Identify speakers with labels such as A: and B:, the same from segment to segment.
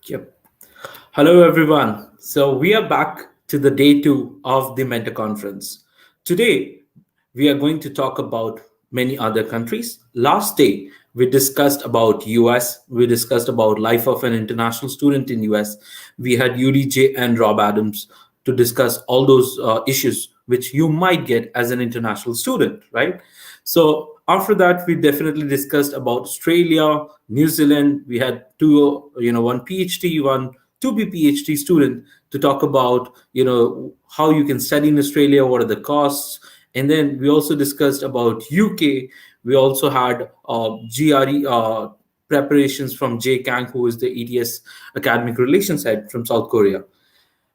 A: Yep. Hello, everyone. So, we are back to the day 2 of the Mentor Conference. Today, we are going to talk about many other countries. Last day, we discussed about US. We discussed about life of an international student in US. We had UDJ and Rob Adams to discuss all those issues which you might get as an international student, right? So after that, we definitely discussed about Australia, New Zealand. We had two, one PhD, one to be PhD student to talk about, how you can study in Australia, what are the costs, and then we also discussed about UK. We also had GRE preparations from Jay Kang, who is the EDS academic relations head from South Korea.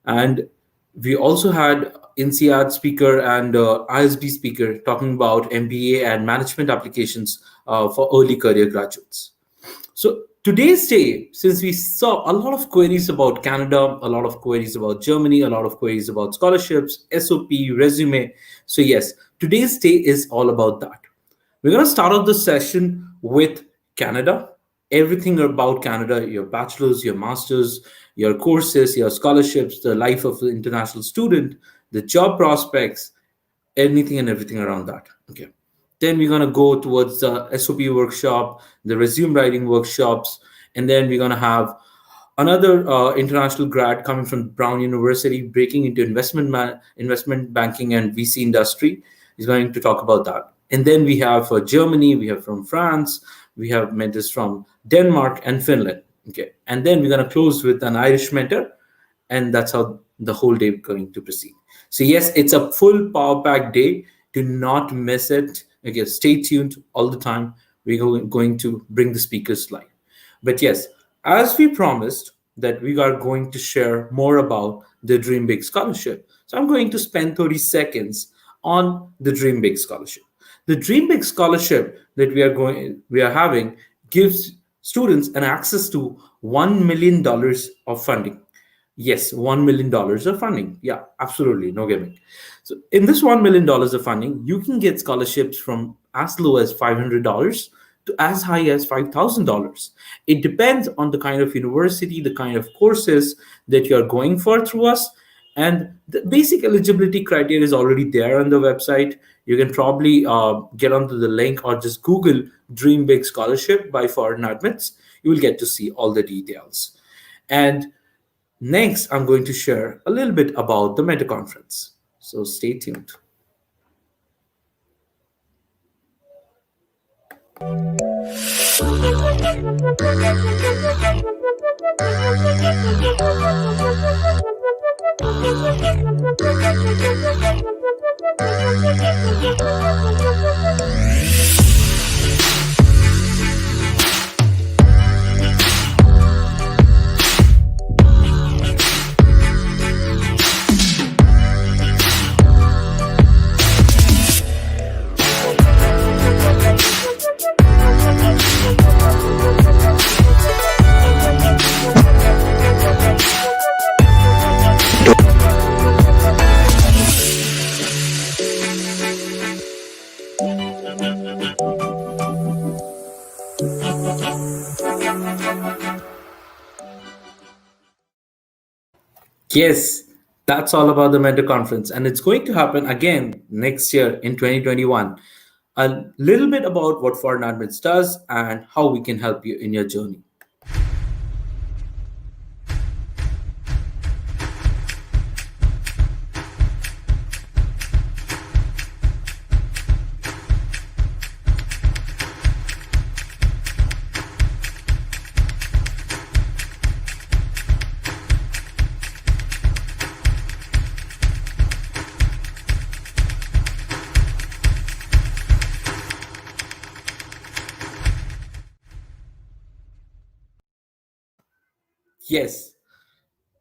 A: And we also had INSEAD speaker and ISD speaker talking about MBA and management applications for early career graduates. So today's day, since we saw a lot of queries about Canada, a lot of queries about Germany, a lot of queries about scholarships, SOP, resume. So yes, today's day is all about that. We're going to start off the session with Canada, everything about Canada, your bachelor's, your master's, your courses, your scholarships, the life of the international student, the job prospects, anything and everything around that. Okay. Then we're going to go towards the SOP workshop, the resume writing workshops, and then we're going to have another international grad coming from Brown University, breaking into investment banking and VC industry. Is going to talk about that. And then we have Germany, we have from France, we have mentors from Denmark and Finland. Okay, and then we're going to close with an Irish mentor, and that's how the whole day is going to proceed. So yes, it's a full power pack day. Do not miss it. Okay, stay tuned all the time. We're going to bring the speakers live. But yes, as we promised that we are going to share more about the Dream Big Scholarship. So I'm going to spend 30 seconds on the Dream Big Scholarship. The Dream Big Scholarship that we are having gives students an access to $1 million of funding. Yes, $1 million of funding. Yeah, absolutely, no gimmick. So in this $1 million of funding, you can get scholarships from as low as $500 to as high as $5,000. It depends on the kind of university, the kind of courses that you're going for through us. And the basic eligibility criteria is already there on the website. You can probably get onto the link or just Google Dream Big Scholarship by ForeignAdmits. You will get to see all the details. And next, I'm going to share a little bit about the Meta Conference. So stay tuned. Yes, that's all about the Mentor Conference, and it's going to happen again next year in 2021. A little bit about what Foreign Admits does and how we can help you in your journey. Yes,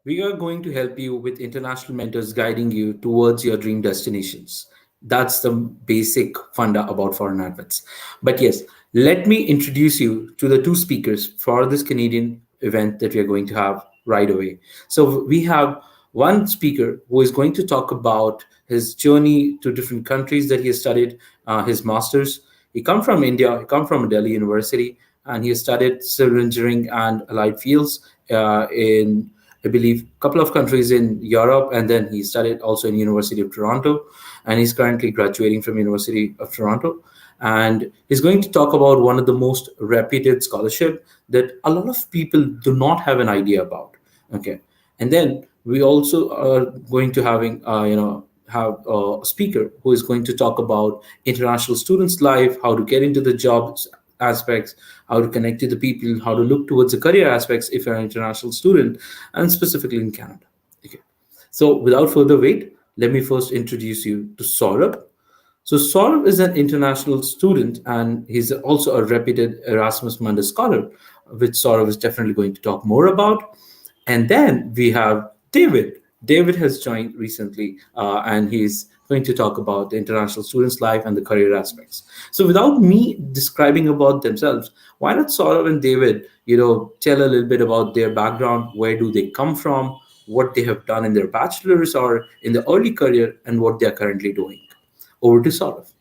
A: we are going to help you with international mentors guiding you towards your dream destinations. That's the basic funda about foreign admits. But yes, let me introduce you to the two speakers for this Canadian event that we are going to have right away. So we have one speaker who is going to talk about his journey to different countries that he has studied his masters. He come from India, he come from Delhi University, and he studied civil engineering and allied fields in, I believe, a couple of countries in Europe, and then he studied also in University of Toronto, and he's currently graduating from University of Toronto. And he's going to talk about one of the most reputed scholarship that a lot of people do not have an idea about. Okay, and then we also are going to having have a speaker who is going to talk about international students' life, how to get into the jobs aspects, how to connect to the people, how to look towards the career aspects if you're an international student, and specifically in Canada. Okay. So without further wait, let me first introduce you to Saurabh. So Saurabh is an international student and he's also a reputed Erasmus Mundus scholar, which Saurabh is definitely going to talk more about. And then we have David. David has joined recently and he's going to talk about the international student's life and the career aspects. So without me describing about themselves, why not Saurabh and David, tell a little bit about their background, where do they come from, what they have done in their bachelor's or in the early career, and what they are currently doing. Over to Saurav.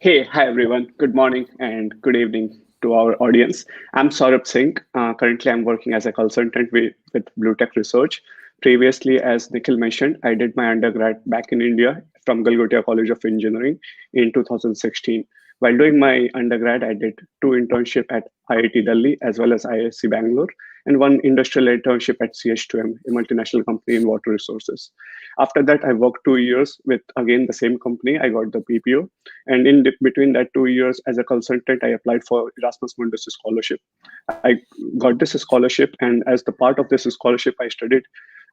B: Hey, hi everyone. Good morning and good evening to our audience. I'm Saurabh Singh. Currently, I'm working as a consultant with Blue Tech Research. Previously, as Nikhil mentioned, I did my undergrad back in India from Galgotia College of Engineering in 2016. While doing my undergrad, I did two internships at IIT Delhi as well as IISc Bangalore, and one industrial internship at CH2M, a multinational company in water resources. After that, I worked 2 years with again the same company. I got the PPO, and in between that 2 years as a consultant, I applied for Erasmus Mundus scholarship. I got this scholarship, and as the part of this scholarship, I studied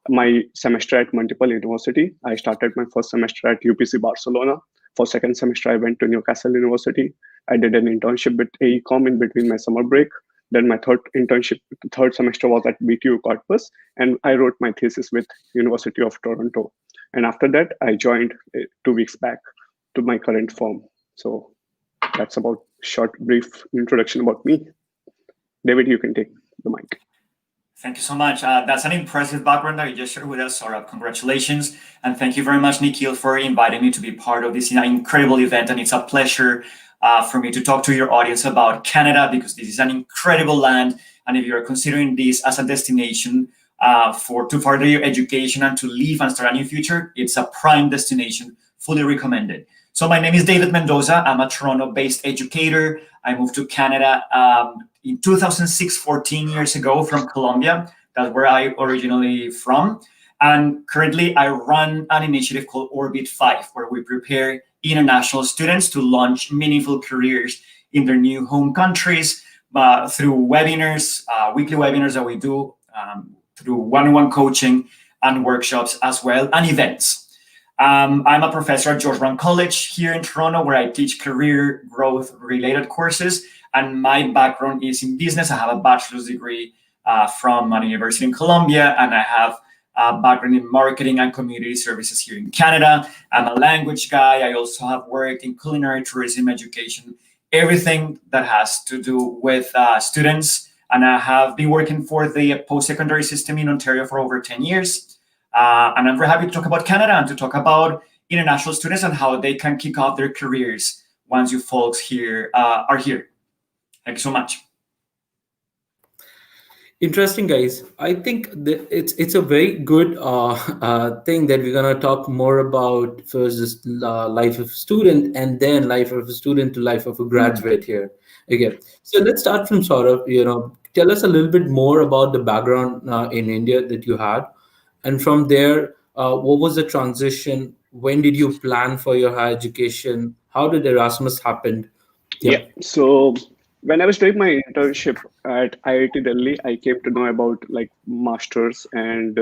B: my semester at multiple university. I started my first semester at UPC Barcelona. For second semester, I went to Newcastle University. I did an internship with AECOM in between my summer break. Then my third semester was at BTU Corpus, and I wrote my thesis with University of Toronto. And after that, I joined 2 weeks back to my current firm. So that's about short, brief introduction about me. David, you can take the mic.
C: Thank you so much. That's an impressive background that you just shared with us, Saurabh. Congratulations. And thank you very much, Nikhil, for inviting me to be part of this incredible event. And it's a pleasure for me to talk to your audience about Canada, because this is an incredible land. And if you're considering this as a destination to further your education and to live and start a new future, it's a prime destination, fully recommended. So my name is David Mendoza. I'm a Toronto-based educator. I moved to Canada in 2006, 14 years ago from Colombia. That's where I originally from. And currently I run an initiative called Orbit 5, where we prepare international students to launch meaningful careers in their new home countries through webinars, weekly webinars that we do, through one-on-one coaching and workshops as well, and events. I'm a professor at George Brown College here in Toronto, where I teach career growth related courses. And my background is in business. I have a bachelor's degree from a university in Colombia, and I have a background in marketing and community services here in Canada. I'm a language guy. I also have worked in culinary tourism, education, everything that has to do with students. And I have been working for the post-secondary system in Ontario for over 10 years. And I'm very happy to talk about Canada and to talk about international students and how they can kick off their careers once you folks here are here. Thank you so much.
A: Interesting, guys. I think that it's a very good thing that we're gonna talk more about first this life of a student and then life of a student to life of a graduate here. Okay, so let's start from Saurabh. Tell us a little bit more about the background in India that you had, and from there, what was the transition? When did you plan for your higher education? How did Erasmus happen?
B: Yeah.
A: Yep.
B: So when I was doing my internship at IIT Delhi, I came to know about like masters and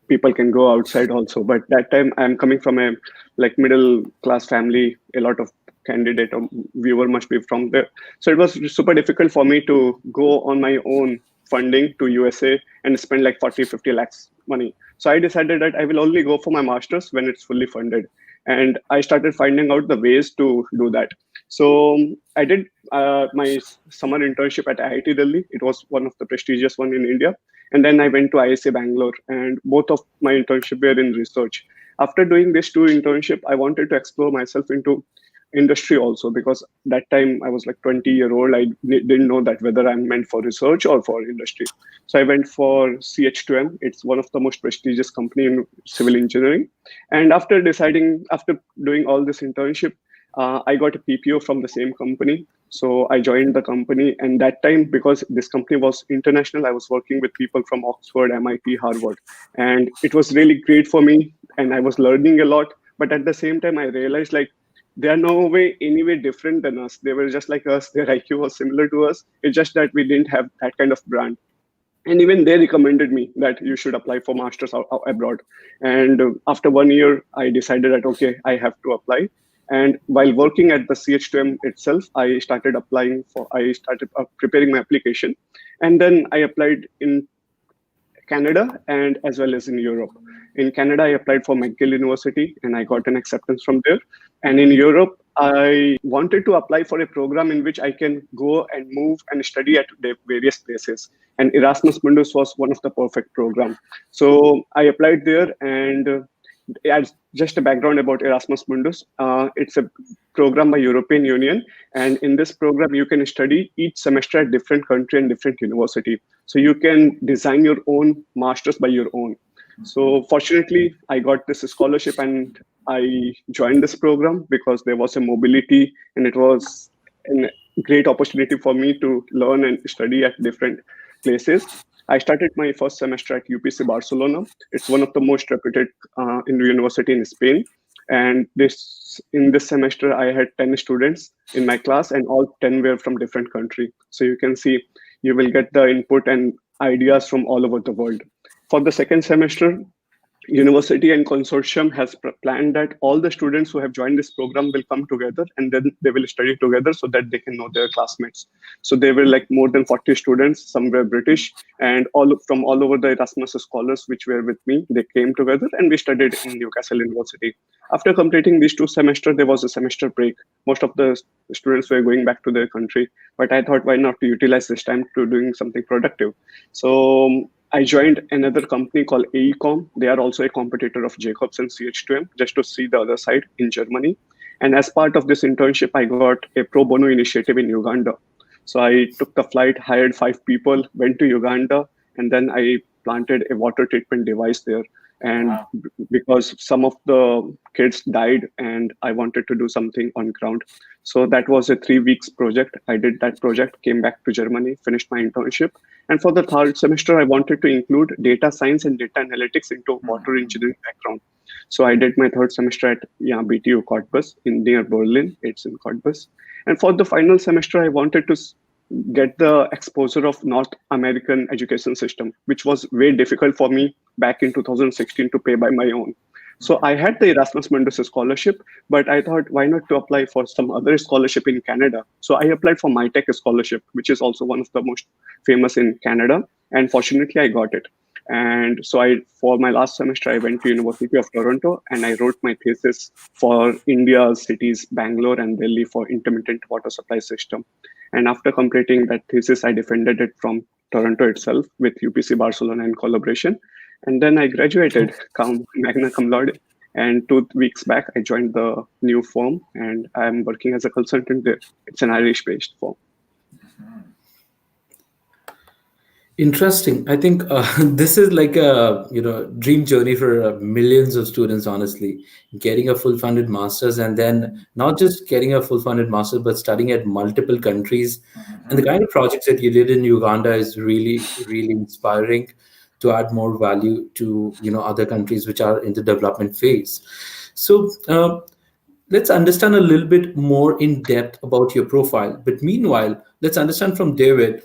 B: people can go outside also. But that time I'm coming from a like middle class family. A lot of candidate or viewer must be from there. So it was super difficult for me to go on my own funding to USA and spend like 40, 50 lakhs money. So I decided that I will only go for my master's when it's fully funded. And I started finding out the ways to do that. So I did my summer internship at IIT Delhi. It was one of the prestigious one in India. And then I went to IISc Bangalore, and both of my internship were in research. After doing these two internship, I wanted to explore myself into industry also, because that time I was like 20-year-old. I didn't know that whether I'm meant for research or for industry. So I went for CH2M. It's one of the most prestigious company in civil engineering. And after doing all this internship, I got a PPO from the same company. So I joined the company. And that time, because this company was international, I was working with people from Oxford, MIT, Harvard. And it was really great for me. And I was learning a lot. But at the same time, I realized like they are no way any way different than us. They were just like us. Their IQ was similar to us. It's just that we didn't have that kind of brand. And even they recommended me that you should apply for masters abroad. And after 1 year, I decided that okay, I have to apply. And while working at the CH2M itself, I started preparing my application. And then I applied in Canada and as well as in Europe. In Canada, I applied for McGill University and I got an acceptance from there. And in Europe, I wanted to apply for a program in which I can go and move and study at the various places. And Erasmus Mundus was one of the perfect program. So I applied there, and as just a background about Erasmus Mundus, it's a program by European Union, and in this program you can study each semester at different country and different university. So you can design your own masters by your own. So fortunately, I got this scholarship and I joined this program because there was a mobility and it was a great opportunity for me to learn and study at different places. I started my first semester at UPC Barcelona. It's one of the most reputed university in Spain. And in this semester, I had 10 students in my class, and all 10 were from different country. So you can see you will get the input and ideas from all over the world. For the second semester, university and consortium has planned that all the students who have joined this program will come together and then they will study together so that they can know their classmates. So there were like more than 40 students, some were British, and from all over the Erasmus scholars which were with me, they came together and we studied in Newcastle University. After completing these 2 semesters, there was a semester break. Most of the students were going back to their country, but I thought why not to utilize this time to doing something productive. So I joined another company called AECOM. They are also a competitor of Jacobs and CH2M, just to see the other side in Germany. And as part of this internship, I got a pro bono initiative in Uganda. So I took the flight, hired 5 people, went to Uganda, and then I planted a water treatment device there. And wow, because some of the kids died and I wanted to do something on ground. So that was a 3 weeks project. I did that project, came back to Germany, finished my internship. And for the third semester, I wanted to include data science and data analytics into water engineering background. So I did my third semester at BTU Cottbus near Berlin. It's in Cottbus. And for the final semester, I wanted to get the exposure of North American education system, which was very difficult for me back in 2016 to pay by my own. So I had the Erasmus Mundus scholarship, but I thought, why not to apply for some other scholarship in Canada? So I applied for MyTech scholarship, which is also one of the most famous in Canada. And fortunately, I got it. And so for my last semester, I went to University of Toronto and I wrote my thesis for India's cities, Bangalore and Delhi, for intermittent water supply system. And after completing that thesis, I defended it from Toronto itself with UPC Barcelona in collaboration. And then I graduated, magna cum laude. And 2 weeks back, I joined the new firm and I'm working as a consultant there. It's an Irish-based firm.
A: Interesting. I think this is like a dream journey for millions of students. Honestly, getting a full funded master's, and then not just getting a full funded master's, but studying at multiple countries. And the kind of projects that you did in Uganda is really, really inspiring to add more value to other countries which are in the development phase. So let's understand a little bit more in depth about your profile. But meanwhile, let's understand from David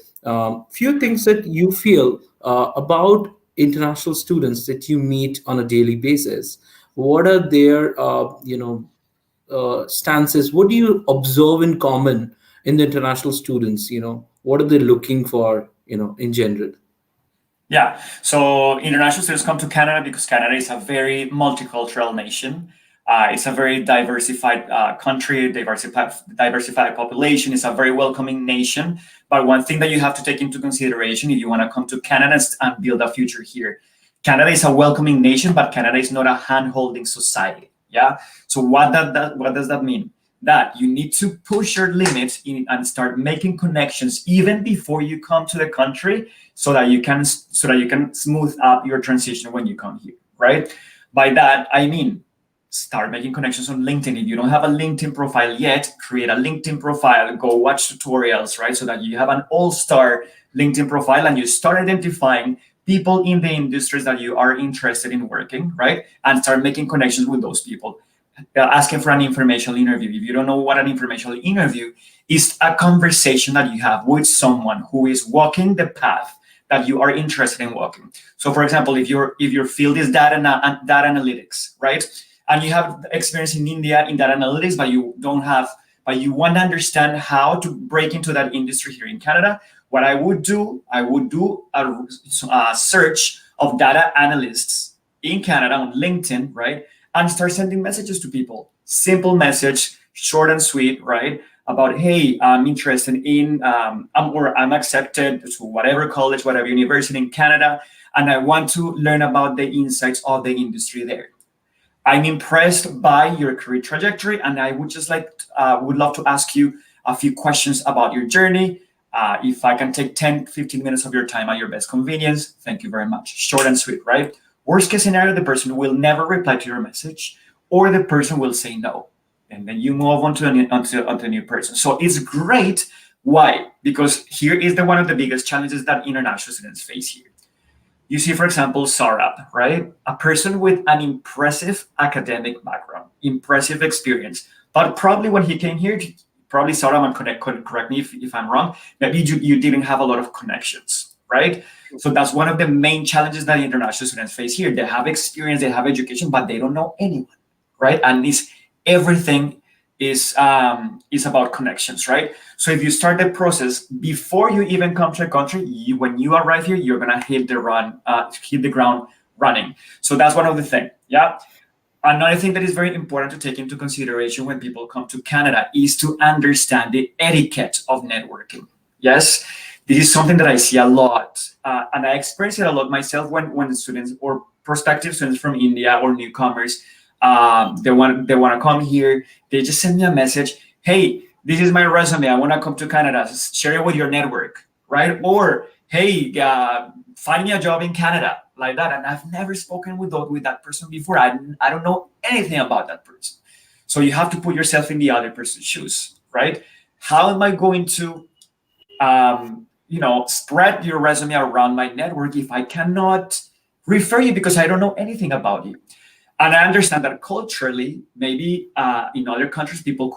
A: few things that you feel about international students that you meet on a daily basis. What are their stances? What do you observe in common in the international students? What are they looking for in general?
C: Yeah, so international students come to Canada because Canada is a very multicultural nation. It's a very diversified country, diversified population. It's a very welcoming nation. But one thing that you have to take into consideration if you want to come to Canada and build a future here, Canada is a welcoming nation, but Canada is not a hand-holding society. Yeah. So what does that mean? that you need to push your limits and start making connections even before you come to the country, so that you can smooth up your transition when you come here, right? By that I mean, start making connections on LinkedIn. If you don't have a LinkedIn profile yet, create a LinkedIn profile, go watch tutorials, right? So that you have an all-star LinkedIn profile and you start identifying people in the industries that you are interested in working, right? And start making connections with those people. Asking for an informational interview. If you don't know what an informational interview is, a conversation that you have with someone who is walking the path that you are interested in walking. So, for example, if your field is data analytics, right, and you have experience in India in data analytics, but you want to understand how to break into that industry here in Canada, what I would do a search of data analysts in Canada on LinkedIn, right? And start sending messages to people. Simple message, short and sweet, right? About, hey, I'm interested in, I'm accepted to whatever college, whatever university in Canada, and I want to learn about the insights of the industry there. I'm impressed by your career trajectory, and I would just would love to ask you a few questions about your journey. If I can take 10, 15 minutes of your time at your best convenience, thank you very much. Short and sweet, right? Worst case scenario, the person will never reply to your message, or the person will say no. And then you move on to a new person. So it's great. Why? Because here is one of the biggest challenges that international students face here. You see, for example, Saurabh, right? A person with an impressive academic background, impressive experience. But probably when he came here, probably Saurabh, and correct me if I'm wrong, maybe you didn't have a lot of connections, right? So that's one of the main challenges that international students face here. They have experience, they have education, but they don't know anyone, right? And everything is about connections, right? So if you start the process before you even come to a country, when you arrive here, you're gonna hit the ground running. So that's one of the things, yeah. Another thing that is very important to take into consideration when people come to Canada is to understand the etiquette of networking. Yes, this is something that I see a lot, and I experience it a lot myself when students or prospective students from India or newcomers, they want to come here. They just send me a message. Hey, this is my resume. I want to come to Canada. Share it with your network, right? Or hey, find me a job in Canada, like that. And I've never spoken with that person before. I don't know anything about that person. So you have to put yourself in the other person's shoes, right? How am I going to spread your resume around my network if I cannot refer you because I don't know anything about you? And I understand that culturally, maybe in other countries, people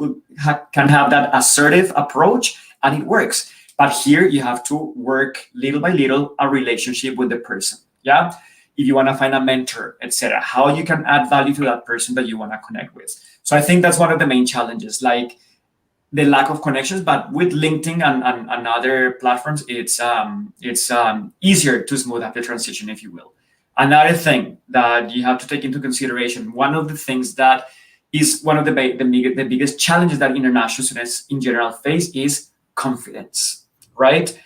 C: can have that assertive approach, and it works. But here you have to work little by little a relationship with the person. Yeah, if you want to find a mentor, etc., how you can add value to that person that you want to connect with. So I think that's one of the main challenges, like the lack of connections. But with LinkedIn and other platforms, it's easier to smooth up the transition, if you will. Another thing that you have to take into consideration, one of the things that is one of the biggest challenges that international students in general face is confidence, right?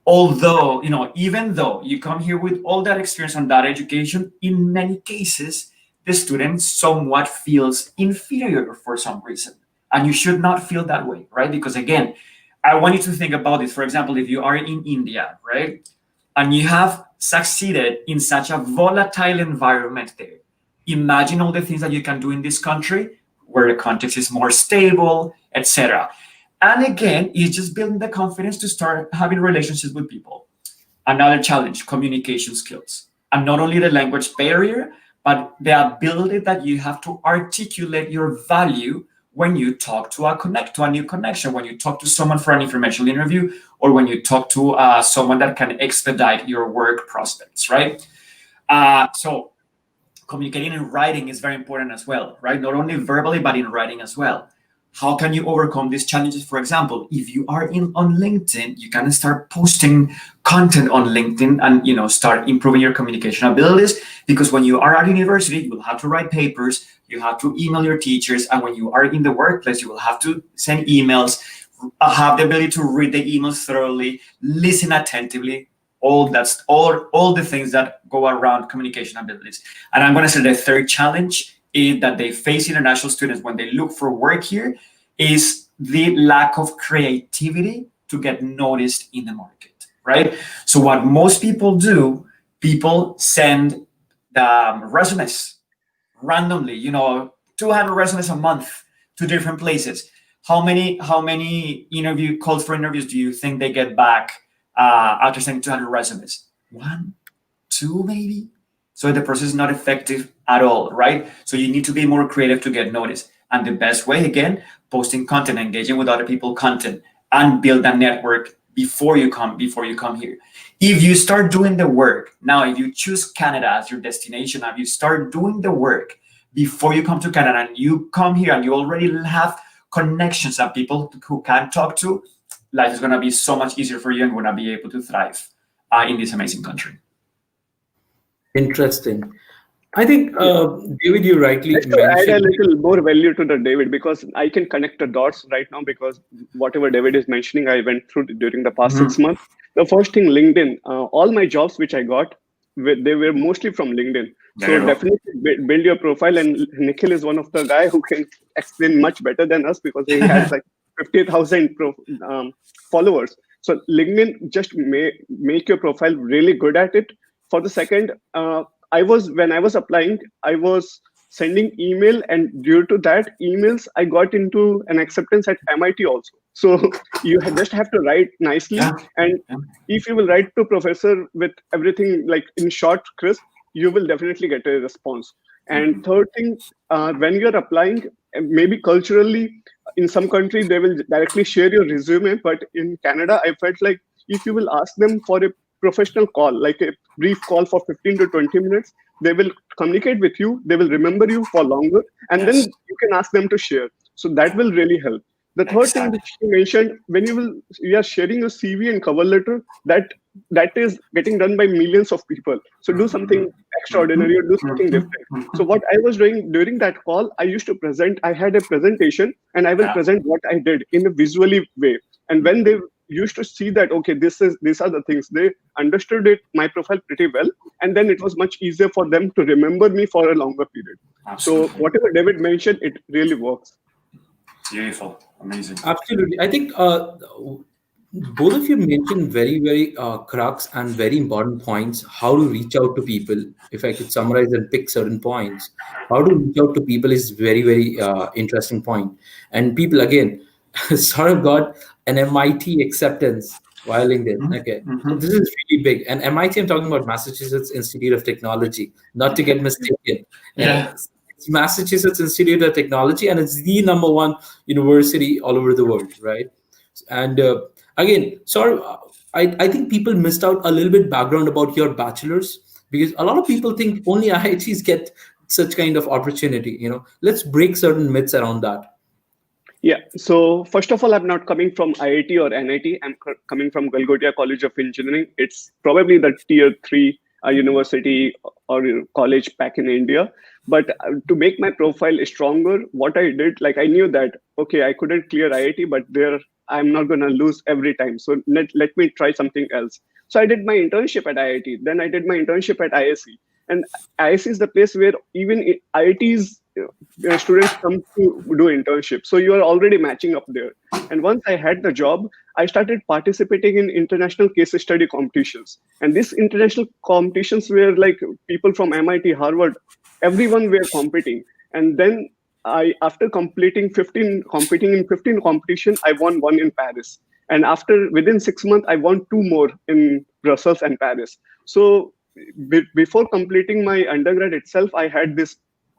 C: Although, even though you come here with all that experience on that education, in many cases, the student somewhat feels inferior for some reason. And you should not feel that way, right? Because again, I want you to think about this. For example, if you are in India, right? And you have succeeded in such a volatile environment there. Imagine all the things that you can do in this country where the context is more stable, etc. And again, it's just building the confidence to start having relationships with people. Another challenge, communication skills. And not only the language barrier, but the ability that you have to articulate your value when you talk to a new connection, when you talk to someone for an informational interview, or when you talk to someone that can expedite your work prospects, right? So communicating in writing is very important as well, right? Not only verbally, but in writing as well. How can you overcome these challenges? For example, if you are on LinkedIn, you can start posting content on LinkedIn and start improving your communication abilities. Because when you are at university, you will have to write papers, you have to email your teachers, and when you are in the workplace, you will have to send emails, have the ability to read the emails thoroughly, listen attentively. All the things that go around communication abilities. And I'm going to say the third challenge is that they face international students when they look for work here is the lack of creativity to get noticed in the market, right? So what most people do, people send the resumes randomly, 200 resumes a month to different places. How many interview calls for interviews do you think they get back after sending 200 resumes? One, two, maybe. So the process is not effective at all, right? So you need to be more creative to get noticed. And the best way, again, posting content, engaging with other people, content, and build a network before you come here. If you start doing the work now, if you choose Canada as your destination, if you start doing the work before you come to Canada and you come here and you already have connections and people who can talk to, life is going to be so much easier for you and going to be able to thrive in this amazing country.
A: Interesting. I think, David, you rightly
B: Just to add a
A: mentioned.
B: little more value to the David, because I can connect the dots right now, because whatever David is mentioning, I went through during the past 6 months. The first thing, LinkedIn, all my jobs which I got, they were mostly from LinkedIn. So definitely build your profile. And Nikhil is one of the guy who can explain much better than us, because he has like 50,000 followers. So LinkedIn, just make your profile really good at it. For the second, when I was applying, I was sending email, and due to that emails, I got into an acceptance at MIT also. So you just have to write nicely, and if you will write to professor with everything like in short, crisp, you will definitely get a response. And third thing, when you're applying, maybe culturally, in some country they will directly share your resume, but in Canada, I felt like if you will ask them for a professional call, like a brief call for 15 to 20 minutes, they will communicate with you, they will remember you for longer, and then you can ask them to share. So that will really help. The third thing which you mentioned, when you are sharing your CV and cover letter, that is getting done by millions of people. So do something extraordinary or do something different. So what I was doing during that call, I used to present. I had a presentation, and I will present what I did in a visually way. And when they used to see that, okay, these are the things, they understood my profile pretty well, and then it was much easier for them to remember me for a longer period.
C: Absolutely.
B: So whatever David mentioned, it really works.
C: Beautiful. Amazing.
A: Absolutely. I think both of you mentioned very, very crux and very important points. How to reach out to people. If I could summarize and pick certain points, how to reach out to people is very, very interesting point. And people, again, sort of got an MIT acceptance while LinkedIn. Okay. So this is really big. And MIT, I'm talking about Massachusetts Institute of Technology, not to get mistaken. It's Massachusetts Institute of Technology, and it's the number one university all over the world, right? And again, I think people missed out a little bit background about your bachelor's, because a lot of people think only IITs get such kind of opportunity. Let's break certain myths around that.
B: Yeah. So first of all, I'm not coming from IIT or NIT. I'm coming from Galgotia College of Engineering. It's probably the tier 3 university or college back in India. But to make my profile stronger, what I did, like I knew that, okay, I couldn't clear IIT, but I'm not going to lose every time. So let me try something else. So I did my internship at IIT. Then I did my internship at ISC. And ISC is the place where even IITs students come to do internship. So you are already matching up there. And once I had the job, I started participating in international case study competitions. And these international competitions were like people from MIT, Harvard, everyone were competing. And then after competing in 15 competitions, I won one in Paris. And within 6 months, I won 2 more in Brussels and Paris. So before completing my undergrad itself, I had this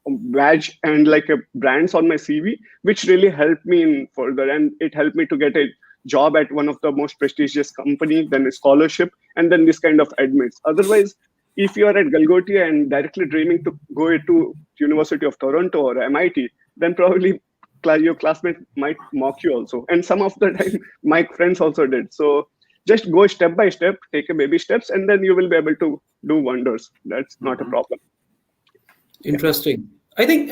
B: badge and like a brands on my CV, which really helped me in further, and it helped me to get a job at one of the most prestigious company, then a scholarship, and then this kind of admits. Otherwise, if you are at Galgotia and directly dreaming to go to University of Toronto or MIT, then probably your classmate might mock you also. And some of the time, my friends also did. So just go step by step, take a baby steps, and then you will be able to do wonders. That's not a problem.
A: Interesting. I think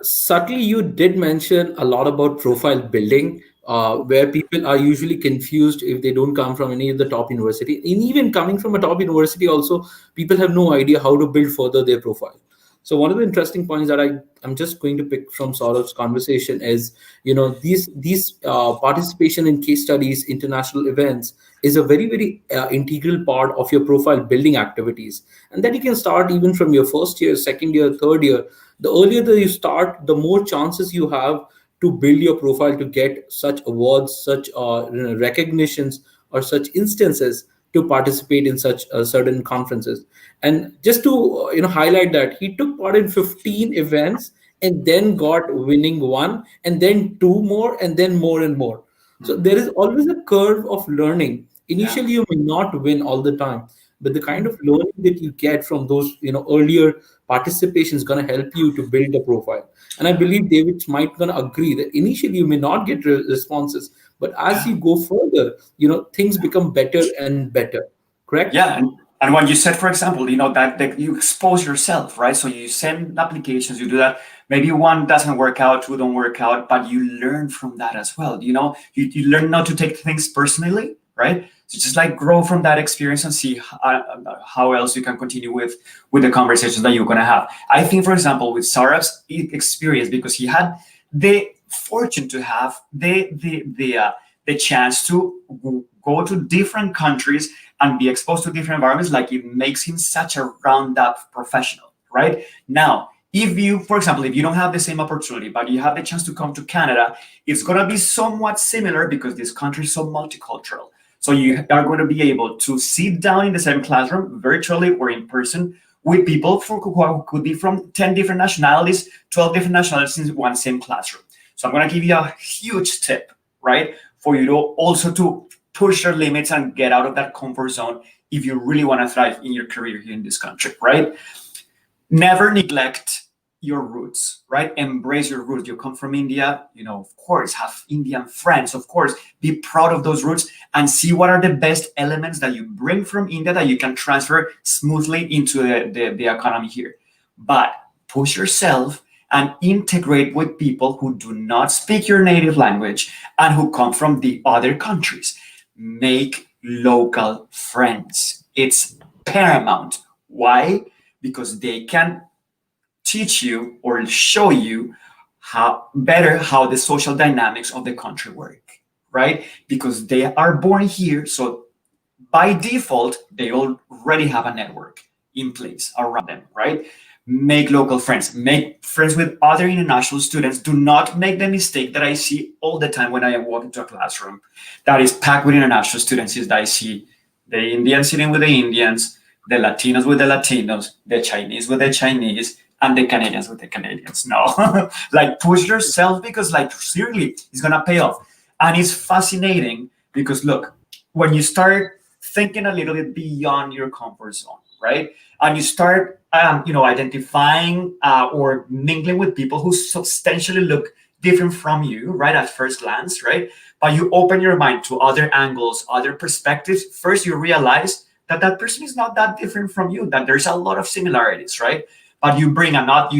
A: subtly you did mention a lot about profile building, where people are usually confused if they don't come from any of the top university. And even coming from a top university also, people have no idea how to build further their profile. So one of the interesting points that I'm just going to pick from Saurav's conversation is, these participation in case studies, international events is a very integral part of your profile building activities, and that you can start even from your first year, second year, third year. The earlier that you start, the more chances you have to build your profile to get such awards, such recognitions, or such instances to participate in such certain conferences. And just to highlight that he took part in 15 events and then got winning one, and then two more, and then more and more. So there is always a curve of learning.
C: Yeah.
A: Initially you may not win all the time, but the kind of learning that you get from those earlier participation is going to help you to build a profile. And I believe David might going to agree that initially you may not get responses, but as
C: Yeah.
A: you go further, things become better and better. Correct?
C: Yeah, and when you said, for example, that you expose yourself, right? So you send applications, you do that. Maybe one doesn't work out, two don't work out, but you learn from that as well. You learn not to take things personally, right? So just like grow from that experience and see how else you can continue with the conversations that you're gonna have. I think, for example, with Saurabh's experience, because he had the fortune to have the chance to go to different countries and be exposed to different environments, like it makes him such a round-up professional, right? Now, if you, for example, if you don't have the same opportunity, but you have the chance to come to Canada, it's going to be somewhat similar because this country is so multicultural. So you are going to be able to sit down in the same classroom, virtually or in person, with people who could be from 10 different nationalities, 12 different nationalities in one same classroom. So I'm going to give you a huge tip, right? For you to also to push your limits and get out of that comfort zone if you really want to thrive in your career here in this country, right? Never neglect your roots, right? Embrace your roots. You come from India, of course, have Indian friends, of course, be proud of those roots and see what are the best elements that you bring from India that you can transfer smoothly into the economy here. But push yourself and integrate with people who do not speak your native language and who come from the other countries. Make local friends. It's paramount. Why? Because they can teach you or show you how the social dynamics of the country work, right? Because they are born here, so by default, they already have a network in place around them, right? Make local friends, make friends with other international students. Do not make the mistake that I see all the time when I walk into a classroom that is packed with international students, is that I see the Indians sitting with the Indians, the Latinos with the Latinos, the Chinese with the Chinese, and the Canadians with the Canadians. No, like push yourself, because like seriously, it's gonna pay off. And it's fascinating because look, when you start thinking a little bit beyond your comfort zone, right? And you start, identifying or mingling with people who substantially look different from you, right, at first glance, right? But you open your mind to other angles, other perspectives. First, you realize that that person is not that different from you, that there's a lot of similarities, right? But you bring adopt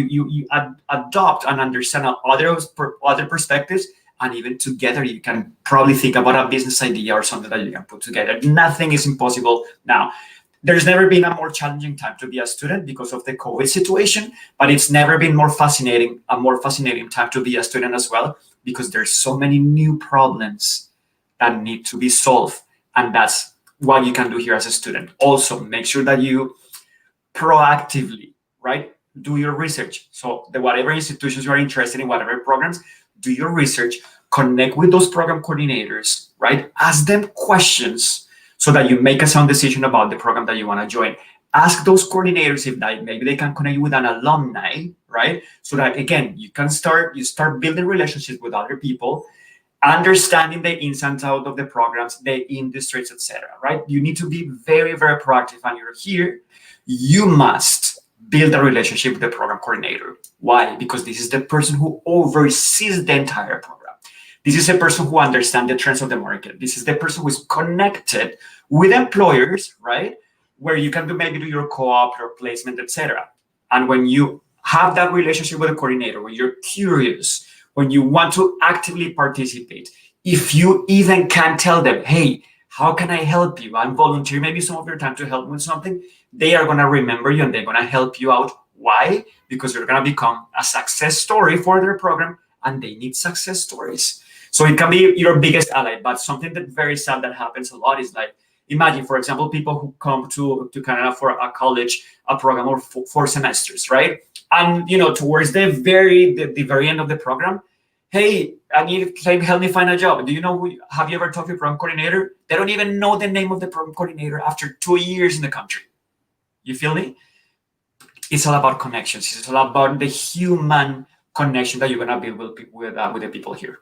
C: and understand other perspectives, and even together you can probably think about a business idea or something that you can put together. Nothing is impossible now. There's never been a more challenging time to be a student because of the COVID situation, but it's never been a more fascinating time to be a student as well, because there's so many new problems that need to be solved. And that's what you can do here as a student. Also, make sure that you proactively, right, do your research. So whatever institutions you are interested in, whatever programs, do your research, connect with those program coordinators, right? Ask them questions so that you make a sound decision about the program that you want to join. Ask those coordinators if maybe they can connect you with an alumni, right? So that again, you start building relationships with other people, understanding the ins and outs of the programs, the industries, etc. Right? You need to be very, very proactive. And you're here, you must build a relationship with the program coordinator. Why? Because this is the person who oversees the entire program. This is a person who understands the trends of the market. This is the person who is connected with employers, right? Where you can maybe do your co-op, your placement, etc. And when you have that relationship with a coordinator, when you're curious, when you want to actively participate, if you even can tell them, hey, how can I help you? I'm volunteering maybe some of your time to help with something. They are going to remember you and they're going to help you out Why? Because you're going to become a success story for their program, and they need success stories. So it can be your biggest ally. But something that very sad that happens a lot is like, imagine, for example, people who come to Canada for a college, a program of 4 semesters, right? And towards the very end of the program, hey, I need to help me find a job. Do you know have you ever talked to a program coordinator? They don't even know the name of the program coordinator after 2 years in the country. You feel me? It's all about connections. It's all about the human connection that you're gonna build with the people here.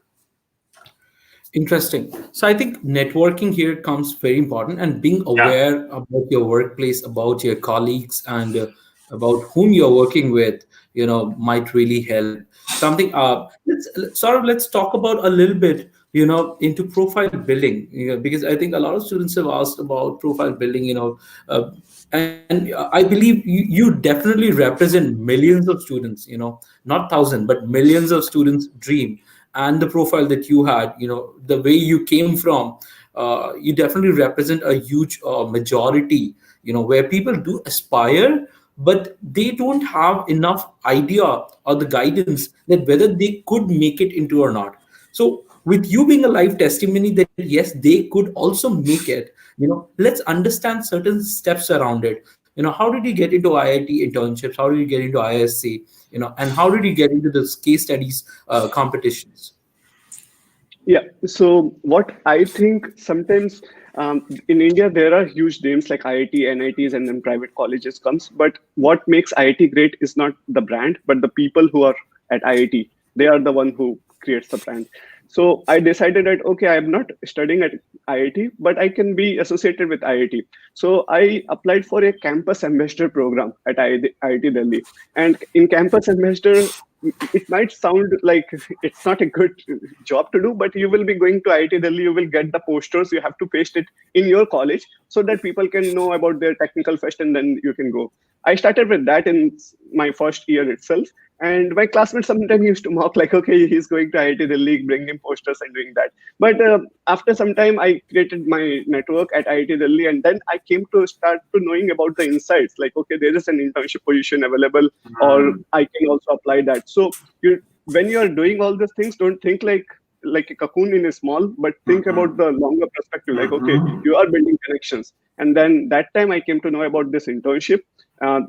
A: Interesting. So I think networking here comes very important, and being
C: Yeah.
A: aware about your workplace, about your colleagues, and about whom you're working with, might really help. Something. Let's talk about a little bit, into profile building, because I think a lot of students have asked about profile building, and I believe you definitely represent millions of students, not thousand, but millions of students' dream, and the profile that you had, the way you came from, you definitely represent a huge majority, where people do aspire, but they don't have enough idea or the guidance that whether they could make it into or not. So with you being a live testimony that yes, they could also make it, let's understand certain steps around it. How did you get into IIT internships? How did you get into ISC? And how did you get into this case studies competitions?
B: Yeah. So what I think sometimes in India there are huge names like IIT, NITs, and then private colleges comes. But what makes IIT great is not the brand, but the people who are at IIT. They are the one who creates the brand. So I decided that okay, I'm not studying at IIT, but I can be associated with IIT. So I applied for a campus ambassador program at IIT Delhi. And in campus ambassador, it might sound like it's not a good job to do, but you will be going to IIT Delhi, you will get the posters, you have to paste it in your college so that people can know about their technical fest and then you can go. I started with that in my first year itself. And my classmates sometimes used to mock, like, okay, he's going to IIT Delhi, bringing posters and doing that. But after some time, I created my network at IIT Delhi, and then I came to start to knowing about the insights. Like, okay, there is an internship position available, or I can also apply that. So when you are doing all these things, don't think like a cocoon in a small, but think about the longer perspective. Like, okay, you are building connections. And then that time I came to know about this internship,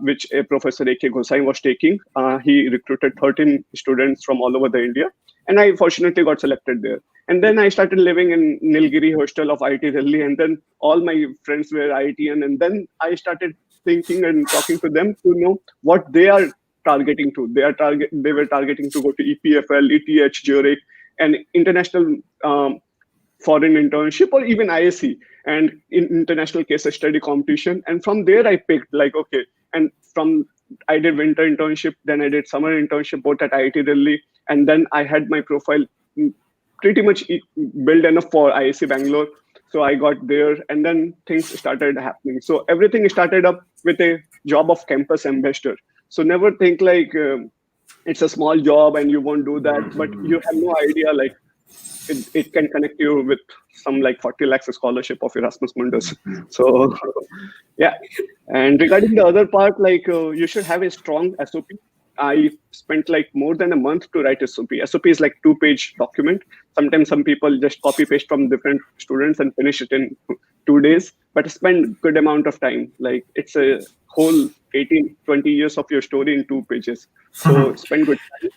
B: which a Professor A.K. Gosai was taking. He recruited 13 students from all over the India, and I fortunately got selected there. And then I started living in Nilgiri hostel of IIT Delhi, and then all my friends were IITian, and then I started thinking and talking to them to know what they are targeting to. They were targeting to go to EPFL, ETH, Zurich, and international foreign internship, or even ISC and in international case study competition. And from there I picked, like, okay, and from I did winter internship, then I did summer internship both at IIT Delhi, and then I had my profile pretty much built enough for ISC Bangalore. So I got there, and then things started happening. So everything started up with a job of campus ambassador. So never think like it's a small job and you won't do that, but you have no idea, like it can connect you with some like 40 lakhs scholarship of Erasmus Mundus. So yeah. And regarding the other part, like you should have a strong SOP. I spent like more than a month to write SOP. SOP is like 2-page document. Sometimes some people just copy paste from different students and finish it in 2 days, but spend good amount of time. Like it's a whole 18-20 years of your story in 2 pages. So spend good time.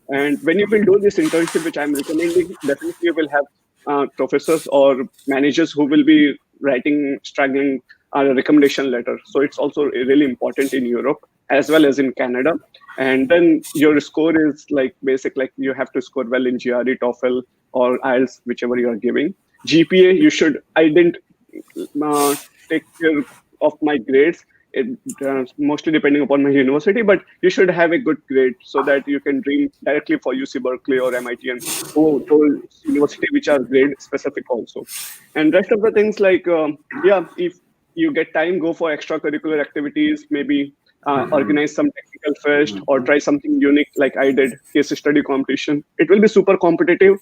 B: And when you will do this internship, which I'm recommending, definitely you will have professors or managers who will be writing, struggling a recommendation letter. So it's also really important in Europe as well as in Canada. And then your score is like basic, like you have to score well in GRE, TOEFL, or IELTS, whichever you are giving. GPA, you should, I didn't take care of my grades. Mostly depending upon my university, but you should have a good grade so that you can dream directly for UC Berkeley or MIT and those university which are grade specific also. And rest of the things like, if you get time, go for extracurricular activities, maybe organize some technical fest or try something unique like I did, case study competition. It will be super competitive,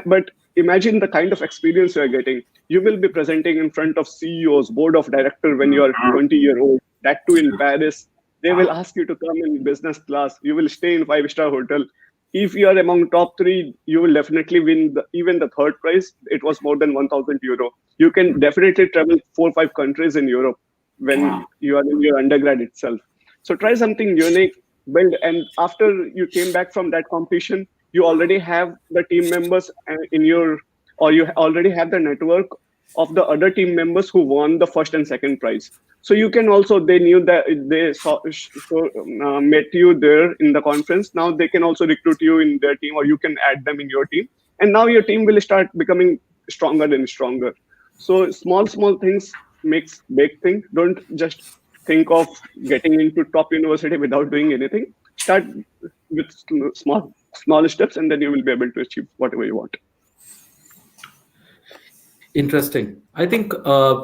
B: but imagine the kind of experience you are getting. You will be presenting in front of CEOs, board of director when you are 20-year-old, that too in Paris. They will ask you to come in business class. You will stay in five-star hotel. If you are among top three, you will definitely win even the third prize. It was more than 1,000 euro. You can definitely travel 4 or 5 countries in Europe when
C: Wow.
B: you are in your undergrad itself. So try something unique, build, and after you came back from that competition, you already have the team members in your, or you already have the network of the other team members who won the first and second prize. So you can also, they knew that they met you there in the conference. Now they can also recruit you in their team, or you can add them in your team, and now your team will start becoming stronger and stronger. So small things makes big thing. Don't just think of getting into top university without doing anything. Start with small steps, and then you will be able to achieve whatever you want.
A: Interesting. I think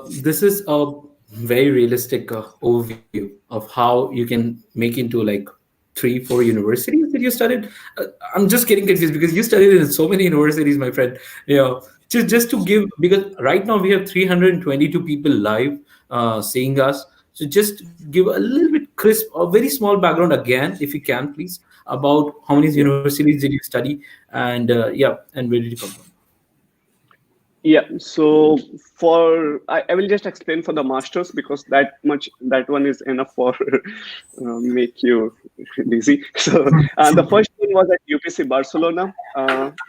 A: this is a very realistic overview of how you can make into like 3, 4 universities that you studied. I'm just getting confused because you studied in so many universities, my friend. You know, just to give, because right now we have 322 people live seeing us. So just give a little bit crisp, a very small background again, if you can, please, about how many
B: Yeah.
A: universities did you study, and yeah, and where did you come from?
B: Yeah, so I will just explain for the masters because that one is enough for make you dizzy. So the first one was at UPC Barcelona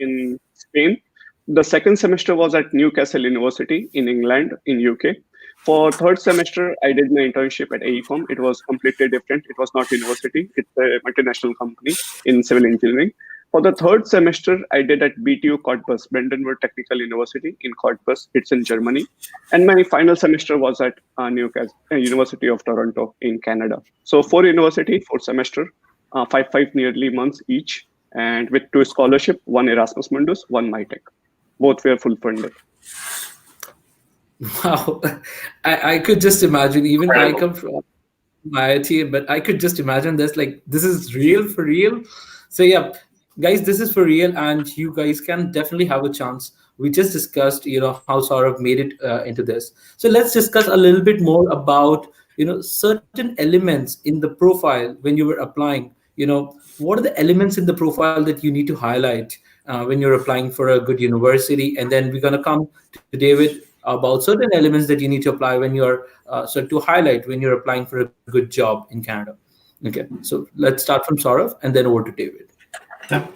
B: in Spain. The second semester was at Newcastle University in England in UK. For third semester, I did my internship at AECOM. It was completely different. It was not university. It's a multinational company in civil engineering. For the third semester, I did at BTU Cottbus, Brandenburg Technical University in Cottbus. It's in Germany. And my final semester was at Newcastle, University of Toronto in Canada. So 4 university, 4 semester, five nearly months each, and with 2 scholarship, one Erasmus Mundus, one MyTech. Both were full funded.
A: Wow, I could just imagine. Even I come from IIT, but I could just imagine this. Like, this is real for real. So yeah, guys, this is for real, and you guys can definitely have a chance. We just discussed, how Saurabh made it into this. So let's discuss a little bit more about, certain elements in the profile when you were applying. What are the elements in the profile that you need to highlight when you're applying for a good university? And then we're gonna come to David about certain elements that you need to apply when you're so to highlight when you're applying for a good job in Canada. Okay, so let's start from Saurav and then over to David.
C: Yeah.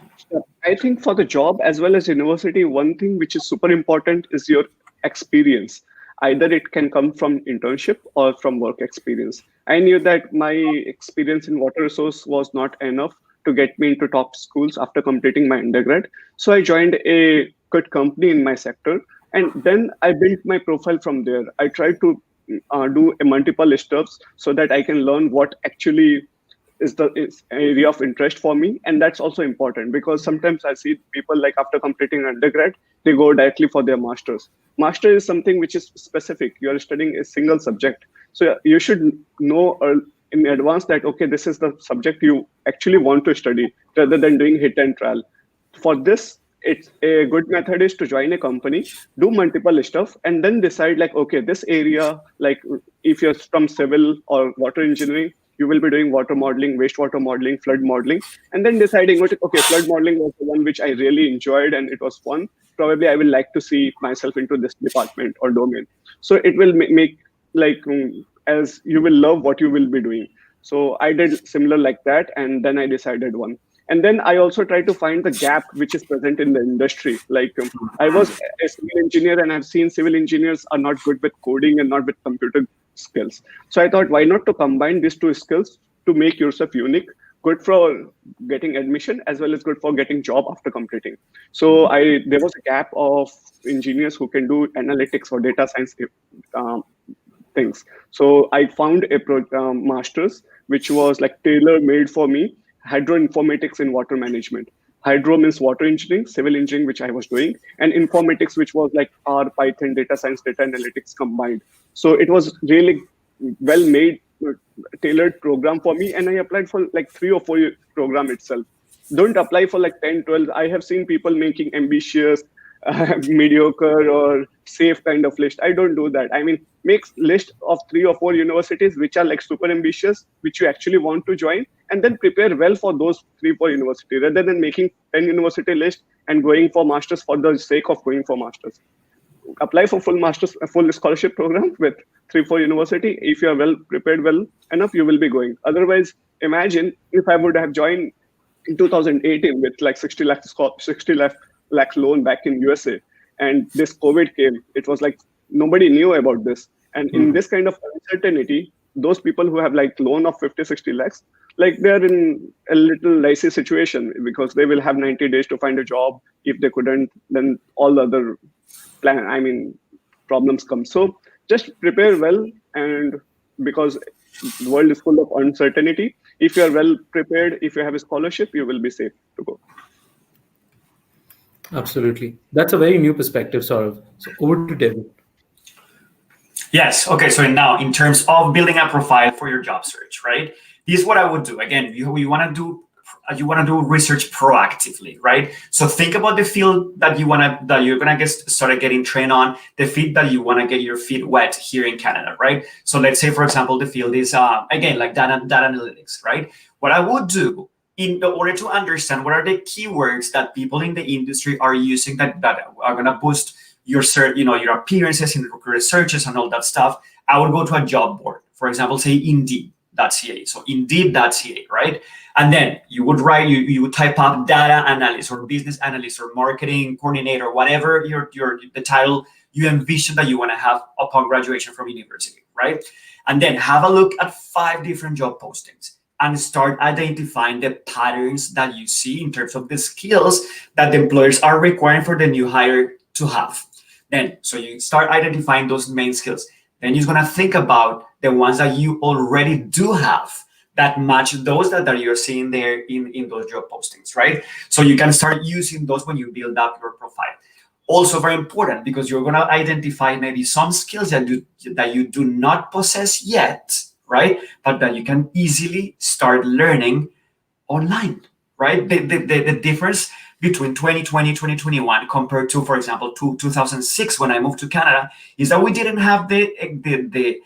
B: I think for the job as well as university, one thing which is super important is your experience. Either it can come from internship or from work experience. I knew that my experience in water resource was not enough to get me into top schools after completing my undergrad. So I joined a good company in my sector, and then I built my profile from there. I tried to do a multiple steps so that I can learn what actually is area of interest for me, and that's also important because sometimes I see people like after completing undergrad they go directly for their master is something which is specific. You are studying a single subject, so you should know in advance that okay, this is the subject you actually want to study rather than doing hit and trial. For this, it's a good method is to join a company, do multiple stuff, and then decide like okay, this area, like if you're from civil or water engineering, you will be doing water modeling, wastewater modeling, flood modeling, and then deciding okay, flood modeling was the one which I really enjoyed and it was fun. Probably I will like to see myself into this department or domain. So it will make like as you will love what you will be doing. So I did similar like that, and then I decided one. And then I also try to find the gap which is present in the industry. Like I was a civil engineer, and I've seen civil engineers are not good with coding and not with computer skills. So I thought, why not to combine these two skills to make yourself unique, good for getting admission as well as good for getting job after completing. So there was a gap of engineers who can do analytics or data science um, things. So I found a master's which was like tailor made for me, hydroinformatics in water management. Hydro means water engineering, civil engineering, which I was doing, and informatics, which was like R, Python, data science, data analytics combined. So it was really well made, tailored program for me. And I applied for like 3 or 4 program itself. Don't apply for like 10, 12. I have seen people making ambitious mediocre or safe kind of list. I don't do that. I mean, make list of 3 or 4 universities which are like super ambitious, which you actually want to join, and then prepare well for those 3, 4 universities rather than making 10 university list and going for masters for the sake of going for masters. Apply for full masters, a full scholarship program with 3, 4 university. If you are well prepared well enough, you will be going. Otherwise, imagine if I would have joined in 2018 with like 60 lakh 60 lakh loan back in USA, and this COVID came. It was like nobody knew about this, and in this kind of uncertainty, those people who have like loan of 50, 60 lakhs, like they're in a little dicey situation because they will have 90 days to find a job. If they couldn't, then all the other problems come. So just prepare well, and because the world is full of uncertainty, if you are well prepared, if you have a scholarship, you will be safe to go.
A: Absolutely. That's a very new perspective, Saurav. So over to David.
C: Yes. Okay. So now, in terms of building a profile for your job search, right? This is what I would do. Again, you want to do research proactively, right? So think about the field that you're gonna get started getting trained on, the field that you want to get your feet wet here in Canada, right? So let's say, for example, the field is again like data analytics, right? What I would do in order to understand what are the keywords that people in the industry are using that are gonna boost your your appearances in recruiter searches and all that stuff, I would go to a job board. For example, say Indeed.ca. So Indeed.ca, right? And then you would write, you would type up data analyst or business analyst or marketing coordinator, whatever the title you envision that you want to have upon graduation from university, right? And then have a look at 5 different job postings and start identifying the patterns that you see in terms of the skills that the employers are requiring for the new hire to have. Then, so you start identifying those main skills. Then you're gonna think about the ones that you already do have that match those that you're seeing there in those job postings, right? So you can start using those when you build up your profile. Also very important because you're gonna identify maybe some skills that you do not possess yet, right? But that you can easily start learning online, right? The difference between 2020, 2021 compared to, for example, 2006 when I moved to Canada is that we didn't have the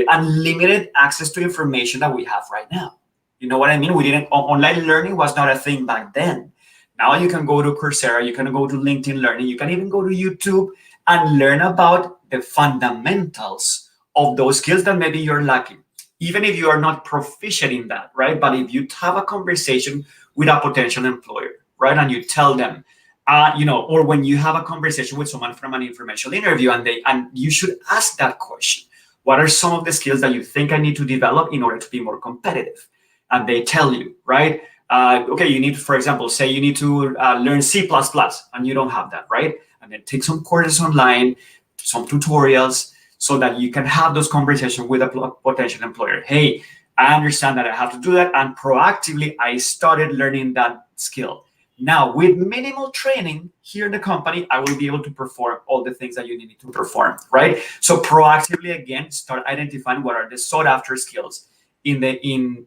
C: unlimited access to information that we have right now. You know what I mean? Online learning was not a thing back then. Now you can go to Coursera, you can go to LinkedIn Learning, you can even go to YouTube and learn about the fundamentals of those skills that maybe you're lacking, even if you are not proficient in that, right? But if you have a conversation with a potential employer, right, and you tell them, or when you have a conversation with someone from an informational interview, and you should ask that question: what are some of the skills that you think I need to develop in order to be more competitive? And they tell you, right? Okay, you need, for example, say you need to learn C++, and you don't have that, right? And then take some courses online, some tutorials, so that you can have those conversations with a potential employer. Hey, I understand that I have to do that, and proactively, I started learning that skill. Now, with minimal training here in the company, I will be able to perform all the things that you need to perform, right? So proactively, again, start identifying what are the sought after skills in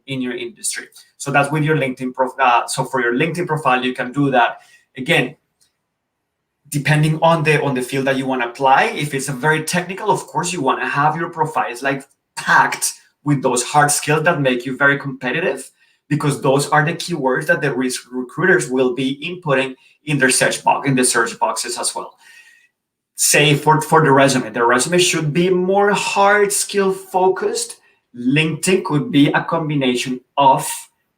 C: your industry. So that's with your LinkedIn profile. So for your LinkedIn profile, you can do that. Again, depending on the field that you want to apply. If it's a very technical, of course, you want to have your profiles like packed with those hard skills that make you very competitive, because those are the keywords that the recruiters will be inputting in their search boxes as well. Say for the resume should be more hard skill focused. LinkedIn could be a combination of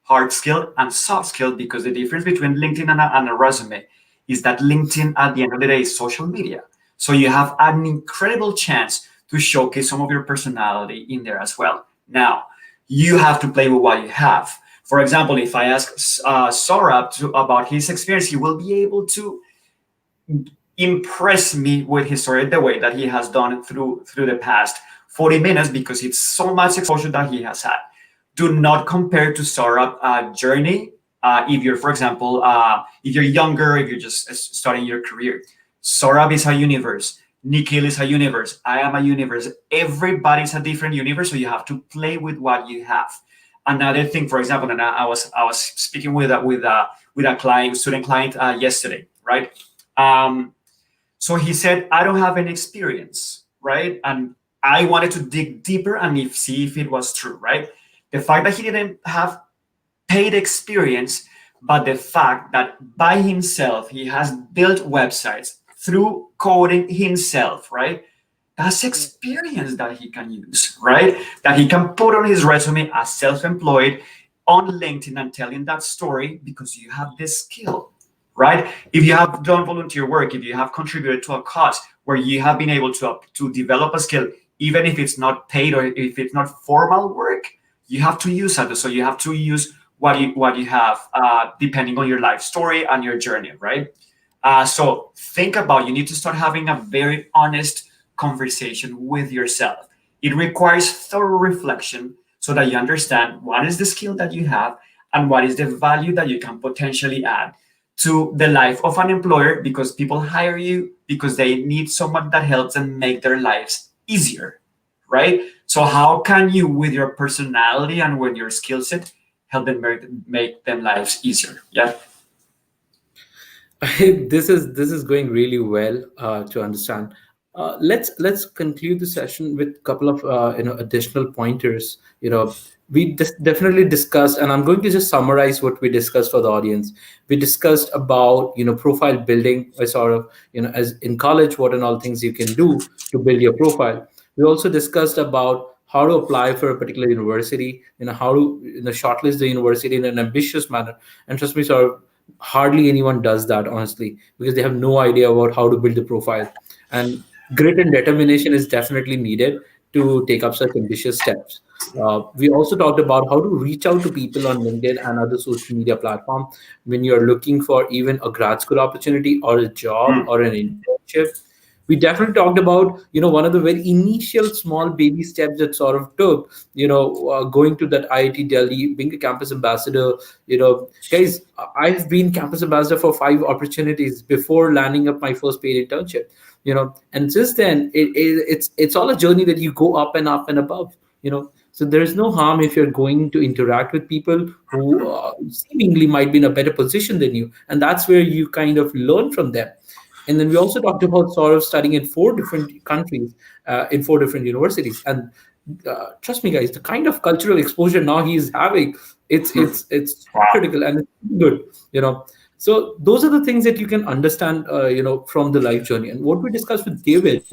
C: hard skill and soft skill, because the difference between LinkedIn and a resume is that LinkedIn at the end of the day is social media. So you have an incredible chance to showcase some of your personality in there as well. Now, you have to play with what you have. For example, if I ask Saurabh about his experience, he will be able to impress me with his story the way that he has done through the past 40 minutes, because it's so much exposure that he has had. Do not compare to Saurabh's journey if you're, for example, if you're younger, if you're just starting your career. Saurabh is a universe. Nikhil is a universe. I am a universe. Everybody's a different universe, so you have to play with what you have. Another thing, for example, and I was speaking with a student client yesterday, right? So he said, I don't have any experience, right? And I wanted to dig deeper and see if it was true, right? The fact that he didn't have paid experience, but the fact that by himself he has built websites through coding himself, right? That's experience that he can use, right? That he can put on his resume as self-employed on LinkedIn and telling that story because you have this skill, right? If you have done volunteer work, if you have contributed to a cause where you have been able to develop a skill, even if it's not paid or if it's not formal work, you have to use that. So you have to use what you have, depending on your life story and your journey, right? So think about, you need to start having a very honest conversation with yourself. It requires thorough reflection so that you understand what is the skill that you have and what is the value that you can potentially add to the life of an employer, because people hire you because they need someone that helps them make their lives easier, right? So how can you, with your personality and with your skill set, help them make them lives easier? Yeah.
A: This is going really well to understand. Let's conclude the session with a couple of additional pointers. We definitely discussed, and I'm going to just summarize what we discussed for the audience. We discussed about profile building, sort of as in college, what and all things you can do to build your profile. We also discussed about how to apply for a particular university, how to shortlist the university in an ambitious manner. And trust me, sort of hardly anyone does that, honestly, because they have no idea about how to build a profile. And grit and determination is definitely needed to take up such ambitious steps. We also talked about how to reach out to people on LinkedIn and other social media platforms when you're looking for even a grad school opportunity or a job
C: Mm.
A: or an internship. We definitely talked about one of the very initial small baby steps that sort of took, going to that IIT Delhi, being a campus ambassador. Guys, I've been campus ambassador for 5 opportunities before landing up my first paid internship. And since then it's all a journey that you go up and up and above. So there's no harm if you're going to interact with people who seemingly might be in a better position than you, and that's where you kind of learn from them. And then we also talked about sort of studying in 4 different countries, in 4 different universities. And trust me, guys, the kind of cultural exposure now he's having, it's
C: Wow.
A: critical and it's good. So those are the things that you can understand, from the life journey. And what we discussed with David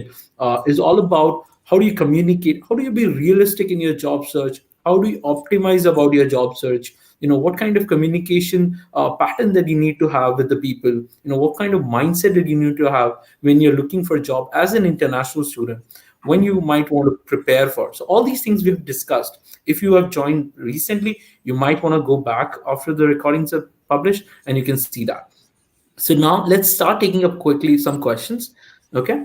A: is all about how do you communicate, how do you be realistic in your job search, how do you optimize about your job search, what kind of communication pattern that you need to have with the people, what kind of mindset that you need to have when you're looking for a job as an international student, when you might want to prepare for. So all these things we've discussed. If you have joined recently, you might want to go back after the recordings are published and you can see that. So now let's start taking up quickly some questions. Okay.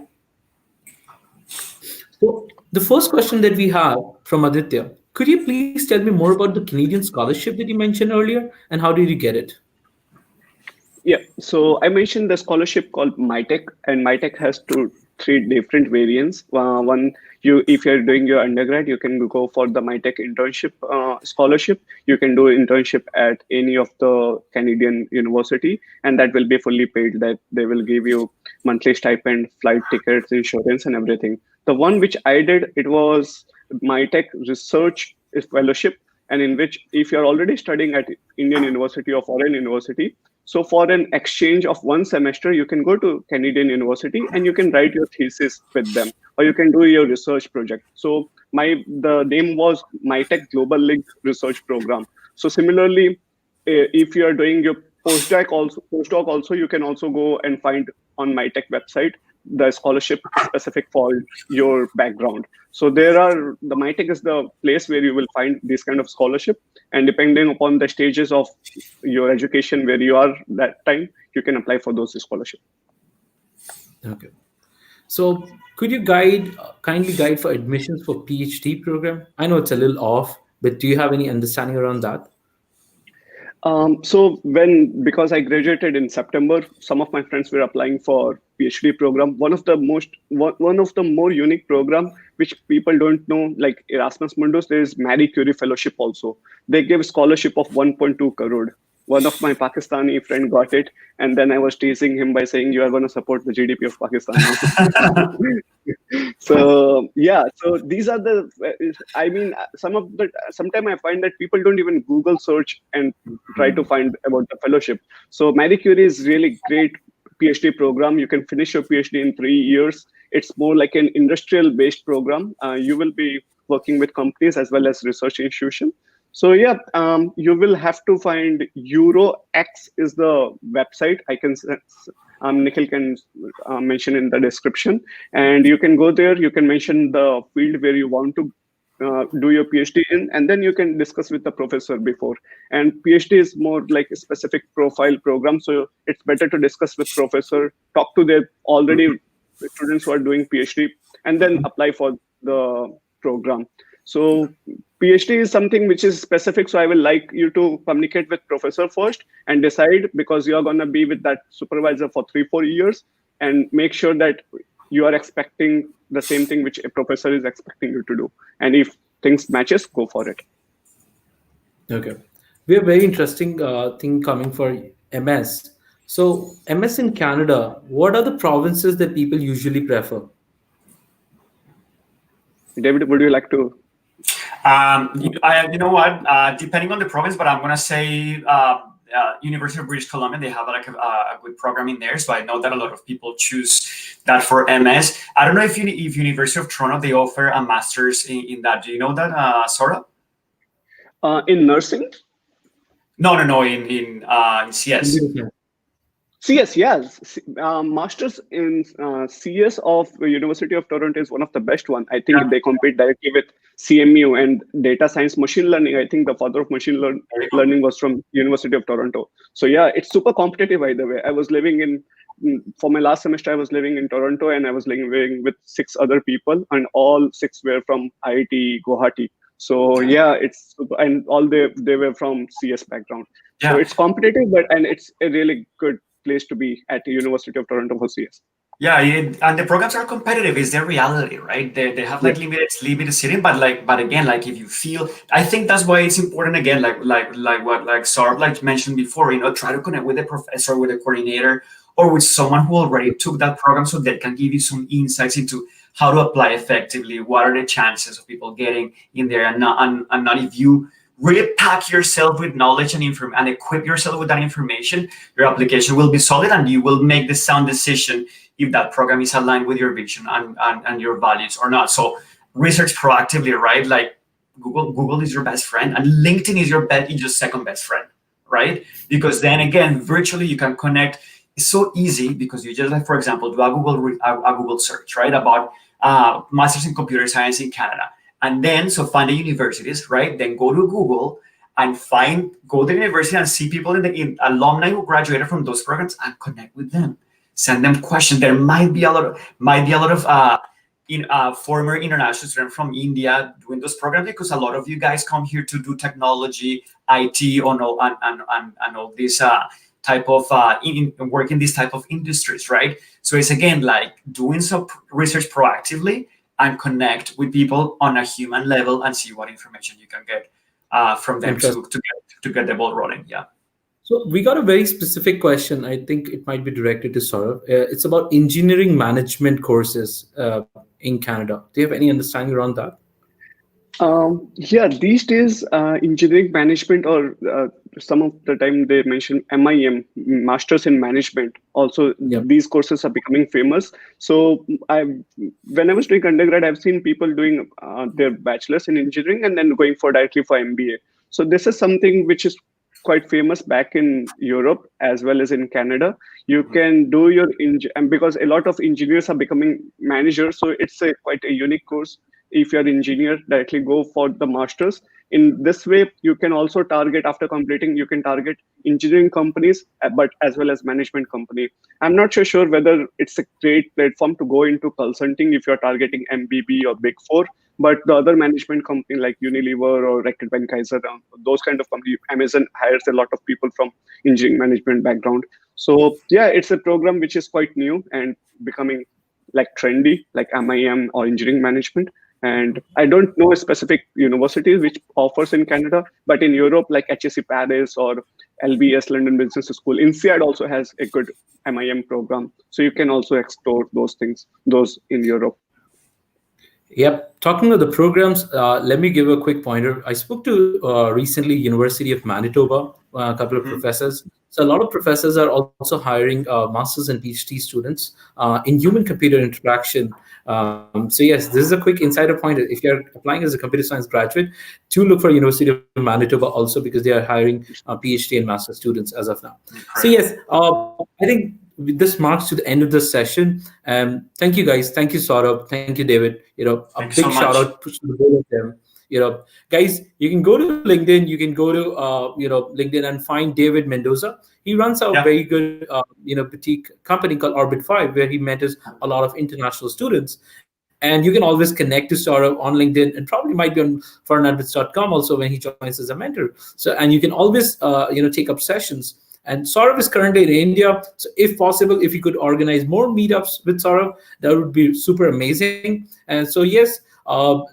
A: So the first question that we have from Aditya: could you please tell me more about the Canadian scholarship that you mentioned earlier, and how did you get it?
B: Yeah, so I mentioned the scholarship called MyTech, and MyTech has three different variants. One, if you're doing your undergrad, you can go for the MyTech internship scholarship. You can do internship at any of the Canadian university, and that will be fully paid. That they will give you monthly stipend, flight tickets, insurance, and everything. The one which I did, it was MyTech Research Fellowship, and in which if you're already studying at Indian university or foreign university, so for an exchange of one semester, you can go to Canadian University and you can write your thesis with them, or you can do your research project. So the name was MyTech Global Link Research Program. So similarly, if you are doing your postdoc also, you can also go and find on MyTech website the scholarship specific for your background. So the MyTech is the place where you will find this kind of scholarship, and depending upon the stages of your education where you are that time, you can apply for those scholarships.
A: Okay. So could you kindly guide for admissions for PhD program? I know it's a little off, but do you have any understanding around that?
B: So because I graduated in September, some of my friends were applying for PhD program. One of the more unique program which people don't know, like Erasmus Mundus, there is Marie Curie Fellowship also. They give scholarship of 1.2 crore. one of my Pakistani friend got it, and then I was teasing him by saying, "You are going to support the GDP of Pakistan now." So yeah, so these are the. I mean, sometimes I find that people don't even Google search and try to find about the fellowship. So Marie Curie is really great PhD program. You can finish your PhD in 3 years. It's more like an industrial-based program. You will be working with companies as well as research institutions. So yeah, you will have to find EuroX is the website. Nikhil can mention in the description, and you can go there. You can mention the field where you want to do your PhD in, and then you can discuss with the professor before. And PhD is more like a specific profile program, so it's better to discuss with professor, talk to their already students who are doing PhD, and then apply for the program. So PhD is something which is specific. So I will like you to communicate with professor first and decide, because you are going to be with that supervisor for 3-4 years, and make sure that you are expecting the same thing which a professor is expecting you to do. And if things matches, go for it.
A: Okay. We have very interesting thing coming for MS. So MS in Canada, what are the provinces that people usually prefer?
B: David, would you like to?
C: You know what? Depending on the province, but I'm gonna say University of British Columbia. They have like a good program in there, so I know that a lot of people choose that for MS. I don't know if University of Toronto they offer a master's in that. Do you know that, Sora?
B: In nursing?
C: No, in CS.
B: CS, yes. Masters in CS of University of Toronto is one of the best one. I think they compete directly with CMU and data science, machine learning. I think the father of machine learning was from University of Toronto. So yeah, it's super competitive either way. I was living for my last semester, I was living in Toronto, and I was living with 6 other people, and all 6 were from IIT Guwahati. So yeah, it's super, and all they were from CS background. So it's competitive, and it's a really good place to be at the University of Toronto for CS.
C: Yeah, and the programs are competitive. Is their reality, right? They have like limited seating, but again, like if you feel, I think that's why it's important again, like Saurabh mentioned before, try to connect with the professor, with the coordinator, or with someone who already took that program, so they can give you some insights into how to apply effectively. What are the chances of people getting in there, and not if you really pack yourself with knowledge and equip yourself with that information, your application will be solid, and you will make the sound decision if that program is aligned with your vision and your values or not. So research proactively, right? Like Google is your best friend, and LinkedIn is your second best friend, right? Because then again, virtually you can connect. It's so easy because you just, like, for example, do a Google search, right, about masters in computer science in Canada. And then, so find the universities, right? Then go to Google and go to the university and see people in alumni who graduated from those programs and connect with them. Send them questions. There might be a lot of former international students from India doing those programs, because a lot of you guys come here to do technology, IT, and all this type of work in these type of industries, right? So it's again like doing some research proactively and connect with people on a human level and see what information you can get from them to get the ball rolling. Yeah.
A: So we got a very specific question. I think it might be directed to Saurabh. It's about engineering management courses in Canada. Do you have any understanding around that?
B: Yeah, these days, engineering management, or some of the time they mention MIM, Masters in Management. Also, these courses are becoming famous. So when I was doing undergrad, I've seen people doing their bachelor's in engineering and then going directly for MBA. So this is something which is quite famous back in Europe as well as in Canada. You can do your and because a lot of engineers are becoming managers, so it's quite a unique course. If you're an engineer, directly go for the masters. In this way, you can also target, after completing, you can target engineering companies, but as well as management company. I'm not so sure whether it's a great platform to go into consulting if you're targeting MBB or Big Four, but the other management company like Unilever or Reckitt Benckiser, those kind of companies, Amazon hires a lot of people from engineering management background. So yeah, it's a program which is quite new and becoming like trendy, like MIM or engineering management. And I don't know a specific university which offers in Canada, but in Europe, like HSC Paris or LBS, London Business School. INSEAD also has a good MIM program. So you can also explore those things, those in Europe.
A: Yep. Talking about the programs, let me give a quick pointer. I spoke to recently University of Manitoba, a couple of professors. So a lot of professors are also hiring masters and PhD students in human-computer interaction. So yes, this is a quick insider point. If you're applying as a computer science graduate, do look for University of Manitoba also because they are hiring PhD and master students as of now. So yes, I think this marks to the end of the session. Thank you guys. Thank you, Saurabh. Thank you, David. A
C: Thank you
A: big
C: so
A: shout
C: much.
A: out to the both of them. Guys, you can go to LinkedIn. You can go to LinkedIn and find David Mendoza. He runs a
C: Yeah.
A: very good boutique company called Orbit 5, where he mentors a lot of international students. And you can always connect to Saurabh on LinkedIn, and probably might be on ForeignAdmits.com also when he joins as a mentor. So, and you can always take up sessions. And Saurabh is currently in India. So if possible, if you could organize more meetups with Saurabh, that would be super amazing. And so yes,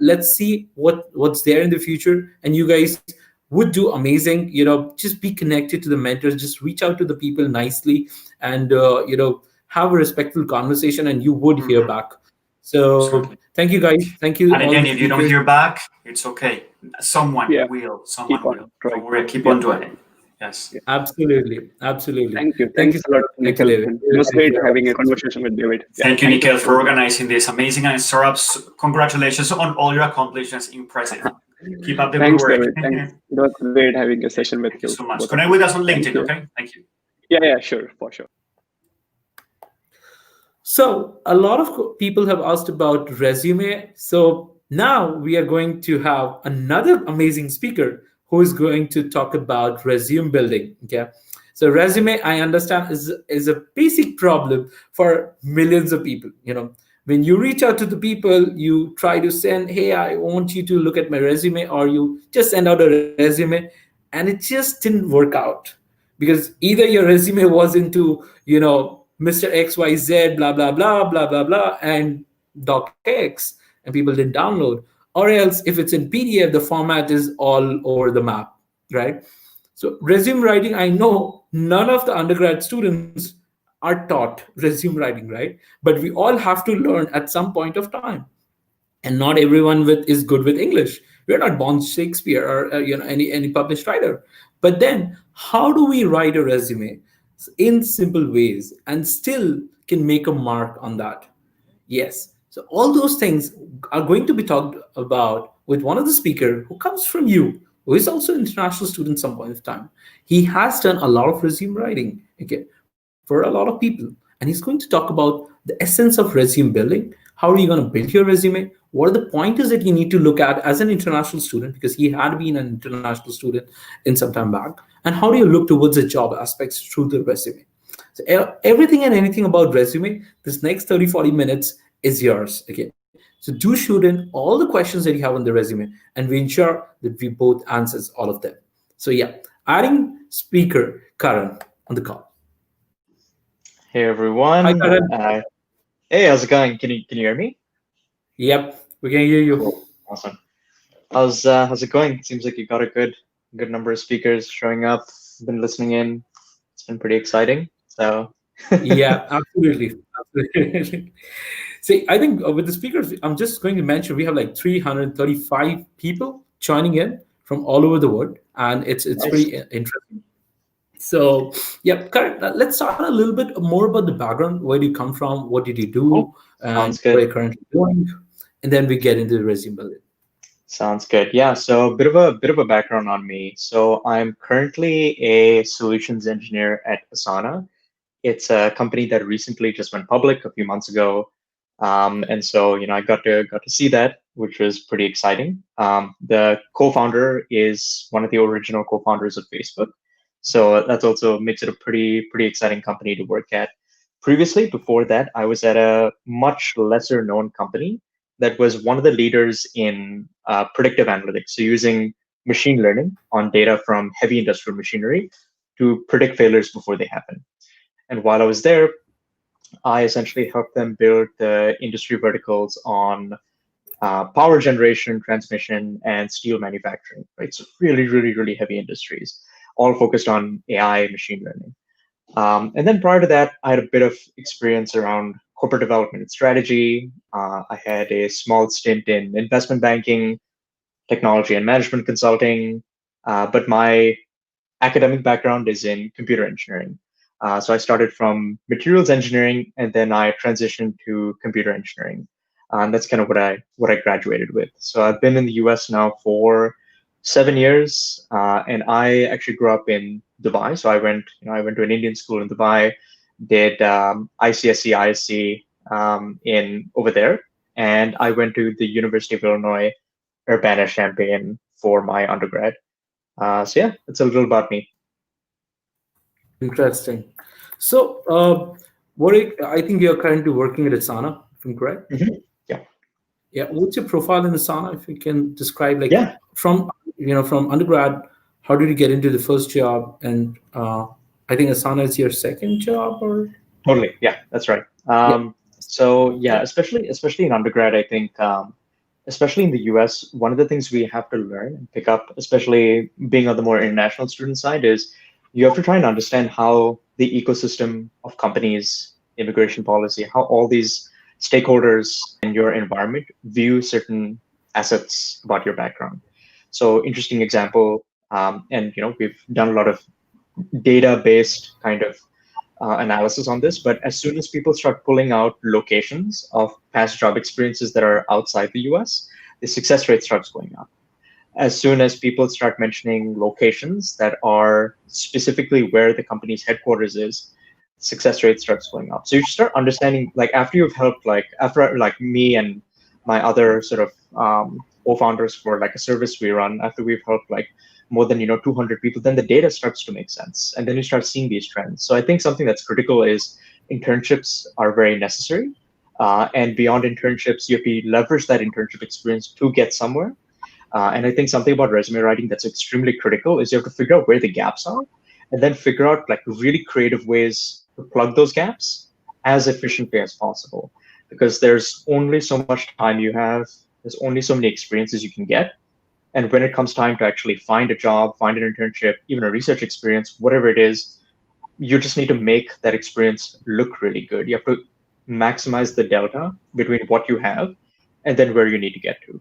A: let's see what's there in the future. And you guys would do amazing. Just be connected to the mentors. Just reach out to the people nicely, and have a respectful conversation, and you would hear back. So
C: Absolutely.
A: thank you, guys. Thank you,
C: And
A: all the
C: again, if you don't
A: speakers.
C: hear back, it's okay. Someone
B: Yeah,
C: will.
B: keep
C: Someone
B: on
C: will.
B: trying.
C: Don't worry. Keep
B: Yeah.
C: on doing it. Yes.
B: Yeah.
A: Absolutely, absolutely.
B: Thank you.
A: Thank
B: Thanks
A: you,
B: a lot,
A: Saurabh. Thank you,
B: Nikhil.
A: David.
B: And it was
A: Thank
B: great
A: you.
B: having a conversation with David. Yeah,
C: Thank you, Nikhil, for
B: so much.
C: organizing this amazing. And Saurabh, congratulations on all your accomplishments. Impressive. Keep up the good
B: Thanks,
C: work.
B: David. Thanks. It was great having a session with
C: Thank you
B: you,
C: so much.
B: both of
C: Connect
B: you.
C: with us on
B: Thank
C: LinkedIn,
B: you.
C: okay? Thank you.
B: Yeah, sure, for sure.
A: So a lot of people have asked about resume. So now we are going to have another amazing speaker who is going to talk about resume building. Okay. So resume, I understand, is a basic problem for millions of people. When you reach out to the people, you try to send, hey, I want you to look at my resume, or you just send out a resume, and it just didn't work out because either your resume was into Mr. XYZ, blah blah blah blah blah blah, and docx, and people didn't download, or else if it's in PDF, the format is all over the map, right? So resume writing, I know none of the undergrad students are taught resume writing, right? But we all have to learn at some point of time, and not everyone is good with English. We're not born Shakespeare or any published writer. But then, how do we write a resume in simple ways and still can make a mark on that? Yes. So all those things are going to be talked about with one of the speaker who comes from you, who is also an international student some point of time. He has done a lot of resume writing, okay, for a lot of people. And he's going to talk about the essence of resume building. How are you going to build your resume? What are the pointers that you need to look at as an international student? Because he had been an international student in some time back. And how do you look towards the job aspects through the resume? So everything and anything about resume, this next 30, 40 minutes is yours. Okay. So do shoot in all the questions that you have on the resume, and we ensure that we both answers all of them. So yeah, adding speaker Karan on the call.
D: Hey
A: Hi,
D: everyone.
A: Karan.
D: Hey, how's it going? Can you hear me?
A: Yep, we can hear you.
D: Cool. Awesome. How's it going? Seems like you got a good number of speakers showing up. Been listening in. It's been pretty exciting. So
A: Yeah, absolutely. Absolutely. See, I think with the speakers, I'm just going to mention we have like 335 people joining in from all over the world, and it's
D: nice.
A: pretty interesting. So, yeah, Karan, let's start a little bit more about the background. Where do you come from? What did you
D: Cool.
A: do? And
D: Sounds
A: what are
D: good.
A: you currently doing? And then we get into the resume building.
D: Sounds good. Yeah, so a bit of a background on me. So I'm currently a solutions engineer at Asana. It's a company that recently just went public a few months ago. And so, I got to see that, which was pretty exciting. The co-founder is one of the original co-founders of Facebook. So that's also makes it a pretty exciting company to work at. Previously, before that, I was at a much lesser known company that was one of the leaders in predictive analytics. So using machine learning on data from heavy industrial machinery to predict failures before they happen. And while I was there, I essentially helped them build the industry verticals on power generation, transmission, and steel manufacturing, right? So really heavy industries. all focused on AI, machine learning. And then prior to that, I had a bit of experience around corporate development and strategy. I had a small stint in investment banking, technology and management consulting, but my academic background is in computer engineering. So I started from materials engineering, and then I transitioned to computer engineering. And that's kind of what I graduated with. So I've been in the U.S. now for 7 years, and I actually grew up in Dubai. So I went to an Indian school in Dubai, did ICSE, ISC in over there, and I went to the University of Illinois Urbana-Champaign for my undergrad. So yeah, it's a little about me.
A: Interesting. So, I think you're currently working at Asana, if I'm correct.
D: Yeah.
A: Yeah. What's your profile in Asana? If you can describe, like,
D: Yeah.
A: from undergrad, how did you get into the first job? And I think Asana is your second job, or
D: Totally. Yeah, that's right.
A: yeah.
D: So yeah, especially in undergrad, I think, especially in the US, one of the things we have to learn and pick up, especially being on the more international student side, is you have to try and understand how the ecosystem of companies, immigration policy, how all these stakeholders in your environment view certain assets about your background. So interesting example, and we've done a lot of data-based kind of analysis on this, but as soon as people start pulling out locations of past job experiences that are outside the US, the success rate starts going up. As soon as people start mentioning locations that are specifically where the company's headquarters is, success rate starts going up. So you start understanding, like after you've helped, after like me and my other sort of co-founders for like a service we run, after we've helped like more than 200 people, then the data starts to make sense, and then you start seeing these trends. So I think something that's critical is internships are very necessary, and beyond internships, you have to leverage that internship experience to get somewhere. And I think something about resume writing that's extremely critical is you have to figure out where the gaps are, and then figure out like really creative ways to plug those gaps as efficiently as possible. Because there's only so much time you have, there's only so many experiences you can get. And when it comes time to actually find a job, find an internship, even a research experience, whatever it is, you just need to make that experience look really good. You have to maximize the delta between what you have and then where you need to get to.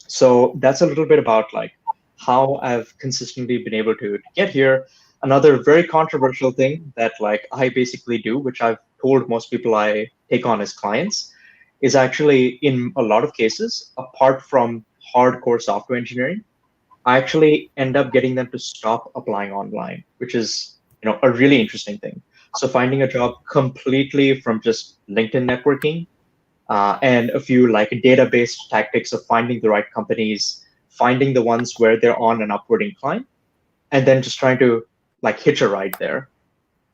D: So that's a little bit about like how I've consistently been able to get here. Another very controversial thing that like I basically do, which I've told most people I take on as clients, is actually in a lot of cases, apart from hardcore software engineering, I actually end up getting them to stop applying online, which is a really interesting thing. So finding a job completely from just LinkedIn networking, and a few like data-based tactics of finding the right companies, finding the ones where they're on an upward incline, and then just trying to like hitch a ride there,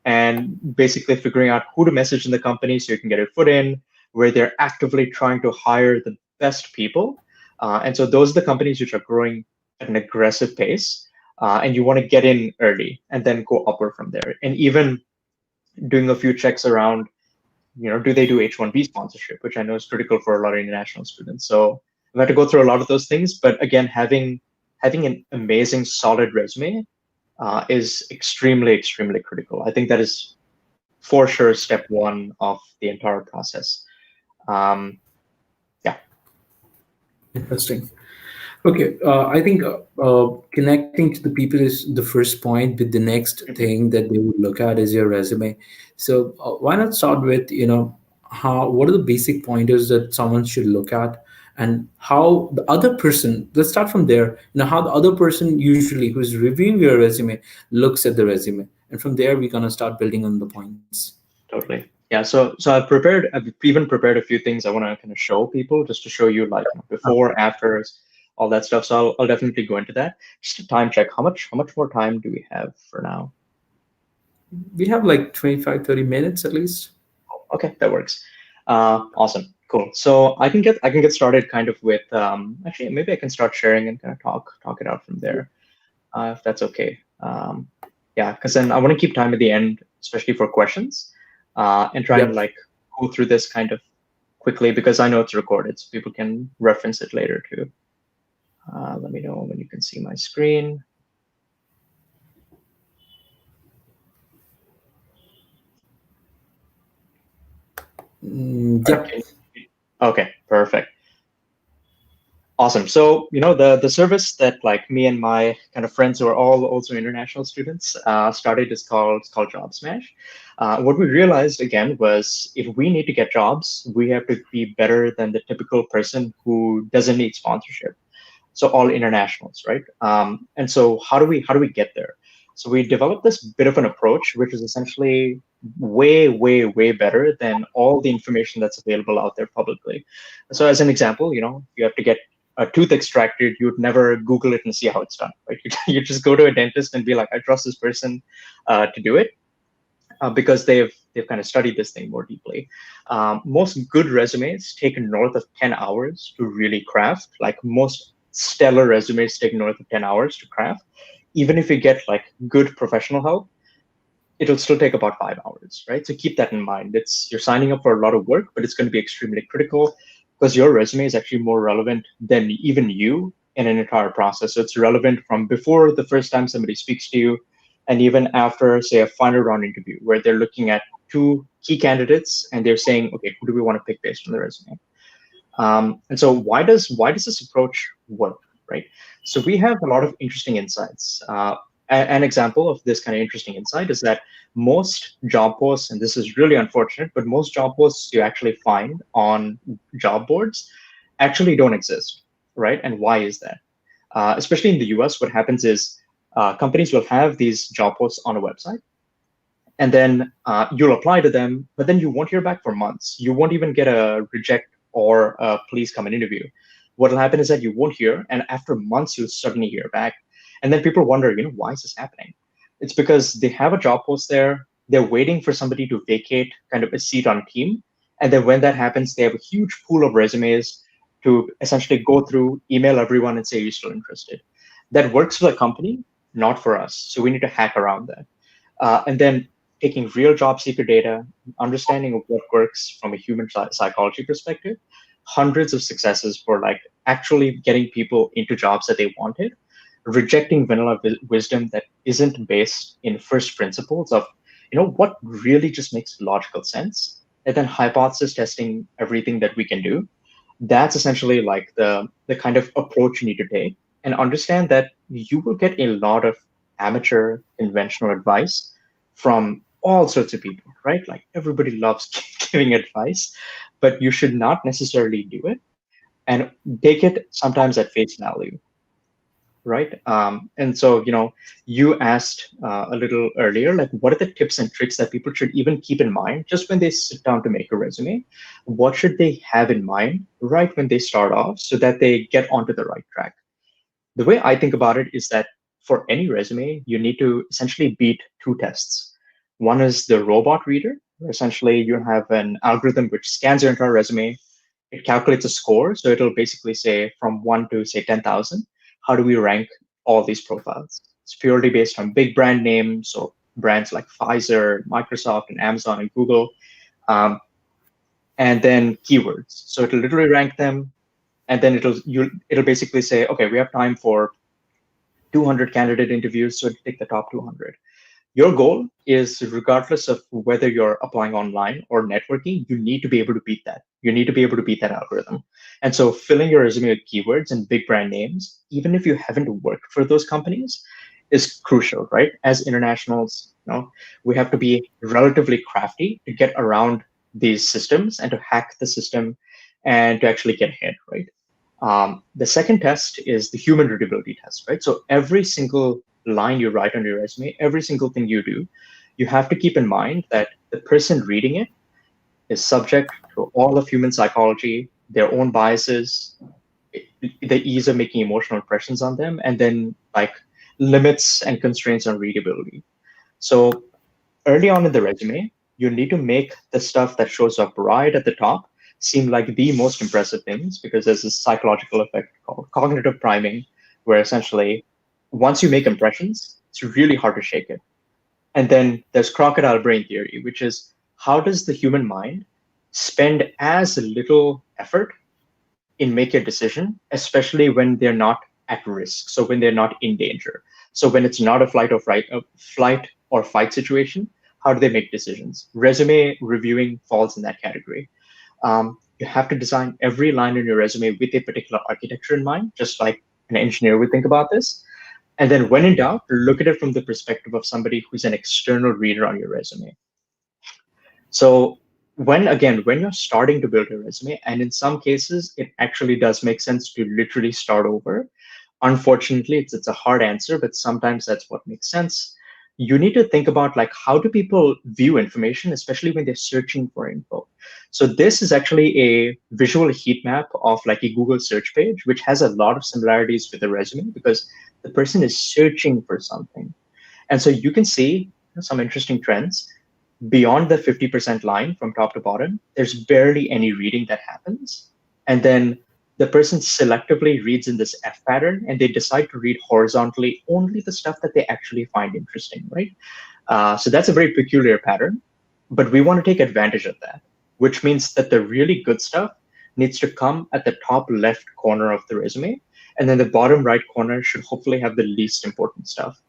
D: and basically figuring out who to message in the company so you can get your foot in, where they're actively trying to hire the best people. And so those are the companies which are growing at an aggressive pace, and you want to get in early and then go upward from there. And even doing a few checks around, do they do H-1B sponsorship, which I know is critical for a lot of international students. So I've had to go through a lot of those things, but again, having an amazing, solid resume is extremely, extremely critical. I think that is for sure step one of the entire process. Yeah.
A: Interesting. Okay, I think connecting to the people is the first point, but the next thing that they would look at is your resume. So why not start with, what are the basic pointers that someone should look at, and how the other person, let's start from there, how the other person usually who's reviewing your resume looks at the resume. And from there, we're going to start building on the points.
D: Totally. Yeah. So I've even prepared a few things I want to kind of show people, just to show you like before, afters, all that stuff. So I'll definitely go into that. Just a time check. How much more time do we have for now?
A: We have like 25, 30 minutes at least.
D: Okay, that works. Awesome. Cool. So I can get started kind of with actually maybe I can start sharing and kind of talk it out from there, if that's okay. Yeah, because then I want to keep time at the end, especially for questions, and try and like go through this kind of quickly, because I know it's recorded, so people can reference it later too. Let me know when you can see my screen. Or
A: Yep.
D: okay, perfect. Awesome. So, the service that like me and my kind of friends who are all also international students started is called Job Smash. What we realized again was if we need to get jobs, we have to be better than the typical person who doesn't need sponsorship. So all internationals, right? And so how do we get there? So we developed this bit of an approach, which is essentially way, way, way better than all the information that's available out there publicly. So as an example, you have to get a tooth extracted, you'd never Google it and see how it's done, right? You just go to a dentist and be like, I trust this person to do it because they've kind of studied this thing more deeply. Most good resumes take north of 10 hours to really craft. Like most stellar resumes take north of 10 hours to craft. Even if you get like good professional help, it'll still take about 5 hours, right? So keep that in mind. You're signing up for a lot of work, but it's going to be extremely critical because your resume is actually more relevant than even you in an entire process. So it's relevant from before the first time somebody speaks to you, and even after, say, a final round interview where they're looking at two key candidates and they're saying, okay, who do we want to pick based on the resume? And so why does this approach work, right? So we have a lot of interesting insights. An example of this kind of interesting insight is that most job posts, and this is really unfortunate, but most job posts you actually find on job boards actually don't exist, right? And why is that? Especially in the US, what happens is companies will have these job posts on a website, and then you'll apply to them, but then you won't hear back for months. You won't even get a reject or a please come and interview. What will happen is that you won't hear, and after months, you'll suddenly hear back. And then people wonder, why is this happening? It's because they have a job post there. They're waiting for somebody to vacate kind of a seat on a team. And then when that happens, they have a huge pool of resumes to essentially go through, email everyone, and say, you're still interested. That works for the company, not for us. So we need to hack around that. And then taking real job seeker data, understanding of what works from a human psychology perspective, hundreds of successes for like actually getting people into jobs that they wanted, rejecting vanilla wisdom that isn't based in first principles of, what really just makes logical sense, and then hypothesis testing everything that we can do. That's essentially like the kind of approach you need to take, and understand that you will get a lot of amateur conventional advice from all sorts of people, right? Like everybody loves giving advice, but you should not necessarily do it and take it sometimes at face value, right? And so, you asked a little earlier, like, what are the tips and tricks that people should even keep in mind just when they sit down to make a resume? What should they have in mind right when they start off so that they get onto the right track? The way I think about it is that for any resume, you need to essentially beat two tests. One is the robot reader, where essentially you have an algorithm which scans your entire resume. It calculates a score. So it'll basically say from 1 to say 10,000, how do we rank all these profiles? It's purely based on big brand names, so brands like Pfizer, Microsoft, and Amazon and Google, um, and then keywords. So it'll literally rank them, and then it'll basically say, okay, we have time for 200 candidate interviews, so take the top 200. Your goal is, regardless of whether you're applying online or networking, you need to be able to beat that. You need to be able to beat that algorithm. And so filling your resume with keywords and big brand names, even if you haven't worked for those companies, is crucial, right? As internationals, we have to be relatively crafty to get around these systems and to hack the system and to actually get ahead, right? The second test is the human readability test, right? So every single line you write on your resume, every single thing you do, you have to keep in mind that the person reading it is subject to all of human psychology, their own biases, the ease of making emotional impressions on them, and then like limits and constraints on readability. So early on in the resume, you need to make the stuff that shows up right at the top seem like the most impressive things, because there's this psychological effect called cognitive priming, where essentially once you make impressions, it's really hard to shake it. And then there's crocodile brain theory, which is how does the human mind spend as little effort in make a decision, especially when they're not at risk. So when they're not in danger. So when it's not a flight or fight situation, how do they make decisions? Resume reviewing falls in that category. You have to design every line in your resume with a particular architecture in mind, just like an engineer would think about this. And then when in doubt, look at it from the perspective of somebody who's an external reader on your resume. So when you're starting to build a resume, and in some cases, it actually does make sense to literally start over. Unfortunately, it's a hard answer, but sometimes that's what makes sense. You need to think about like how do people view information, especially when they're searching for info. So this is actually a visual heat map of like a Google search page, which has a lot of similarities with the resume because the person is searching for something. And so you can see some interesting trends beyond the 50% line from top to bottom, there's barely any reading that happens. And then the person selectively reads in this F pattern and they decide to read horizontally only the stuff that they actually find interesting, right? So that's a very peculiar pattern, but we want to take advantage of that, which means that the really good stuff needs to come at the top left corner of the resume. And then the bottom right corner should hopefully have the least important stuff.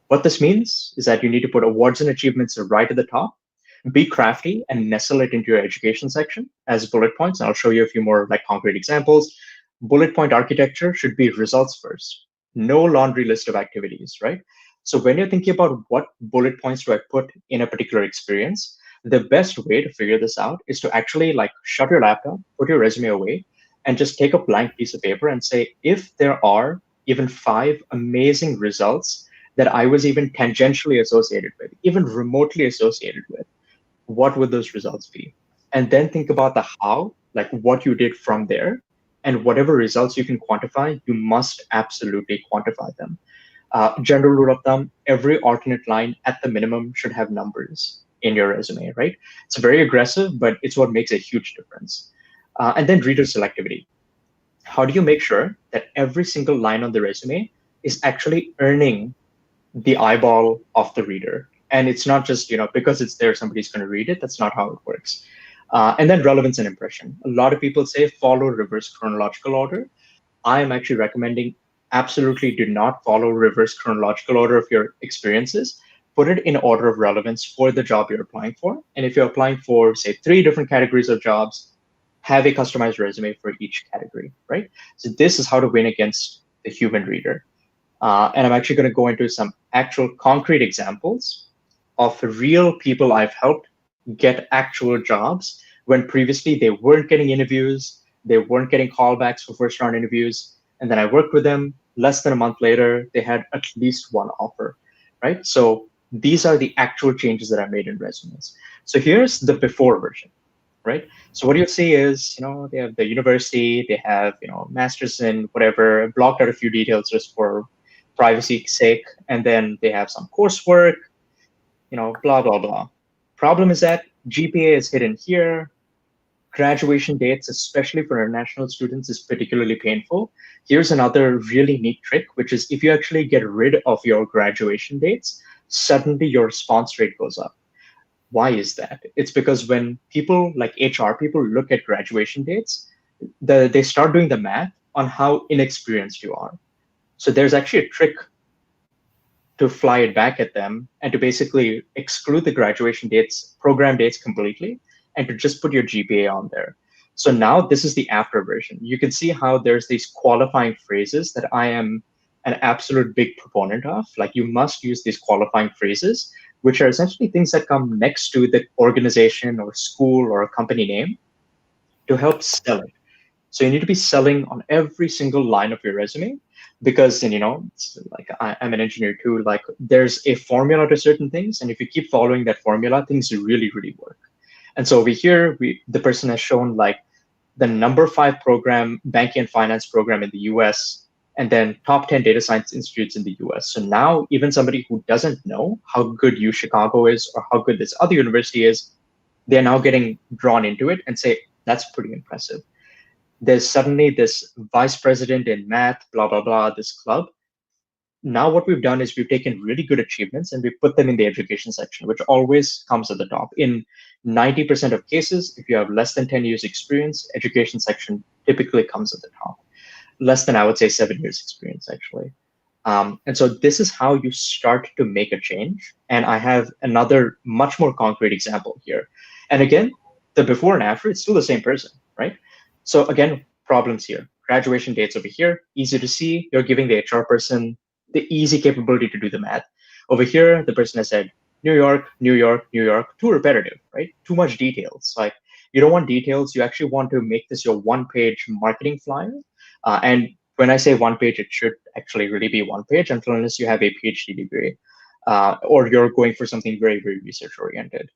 D: What this means is that you need to put awards and achievements right at the top, be crafty and nestle it into your education section as bullet points. And I'll show you a few more like concrete examples. Bullet point architecture should be results first, no laundry list of activities, right? So when you're thinking about what bullet points do I put in a particular experience, the best way to figure this out is to actually like shut your laptop, put your resume away, and just take a blank piece of paper and say, if there are even 5 amazing results that I was even tangentially associated with, even remotely associated with, what would those results be? And then think about the how, like what you did from there. And whatever results you can quantify, you must absolutely quantify them. General rule of thumb, every alternate line at the minimum should have numbers in your resume, right? It's very aggressive, but it's what makes a huge difference. And then reader selectivity. How do you make sure that every single line on the resume is actually earning the eyeball of the reader? And it's not just, because it's there, somebody's going to read it. That's not how it works. And then relevance and impression. A lot of people say follow reverse chronological order. I am actually recommending absolutely do not follow reverse chronological order of your experiences. Put it in order of relevance for the job you're applying for. And if you're applying for, say, 3 different categories of jobs, have a customized resume for each category, right? So this is how to win against the human reader. And I'm actually going to go into some actual concrete examples of real people I've helped get actual jobs when previously they weren't getting interviews, they weren't getting callbacks for first round interviews. And then I worked with them. Less than a month later, they had at least 1 offer, right? So these are the actual changes that I made in resumes. So here's the before version, right? So what you'll see is, they have the university, they have, master's in whatever, blocked out a few details just for privacy's sake, and then they have some coursework, blah, blah, blah. Problem is that GPA is hidden here. Graduation dates, especially for international students, is particularly painful. Here's another really neat trick, which is if you actually get rid of your graduation dates, suddenly your response rate goes up. Why is that? It's because when people like HR people look at graduation dates, they start doing the math on how inexperienced you are. So there's actually a trick to fly it back at them and to basically exclude the graduation dates, program dates completely, and to just put your GPA on there. So now this is the after version. You can see how there's these qualifying phrases that I am an absolute big proponent of. Like you must use these qualifying phrases, which are essentially things that come next to the organization or school or a company name to help sell it. So you need to be selling on every single line of your resume because, and it's like I'm an engineer too, like there's a formula to certain things. And if you keep following that formula, things really, really work. And so over here, the person has shown like the number 5 program, banking and finance program in the US, and then top 10 data science institutes in the US. So now even somebody who doesn't know how good U Chicago is or how good this other university is, they're now getting drawn into it and say, that's pretty impressive. There's suddenly this vice president in math, blah, blah, blah, this club. Now what we've done is we've taken really good achievements and we put them in the education section, which always comes at the top. In 90% of cases, if you have less than 10 years experience, education section typically comes at the top. Less than, I would say, 7 years experience, actually. And so this is how you start to make a change. And I have another much more concrete example here. And again, the before and after, it's still the same person, right? So again, problems here. Graduation dates over here, easy to see. You're giving the HR person the easy capability to do the math. Over here, the person has said New York, New York, New York, too repetitive, right? Too much details. Like you don't want details. You actually want to make this your one-page marketing flyer. And when I say one page, it should actually really be one page unless you have a PhD degree or you're going for something very, very research oriented.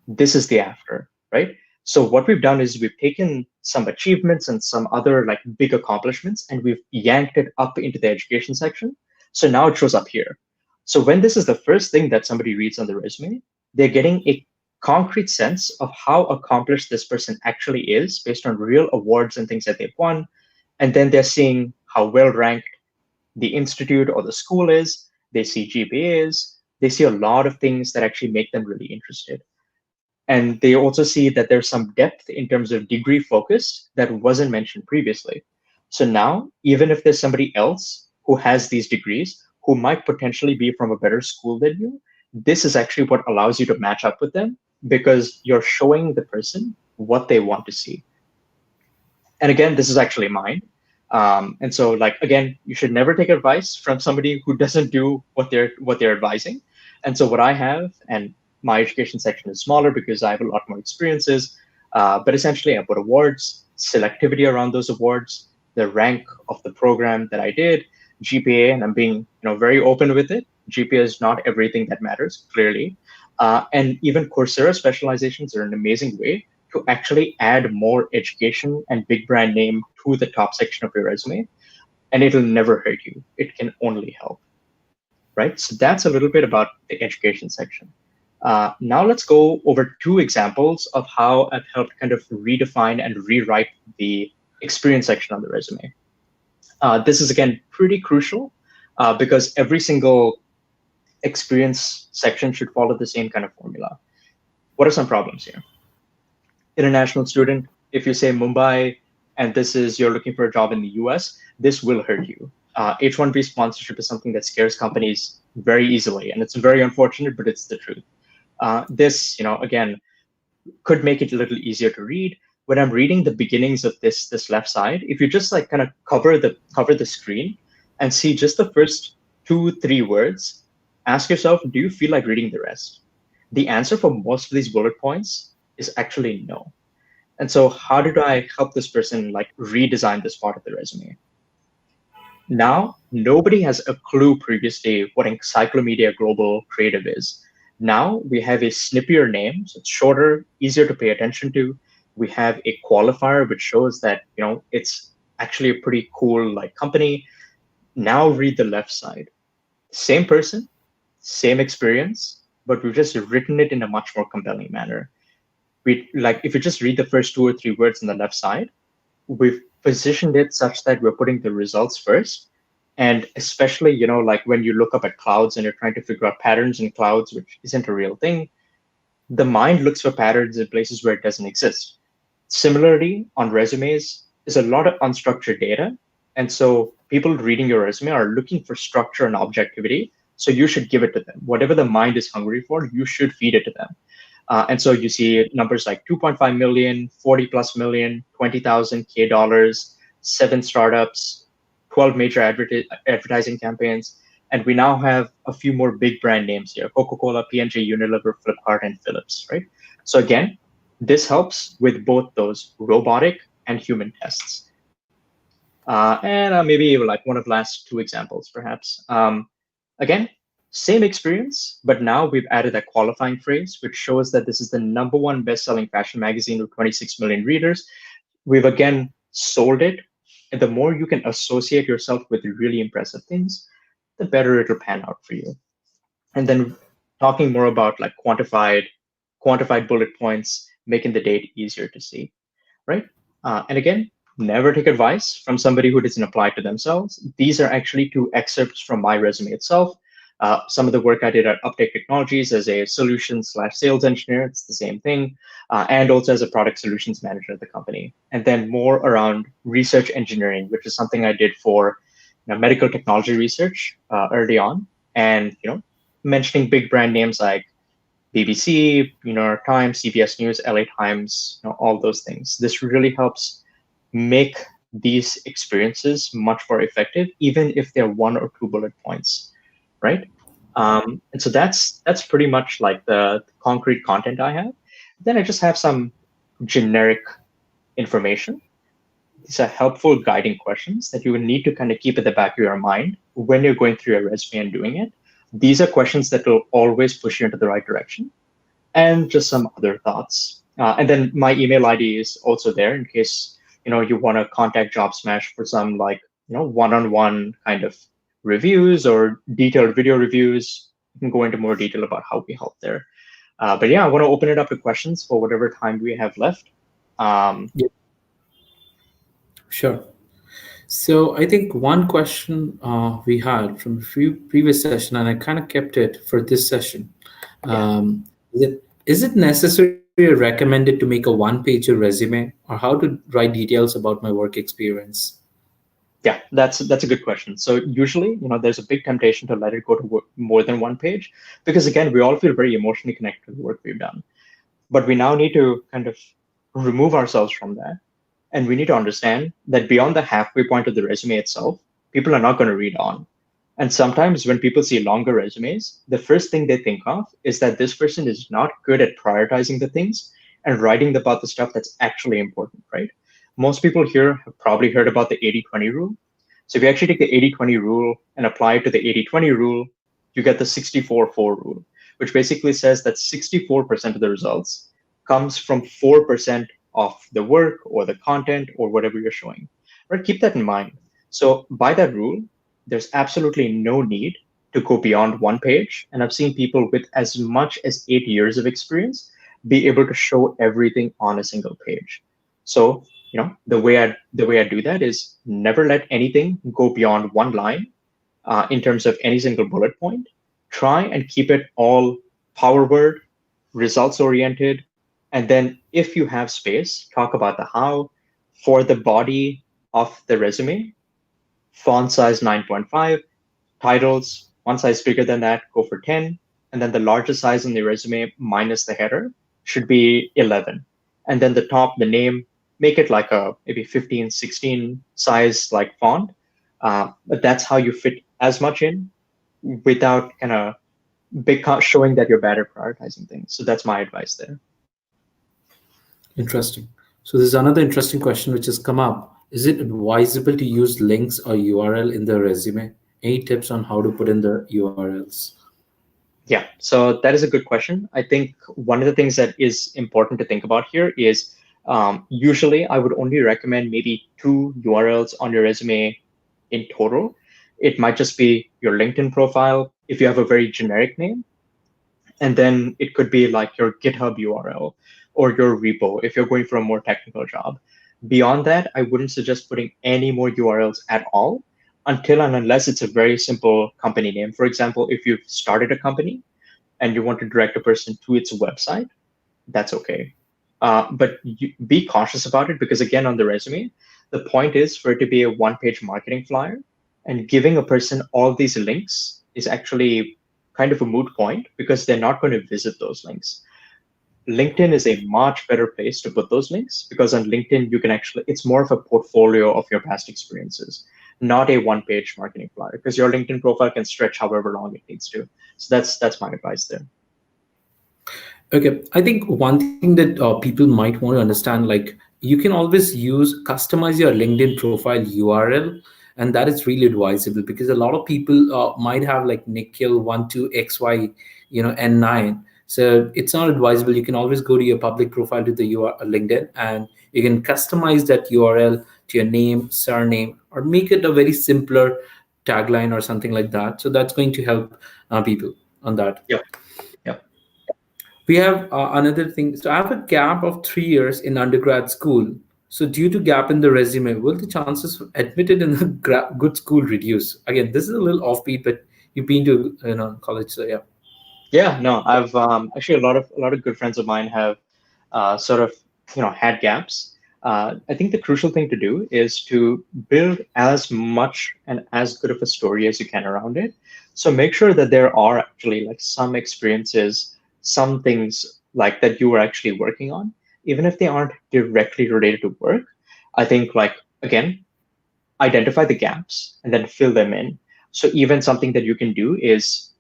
D: This is the after, right? So what we've done is we've taken some achievements and some other like big accomplishments and we've yanked it up into the education section. So now it shows up here. So when this is the first thing that somebody reads on the resume, they're getting a concrete sense of how accomplished this person actually is based on real awards and things that they've won. And then they're seeing how well ranked the institute or the school is. They see GPAs. They see a lot of things that actually make them really interested. And they also see that there's some depth in terms of degree focus that wasn't mentioned previously. So now, even if there's somebody else who has these degrees, who might potentially be from a better school than you, this is actually what allows you to match up with them because you're showing the person what they want to see. And again, this is actually mine. And so, like again, you should never take advice from somebody who doesn't do what they're advising. And so, what I have, and my education section is smaller because I have a lot more experiences. But essentially, I put awards, selectivity around those awards, the rank of the program that I did, GPA, and I'm being very open with it. GPA is not everything that matters, clearly. And even Coursera specializations are an amazing way to actually add more education and big brand name to the top section of your resume. And it'll never hurt you. It can only help, right? So that's a little bit about the education section. Now let's go over two examples of how I've helped kind of redefine and rewrite the experience section on the resume. This is, again, pretty crucial because every single experience section should follow the same kind of formula. What are some problems here? International student, if you say Mumbai and you're looking for a job in the US, this will hurt you. H-1B sponsorship is something that scares companies very easily, and it's very unfortunate, but it's the truth. This, again, could make it a little easier to read. When I'm reading the beginnings of this left side, if you just like kind of cover the screen and see just the first 2-3 words, ask yourself, do you feel like reading the rest? The answer for most of these bullet points is actually no. And so how did I help this person like redesign this part of the resume? Now, nobody has a clue previously what Encyclopedia Global Creative is. Now we have a snippier name, so it's shorter, easier to pay attention to. We have a qualifier which shows that it's actually a pretty cool like company. Now read the left side. Same person, same experience, but we've just written it in a much more compelling manner. If you just read the first 2 or 3 words on the left side, we've positioned it such that we're putting the results first. And especially, like when you look up at clouds and you're trying to figure out patterns in clouds, which isn't a real thing, the mind looks for patterns in places where it doesn't exist. Similarly, on resumes, there's a lot of unstructured data. And so people reading your resume are looking for structure and objectivity. So you should give it to them. Whatever the mind is hungry for, you should feed it to them. And so you see numbers like 2.5 million, 40 plus million, 20,000 K dollars, 7 startups, 12 major advertising campaigns. And we now have a few more big brand names here: Coca-Cola, P&G, Unilever, Flipkart, and Philips, right? So again, this helps with both those robotic and human tests. And maybe like one of the last 2 examples, perhaps. Again, same experience, but now we've added a qualifying phrase, which shows that this is the #1 best-selling fashion magazine with 26 million readers. We've again sold it. And the more you can associate yourself with really impressive things, the better it'll pan out for you. And then talking more about like quantified bullet points, making the date easier to see, right? And again, never take advice from somebody who doesn't apply to themselves. These are actually 2 excerpts from my resume itself. Some of the work I did at Uptake Technologies as a solutions/sales engineer, it's the same thing, and also as a product solutions manager at the company. And then more around research engineering, which is something I did for medical technology research early on, and mentioning big brand names like BBC, New York Times, CBS News, LA Times, all those things. This really helps make these experiences much more effective, even if they're 1 or 2 bullet points, right? And so that's pretty much like the concrete content I have. Then I just have some generic information. These are helpful guiding questions that you will need to kind of keep at the back of your mind when you're going through your resume and doing it. These are questions that will always push you into the right direction, and just some other thoughts. And then my email ID is also there in case you want to contact JobSmash for some like one-on-one kind of reviews or detailed video reviews. You can go into more detail about how we help there. But yeah, I want to open it up to questions for whatever time we have left.
A: Yeah. Sure. So I think one question we had from a few previous session, and I kind of kept it for this session. Is it necessary or recommended to make a one-pager resume, or how to write details about my work experience?
D: Yeah, that's a good question. So usually, there's a big temptation to let it go to more than one page, because again, we all feel very emotionally connected to the work we've done. But we now need to kind of remove ourselves from that. And we need to understand that beyond the halfway point of the resume itself, people are not going to read on. And sometimes when people see longer resumes, the first thing they think of is that this person is not good at prioritizing the things and writing about the stuff that's actually important, right? Most people here have probably heard about the 80-20 rule. So if you actually take the 80-20 rule and apply it to the 80-20 rule, you get the 64-4 rule, which basically says that 64% of the results comes from 4% of the work or the content or whatever you're showing, right? Keep that in mind. So by that rule, there's absolutely no need to go beyond one page. And I've seen people with as much as 8 years of experience be able to show everything on a single page. So, the way I do that is never let anything go beyond one line in terms of any single bullet point. Try and keep it all power word, results oriented. And then if you have space, talk about the how. For the body of the resume, font size 9.5, titles, one size bigger than that, go for 10. And then the largest size in the resume minus the header should be 11. And then the top, the name, make it like a maybe 15, 16 size like font. But that's how you fit as much in without kind of showing that you're bad at prioritizing things. So that's my advice there.
A: Interesting. So there's another interesting question which has come up. Is it advisable to use links or URL in the resume? Any tips on how to put in the URLs?
D: Yeah, so that is a good question. I think one of the things that is important to think about here is usually I would only recommend maybe 2 URLs on your resume in total. It might just be your LinkedIn profile if you have a very generic name. And then it could be like your GitHub URL or your repo if you're going for a more technical job. Beyond that, I wouldn't suggest putting any more URLs at all until and unless it's a very simple company name. For example, if you've started a company and you want to direct a person to its website, that's okay. But be cautious about it, because again, on the resume, the point is for it to be a one-page marketing flyer, and giving a person all these links is actually kind of a moot point because they're not going to visit those links. LinkedIn is a much better place to put those links, because on LinkedIn, you can actually, it's more of a portfolio of your past experiences, not a one-page marketing flyer, because your LinkedIn profile can stretch however long it needs to. So that's my advice there.
A: Okay, I think one thing that people might want to understand, like you can always customize your LinkedIn profile URL, and that is really advisable because a lot of people might have like Nikhil12XY, N9. So it's not advisable. You can always go to your public profile to the LinkedIn, and you can customize that URL to your name, surname, or make it a very simpler tagline or something like that. So that's going to help people on that.
D: Yep.
A: We have another thing. So I have a gap of 3 years in undergrad school. So due to gap in the resume, will the chances of admitted in a good school reduce? Again, this is a little offbeat, but you've been to college, so yeah.
D: Yeah, no, I've actually a lot of good friends of mine have sort of had gaps. I think the crucial thing to do is to build as much and as good of a story as you can around it. So make sure that there are actually like some experiences some things like that you were actually working on, even if they aren't directly related to work. I think like again, identify the gaps and then fill them in. So even something that you can do is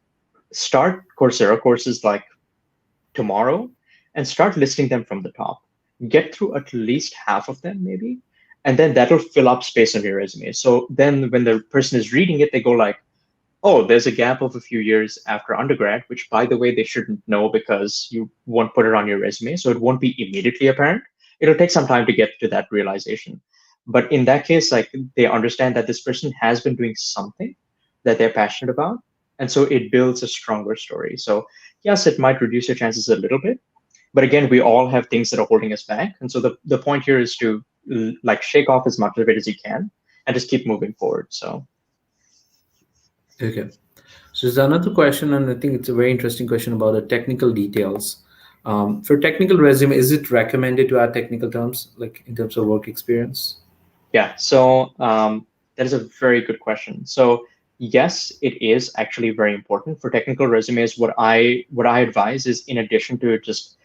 D: start Coursera courses like tomorrow and start listing them from the top. Get through at least half of them, maybe, and then that'll fill up space on your resume. So then when the person is reading it, they go like, oh, there's a gap of a few years after undergrad, which by the way, they shouldn't know because you won't put it on your resume. So it won't be immediately apparent. It'll take some time to get to that realization. But in that case, like they understand that this person has been doing something that they're passionate about. And so it builds a stronger story. So yes, it might reduce your chances a little bit. But again, we all have things that are holding us back. And so the point here is to like shake off as much of it as you can and just keep moving forward. So
A: Okay. So there's another question, and I think it's a very interesting question about the technical details. For technical resume, is it recommended to add technical terms, like in terms of work experience?
D: yeah, so that is a very good question. So yes, it is actually very important for technical resumes. What I advise is in addition to just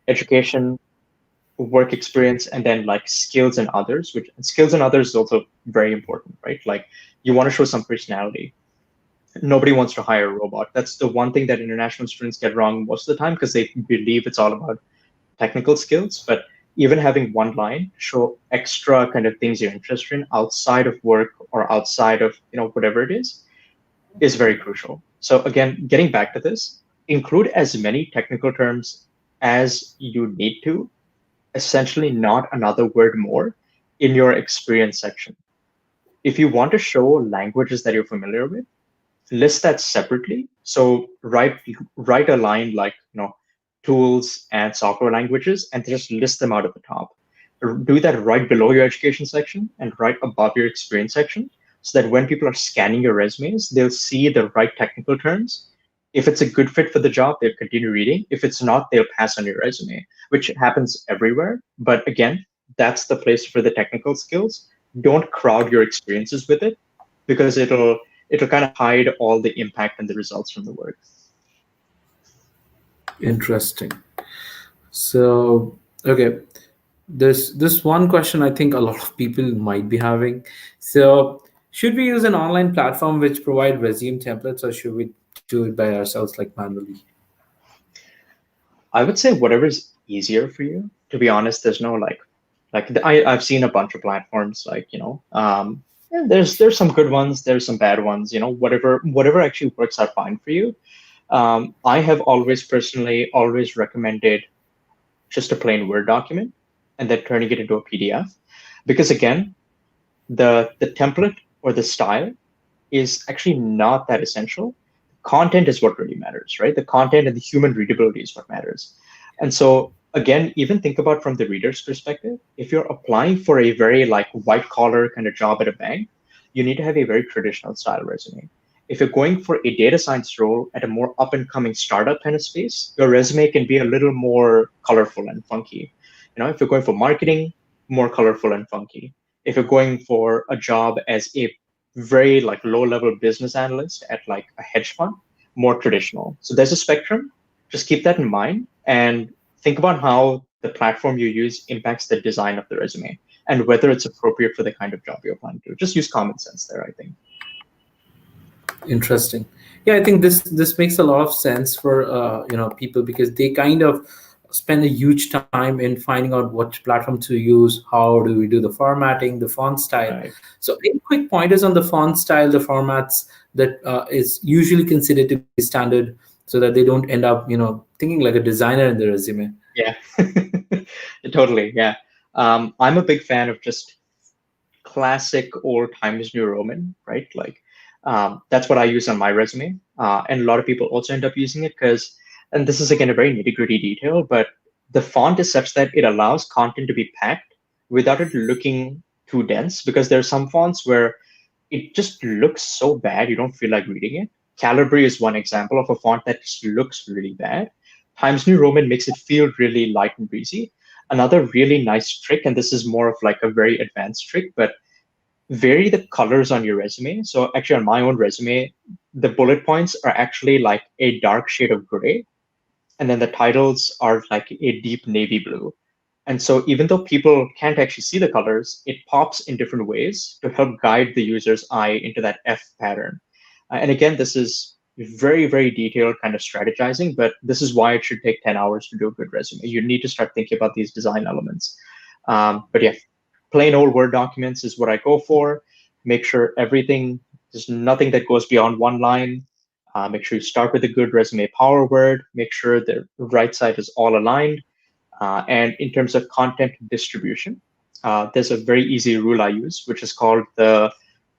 D: education, work experience, and then like skills and others, which skills and others is also very important, right? Like you want to show some personality. Nobody wants to hire a robot. That's the one thing that international students get wrong most of the time because they believe it's all about technical skills. But even having one line show extra kind of things you're interested in outside of work or outside of whatever it is very crucial. So again, getting back to this, include as many technical terms as you need to, essentially not another word more in your experience section. If you want to show languages that you're familiar with, list that separately. So write a line like tools and software languages and just list them out at the top. Do that right below your education section and right above your experience section so that when people are scanning your resumes, they'll see the right technical terms. If it's a good fit for the job, they'll continue reading. If it's not, they'll pass on your resume, which happens everywhere. But again, that's the place for the technical skills. Don't crowd your experiences with it because it'll kind of hide all the impact and the results from the work.
A: Interesting. So, okay, there's this one question I think a lot of people might be having. So, should we use an online platform which provide resume templates, or should we do it by ourselves, like manually?
D: I would say whatever's easier for you. To be honest, there's no I've seen a bunch of platforms and there's some good ones, there's some bad ones. Whatever actually works out fine for you. I have personally always recommended just a plain Word document and then turning it into a PDF, because again, the template or the style is actually not that essential. Content is what really matters, right? The content and the human readability is what matters. And so again, even think about from the reader's perspective. If you're applying for a very like white collar kind of job at a bank, you need to have a very traditional style resume. If you're going for a data science role at a more up and coming startup kind of space, your resume can be a little more colorful and funky. If you're going for marketing, more colorful and funky. If you're going for a job as a very like low level business analyst at like a hedge fund, more traditional. So there's a spectrum. Just keep that in mind and think about how the platform you use impacts the design of the resume and whether it's appropriate for the kind of job you're applying to. Just use common sense there, I think.
A: Interesting. Yeah, I think this makes a lot of sense for people, because they kind of spend a huge time in finding out what platform to use, how do we do the formatting, the font style.
D: Right.
A: So any quick pointers on the font style, the formats that is usually considered to be standard, so that they don't end up thinking like a designer in the resume.
D: Yeah, totally. Yeah. I'm a big fan of just classic old Times New Roman, right? Like that's what I use on my resume. And a lot of people also end up using it because, and this is again a very nitty-gritty detail, but the font is such that it allows content to be packed without it looking too dense, because there are some fonts where it just looks so bad you don't feel like reading it. Calibri is one example of a font that just looks really bad. Times New Roman makes it feel really light and breezy. Another really nice trick, and this is more of like a very advanced trick, but vary the colors on your resume. So actually on my own resume, the bullet points are actually like a dark shade of gray. and then the titles are like a deep navy blue. And so even though people can't actually see the colors, it pops in different ways to help guide the user's eye into that F pattern. And again, this is very, very detailed kind of strategizing, but this is why it should take 10 hours to do a good resume. You need to start thinking about these design elements. But yeah, plain old Word documents is what I go for. Make sure there's nothing that goes beyond one line. Make sure you start with a good resume power word. Make sure the right side is all aligned. And in terms of content distribution, there's a very easy rule I use, which is called the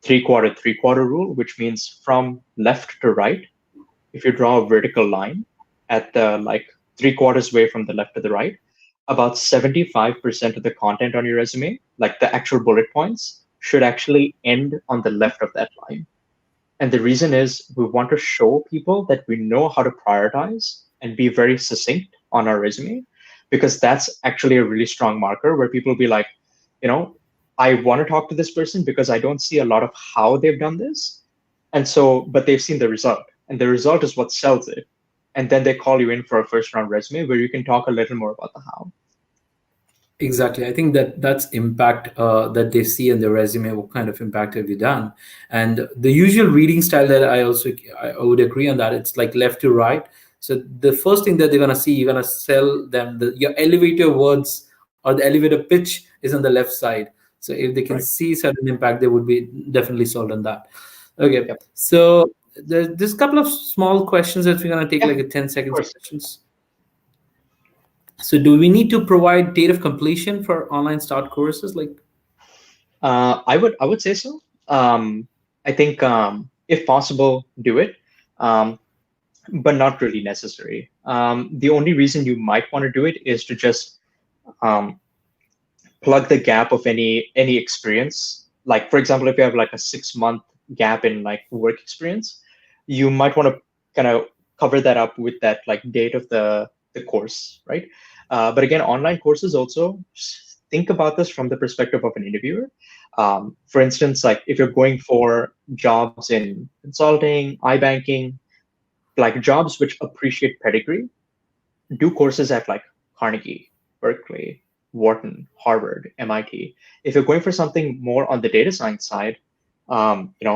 D: three-quarter rule, which means from left to right, if you draw a vertical line at the like 3/4 way from the left to the right, about 75% of the content on your resume, like the actual bullet points, should actually end on the left of that line. And the reason is we want to show people that we know how to prioritize and be very succinct on our resume, because that's actually a really strong marker where people will be like, I want to talk to this person because I don't see a lot of how they've done this. And so, but they've seen the result, and the result is what sells it. And then they call you in for a first round resume where you can talk a little more about the how.
A: Exactly. I think that's impact that they see in the resume. What kind of impact have you done? And the usual reading style that I would agree on that. It's like left to right. So the first thing that they're gonna see, you're gonna sell them your elevator words or the elevator pitch is on the left side. So if they can
D: Right.
A: see certain impact, they would be definitely sold on that. Okay.
D: Yep.
A: So there's a couple of small questions that we're gonna take
D: Yeah,
A: like a 10
D: of
A: seconds
D: course.
A: questions. So do we need to provide date of completion for online start courses? Like,
D: I would say so. I think if possible, do it, but not really necessary. The only reason you might want to do it is to just um, plug the gap of any experience. Like for example, if you have like a 6 month gap in like work experience, you might want to kind of cover that up with that like date of the course, right? But again, online courses also think about this from the perspective of an interviewer. For instance, like if you're going for jobs in consulting, iBanking, like jobs which appreciate pedigree, do courses at like Carnegie, Berkeley, Wharton, Harvard, MIT. If you're going for something more on the data science side, EDX,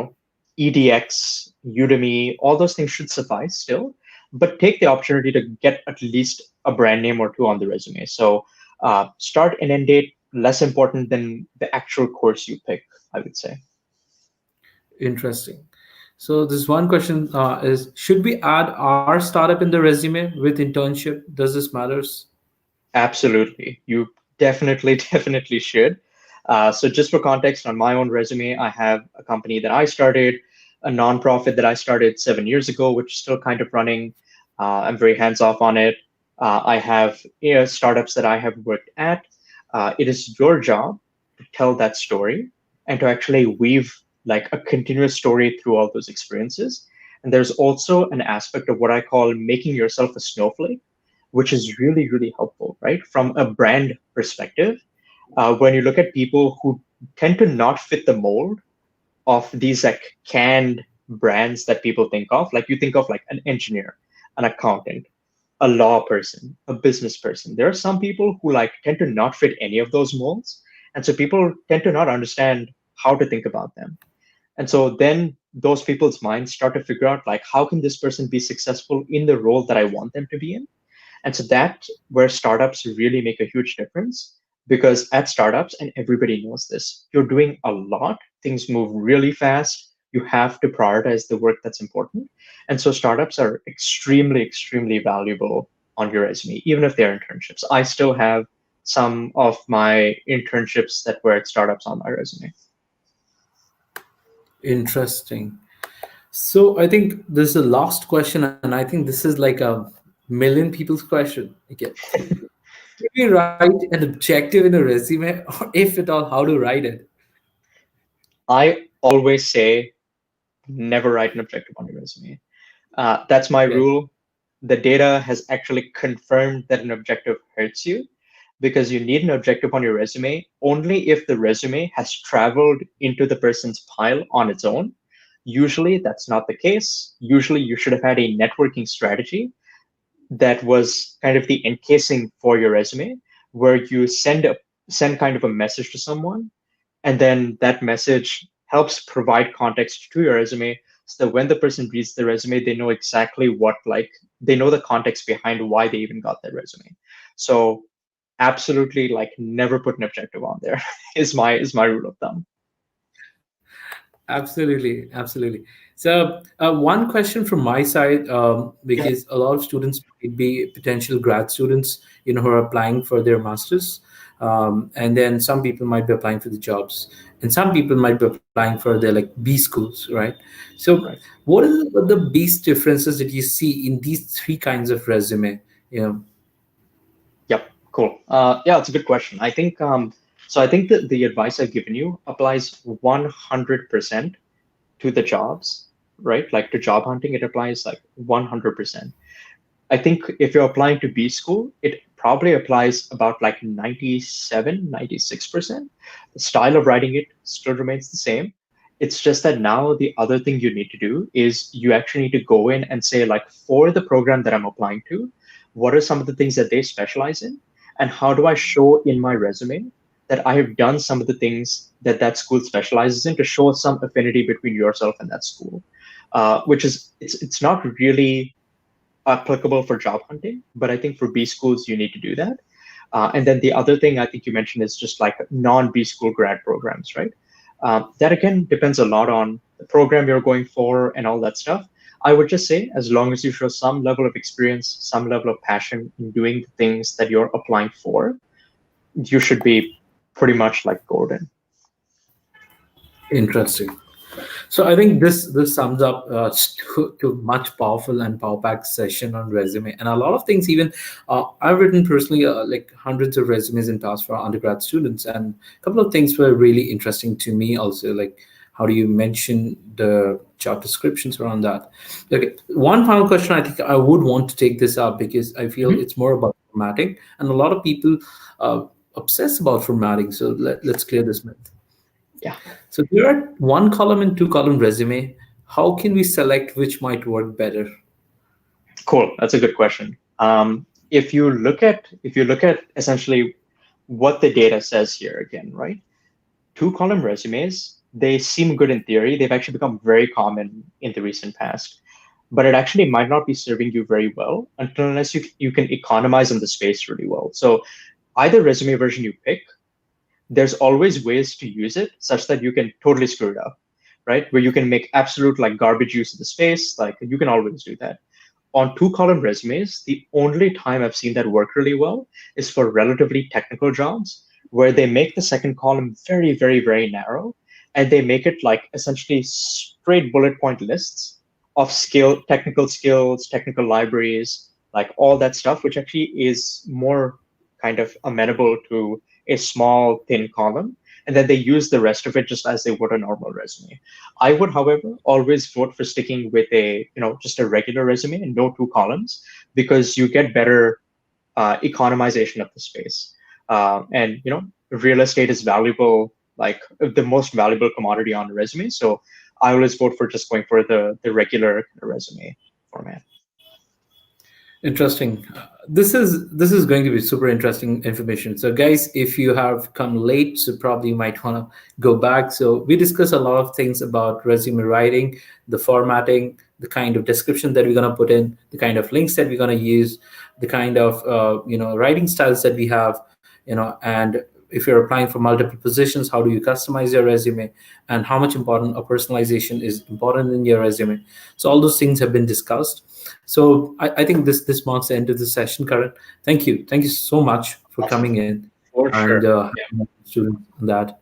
D: Udemy, all those things should suffice still, but take the opportunity to get at least a brand name or two on the resume. So start and end date, less important than the actual course you pick, I would say.
A: interesting. So this one question is: should we add our startup in the resume with internship? Does this matters?
D: Absolutely. You definitely, definitely should. So, just for context, on my own resume, I have a company that I started, a nonprofit that I started 7 years ago, which is still kind of running. I'm very hands off on it. I have startups that I have worked at. It is your job to tell that story and to actually weave like a continuous story through all those experiences. And there's also an aspect of what I call making yourself a snowflake, which is really, really helpful, right? From a brand perspective, when you look at people who tend to not fit the mold of these like canned brands that people think of, like you think of like an engineer, an accountant, a law person, a business person. There are some people who like tend to not fit any of those molds. And so people tend to not understand how to think about them. And so then those people's minds start to figure out like, how can this person be successful in the role that I want them to be in? And so that's where startups really make a huge difference, because at startups, and everybody knows this, you're doing a lot, things move really fast. You have to prioritize the work that's important. And so startups are extremely, extremely valuable on your resume, even if they're internships. I still have some of my internships that were at startups on my resume.
A: Interesting. So I think this is the last question, and I think this is like a million people's question. Okay. Can we write an objective in a resume, or if at all, how to write it?
D: I always say never write an objective on your resume. That's my
A: Okay.
D: rule. The data has actually confirmed that an objective hurts you, because you need an objective on your resume only if the resume has traveled into the person's pile on its own. Usually that's not the case. Usually you should have had a networking strategy that was kind of the encasing for your resume, where you send kind of a message to someone, and then that message helps provide context to your resume, so that when the person reads the resume, they know exactly what, like, they know the context behind why they even got that resume. So absolutely, like, never put an objective on there is my rule of thumb.
A: Absolutely, absolutely. So, one question from my side,
D: Yeah.
A: because a lot of students might be potential grad students, who are applying for their masters, and then some people might be applying for the jobs, and some people might be applying for their like B schools, right? So,
D: Right.
A: what are the biggest differences that you see in these three kinds of resume? You know,
D: Yep. Cool. Yeah, it's a good question. I think so. I think that the advice I've given you applies 100% to the jobs, right? Like to job hunting, it applies like 100%. I think if you're applying to B school, it probably applies about like 97, 96%. The style of writing it still remains the same. It's just that now the other thing you need to do is you actually need to go in and say, like, for the program that I'm applying to, what are some of the things that they specialize in? And how do I show in my resume that I have done some of the things that that school specializes in, to show some affinity between yourself and that school? Which is, it's not really applicable for job hunting, but I think for B schools, you need to do that. And then the other thing I think you mentioned is just like non-B school grad programs, right? That again depends a lot on the program you're going for and all that stuff. I would just say, as long as you show some level of experience, some level of passion in doing the things that you're applying for, you should be pretty much like golden.
A: interesting. So I think this sums up to much powerful and power packed session on resume, and a lot of things. Even I've written personally like hundreds of resumes in past for undergrad students, and a couple of things were really interesting to me also. Like, how do you mention the job descriptions around that? Okay, one final question. I think I would want to take this up because I feel
D: Mhm.
A: it's more about formatting, and a lot of people obsess about formatting. So let's clear this myth.
D: Yeah.
A: So there are one column and two column resume. How can we select which might work better?
D: Cool. That's a good question. If you look at essentially what the data says here again, right? Two column resumes, they seem good in theory. They've actually become very common in the recent past, but it actually might not be serving you very well until unless you can economize on the space really well. So either resume version you pick, there's always ways to use it such that you can totally screw it up, right? Where you can make absolute like garbage use of the space. Like you can always do that. On two column resumes, the only time I've seen that work really well is for relatively technical jobs where they make the second column very, very, very narrow, and they make it like essentially straight bullet point lists of technical skills, technical libraries, like all that stuff, which actually is more kind of amenable to a small, thin column. And then they use the rest of it just as they would a normal resume. I would, however, always vote for sticking with just a regular resume and no two columns, because you get better economization of the space. And real estate is valuable, like the most valuable commodity on a resume. So I always vote for just going for the regular resume format.
A: Interesting. This is going to be super interesting information. So, guys, if you have come late, so probably you might want to go back. So, we discuss a lot of things about resume writing, the formatting, the kind of description that we're going to put in, the kind of links that we're going to use, the kind of writing styles that we have, and if you're applying for multiple positions, how do you customize your resume, and how much important a personalization is important in your resume. So all those things have been discussed. So I think this marks the end of the session, Karan. Thank you so much for
D: Awesome.
A: coming in
D: For
A: and
D: sure.
A: having students on that.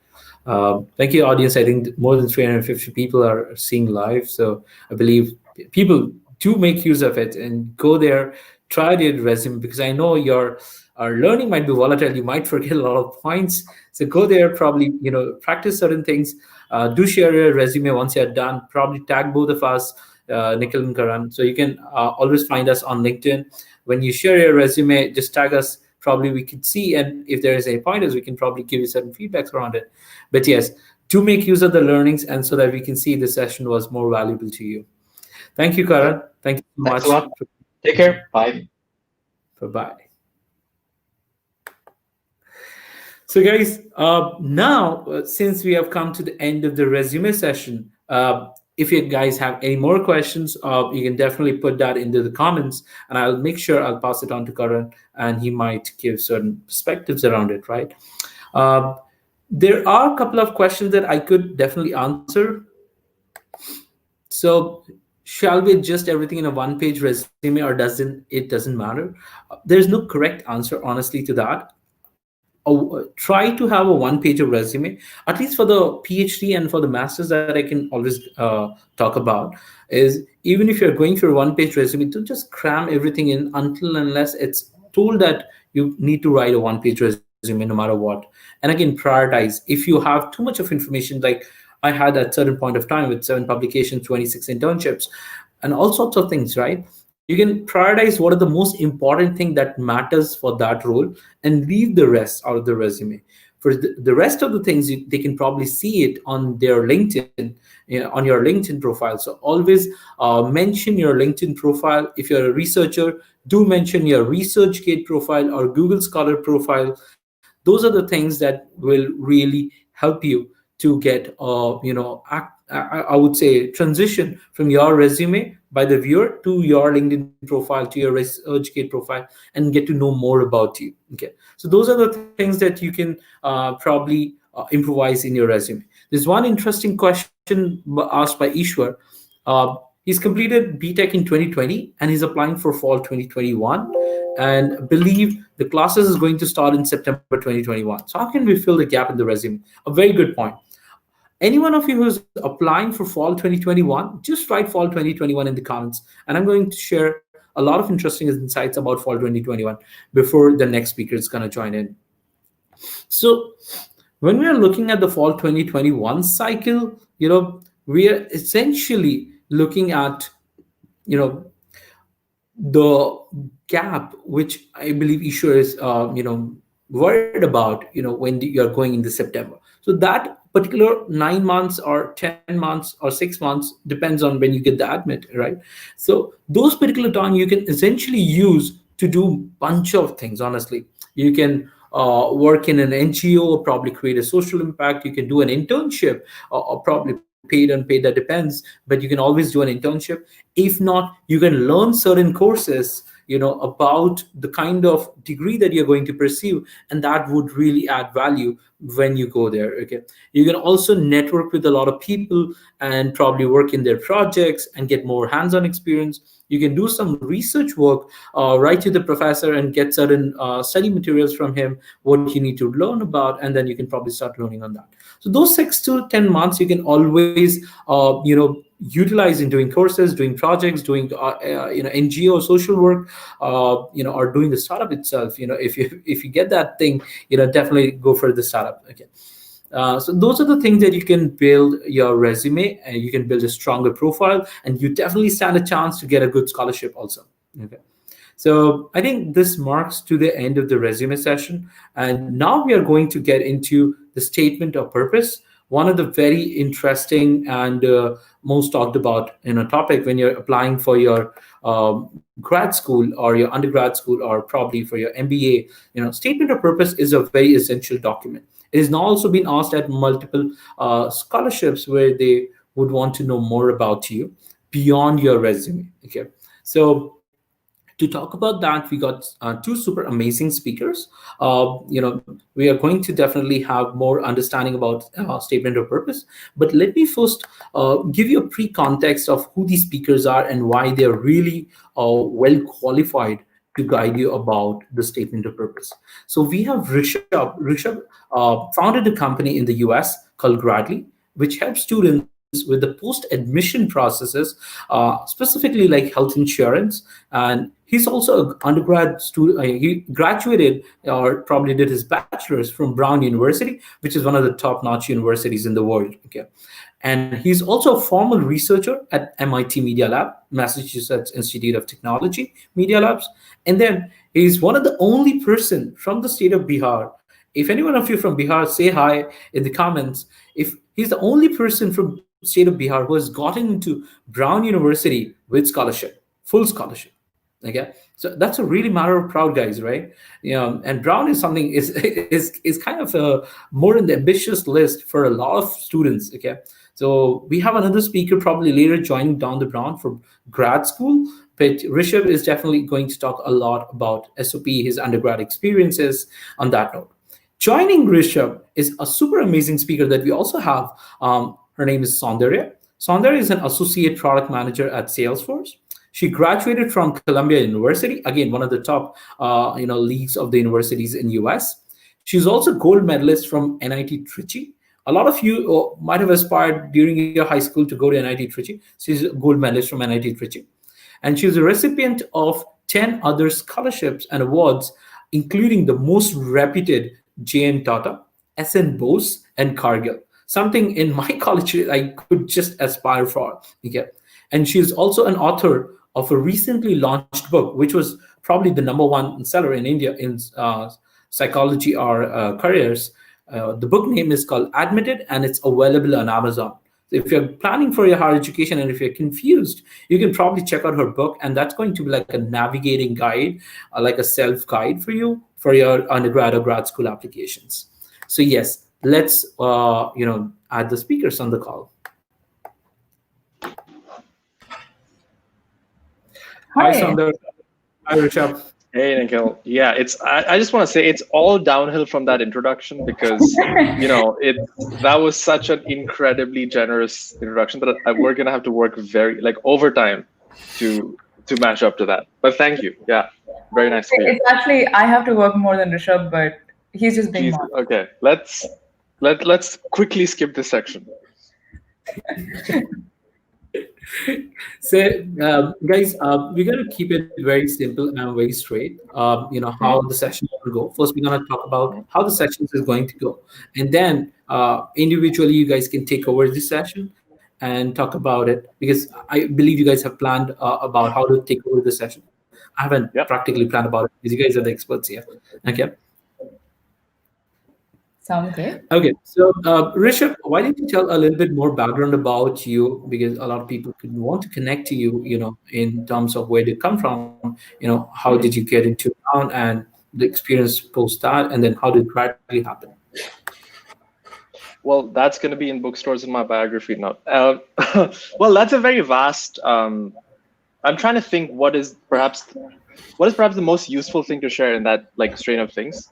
A: Thank you, audience. I think more than 350 people are seeing live, so I believe people do make use of it and go there, try their resume, because I know your learning might be volatile. You might forget a lot of points, so go there. Probably practice certain things. Do share your resume once you're done. Probably tag both of us, Nikhil and Karan. So you can always find us on LinkedIn. When you share your resume, just tag us. Probably we could see, and if there is any pointers, we can probably give you certain feedbacks around it. But yes, to make use of the learnings, and so that we can see the session was more valuable to you. Thank you,
D: Yep.
A: Karan. Thank you so
D: Thanks a
A: much.
D: lot. Take care. Bye.
A: Bye-bye. So, guys, now since we have come to the end of the resume session, if you guys have any more questions, you can definitely put that into the comments, and I'll make sure I'll pass it on to Karan, and he might give certain perspectives around it. Right? Uh, there are a couple of questions that I could definitely answer. So, shall we adjust everything in a one-page resume, or doesn't matter? There's no correct answer, honestly, to that. Try to have a one page of resume, at least for the PhD and for the masters, that I can always talk about. Is even if you're going for a one page resume, don't just cram everything in until unless it's told that you need to write a one page resume no matter what. And again, prioritize. If you have too much of information, like I had at certain point of time with 7 publications, 26 internships, and all sorts of things, right? You can prioritize what are the most important thing that matters for that role, and leave the rest out of the resume. For the rest of the things, they can probably see it on their LinkedIn, on your LinkedIn profile. So always mention your LinkedIn profile. If you're a researcher, do mention your ResearchGate profile or Google Scholar profile. Those are the things that will really help you to get I would say transition from your resume by the viewer to your LinkedIn profile, to your ResearchGate profile, and get to know more about you. Okay, so those are the things that you can probably improvise in your resume. There's one interesting question asked by Ishwar. He's completed BTech in 2020 and he's applying for fall 2021, and believe the classes is going to start in September 2021. So how can we fill the gap in the resume? A very good point. Any one of you who's applying for fall 2021, just write fall 2021 in the comments, and I'm going to share a lot of interesting insights about fall 2021 before the next speaker is going to join in. So when we are looking at the fall 2021 cycle, we are essentially looking at the gap which I believe Ishwar is worried about, when you're going into September. So that particular 9 months or 10 months or 6 months depends on when you get the admit, right? So those particular time you can essentially use to do bunch of things. Honestly, you can work in an NGO, probably create a social impact. You can do an internship, or probably paid, unpaid, that depends, but you can always do an internship. If not, you can learn certain courses about the kind of degree that you're going to pursue, and that would really add value when you go there. Okay, you can also network with a lot of people and probably work in their projects and get more hands-on experience. You can do some research work, write to the professor and get certain study materials from him, what you need to learn about, and then you can probably start learning on that. So those 6 to 10 months you can always utilize in doing courses, doing projects, doing NGO social work, or doing the startup itself. If you get that thing, definitely go for the startup. Okay. So those are the things that you can build your resume, and you can build a stronger profile, and you definitely stand a chance to get a good scholarship also. Okay. So I think this marks to the end of the resume session. And now we are going to get into the statement of purpose, one of the very interesting and most talked about topic when you're applying for your grad school or your undergrad school, or probably for your MBA. Statement of purpose is a very essential document. It has now also been asked at multiple scholarships where they would want to know more about you beyond your resume. Okay, so to talk about that, we got two super amazing speakers. We are going to definitely have more understanding about statement of purpose. But let me first give you a pre-context of who these speakers are and why they're really well qualified to guide you about the statement of purpose. So we have Rishabh. Rishabh founded a company in the US called Gradly, which helps students with the post-admission processes, specifically like health insurance. And he's also an undergrad student. He graduated or probably did his bachelor's from Brown University, which is one of the top-notch universities in the world. Okay. And he's also a former researcher at MIT Media Lab, Massachusetts Institute of Technology Media Labs. And then he's one of the only person from the state of Bihar. If any one of you from Bihar, say hi in the comments. If he's the only person from state of Bihar who has gotten into Brown University with scholarship, full scholarship. Okay, so that's a really matter of proud, guys, right? And Brown is something is kind of a more in the ambitious list for a lot of students. Okay, so we have another speaker probably later joining down the Brown for grad school, but Rishabh is definitely going to talk a lot about SOP, his undergrad experiences on that note. Joining Rishabh is a super amazing speaker that we also have. Her name is Saundarya. Saundarya is an associate product manager at Salesforce. She graduated from Columbia University, again one of the top leagues of the universities in US. She's also gold medalist from NIT Trichy. A lot of you might have aspired during your high school to go to NIT Trichy. She's a gold medalist from NIT Trichy, and she's a recipient of 10 other scholarships and awards, including the most reputed JN Tata, SN Bose, and Cargill. Something in my college I could just aspire for. Okay. And she is also an author of a recently launched book, which was probably the number one seller in India in psychology or careers. The book name is called Admitted, and it's available on Amazon. If you're planning for your higher education and if you're confused, you can probably check out her book, and that's going to be like a navigating guide, like a self guide for you for your undergrad or grad school applications. So yes, let's add the speakers on the call. Hi,
E: Hi.
A: Sundar. Hi, Rishabh.
F: Hey, Nikhil. Yeah, I just want to say it's all downhill from that introduction because that was such an incredibly generous introduction that we're gonna have to work very overtime to match up to that. But thank you. Yeah, very nice to meet you.
E: It's actually I have to work more than Rishabh, but he's just being
F: Jesus.
E: modest.
F: Okay, let's quickly skip this section.
A: So, guys, we're going to keep it very simple and very straight. How the session will go. First, we're going to talk about how the sessions is going to go, and then individually, you guys can take over this session and talk about it, because I believe you guys have planned about how to take over the session. I haven't
F: Yep.
A: practically planned about it because you guys are the experts here. Okay.
E: Sounds great.
A: Okay, so Rishabh, why don't you tell a little bit more background about you, because a lot of people could want to connect to you, in terms of where you come from, how did you get into town and the experience post that, and then how did it gradually happen?
F: Well, that's going to be in bookstores in my biography now. Well, that's a very vast. I'm trying to think what is perhaps the most useful thing to share in that strain of things.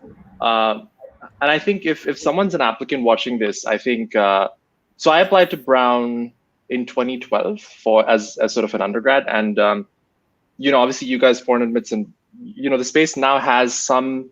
F: And I think if someone's an applicant watching this, I think so. I applied to Brown in 2012 as sort of an undergrad, and obviously you guys ForeignAdmits, and the space now has some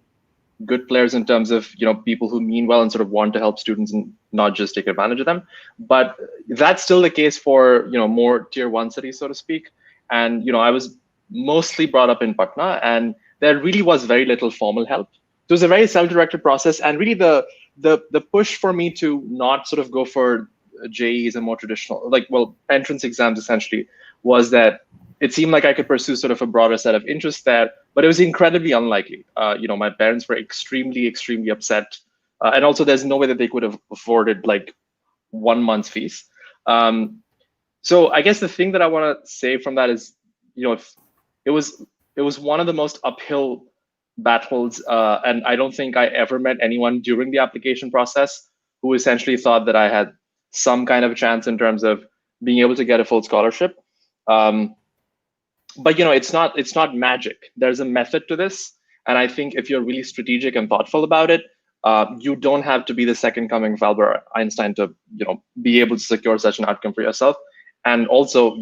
F: good players in terms of people who mean well and sort of want to help students and not just take advantage of them. But that's still the case for more tier 1 cities, so to speak. And I was mostly brought up in Patna, and there really was very little formal help. It was a very self-directed process, and really the push for me to not sort of go for JEs and more traditional entrance exams essentially was that it seemed like I could pursue sort of a broader set of interests there, but it was incredibly unlikely. My parents were extremely upset, and also there's no way that they could have afforded 1 month's fees. So I guess the thing that I want to say from that is, it was one of the most uphill battles, and I don't think I ever met anyone during the application process who essentially thought that I had some kind of a chance in terms of being able to get a full scholarship. But it's not magic. There's a method to this, and I think if you're really strategic and thoughtful about it, you don't have to be the second coming of Albert Einstein to be able to secure such an outcome for yourself. And also,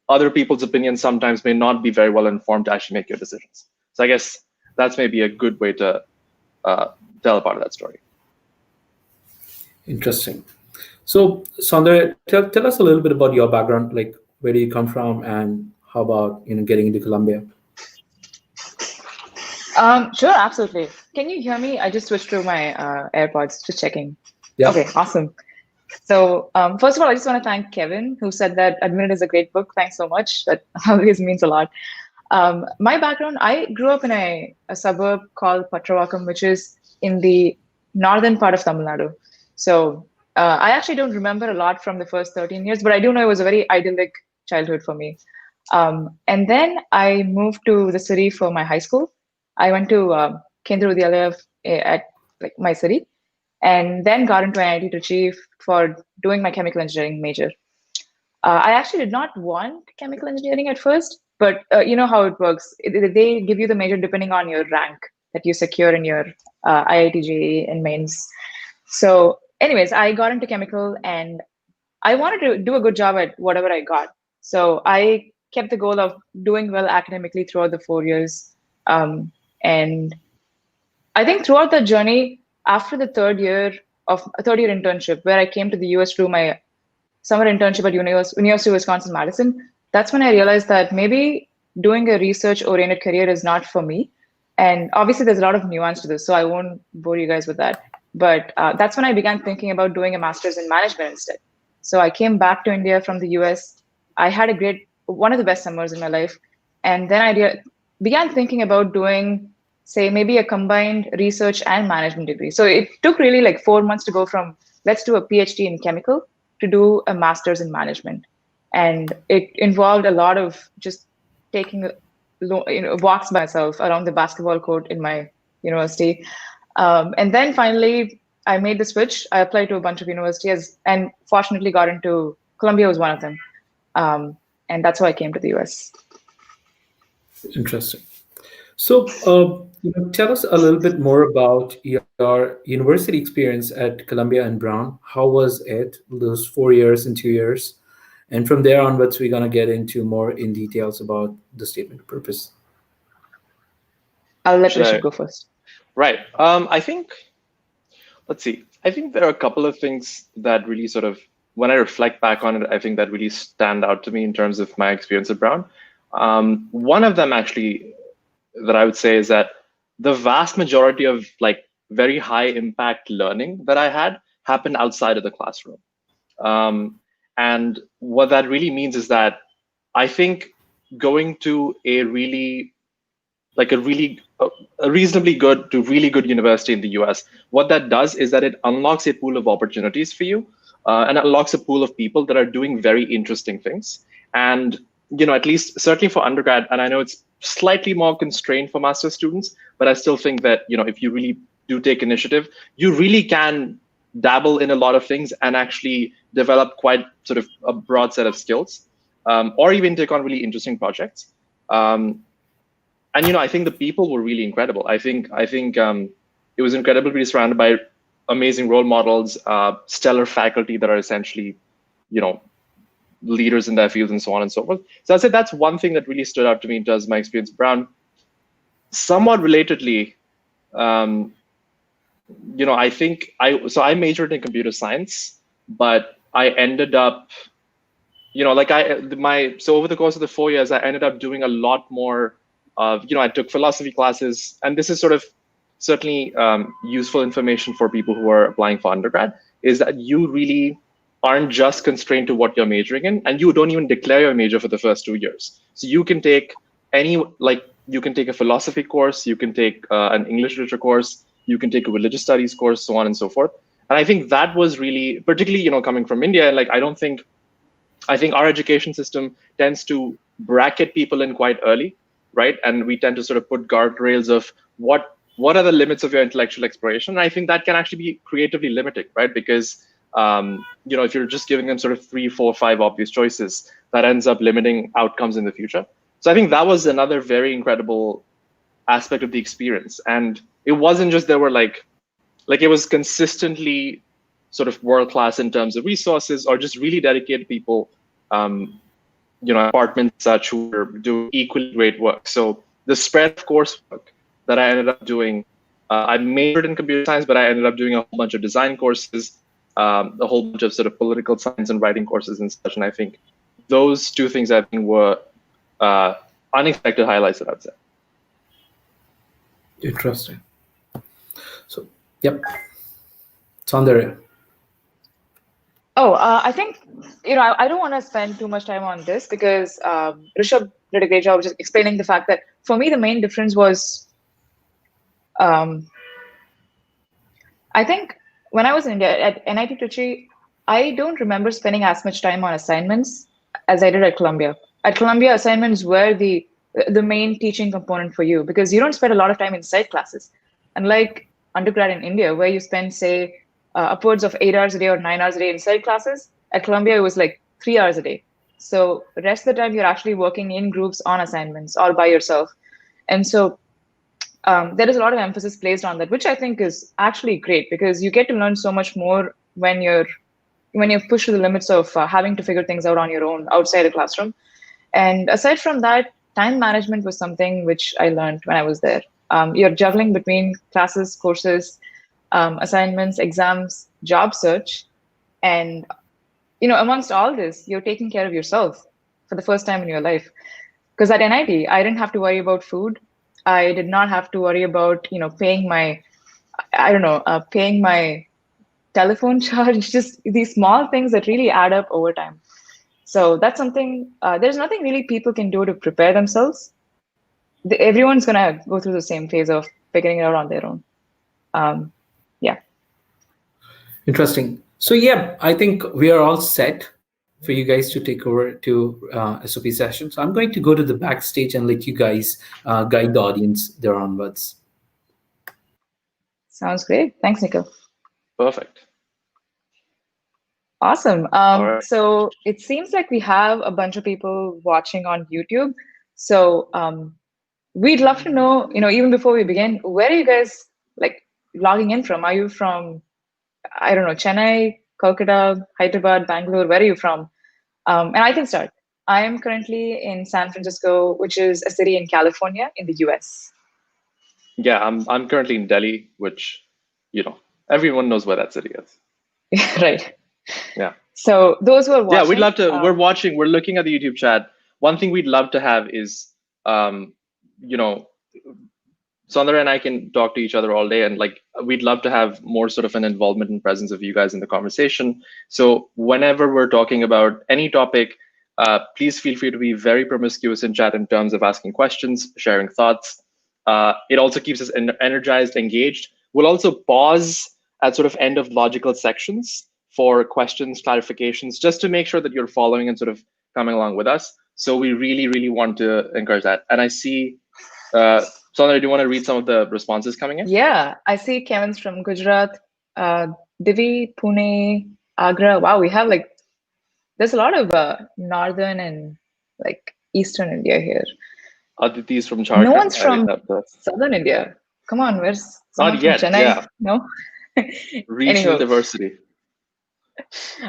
F: other people's opinions sometimes may not be very well informed to actually make your decisions. So I guess that's maybe a good way to tell a part of that story.
A: Interesting. So, Sandra, tell us a little bit about your background, like where do you come from, and how about getting into Columbia?
E: Sure, absolutely. Can you hear me? I just switched to my AirPods, just checking.
A: Yeah.
E: Okay, awesome. So first of all, I just want to thank Kevin, who said that Admitted is a great book. Thanks so much. That always means a lot. My background, I grew up in a suburb called Patravakam, which is in the northern part of Tamil Nadu. So I actually don't remember a lot from the first 13 years, but I do know it was a very idyllic childhood for me. And then I moved to the city for my high school. I went to Kendra Vidyalaya at like my city, and then got into IIT Trichy for doing my chemical engineering major. I actually did not want chemical engineering at first, but you know how it works. They give you the major depending on your rank that you secure in your IIT JEE and mains. So, anyways, I got into chemical and I wanted to do a good job at whatever I got. So I kept the goal of doing well academically throughout the 4 years. And I think throughout the journey, after the third year internship, where I came to the US to do my summer internship at University of Wisconsin-Madison, that's when I realized that maybe doing a research-oriented career is not for me. And obviously, there's a lot of nuance to this, so I won't bore you guys with that. But that's when I began thinking about doing a master's in management instead. So I came back to India from the US. I had one of the best summers in my life. And then I began thinking about doing, say, maybe a combined research and management degree. So it took really like 4 months to go from let's do a PhD in chemical to do a master's in management. And it involved a lot of just taking walks by myself around the basketball court in my university. And then finally, I made the switch. I applied to a bunch of universities and fortunately got into Columbia was one of them. And that's how I came to the US.
A: Interesting. So, tell us a little bit more about your university experience at Columbia and Brown. How was it, those 4 years and 2 years? And from there onwards, we're going to get into more in details about the statement of purpose.
E: I'll let Rishabh go first.
F: Right. Let's see. I think there are a couple of things that really sort of, when I reflect back on it, I think that really stand out to me in terms of my experience at Brown. One of them actually that I would say is that the vast majority of like very high impact learning that I had happened outside of the classroom. And what that really means is that I think going to a reasonably good to really good university in the US, what that does is that it unlocks a pool of opportunities for you and unlocks a pool of people that are doing very interesting things. And, at least certainly for undergrad, and I know it's slightly more constrained for master's students, but I still think that, if you really do take initiative, you really can dabble in a lot of things and actually develop quite sort of a broad set of skills, or even take on really interesting projects. And I think the people were really incredible. I think it was incredible to be surrounded by amazing role models, stellar faculty that are essentially, leaders in their fields and so on and so forth. So I'd say that's one thing that really stood out to me in terms of my experience at Brown. Somewhat relatedly, I think I majored in computer science, but I ended up, so over the course of the 4 years, I ended up doing a lot more of, I took philosophy classes, and this is sort of certainly useful information for people who are applying for undergrad, is that you really aren't just constrained to what you're majoring in, and you don't even declare your major for the first 2 years. So you can take you can take a philosophy course, you can take an English literature course, you can take a religious studies course, so on and so forth. And I think that was really, particularly, coming from India, I think our education system tends to bracket people in quite early, right? And we tend to sort of put guardrails of what are the limits of your intellectual exploration. And I think that can actually be creatively limiting, right? Because if you're just giving them sort of 3, 4, 5 obvious choices, that ends up limiting outcomes in the future. So I think that was another very incredible aspect of the experience. And it wasn't just there were like it was consistently sort of world-class in terms of resources, or just really dedicated people, departments such who were doing equally great work. So the spread of coursework that I ended up doing, I majored in computer science, but I ended up doing a whole bunch of design courses, a whole bunch of sort of political science and writing courses and such. And I think those two things I think were unexpected highlights that I'd say.
A: Interesting. So, yep. Soundarya.
E: Oh, I think, I don't want to spend too much time on this because Rishabh did a great job just explaining the fact that for me, the main difference was, I think when I was in India at NIT Trichy, I don't remember spending as much time on assignments as I did at Columbia. at Columbia, assignments were the main teaching component for you because you don't spend a lot of time inside classes. Unlike undergrad in India, where you spend, say, upwards of 8 hours a day or 9 hours a day inside classes, at Columbia, it was like 3 hours a day. So the rest of the time, you're actually working in groups on assignments or by yourself. And so there is a lot of emphasis placed on that, which I think is actually great because you get to learn so much more when you're pushed to the limits of having to figure things out on your own outside the classroom. And aside from that, time management was something which I learned when I was there. You're juggling between classes, courses, assignments, exams, job search, and amongst all this, you're taking care of yourself for the first time in your life. Because at NIT, I didn't have to worry about food. I did not have to worry about paying my paying my telephone charge. Just these small things that really add up over time. So that's something. There's nothing really people can do to prepare themselves. Everyone's gonna go through the same phase of figuring it out on their own. Yeah.
A: Interesting. So yeah, I think we are all set for you guys to take over to SOP session. So I'm going to go to the backstage and let you guys guide the audience there onwards.
E: Sounds great. Thanks, Nikhil.
F: Perfect.
E: Awesome.
F: Right.
E: So it seems like we have a bunch of people watching on YouTube. So we'd love to know, even before we begin, where are you guys logging in from? Are you from, I don't know, Chennai, Kolkata, Hyderabad, Bangalore? Where are you from? And I can start. I am currently in San Francisco, which is a city in California in the US.
F: Yeah, I'm currently in Delhi, which, everyone knows where that city is.
E: Right.
F: Yeah.
E: So those who are watching.
F: Yeah, we'd love to. We're looking at the YouTube chat. One thing we'd love to have is, Sundar and I can talk to each other all day, and we'd love to have more sort of an involvement and presence of you guys in the conversation. So whenever we're talking about any topic, please feel free to be very promiscuous in chat in terms of asking questions, sharing thoughts. It also keeps us energized, engaged. We'll also pause at sort of end of logical sections for questions, clarifications, just to make sure that you're following and sort of coming along with us. So we really, really want to encourage that. And I see, Sundar, do you want to read some of the responses coming in?
E: Yeah, I see Kevin's from Gujarat, Divi, Pune, Agra. Wow, we have there's a lot of northern and eastern India here.
F: Aditi's from Jharkhand.
E: No one's from southern India. Come on, where's someone
F: not yet?
E: From Chennai?
F: Yeah.
E: No.
F: Regional diversity.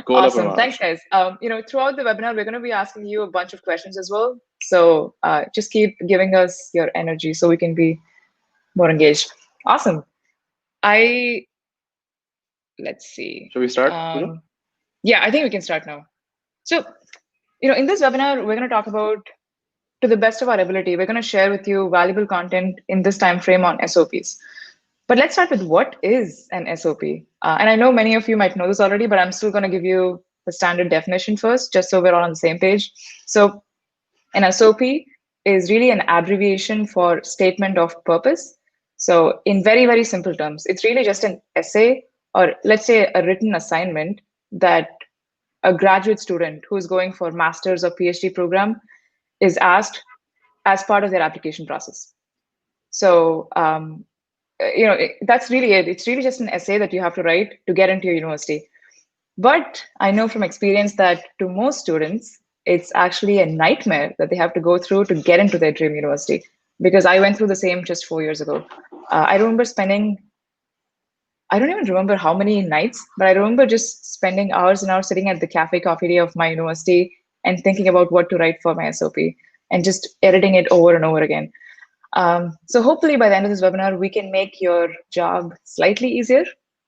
E: Awesome. Thanks, guys. Throughout the webinar, we're going to be asking you a bunch of questions as well. So just keep giving us your energy so we can be more engaged. Awesome. Let's see.
F: Should we start?
E: Yeah, I think we can start now. So, in this webinar, we're going to talk about, to the best of our ability, we're going to share with you valuable content in this time frame on SOPs. But let's start with what is an SOP. And I know many of you might know this already, but I'm still going to give you the standard definition first, just so we're all on the same page. So an SOP is really an abbreviation for statement of purpose. So in very, very simple terms, it's really just an essay, or let's say a written assignment that a graduate student who's going for master's or PhD program is asked as part of their application process. So that's really it. It's really just an essay that you have to write to get into your university. But I know from experience that to most students, it's actually a nightmare that they have to go through to get into their dream university. Because I went through the same just 4 years ago. I remember I don't even remember how many nights, but I remember just spending hours and hours sitting at the cafe coffee day of my university and thinking about what to write for my SOP and just editing it over and over again. So hopefully by the end of this webinar, we can make your job slightly easier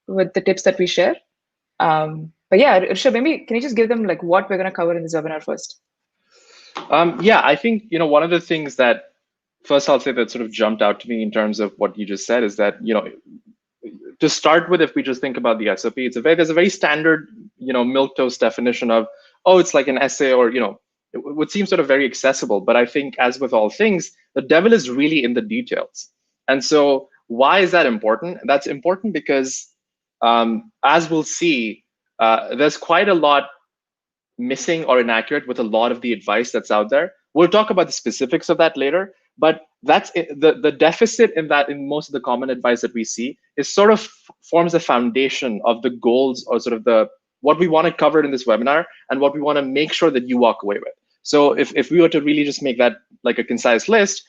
E: with the tips that we share. But yeah, Rishabh, maybe can you just give them what we're going to cover in this webinar first?
F: Yeah, I think, one of the things that first I'll say that sort of jumped out to me in terms of what you just said is that, to start with, if we just think about the SOP, there's a very standard, milquetoast definition of, oh, it's like an essay or, it would seem sort of very accessible. But I think as with all things, the devil is really in the details. And so why is that important? That's important because as we'll see, there's quite a lot missing or inaccurate with a lot of the advice that's out there. We'll talk about the specifics of that later, but that's the deficit in that in most of the common advice that we see is sort of forms the foundation of the goals or sort of the what we want to cover in this webinar and what we want to make sure that you walk away with. So if we were to really just make that like a concise list,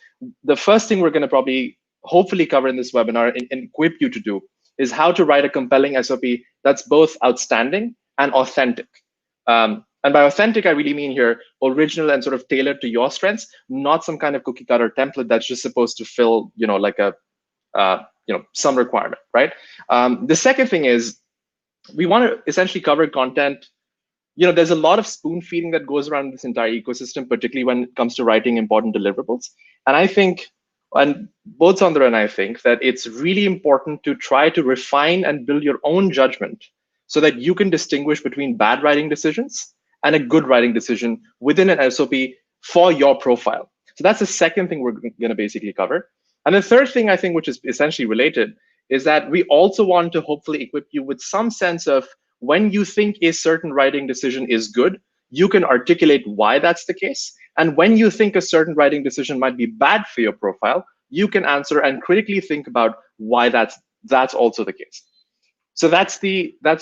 F: the first thing we're going to probably hopefully cover in this webinar and equip you to do is how to write a compelling SOP that's both outstanding and authentic. And by authentic, I really mean here original and sort of tailored to your strengths, not some kind of cookie cutter template that's just supposed to fill, like a, some requirement, right? The second thing is we want to essentially cover content. There's a lot of spoon feeding that goes around this entire ecosystem, particularly when it comes to writing important deliverables. And I think, and both Sandra and I think that it's really important to try to refine and build your own judgment so that you can distinguish between bad writing decisions and a good writing decision within an SOP for your profile. So that's the second thing we're going to basically cover. And the third thing I think, which is essentially related, is that we also want to hopefully equip you with some sense of when you think a certain writing decision is good, you can articulate why that's the case. And when you think a certain writing decision might be bad for your profile, you can answer and critically think about why that's also the case. So that's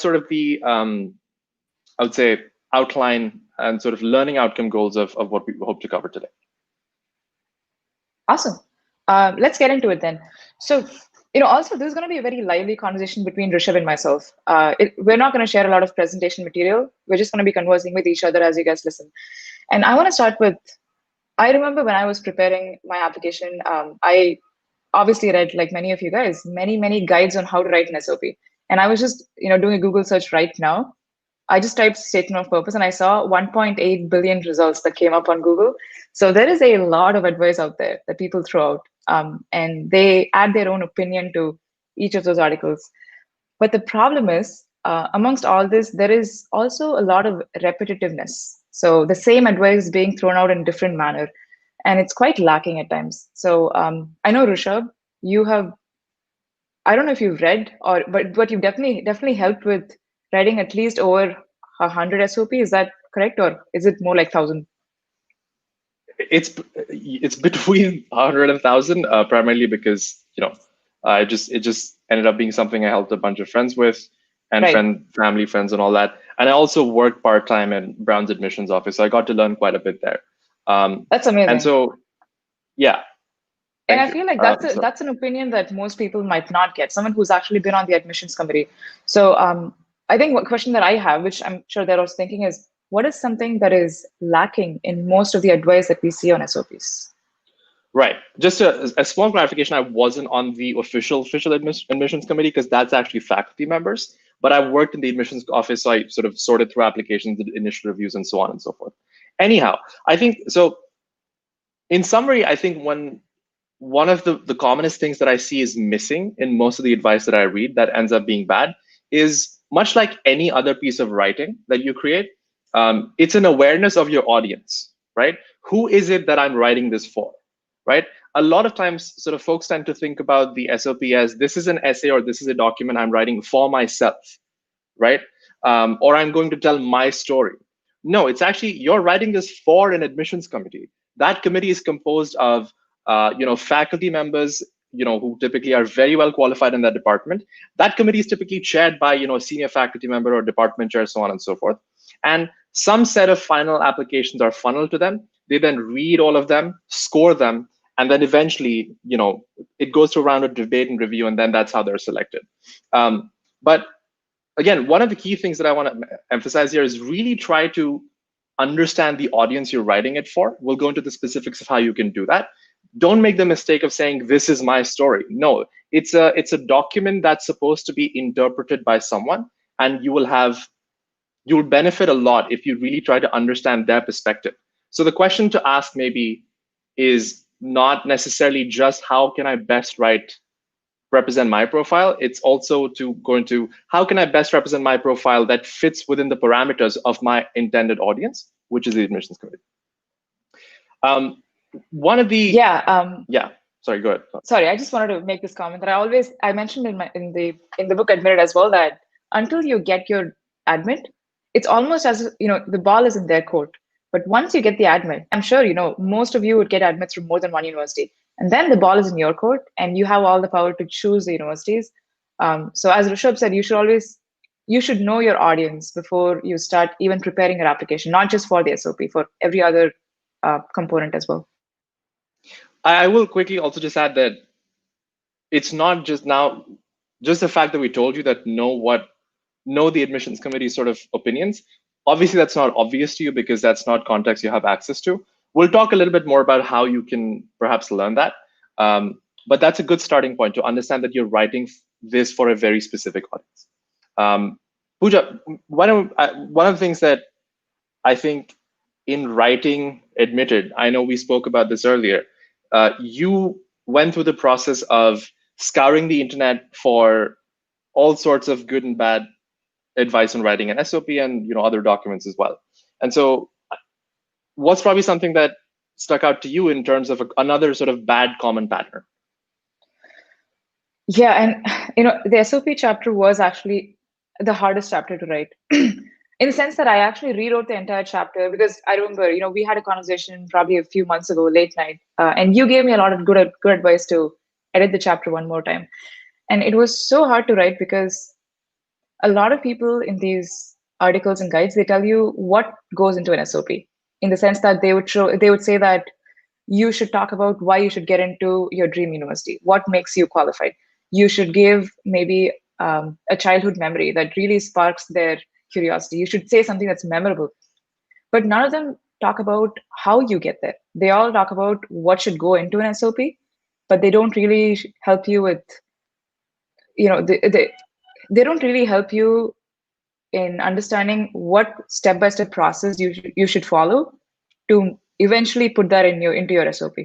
F: sort of the I would say outline and sort of learning outcome goals of what we hope to cover today.
E: Awesome. Let's get into it then. So, also there's going to be a very lively conversation between Rishabh and myself. We're not going to share a lot of presentation material. We're just going to be conversing with each other as you guys listen. And I want to start with, I remember when I was preparing my application, I obviously read, like many of you guys, many guides on how to write an SOP. And I was just, doing a Google search right now. I just typed statement of purpose and I saw 1.8 billion results that came up on Google. So there is a lot of advice out there that people throw out, and they add their own opinion to each of those articles. But the problem is, amongst all this, there is also a lot of repetitiveness. So the same advice is being thrown out in a different manner, and it's quite lacking at times. So I know, Rishabh, you have, I don't know if you've read, but you've definitely helped with writing at least over 100 SOP. Is that correct, or is it more like 1,000?
F: It's between 100 and 1,000, primarily because it just ended up being something I helped a bunch of friends with, and
E: Right.
F: family, friends, and all that. And I also worked part-time in Brown's admissions office, so I got to learn quite a bit there.
E: That's amazing.
F: And so, yeah.
E: And I feel like that's an opinion that most people might not get, someone who's actually been on the admissions committee. So I think one question that I have, which I'm sure they're also thinking, is what is something that is lacking in most of the advice that we see on SOPs?
F: Right. Just a small clarification, I wasn't on the official admissions committee because that's actually faculty members, but I worked in the admissions office, so I sort of sorted through applications, did initial reviews, and so on and so forth. Anyhow, I think, so in summary, I think one of the commonest things that I see is missing in most of the advice that I read that ends up being bad is, much like any other piece of writing that you create, it's an awareness of your audience, right? Who is it that I'm writing this for, right? A lot of times, sort of folks tend to think about the SOP as this is an essay or this is a document I'm writing for myself, right? Or I'm going to tell my story. No, it's actually, you're writing this for an admissions committee. That committee is composed of faculty members, who typically are very well qualified in that department. That committee is typically chaired by, a senior faculty member or department chair, so on and so forth. And some set of final applications are funneled to them. They then read all of them, score them, and then eventually, it goes through a round of debate and review, and then that's how they're selected. But again, one of the key things that I want to emphasize here is really try to understand the audience you're writing it for. We'll go into the specifics of how you can do that. Don't make the mistake of saying, this is my story. No, it's a document that's supposed to be interpreted by someone, and you'll benefit a lot if you really try to understand their perspective. So the question to ask maybe is not necessarily just how can I best represent my profile. It's also to go into how can I best represent my profile that fits within the parameters of my intended audience, which is the admissions committee. One of the sorry, go ahead.
E: Sorry, I just wanted to make this comment that I mentioned in the book Admitted as well, that until you get your admit, it's almost as, the ball is in their court. But once you get the admit, I'm sure, most of you would get admits from more than one university. And then the ball is in your court and you have all the power to choose the universities. So as Rishabh said, you should know your audience before you start even preparing your application, not just for the SOP, for every other component as well.
F: I will quickly also just add that it's not just the fact that we told you that know the admissions committee sort of opinions. Obviously, that's not obvious to you because that's not context you have access to. We'll talk a little bit more about how you can perhaps learn that. But that's a good starting point to understand that you're writing this for a very specific audience. Pooja, one of the things that I think in writing Admitted, I know we spoke about this earlier, you went through the process of scouring the internet for all sorts of good and bad advice on writing an SOP and other documents as well. And so what's probably something that stuck out to you in terms of another sort of bad common pattern?
E: Yeah, and the SOP chapter was actually the hardest chapter to write. In the sense that I actually rewrote the entire chapter because I remember, we had a conversation probably a few months ago, late night, and you gave me a lot of good advice to edit the chapter one more time. And it was so hard to write because a lot of people in these articles and guides, they tell you what goes into an SOP, in the sense that they would say that you should talk about why you should get into your dream university, what makes you qualified. You should give maybe a childhood memory that really sparks their curiosity. You should say something that's memorable. But none of them talk about how you get there. They all talk about what should go into an SOP, but they don't really help you with, they don't really help you in understanding what step-by-step process you should follow to eventually put that into your SOP.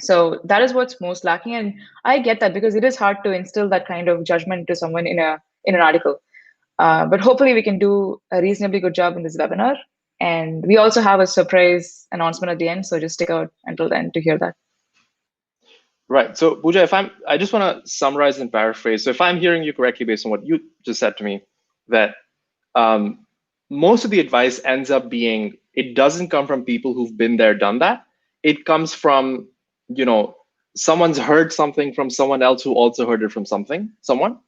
E: So that is what's most lacking, and I get that because it is hard to instill that kind of judgment to someone in an article. But hopefully we can do a reasonably good job in this webinar, and we also have a surprise announcement at the end. So just stick out until then to hear that.
F: Right. So Pooja, I just want to summarize and paraphrase. So if I'm hearing you correctly based on what you just said to me, that most of the advice ends up being, it doesn't come from people who've been there, done that. It comes from, someone's heard something from someone else who also heard it from someone,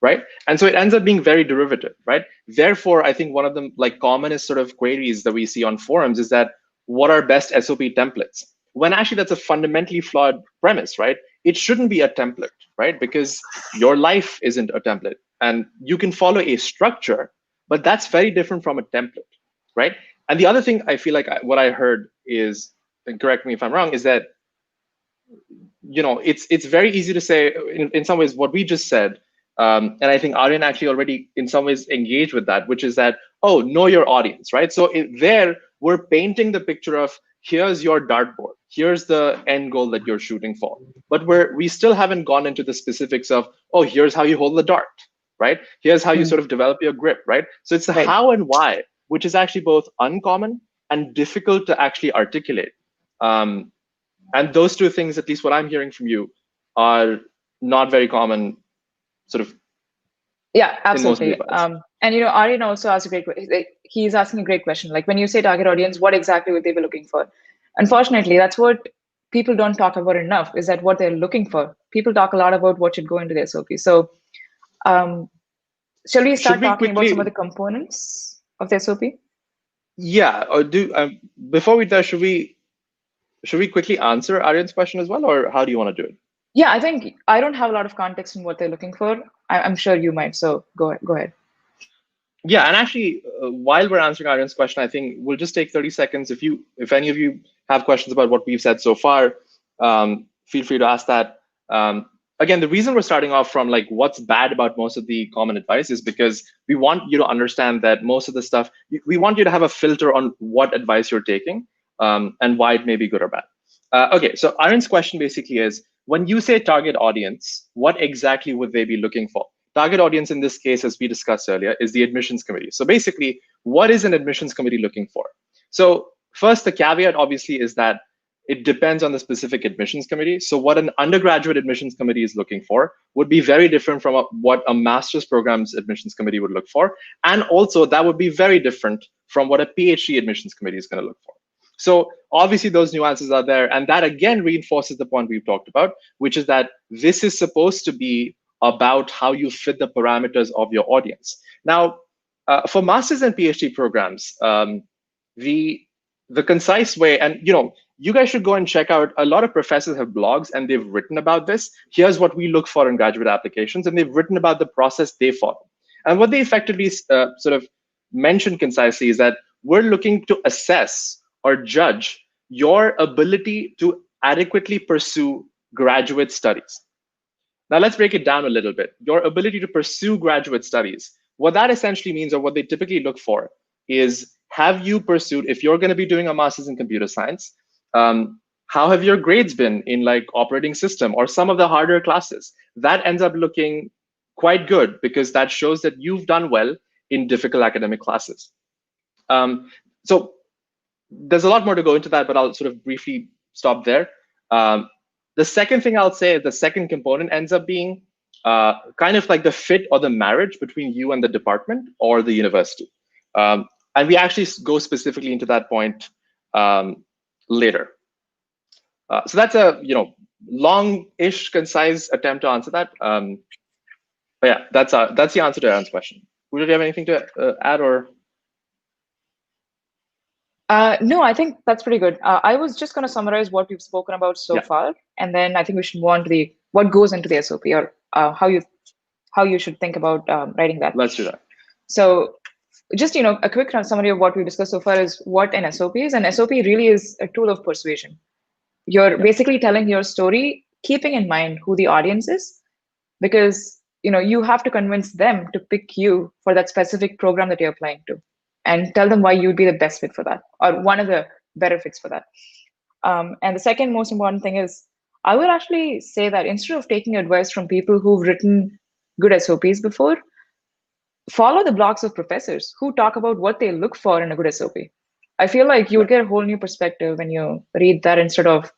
F: right? And so it ends up being very derivative, right? Therefore, I think one of the commonest sort of queries that we see on forums is that, what are best SOP templates? When actually that's a fundamentally flawed premise, right? It shouldn't be a template, right? Because your life isn't a template, and you can follow a structure, but that's very different from a template, right? And the other thing I feel like what I heard is, and correct me if I'm wrong, is that it's very easy to say in some ways what we just said, and I think Aryan actually already in some ways engaged with that, which is that, oh, know your audience, right? So there we're painting the picture of, here's your dartboard, here's the end goal that you're shooting for, but we still haven't gone into the specifics of, oh, here's how you hold the dart, right? Here's how you sort of develop your grip, right? So it's the how and why, which is actually both uncommon and difficult to actually articulate. And those two things, at least what I'm hearing from you, are not very common sort of.
E: Yeah, absolutely. And Aryan also asked a great question. He's asking a great question. Like, when you say target audience, what exactly would they be looking for? Unfortunately, that's what people don't talk about enough, is that what they're looking for. People talk a lot about what should go into the SOP. So shall we start talking about some of the components of the SOP?
F: Yeah, or before we do, should we quickly answer Aryan's question as well, or how do you want to do it?
E: Yeah, I think I don't have a lot of context in what they're looking for. I'm sure you might, so go ahead.
F: Yeah, and actually, while we're answering Aryan's question, I think we'll just take 30 seconds. If any of you have questions about what we've said so far, feel free to ask that. Again, the reason we're starting off from what's bad about most of the common advice is because we want you to understand that most of the stuff, we want you to have a filter on what advice you're taking and why it may be good or bad. Okay, so Aryan's question basically is, when you say target audience, what exactly would they be looking for? Target audience in this case, as we discussed earlier, is the admissions committee. So basically, what is an admissions committee looking for? So first, the caveat obviously is that it depends on the specific admissions committee. So what an undergraduate admissions committee is looking for would be very different from what a master's program's admissions committee would look for. And also that would be very different from what a PhD admissions committee is going to look for. So obviously those nuances are there. And that again reinforces the point we've talked about, which is that this is supposed to be about how you fit the parameters of your audience. Now, for master's and PhD programs, the concise way, and you guys should go and check out, a lot of professors have blogs and they've written about this. Here's what we look for in graduate applications, and they've written about the process they follow. And what they effectively sort of mention concisely is that we're looking to assess or judge your ability to adequately pursue graduate studies. Now let's break it down a little bit. Your ability to pursue graduate studies. What that essentially means, or what they typically look for, is have you pursued, if you're going to be doing a master's in computer science, how have your grades been in like operating system or some of the harder classes? That ends up looking quite good because that shows that you've done well in difficult academic classes. So there's a lot more to go into that, but I'll sort of briefly stop there. The second thing I'll say, the second component ends up being kind of like the fit or the marriage between you and the department or the university. And we actually go specifically into that point later. So that's a long-ish, concise attempt to answer that. But yeah, that's the answer to Aaron's question. Would you have anything to add or?
E: No, I think that's pretty good. I was just going to summarize what we've spoken about so far, and then I think we should move on to what goes into the SOP, or how you should think about writing that.
F: Let's do that.
E: So just a quick summary of what we discussed so far is what an SOP is. An SOP really is a tool of persuasion. You're basically telling your story, keeping in mind who the audience is, because you have to convince them to pick you for that specific program that you're applying to, and tell them why you'd be the best fit for that, or one of the better fits for that. And the second most important thing is, I would actually say that instead of taking advice from people who've written good SOPs before, follow the blogs of professors who talk about what they look for in a good SOP. I feel like you would get a whole new perspective when you read that, instead of,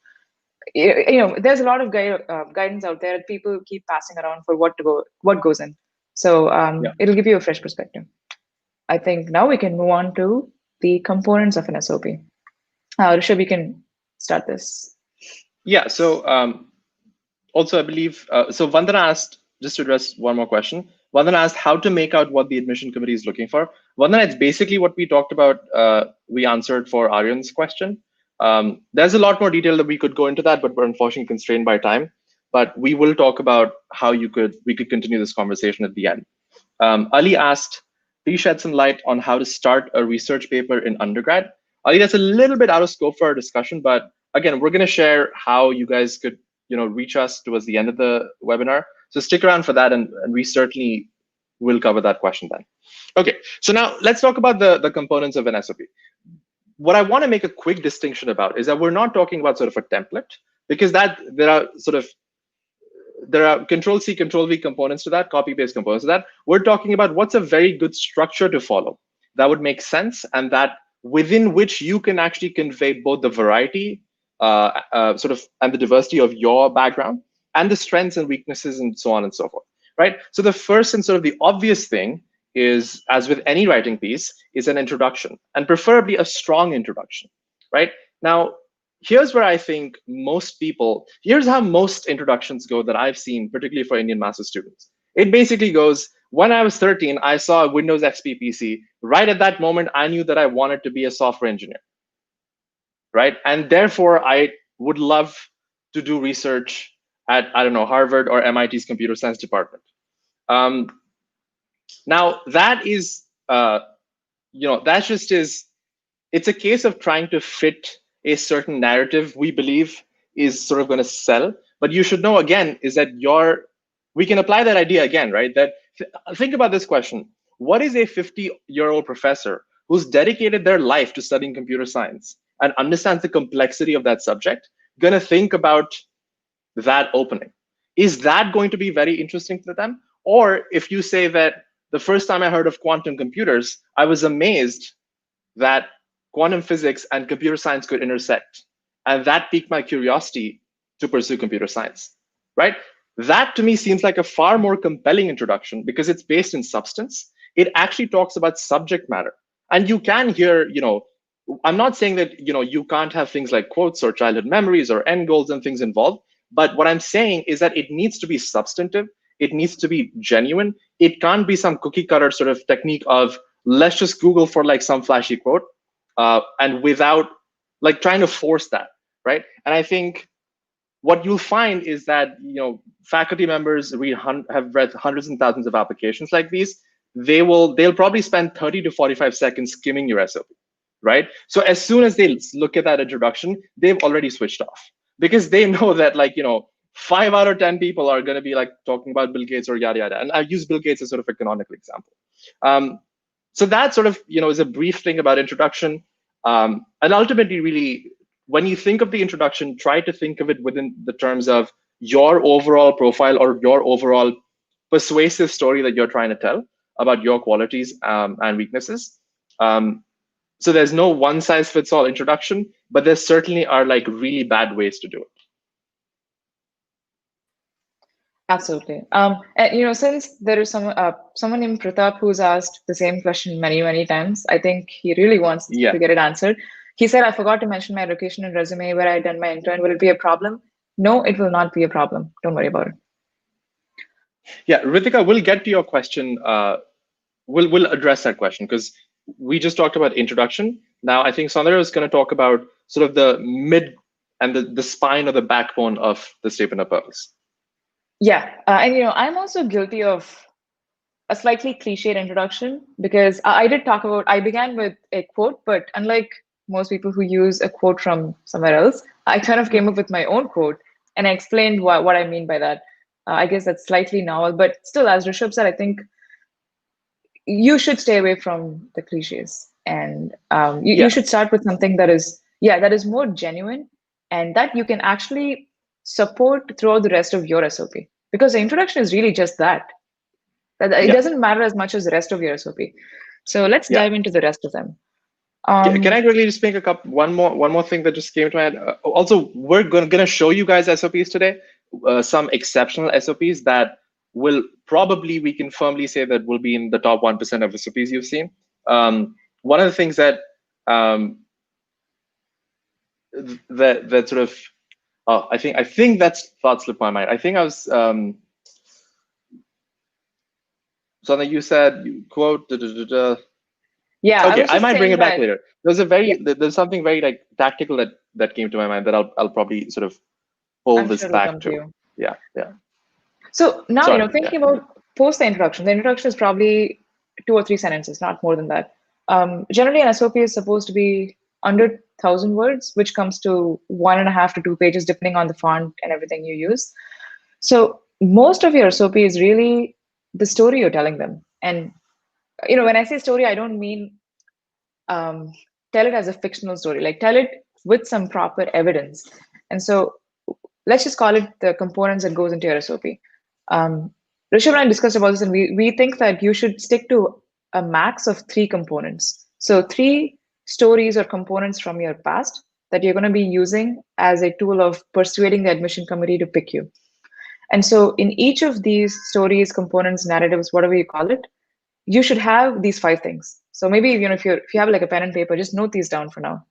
E: there's a lot of guidance out there that people keep passing around for what goes in. So it'll give you a fresh perspective. I think now we can move on to the components of an SOP. Rishabh, you can start this.
F: Yeah, so also I believe, so Vandana asked, just to address one more question, Vandana asked how to make out what the admission committee is looking for. Vandana, it's basically what we talked about, we answered for Aryan's question. There's a lot more detail that we could go into that, but we're unfortunately constrained by time. But we will talk about how we could continue this conversation at the end. Ali asked, please shed some light on how to start a research paper in undergrad. Ali, that's a little bit out of scope for our discussion, but again, we're going to share how you guys could reach us towards the end of the webinar. So stick around for that, and we certainly will cover that question then. Okay, so now let's talk about the components of an SOP. What I want to make a quick distinction about is that we're not talking about sort of a template, because there are Control-C, Control-V components to that, copy-paste components to that. We're talking about what's a very good structure to follow that would make sense, and that within which you can actually convey both the variety and the diversity of your background, and the strengths and weaknesses, and so on and so forth, right? So the first and sort of the obvious thing is, as with any writing piece, is an introduction, and preferably a strong introduction, right? Now, here's where I think here's how most introductions go that I've seen, particularly for Indian master's students. It basically goes, when I was 13, I saw a Windows XP PC. Right at that moment, I knew that I wanted to be a software engineer, right? And therefore, I would love to do research at, I don't know, Harvard or MIT's computer science department. Now, that is, that just is, it's a case of trying to fit a certain narrative we believe is sort of going to sell. But you should know, again, is that we can apply that idea again, right? That think about this question. What is a 50-year-old professor who's dedicated their life to studying computer science and understands the complexity of that subject going to think about that opening? Is that going to be very interesting to them? Or if you say that the first time I heard of quantum computers, I was amazed that quantum physics and computer science could intersect. and that piqued my curiosity to pursue computer science, right? That to me seems like a far more compelling introduction because it's based in substance. It actually talks about subject matter. And you can hear, I'm not saying that, you can't have things like quotes or childhood memories or end goals and things involved. But what I'm saying is that it needs to be substantive. It needs to be genuine. It can't be some cookie cutter sort of technique of let's just Google for like some flashy quote and without like trying to force that, right? And I think what you'll find is that faculty members have read hundreds and thousands of applications like these. They'll probably spend 30 to 45 seconds skimming your SOP, right? So as soon as they look at that introduction, they've already switched off because they know that 5 out of 10 people are going to be like talking about Bill Gates or yada yada. And I use Bill Gates as sort of a canonical example. So that sort of is a brief thing about introduction. And ultimately, really, when you think of the introduction, try to think of it within the terms of your overall profile or your overall persuasive story that you're trying to tell about your qualities and weaknesses. So there's no one-size-fits-all introduction, but there certainly are like really bad ways to do it.
E: Absolutely. And since there is someone named Pratap who's asked the same question many, many times, I think he really wants to get it answered. He said, I forgot to mention my location and resume where I done my intern. Will it be a problem? No, it will not be a problem. Don't worry about it.
F: Yeah, Ritika, we'll get to your question. We'll address that question because we just talked about introduction. Now, I think Sandra is going to talk about sort of the mid and the spine or the backbone of the statement of purpose.
E: Yeah, and I'm also guilty of a slightly cliched introduction because I began with a quote, but unlike most people who use a quote from somewhere else, I kind of came up with my own quote and I explained what I mean by that. I guess that's slightly novel, but still, as Rishabh said, I think you should stay away from the cliches and you should start with something that is more genuine and that you can actually support throughout the rest of your SOP, because the introduction is really just that. It doesn't matter as much as the rest of your SOP. So let's dive into the rest of them.
F: Can I quickly just make one more thing that just came to my head? Also, we're gonna show you guys SOPs today, some exceptional SOPs that will probably, we can firmly say that will be in the top 1% of SOPs you've seen. One of the things that that sort of I think that's thought slipped my mind. I think I was something you said, you quote.
E: Yeah.
F: Okay, I might bring it back later. There's something very like tactical that came to my mind that I'll probably sort of pull this back to. Yeah.
E: So now thinking about post the introduction is probably 2 or 3 sentences, not more than that. Generally, an SOP is supposed to be under 1,000 words, which comes to 1.5 to 2 pages, depending on the font and everything you use. So most of your SOP is really the story you're telling them. And when I say story, I don't mean tell it as a fictional story. Like, tell it with some proper evidence. And so let's just call it the components that goes into your SOP. Rishabh and I discussed about this, and we think that you should stick to a max of 3 components. So 3 stories or components from your past that you're going to be using as a tool of persuading the admission committee to pick you. And so in each of these stories, components, narratives, whatever you call it, you should have these 5 things. So maybe if you have like a pen and paper, just note these down for now.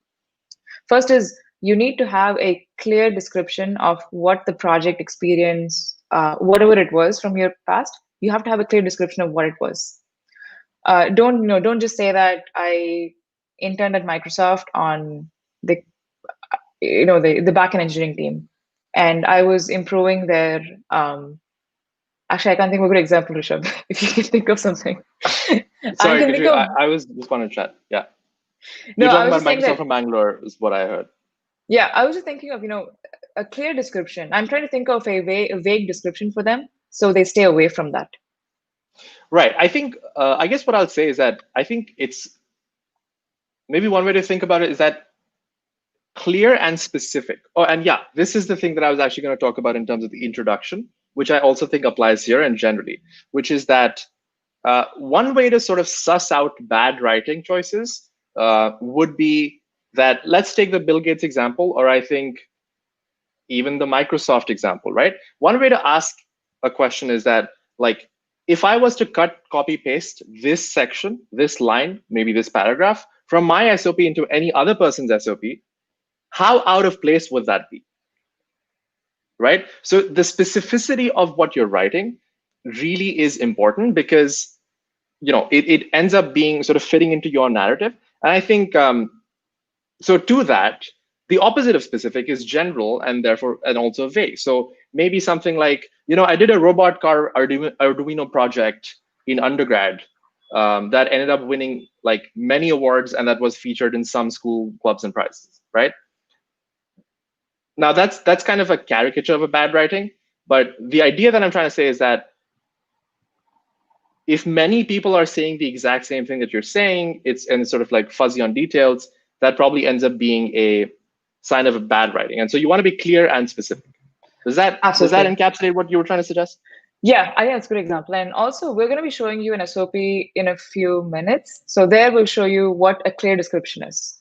E: First is you need to have a clear description of what the project experience, whatever it was from your past. You have to have a clear description of what it was. Don't just say that I interned at Microsoft on the backend engineering team, and I was improving their. Actually, I can't think of a good example, Rishabh. If you can think of something.
F: Sorry, I was just want to chat. Yeah. You're talking about Microsoft from Bangalore, is what I heard.
E: Yeah, I was just thinking of a clear description. I'm trying to think of a vague description for them, so they stay away from that.
F: Right. I think I guess what I'll say is that I think it's maybe one way to think about it is that clear and specific. Oh, and yeah, this is the thing that I was actually going to talk about in terms of the introduction, which I also think applies here and generally, which is that one way to sort of suss out bad writing choices would be that let's take the Bill Gates example, or I think even the Microsoft example, right? One way to ask a question is that, like, if I was to cut, copy, paste this section, this line, maybe this paragraph from my SOP into any other person's SOP, how out of place would that be? Right? So the specificity of what you're writing really is important, because it ends up being sort of fitting into your narrative. And I think so to that, the opposite of specific is general and therefore and also vague. So maybe something like, I did a robot car Arduino project in undergrad that ended up winning like many awards, and that was featured in some school clubs and prizes, right? Now that's kind of a caricature of a bad writing, but the idea that I'm trying to say is that if many people are saying the exact same thing that you're saying, it's sort of like fuzzy on details, that probably ends up being a sign of a bad writing. And so you want to be clear and specific. Does that encapsulate what you were trying to suggest?
E: Yeah, I think that's a good example. And also, we're going to be showing you an SOP in a few minutes. So there we'll show you what a clear description is.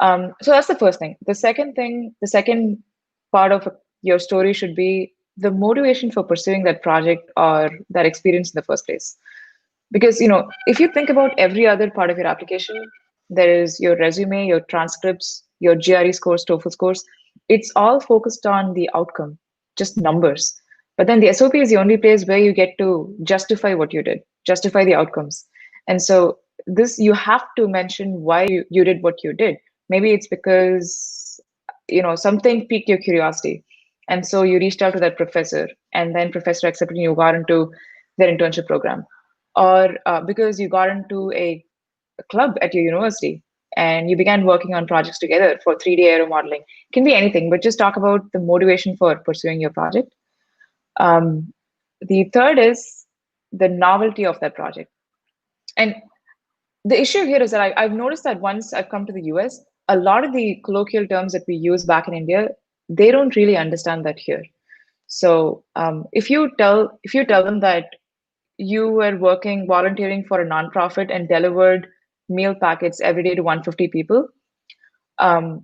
E: So that's the first thing. The second part of your story should be the motivation for pursuing that project or that experience in the first place. Because, if you think about every other part of your application, there is your resume, your transcripts, your GRE scores, TOEFL scores. It's all focused on the outcome, just numbers. But then the SOP is the only place where you get to justify what you did, justify the outcomes. And so you have to mention why you did what you did. Maybe it's because, something piqued your curiosity. And so you reached out to that professor, and then professor accepted you, got into their internship program. Or because you got into a club at your university and you began working on projects together for 3D aero modeling. It can be anything, but just talk about the motivation for pursuing your project. The third is the novelty of that project. And the issue here is that I've noticed that once I've come to the US, a lot of the colloquial terms that we use back in India, they don't really understand that here. So if you tell them that you were volunteering for a nonprofit and delivered meal packets every day to 150 people, to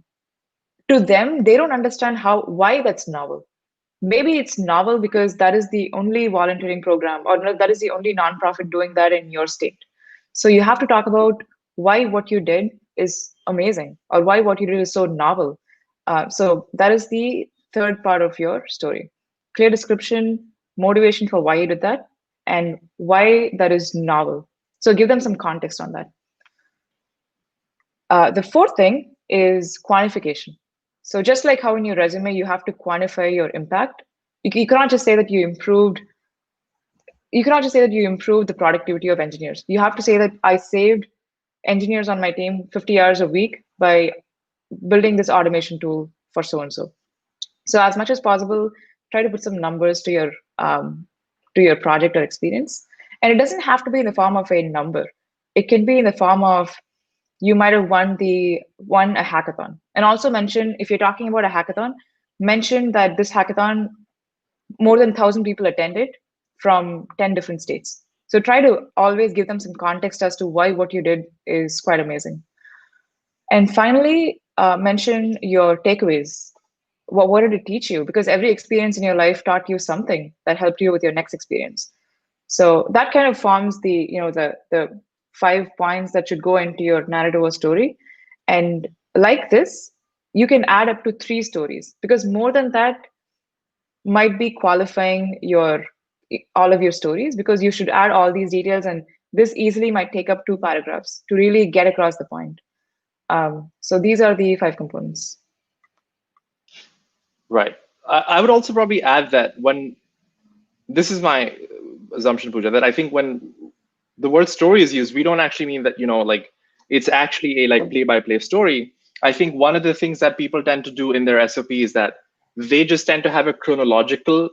E: them, they don't understand why that's novel. Maybe it's novel because that is the only volunteering program, or that is the only nonprofit doing that in your state. So you have to talk about why what you did is amazing, or why what you did is so novel. So that is the third part of your story. Clear description, motivation for why you did that, and why that is novel. So give them some context on that. The fourth thing is quantification. So just like how in your resume, you have to quantify your impact. You cannot just say that you improved. You cannot just say that you improved the productivity of engineers. You have to say that I saved engineers on my team 50 hours a week by building this automation tool for so-and-so. So as much as possible, try to put some numbers to your project or experience. And it doesn't have to be in the form of a number. It can be in the form of, you might have won a hackathon. And also mention, if you're talking about a hackathon, mention that this hackathon, more than 1,000 people attended from 10 different states. So try to always give them some context as to why what you did is quite amazing. And finally, mention your takeaways. What did it teach you? Because every experience in your life taught you something that helped you with your next experience. So that kind of forms the 5 points that should go into your narrative or story. And like this, you can add up to 3 stories, because more than that might be qualifying all of your stories, because you should add all these details, and this easily might take up 2 paragraphs to really get across the point. So these are the 5 components.
F: Right. I would also probably add that this is my assumption, Pooja, that I think when the word story is used, we don't actually mean that, it's actually a play-by-play story. I think one of the things that people tend to do in their SOP is that they just tend to have a chronological,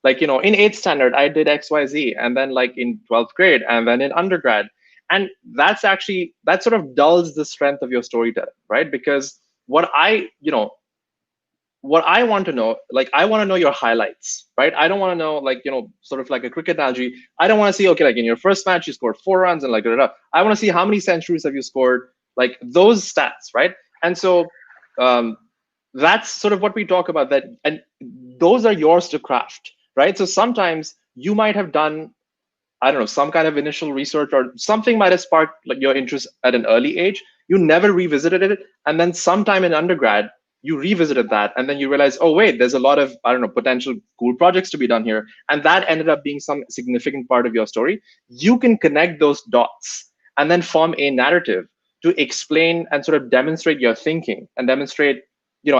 F: in 8th standard, I did X, Y, Z, and then in 12th grade, and then in undergrad. And that sort of dulls the strength of your storytelling, right? Because what I want to know, I want to know your highlights, right? I don't want to know, sort of like a cricket analogy. I don't want to see, okay, in your first match, you scored 4 runs and I want to see how many centuries have you scored, those stats, right? And so that's sort of what we talk about, that, and those are yours to craft, right? So sometimes you might have done, I don't know, some kind of initial research, or something might have sparked like your interest at an early age. You never revisited it, and then sometime in undergrad you revisited that, and then you realize, oh wait, there's a lot of, I don't know, potential cool projects to be done here, and that ended up being some significant part of your story. You can connect those dots and then form a narrative to explain and sort of demonstrate your thinking, and demonstrate,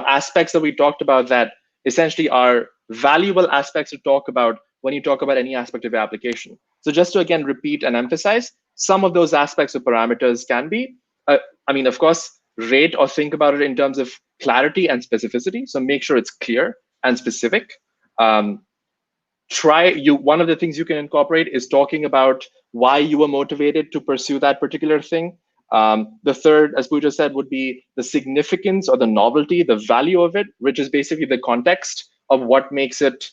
F: aspects that we talked about that essentially are valuable aspects to talk about when you talk about any aspect of your application. So just to again repeat and emphasize, some of those aspects of parameters can be, of course, rate or think about it in terms of clarity and specificity. So make sure it's clear and specific. One of the things you can incorporate is talking about why you were motivated to pursue that particular thing. The third, as Pooja said, would be the significance or the novelty, the value of it, which is basically the context of what makes it,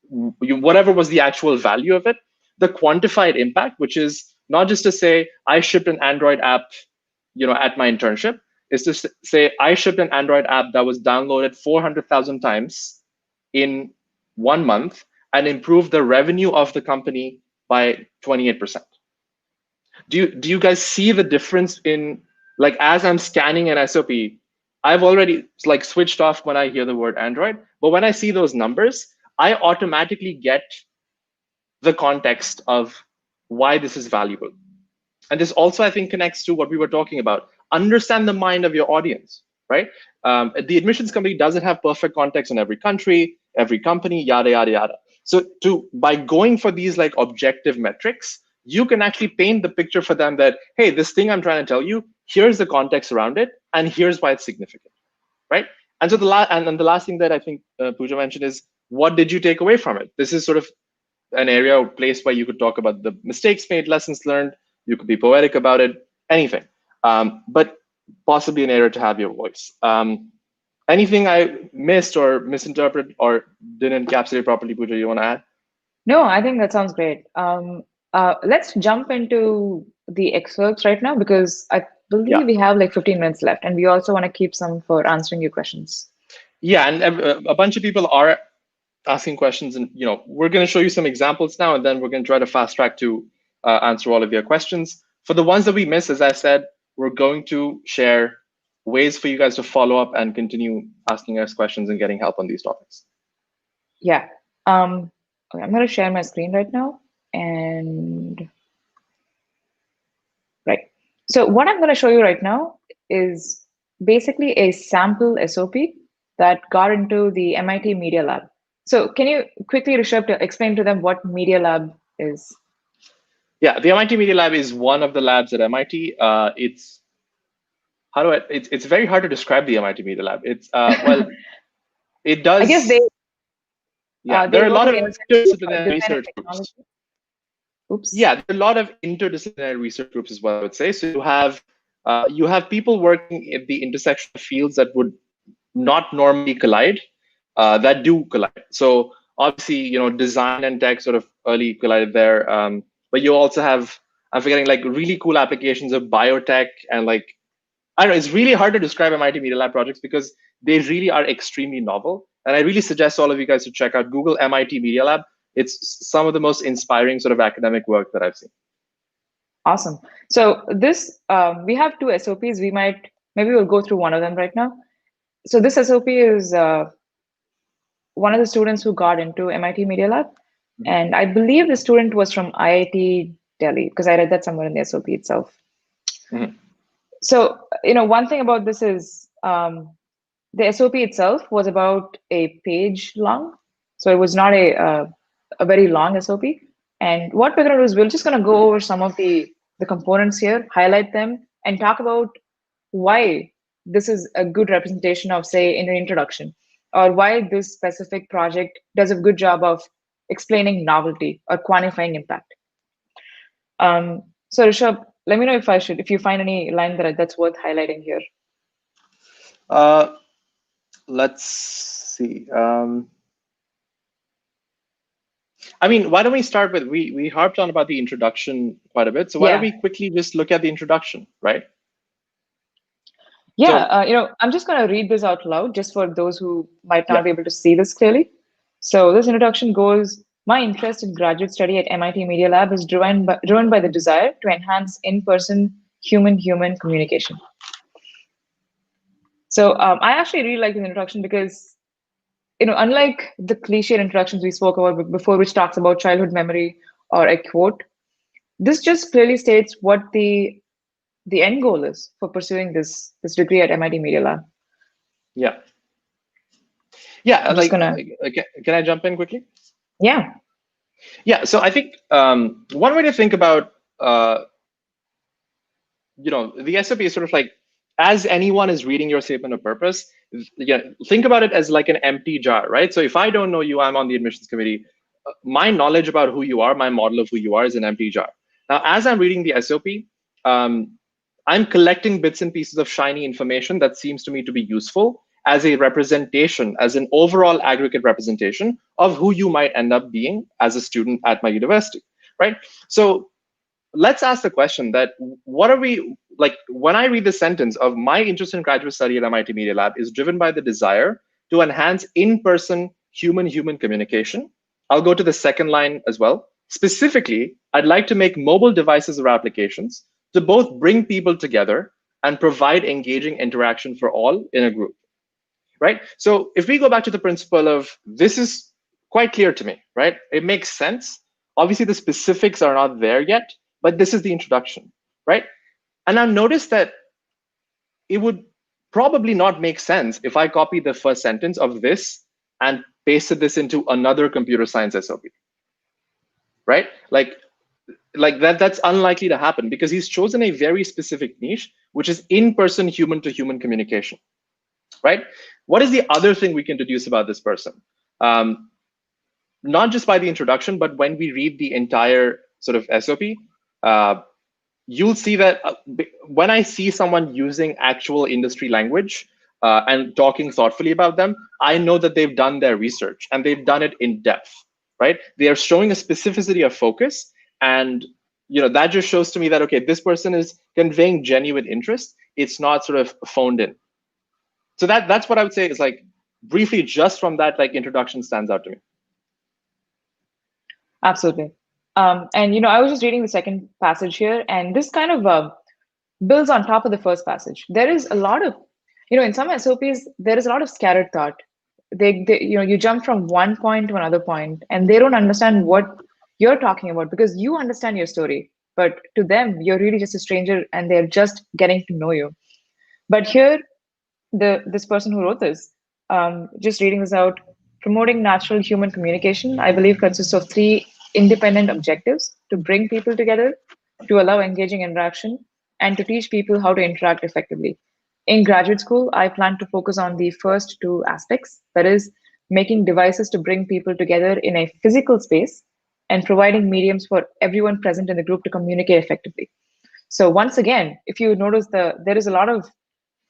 F: whatever was the actual value of it. The quantified impact, which is not just to say I shipped an Android app, at my internship, is to say I shipped an Android app that was downloaded 400,000 times in 1 month and improved the revenue of the company by 28%. Do you guys see the difference in, like, as I'm scanning an SOP, I've already like switched off when I hear the word Android, but when I see those numbers, I automatically get the context of why this is valuable. And this also, I think, connects to what we were talking about. Understand the mind of your audience, right? The admissions company doesn't have perfect context in every country, every company, yada, yada, yada. So by going for these like objective metrics, you can actually paint the picture for them that, hey, this thing I'm trying to tell you, here's the context around it, and here's why it's significant, right? And so the last thing that I think Pooja mentioned is, what did you take away from it? This is sort of an area or place where you could talk about the mistakes made, lessons learned. You could be poetic about it, anything, but possibly an area to have your voice. Anything I missed or misinterpreted or didn't encapsulate properly, Pooja, you want to add?
E: No, I think that sounds great. Let's jump into the excerpts right now, because I believe we have like 15 minutes left, and we also want to keep some for answering your questions.
F: Yeah, and a bunch of people are asking questions, and we're going to show you some examples now, and then we're going to try to fast track to answer all of your questions. For the ones that we missed, as I said, we're going to share ways for you guys to follow up and continue asking us questions and getting help on these topics.
E: Yeah. Okay, I'm going to share my screen right now. And right. So what I'm going to show you right now is basically a sample SOP that got into the MIT Media Lab. So can you quickly, Rishabh, to explain to them what Media Lab is?
F: Yeah, the MIT Media Lab is one of the labs at MIT. It's very hard to describe the MIT Media Lab. It's well, it does.
E: I guess they.
F: Yeah, there are a lot of interdisciplinary research groups.
E: Oops.
F: Yeah, there are a lot of interdisciplinary research groups as well, I would say. So you have people working at the intersection of fields that would not normally collide, that do collide. So obviously, design and tech sort of early collided there. But you also have, I'm forgetting, like really cool applications of biotech, and like, I don't know, it's really hard to describe MIT Media Lab projects because they really are extremely novel. And I really suggest all of you guys to check out Google MIT Media Lab. It's some of the most inspiring sort of academic work that I've seen.
E: Awesome. So this, we have two SOPs. Maybe we'll go through one of them right now. So this SOP is one of the students who got into MIT Media Lab. And I believe the student was from IIT Delhi, because I read that somewhere in the SOP itself.
F: Mm-hmm.
E: So, one thing about this is the SOP itself was about a page long. So it was not a very long SOP. And what we're going to do is we're just going to go over some of the components here, highlight them, and talk about why this is a good representation of, say, in an introduction, or why this specific project does a good job of explaining novelty or quantifying impact. So Rishabh, let me know if you find any line that's worth highlighting here.
F: Let's see. Why don't we start with, we harped on about the introduction quite a bit. So why don't we quickly just look at the introduction, right?
E: Yeah,
F: So
E: I'm just going to read this out loud just for those who might
F: yeah,
E: not be able to see this clearly. So this introduction goes, my interest in graduate study at MIT Media Lab is driven by the desire to enhance in-person human-human communication. So I actually really like this introduction because, unlike the cliched introductions we spoke about before, which talks about childhood memory or a quote, this just clearly states what the end goal is for pursuing this degree at MIT Media Lab.
F: yeah, yeah.
E: I'm just
F: Like,
E: gonna,
F: can I jump in quickly?
E: yeah.
F: Yeah. So I think one way to think about the SOP is sort of like, as anyone is reading your statement of purpose, think about it as like an empty jar, right? So if I don't know you, I'm on the admissions committee. My knowledge about who you are, my model of who you are, is an empty jar. Now, as I'm reading the SOP, I'm collecting bits and pieces of shiny information that seems to me to be useful as a representation, as an overall aggregate representation of who you might end up being as a student at my university, right? So let's ask the question that what are we like when I read the sentence of my interest in graduate study at MIT Media Lab is driven by the desire to enhance in-person human-human communication. I'll go to the second line as well. Specifically, I'd like to make mobile devices or applications to both bring people together and provide engaging interaction for all in a group, right? So if we go back to the principle of this is quite clear to me, right? It makes sense. Obviously, the specifics are not there yet, but this is the introduction, right? And now notice that it would probably not make sense if I copy the first sentence of this and pasted this into another computer science SOP, right? Like that's unlikely to happen because he's chosen a very specific niche, which is in-person human-to-human communication, right? What is the other thing we can deduce about this person? Not just by the introduction, but when we read the entire sort of SOP, you'll see that when I see someone using actual industry language and talking thoughtfully about them, I know that they've done their research and they've done it in depth, right? They are showing a specificity of focus, and that just shows to me that okay, this person is conveying genuine interest. It's not sort of phoned in. So that's what I would say is like briefly just from that like introduction stands out to me.
E: Absolutely. And I was just reading the second passage here, and this kind of builds on top of the first passage. There is a lot of, in some SOPs, there is a lot of scattered thought. You jump from one point to another point, and they don't understand what you're talking about because you understand your story, but to them, you're really just a stranger, and they're just getting to know you. But here, this person who wrote this, just reading this out, promoting natural human communication, I believe consists of 3 independent objectives: to bring people together, to allow engaging interaction, and to teach people how to interact effectively. In graduate school, I plan to focus on the first 2 aspects, that is, making devices to bring people together in a physical space and providing mediums for everyone present in the group to communicate effectively. So once again, if you notice, there is a lot of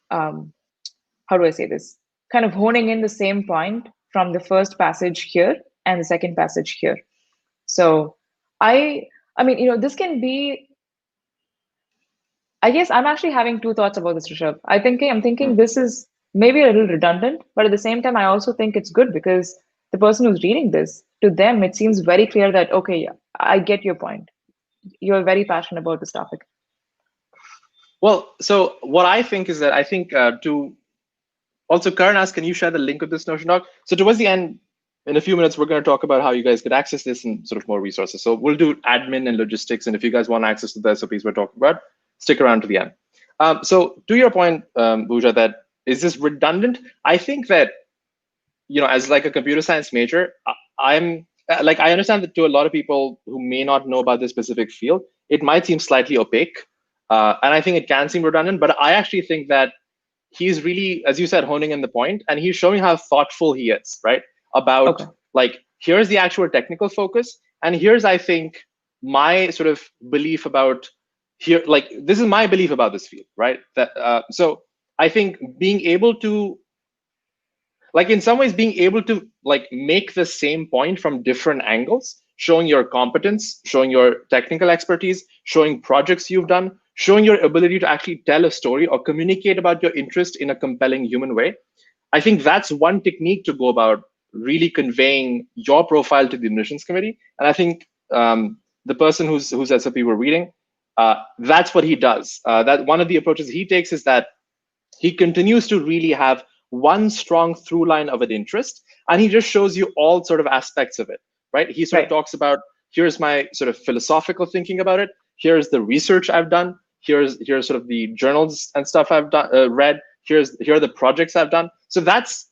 E: how do I say this? Kind of honing in the same point from the first passage here and the second passage here. So I mean, this can be, I guess I'm actually having 2 thoughts about this, Rishabh. I'm thinking this is maybe a little redundant, but at the same time, I also think it's good because the person who's reading this, to them, it seems very clear that, okay, yeah, I get your point. You're very passionate about this topic.
F: Well, so what I think is that I think to also, Karan asked, can you share the link of this Notion doc? So towards the end, in a few minutes, we're going to talk about how you guys could access this and sort of more resources. So we'll do admin and logistics. And if you guys want access to the SOPs we're talking about, stick around to the end. So to your point, Bhuja, that is this redundant? I think that, as like a computer science major, I understand that to a lot of people who may not know about this specific field, it might seem slightly opaque. And I think it can seem redundant, but I actually think that he's really, as you said, honing in the point, and he's showing how thoughtful he is, right? About like, here's the actual technical focus, and here's, I think, my sort of belief about here, like, this is my belief about this field, right? That so I think being able to, like, in some ways, being able to like make the same point from different angles, showing your competence, showing your technical expertise, showing projects you've done, showing your ability to actually tell a story or communicate about your interest in a compelling human way. I think that's one technique to go about really conveying your profile to the admissions committee. And I think the person whose SOP we're reading, that's what he does. That one of the approaches he takes is that he continues to really have one strong through line of an interest, and he just shows you all sort of aspects of it, right? He sort of talks about, here's my sort of philosophical thinking about it. Here's the research I've done. Here's sort of the journals and stuff I've done, read. Here are the projects I've done. So that's,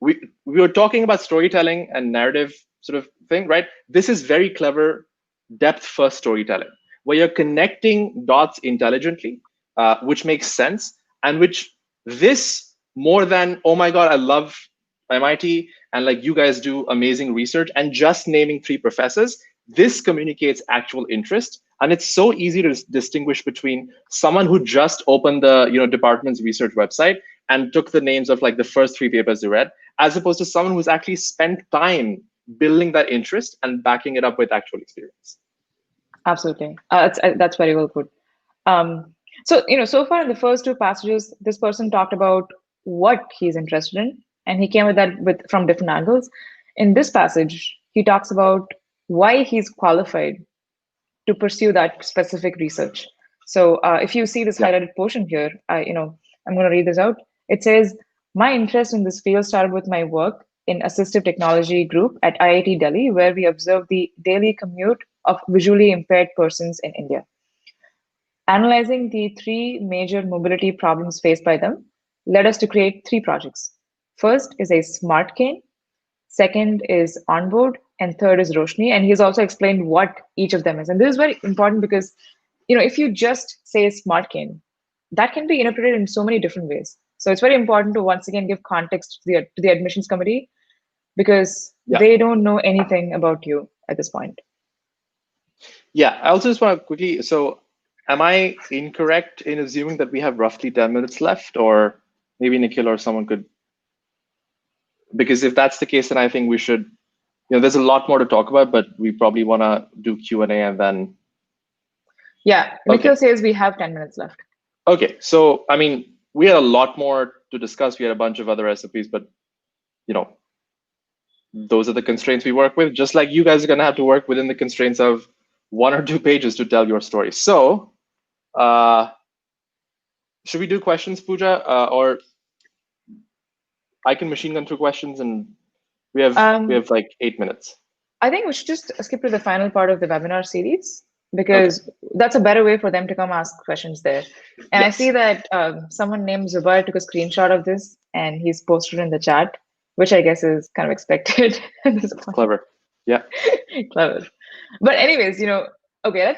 F: we were talking about storytelling and narrative sort of thing, right? This is very clever depth first storytelling, where you're connecting dots intelligently, which makes sense, and which this more than, oh my God, I love MIT, and like you guys do amazing research, and just naming 3 professors, this communicates actual interest. And it's so easy to distinguish between someone who just opened the department's research website and took the names of like the first 3 papers they read, as opposed to someone who's actually spent time building that interest and backing it up with actual experience.
E: Absolutely. That's very well put. So, so far in the first 2 passages, this person talked about what he's interested in, and he came with that from different angles. In this passage, he talks about why he's qualified to pursue that specific research. So if you see this highlighted portion here, I'm going to read this out. It says, my interest in this field started with my work in assistive technology group at IIT Delhi, where we observed the daily commute of visually impaired persons in India. Analyzing the 3 major mobility problems faced by them led us to create 3 projects. First is a smart cane, second is onboard, and third is Roshni. And he's also explained what each of them is. And this is very important because, if you just say smart cane, that can be interpreted in so many different ways. So it's very important to once again give context to the admissions committee, because they don't know anything about you at this point.
F: Yeah, I also just want to quickly, so am I incorrect in assuming that we have roughly 10 minutes left, or maybe Nikhil or someone could? Because if that's the case, then I think we should, there's a lot more to talk about, but we probably want to do Q&A and then.
E: Yeah, Nikhil says we have 10 minutes left.
F: Okay, so, I mean, we had a lot more to discuss. We had a bunch of other SOPs, but, those are the constraints we work with, just like you guys are going to have to work within the constraints of 1 or 2 pages to tell your story. So, should we do questions, Pooja, or I can machine gun through questions, and we have like 8 minutes.
E: I think we should just skip to the final part of the webinar series, because that's a better way for them to come ask questions there. And I see that someone named Zubair took a screenshot of this and he's posted in the chat, which I guess is kind of expected at this point.
F: Clever. Yeah.
E: Clever. But anyways, okay,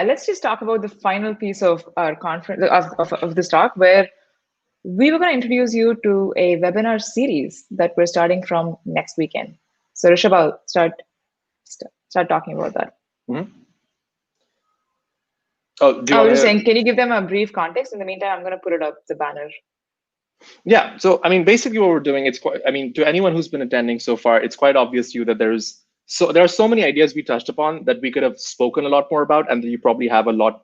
E: let's just talk about the final piece of our conference of this talk, where we were going to introduce you to a webinar series that we're starting from next weekend. So Rishabh, I'll start talking about that.
F: Mm-hmm. Oh,
E: I was just saying, can you give them a brief context? In the meantime, I'm going to put it up, the banner.
F: Yeah, so I mean, basically what we're doing, to anyone who's been attending so far, it's quite obvious to you that there are so many ideas we touched upon that we could have spoken a lot more about, and that you probably have a lot,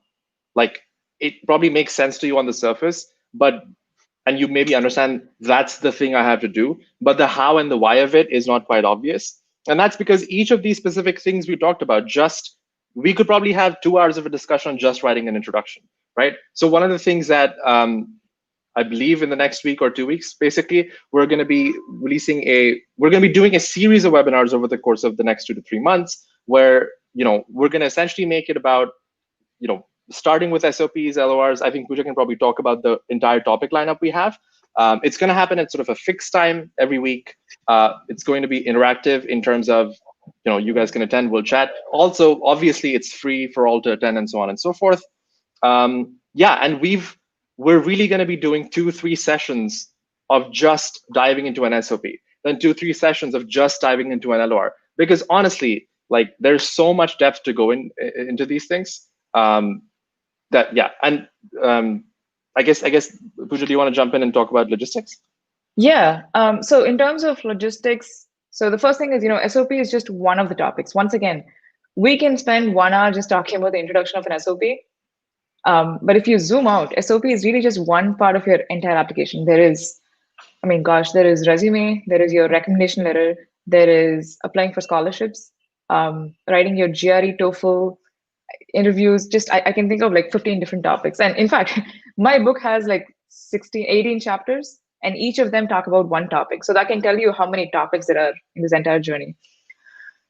F: like, it probably makes sense to you on the surface, and you maybe understand that's the thing I have to do, but the how and the why of it is not quite obvious. And that's because each of these specific things we talked about, we could probably have 2 hours of a discussion on just writing an introduction, right? So one of the things that I believe in the next week or 2 weeks, basically, we're going to be doing a series of webinars over the course of the next 2 to 3 months, where, we're going to essentially make it about, starting with SOPs, LORs. I think Pooja can probably talk about the entire topic lineup we have. It's going to happen at sort of a fixed time every week. It's going to be interactive in terms of, you guys can attend, we'll chat. Also, obviously, it's free for all to attend and so on and so forth. And we're really going to be doing 2-3 sessions of just diving into an SOP, then 2-3 sessions of just diving into an LOR. Because honestly, like, there's so much depth to go into these things. I guess Pooja, do you want to jump in and talk about logistics?
E: Yeah. So in terms of logistics, so the first thing is, SOP is just one of the topics. Once again, we can spend 1 hour just talking about the introduction of an SOP. But if you zoom out, SOP is really just one part of your entire application. There is, I mean, gosh, there is resume, there is your recommendation letter, there is applying for scholarships, writing your GRE, TOEFL, interviews. Just I can think of like 15 different topics. And in fact, my book has like 18 chapters, and each of them talk about one topic. So that can tell you how many topics there are in this entire journey.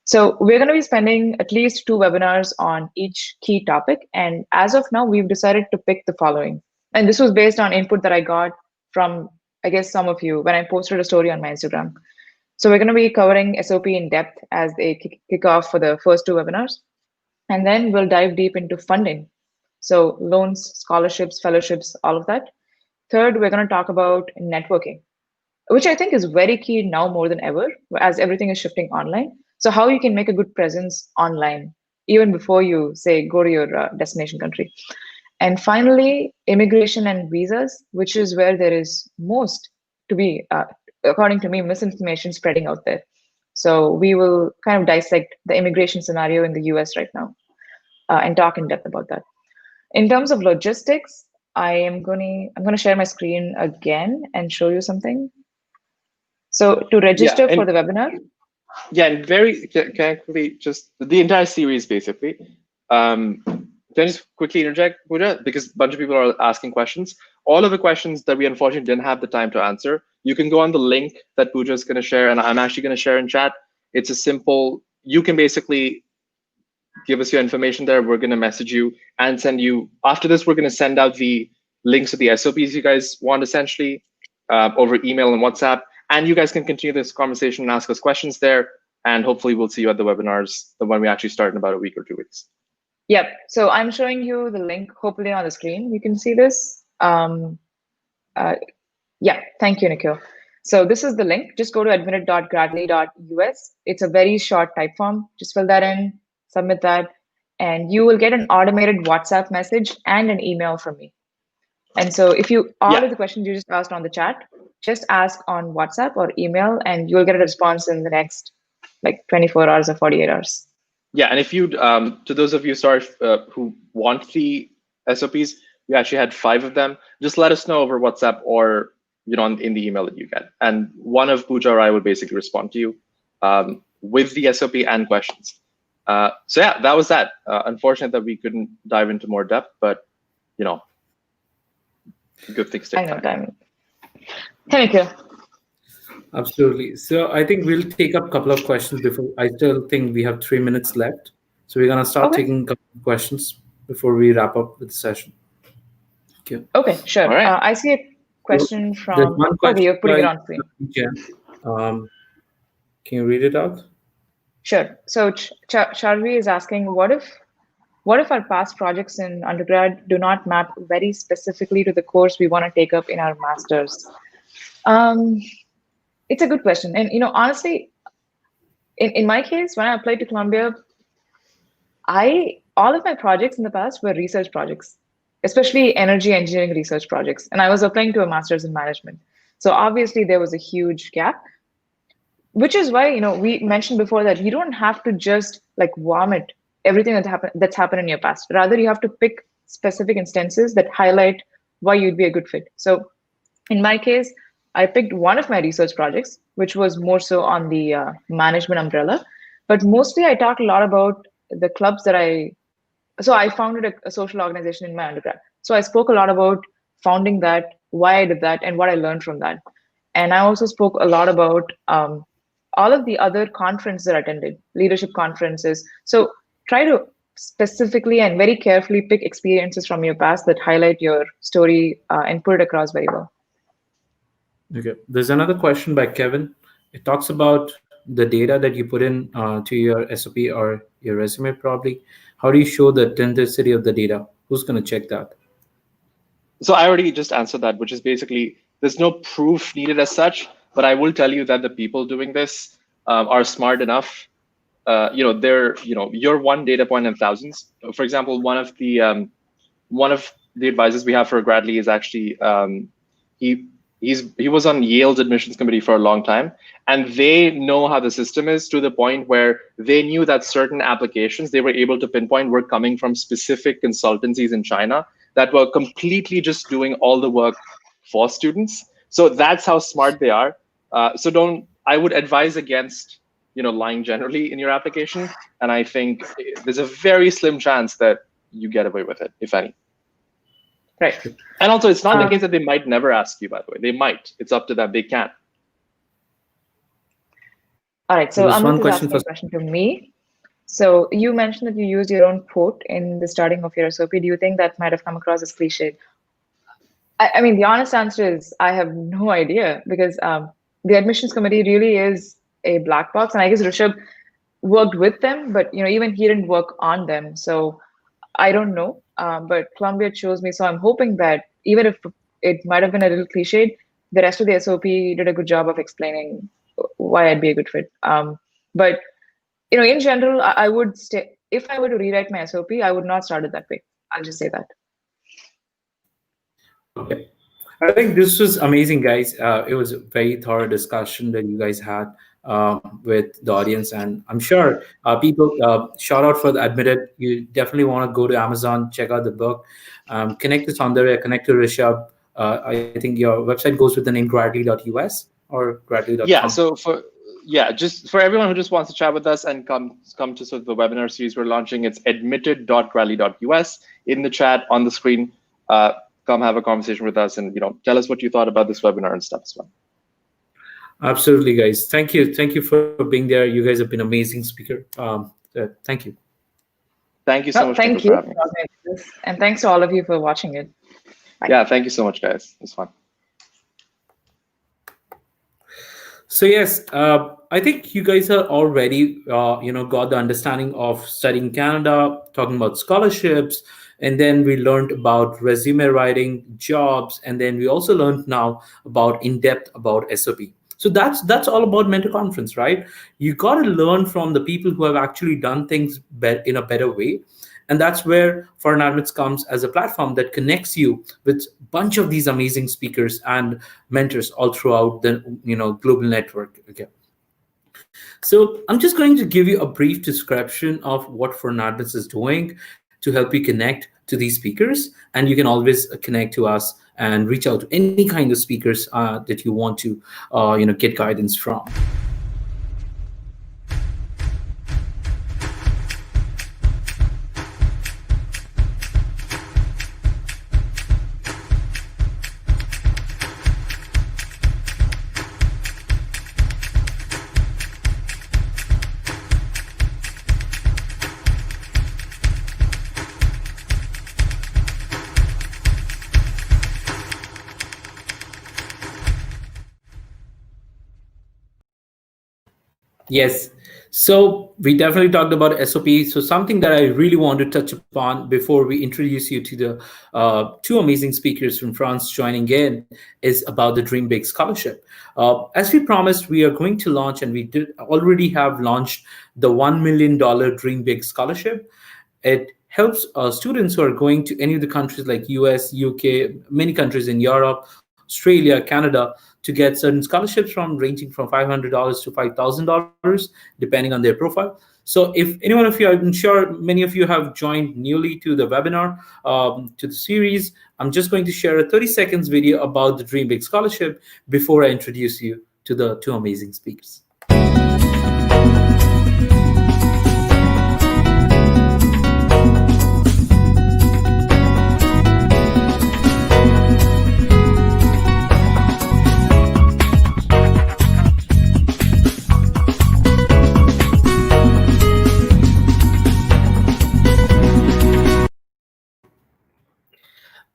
E: So we're going to be spending at least 2 webinars on each key topic. And as of now, we've decided to pick the following. And this was based on input that I got from, I guess, some of you when I posted a story on my Instagram. So we're going to be covering SOP in depth as they kick off for the first 2 webinars. And then we'll dive deep into funding. So loans, scholarships, fellowships, all of that. Third, we're going to talk about networking, which I think is very key now more than ever, as everything is shifting online. So how you can make a good presence online, even before you say go to your destination country. And finally, immigration and visas, which is where there is most to be, according to me, misinformation spreading out there. So we will kind of dissect the immigration scenario in the US right now and talk in depth about that. In terms of logistics, I'm going to share my screen again and show you something. So to register for the webinar.
F: Yeah, and can I quickly just the entire series basically. Can I just quickly interject, Pooja, because a bunch of people are asking questions. All of the questions that we unfortunately didn't have the time to answer, you can go on the link that Pooja is going to share, and I'm actually going to share in chat. It's a simple, you can basically give us your information there. We're going to message you and send you, after this, we're going to send out the links to the SOPs you guys want essentially over email and WhatsApp. And you guys can continue this conversation and ask us questions there. And hopefully we'll see you at the webinars, the one we actually start in about a week or 2 weeks.
E: Yep. So I'm showing you the link, hopefully on the screen. You can see this. Yeah, thank you, Nikhil. So this is the link. Just go to admitted.gradley.us. It's a very short type form. Just fill that in, submit that, and you will get an automated WhatsApp message and an email from me. And so if you, all of the questions you just asked on the chat, just ask on WhatsApp or email, and you'll get a response in the next like 24 hours or 48 hours.
F: Yeah, and if you, to those of you, sorry, who want the SOPs, we actually had 5 of them. Just let us know over WhatsApp or in the email that you get. And one of Pooja or I will basically respond to you with the SOP and questions. So yeah, that was that. Unfortunate that we couldn't dive into more depth, but good things take time.
E: Thank you.
A: Absolutely. So I think we'll take up a couple of questions before. I still think we have 3 minutes left. So we're going to start taking a couple of questions before we wrap up with the session. Okay.
E: Okay, sure.
F: All right.
E: I see a question from,
A: one question
E: you're putting it on screen.
A: Can you read it out?
E: Sure. So Charvi is asking, what if our past projects in undergrad do not map very specifically to the course we want to take up in our master's? It's a good question. And honestly, in my case, when I applied to Columbia, all of my projects in the past were research projects, especially energy engineering research projects. And I was applying to a master's in management. So obviously there was a huge gap, which is why, we mentioned before that you don't have to just like vomit everything that's happened in your past. Rather, you have to pick specific instances that highlight why you'd be a good fit. So in my case, I picked one of my research projects, which was more so on the management umbrella. But mostly I talked a lot about the clubs that I founded a social organization in my undergrad. So I spoke a lot about founding that, why I did that, and what I learned from that. And I also spoke a lot about all of the other conferences that I attended, leadership conferences. So try to specifically and very carefully pick experiences from your past that highlight your story and put it across very well.
A: Okay. There's another question by Kevin. It talks about the data that you put in to your SOP or your resume probably. How do you show the authenticity of the data? Who's going to check that?
F: So I already just answered that, which is basically there's no proof needed as such, but I will tell you that the people doing this are smart enough. They're you're one data point in thousands. For example, one of the advisors we have for Gradley is actually he was on Yale's admissions committee for a long time, and they know how the system is to the point where they knew that certain applications they were able to pinpoint were coming from specific consultancies in China that were completely just doing all the work for students. So that's how smart they are. So don't. I would advise against lying generally in your application, and I think there's a very slim chance that you get away with it, if any.
E: Right.
F: And also, it's not the case that they might never ask you, by the way. They might. It's up to them. They can.
E: All right. So
A: There's one
E: Amit is
A: question
E: asking a question to me. So you mentioned that you used your own quote in the starting of your SOP. Do you think that might have come across as cliched? I mean, the honest answer is I have no idea, because the admissions committee really is a black box, and I guess Rishabh worked with them, but even he didn't work on them. So I don't know, but Columbia chose me. So I'm hoping that even if it might have been a little cliched, the rest of the SOP did a good job of explaining why I'd be a good fit. But in general, I would stay. If I were to rewrite my SOP, I would not start it that way. I'll just say that.
A: Okay. I think this was amazing, guys. It was a very thorough discussion that you guys had with the audience, and I'm sure people shout out for the Admitted. You definitely want to go to Amazon, check out the book, connect to Sandhya, connect to Rishabh. I think your website goes with the name gradly.us or gradly.com.
F: Yeah. So just for everyone who just wants to chat with us and come to sort of the webinar series we're launching, it's admitted.gradly.us. In the chat on the screen, come have a conversation with us and tell us what you thought about this webinar and stuff as well.
A: Absolutely, guys. Thank you for being there. You guys have been amazing speaker. Thank you.
F: Thank you so much.
E: Thank you, and thanks to all of you for watching it. Bye.
F: Yeah, thank you so much, guys. It was fun.
A: So yes, I think you guys are already got the understanding of studying Canada, talking about scholarships, and then we learned about resume writing, jobs, and then we also learned now about in depth about SOP. So that's all about Mentor Conference, right? You got to learn from the people who have actually done things in a better way. And that's where ForeignAdmits comes as a platform that connects you with a bunch of these amazing speakers and mentors all throughout the global network. Okay. So I'm just going to give you a brief description of what ForeignAdmits is doing to help you connect to these speakers. And you can always connect to us and reach out to any kind of speakers that you want to get guidance from. Yes. So we definitely talked about SOP. So something that I really want to touch upon before we introduce you to the two amazing speakers from France joining in is about the Dream Big Scholarship. As we promised, we are going to launch, and we did already have launched the $1 million Dream Big Scholarship. It helps students who are going to any of the countries like US, UK, many countries in Europe, Australia, Canada, to get certain scholarships ranging from $500 to $5,000, depending on their profile. So if any one of you, I'm sure many of you have joined newly to the webinar, to the series, I'm just going to share a 30 seconds video about the Dream Big Scholarship before I introduce you to the two amazing speakers.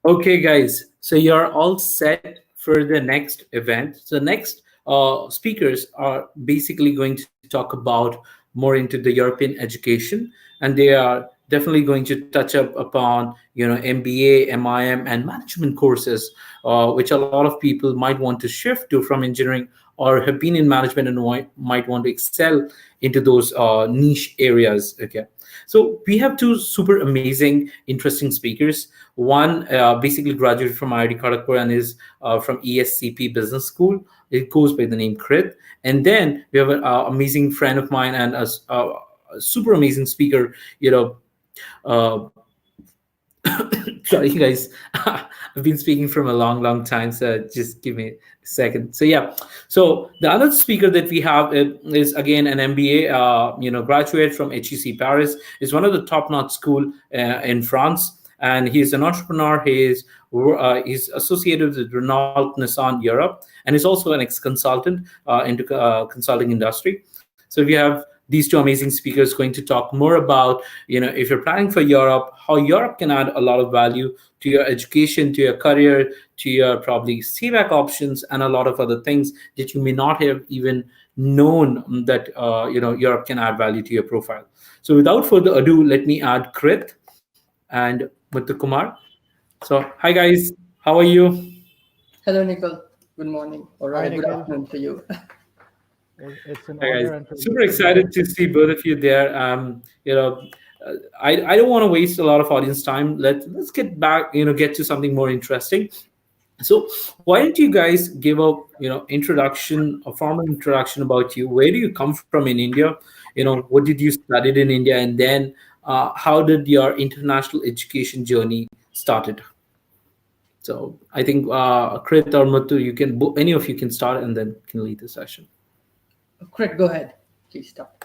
A: Okay, guys, so you're all set for the next event. So next speakers are basically going to talk about more into the European education, and they are definitely going to touch up upon MBA, MIM, and management courses, which a lot of people might want to shift to from engineering or have been in management and might want to excel into those niche areas. Okay. So we have two super amazing, interesting speakers. One basically graduated from IIT Kharagpur and is from ESCP Business School. It goes by the name Krit. And then we have an amazing friend of mine and a super amazing speaker, uh, sorry guys, I've been speaking from a long time, so just give me a second. So yeah, so the other speaker that we have is again an MBA graduate from HEC Paris. Is one of the top notch school in France, and he's an entrepreneur. He's associated with Renault Nissan Europe, and he's also an ex consultant into consulting industry. So we have these two amazing speakers going to talk more about, if you're planning for Europe, how Europe can add a lot of value to your education, to your career, to your probably CVAC options, and a lot of other things that you may not have even known that Europe can add value to your profile. So without further ado, let me add Krit and Muthu Kumar. So hi guys, how are you?
G: Hello, Nicole. Good morning, or
H: Hi,
G: rather, good
H: Nikhil.
G: afternoon for you.
H: It's an
A: Hi guys,
H: honor and
A: super
H: privilege to be here.
A: excited to see both of you there. I don't want to waste a lot of audience time. Let's get back, get to something more interesting. So why don't you guys give a introduction, a formal introduction about you? Where do you come from in India? What did you study in India, and then how did your international education journey started? So I think Krit or Muthu, any of you can start and then can lead the session.
G: Craig, go ahead. Please start.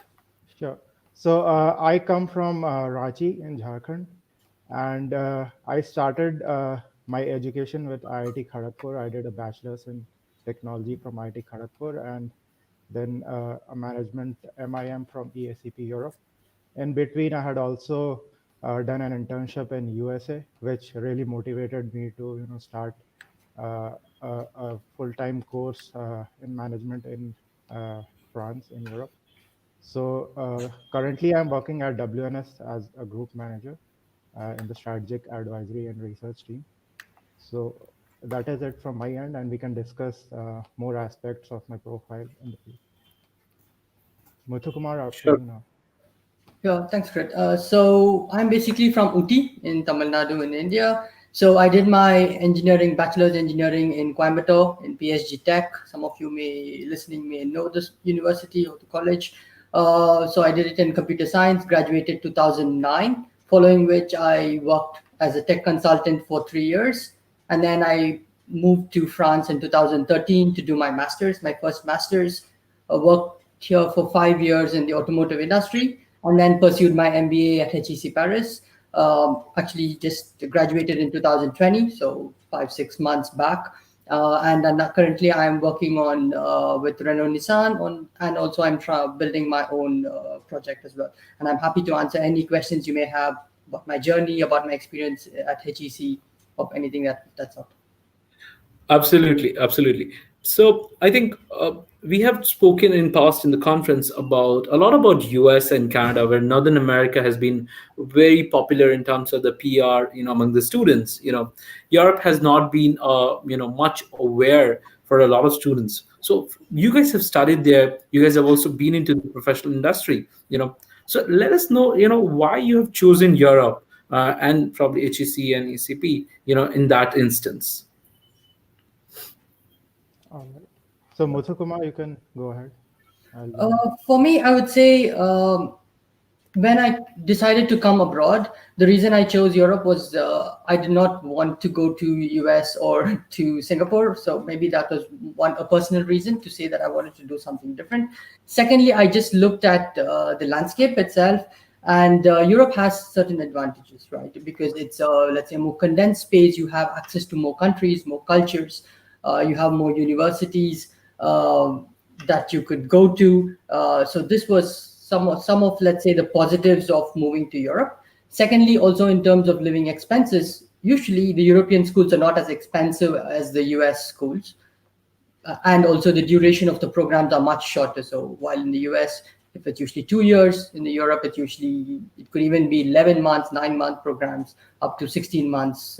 H: Sure. So I come from Ranchi in Jharkhand, and I started my education with IIT Kharagpur. I did a bachelor's in technology from IIT Kharagpur, and then a management MIM from ESCP Europe. In between, I had also done an internship in USA, which really motivated me to start a full-time course in management in France in Europe. So currently, I'm working at WNS as a group manager in the strategic advisory and research team. So that is it from my end, and we can discuss more aspects of my profile in the future. Muthu Kumar, up to
A: Sure.
H: you now.
G: Yeah, thanks, Craig. So I'm basically from Uti in Tamil Nadu in India. So I did my bachelor's engineering in Coimbatore in PSG Tech. Some of you may know this university or the college. So I did it in computer science, graduated 2009, following which I worked as a tech consultant for 3 years. And then I moved to France in 2013 to do my master's, my first master's. Worked here for 5 years in the automotive industry, and then pursued my MBA at HEC Paris. Actually, just graduated in 2020, so 5-6 months back. And then currently, I'm working on with Renault Nissan and also I'm building my own project as well. And I'm happy to answer any questions you may have about my journey, about my experience at HEC, of anything that's up.
A: Absolutely, absolutely. So I think we have spoken in past in the conference about a lot about US and Canada, where Northern America has been very popular in terms of the PR, among the students. Europe has not been, much aware for a lot of students. So you guys have studied there. You guys have also been into the professional industry. So let us know, why you have chosen Europe and probably HEC and ECP, in that instance.
H: All right. So Muthu Kumar, you can go ahead. I'll
G: For me, I would say when I decided to come abroad, the reason I chose Europe was I did not want to go to US or to Singapore. So maybe that was a personal reason to say that I wanted to do something different. Secondly, I just looked at the landscape itself, and Europe has certain advantages, right? Because it's let's say a more condensed space. You have access to more countries, more cultures. You have more universities that you could go to. So this was some of let's say the positives of moving to Europe. Secondly, also in terms of living expenses, usually the European schools are not as expensive as the US schools, and also the duration of the programs are much shorter. So while in the US, if it's usually 2 years, in the Europe it could even be 11 months, 9-month programs, up to 16 months.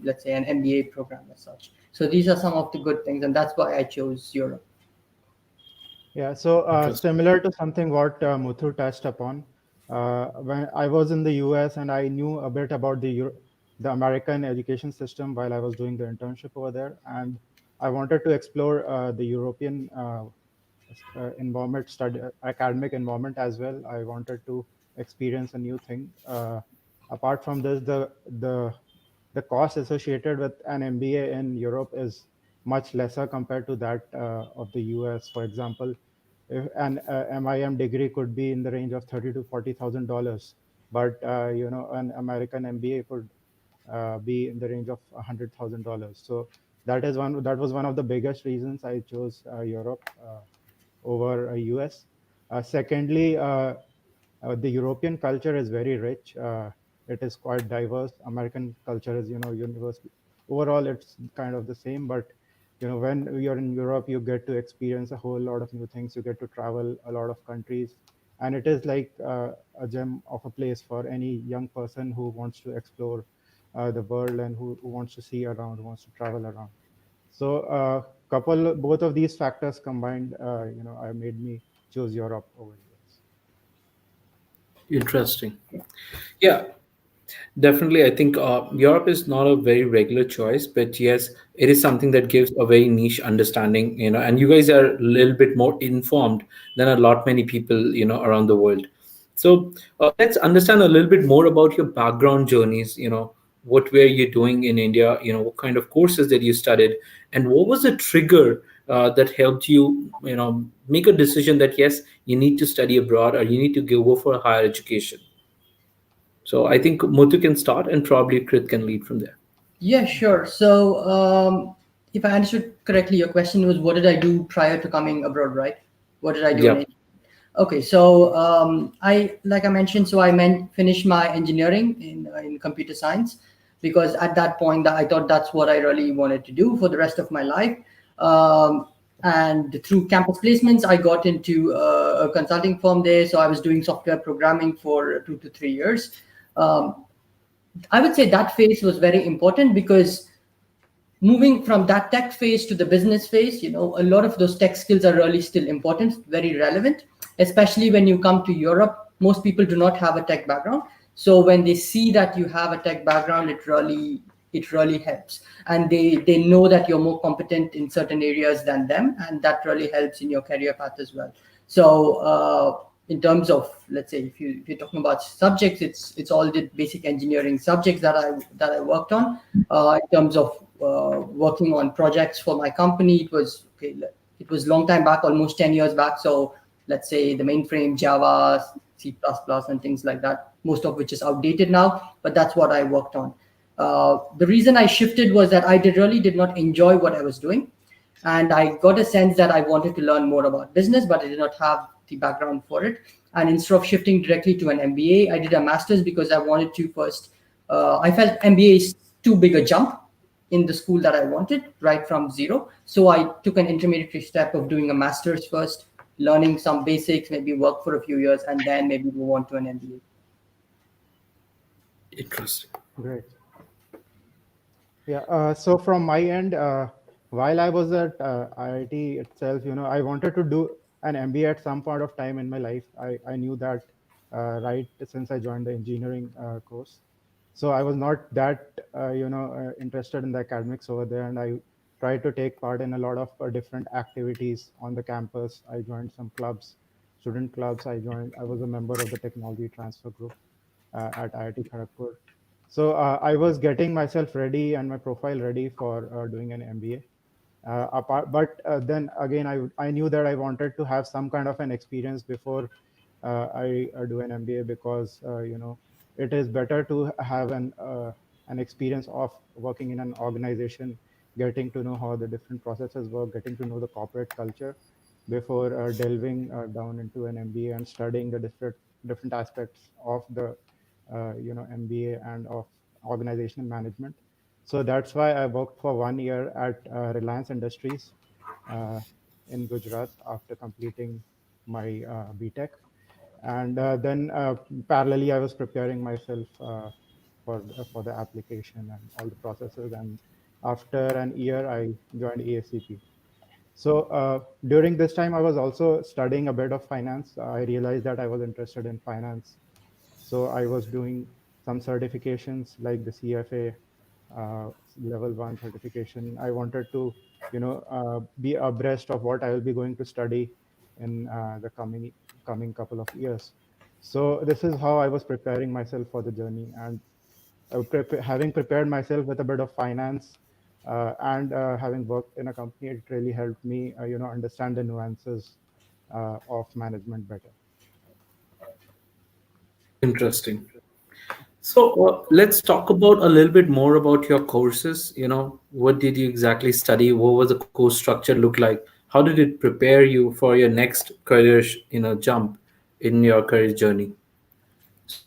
G: Let's say an MBA program as such. So these are some of the good things, and that's why I chose Europe.
H: Yeah, so similar to something what Muthu touched upon, When I was in the US and I knew a bit about the American education system while I was doing the internship over there, and I wanted to explore the European environment, academic environment as well. I wanted to experience a new thing. Apart from this, the cost associated with an MBA in Europe is much lesser compared to that of the US. For example, if an MIM degree could be in the range of $30,000 to $40,000, but an American MBA could be in the range of $100,000. So that was one of the biggest reasons I chose Europe over US. Secondly, the European culture is very rich. It is quite diverse. American culture is, universal. Overall, it's kind of the same, but when you're in Europe, you get to experience a whole lot of new things. You get to travel a lot of countries, and it is like a gem of a place for any young person who wants to explore the world and who wants to see around, who wants to travel around. So, both of these factors combined, I made me choose Europe over US.
A: Interesting. Yeah, definitely. I think Europe is not a very regular choice, but yes, it is something that gives a very niche understanding, and you guys are a little bit more informed than a lot many people, around the world. So let's understand a little bit more about your background journeys, what were you doing in India, what kind of courses that you studied, and what was the trigger that helped you, make a decision that yes, you need to study abroad or you need to go for a higher education. So I think Muthu can start and probably Krit can lead from there.
G: Yeah, sure. So, if I understood correctly, your question was, what did I do prior to coming abroad, right? What did I do in
A: Yep.
G: India? Okay, so like I mentioned, so finished my engineering in computer science because at that point I thought that's what I really wanted to do for the rest of my life. And through campus placements, I got into a consulting firm there. So I was doing software programming for 2 to 3 years. Um, I would say that phase was very important because moving from that tech phase to the business phase, a lot of those tech skills are really still important, very relevant, especially when you come to Europe. Most people do not have a tech background. So when they see that you have a tech background, it really helps. And they know that you're more competent in certain areas than them, and that really helps in your career path as well. So in terms of, let's say, if you're talking about subjects, it's all the basic engineering subjects that I worked on. In terms of working on projects for my company, it was okay. It was long time back, almost 10 years back. So let's say the mainframe, Java, C++, and things like that. Most of which is outdated now, but that's what I worked on. The reason I shifted was that really did not enjoy what I was doing, and I got a sense that I wanted to learn more about business, but I did not have the background for it. And instead of shifting directly to an MBA, I did a master's because I wanted to first. I felt MBA is too big a jump in the school that I wanted right from zero. So I took an intermediate step of doing a master's first, learning some basics, maybe work for a few years, and then maybe move on to an MBA.
A: Interesting.
H: Great. Yeah. So from my end, while I was at IIT itself, I wanted to do an MBA at some point of time in my life. I knew that right since I joined the engineering course. So I was not that interested in the academics over there, and I tried to take part in a lot of different activities on the campus. I joined some clubs, student clubs. I was a member of the technology transfer group at IIT Kharagpur. So I was getting myself ready and my profile ready for doing an MBA. But then again, I knew that I wanted to have some kind of an experience before I do an MBA because it is better to have an experience of working in an organization, getting to know how the different processes work, getting to know the corporate culture before delving down into an MBA and studying the different aspects of the MBA and of organizational management. So that's why I worked for 1 year at Reliance Industries uh, in Gujarat after completing my BTech. And then parallelly, I was preparing myself for the application and all the processes. And after an year, I joined ASCP. So during this time, I was also studying a bit of finance. I realized that I was interested in finance So I was doing some certifications like the CFA level 1 certification. I wanted to, be abreast of what I will be going to study in the coming couple of years. So this is how I was preparing myself for the journey, and having prepared myself with a bit of finance and having worked in a company, it really helped me, understand the nuances of management better.
A: Interesting. So let's talk about a little bit more about your courses. What did you exactly study? What was the course structure look like? How did it prepare you for your next career, jump in your career journey?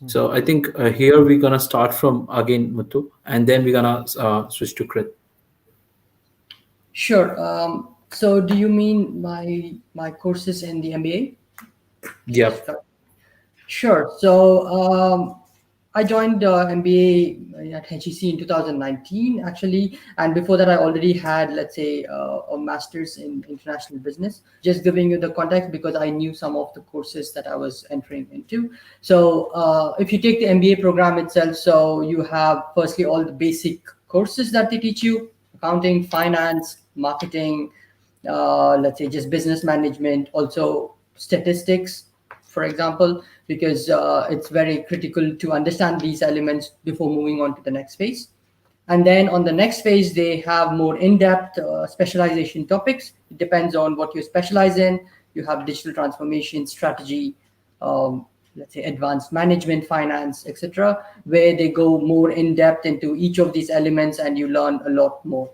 A: So I
H: Mhm.
A: think here we're gonna start from again Muthu, and then we're gonna switch to Krit.
G: Sure. So do you mean my courses in the MBA
A: Yep.
G: specifically? Sure. So I joined MBA at HEC in 2019, actually, and before that, I already had, let's say, a master's in international business. Just giving you the context because I knew some of the courses that I was entering into. So if you take the MBA program itself, so you have firstly all the basic courses that they teach you: accounting, finance, marketing, let's say just business management, also statistics, for example, because it's very critical to understand these elements before moving on to the next phase. And then on the next phase, they have more in-depth specialization topics. It depends on what you specialize in. You have digital transformation, strategy, let's say advanced management, finance, etc., where they go more in depth into each of these elements, and you learn a lot more.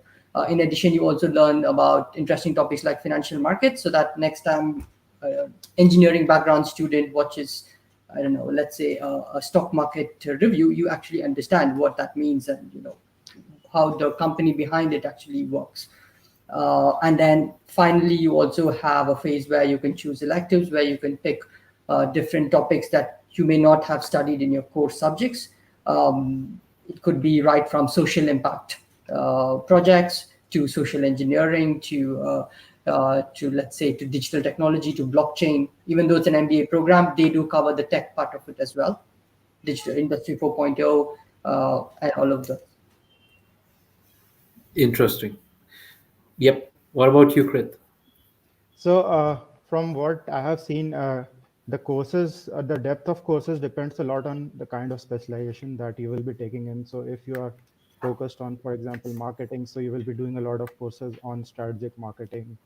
G: In addition, you also learn about interesting topics like financial markets, so that next time engineering background student watches, I don't know, let's say a stock market review, you actually understand what that means, and how the company behind it actually works. And then finally, you also have a phase where you can choose electives, where you can pick different topics that you may not have studied in your core subjects. It could be right from social impact projects to social engineering to let's say to digital technology to blockchain. Even though it's an MBA program, they do cover the tech part of it as well, digital industry 4.0, and all of that.
A: Interesting. Yep. What about you, Krit?
H: So, from what I have seen, the courses, the depth of courses depends a lot on the kind of specialization that you will be taking in. So, if you are focused on, for example, marketing, so you will be doing a lot of courses on strategic marketing,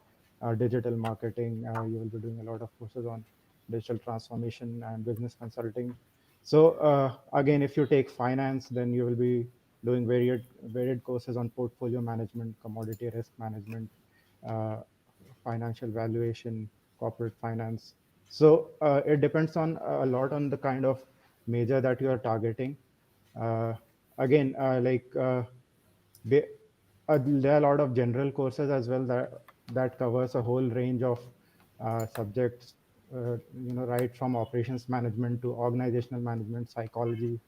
H: digital marketing. You will be doing a lot of courses on digital transformation and business consulting. So, again, if you take finance, then you will be doing varied courses on portfolio management, commodity risk management, uh, financial valuation, corporate finance. So it depends on a lot on the kind of major that you are targeting. Uh, again, they, there are a lot of general courses as well that covers a whole range of subjects. Right from operations management to organizational management, psychology.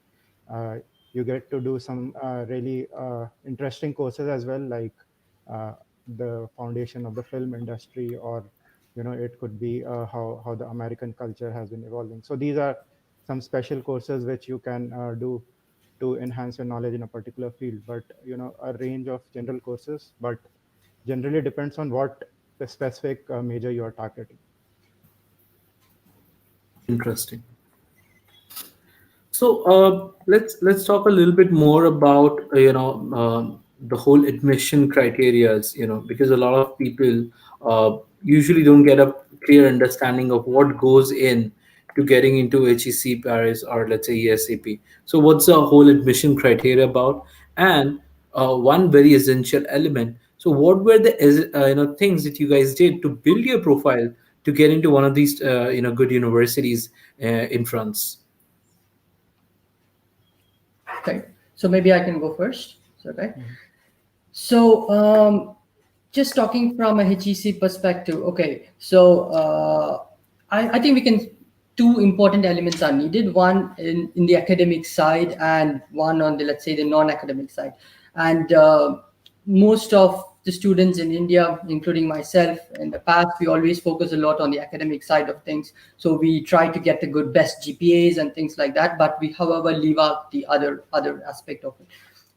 H: Uh, you get to do some really interesting courses as well, like uh, the foundation of the film industry, or it could be how the American culture has been evolving. So these are some special courses which you can do to enhance your knowledge in a particular field. But a range of general courses, but generally depends on what the specific major you are targeting.
A: Interesting. So let's talk a little bit more about the whole admission criterias. Because a lot of people usually don't get a clear understanding of what goes in to getting into HEC Paris or let's say ESCP. So what's the whole admission criteria about? And one very essential element. So what were the things that you guys did to build your profile to get into one of these good universities in France?
G: Okay, so maybe I can go first. Is that right?
H: Mhm.
G: So, just talking from a HEC perspective, okay. So, I think we can. Two important elements are needed. One in the academic side, and one on the, let's say, the non-academic side. And most of the students in India, including myself, in the past, we always focus a lot on the academic side of things. So we try to get the good best GPAs and things like that, but we, however, leave out the other aspect of it.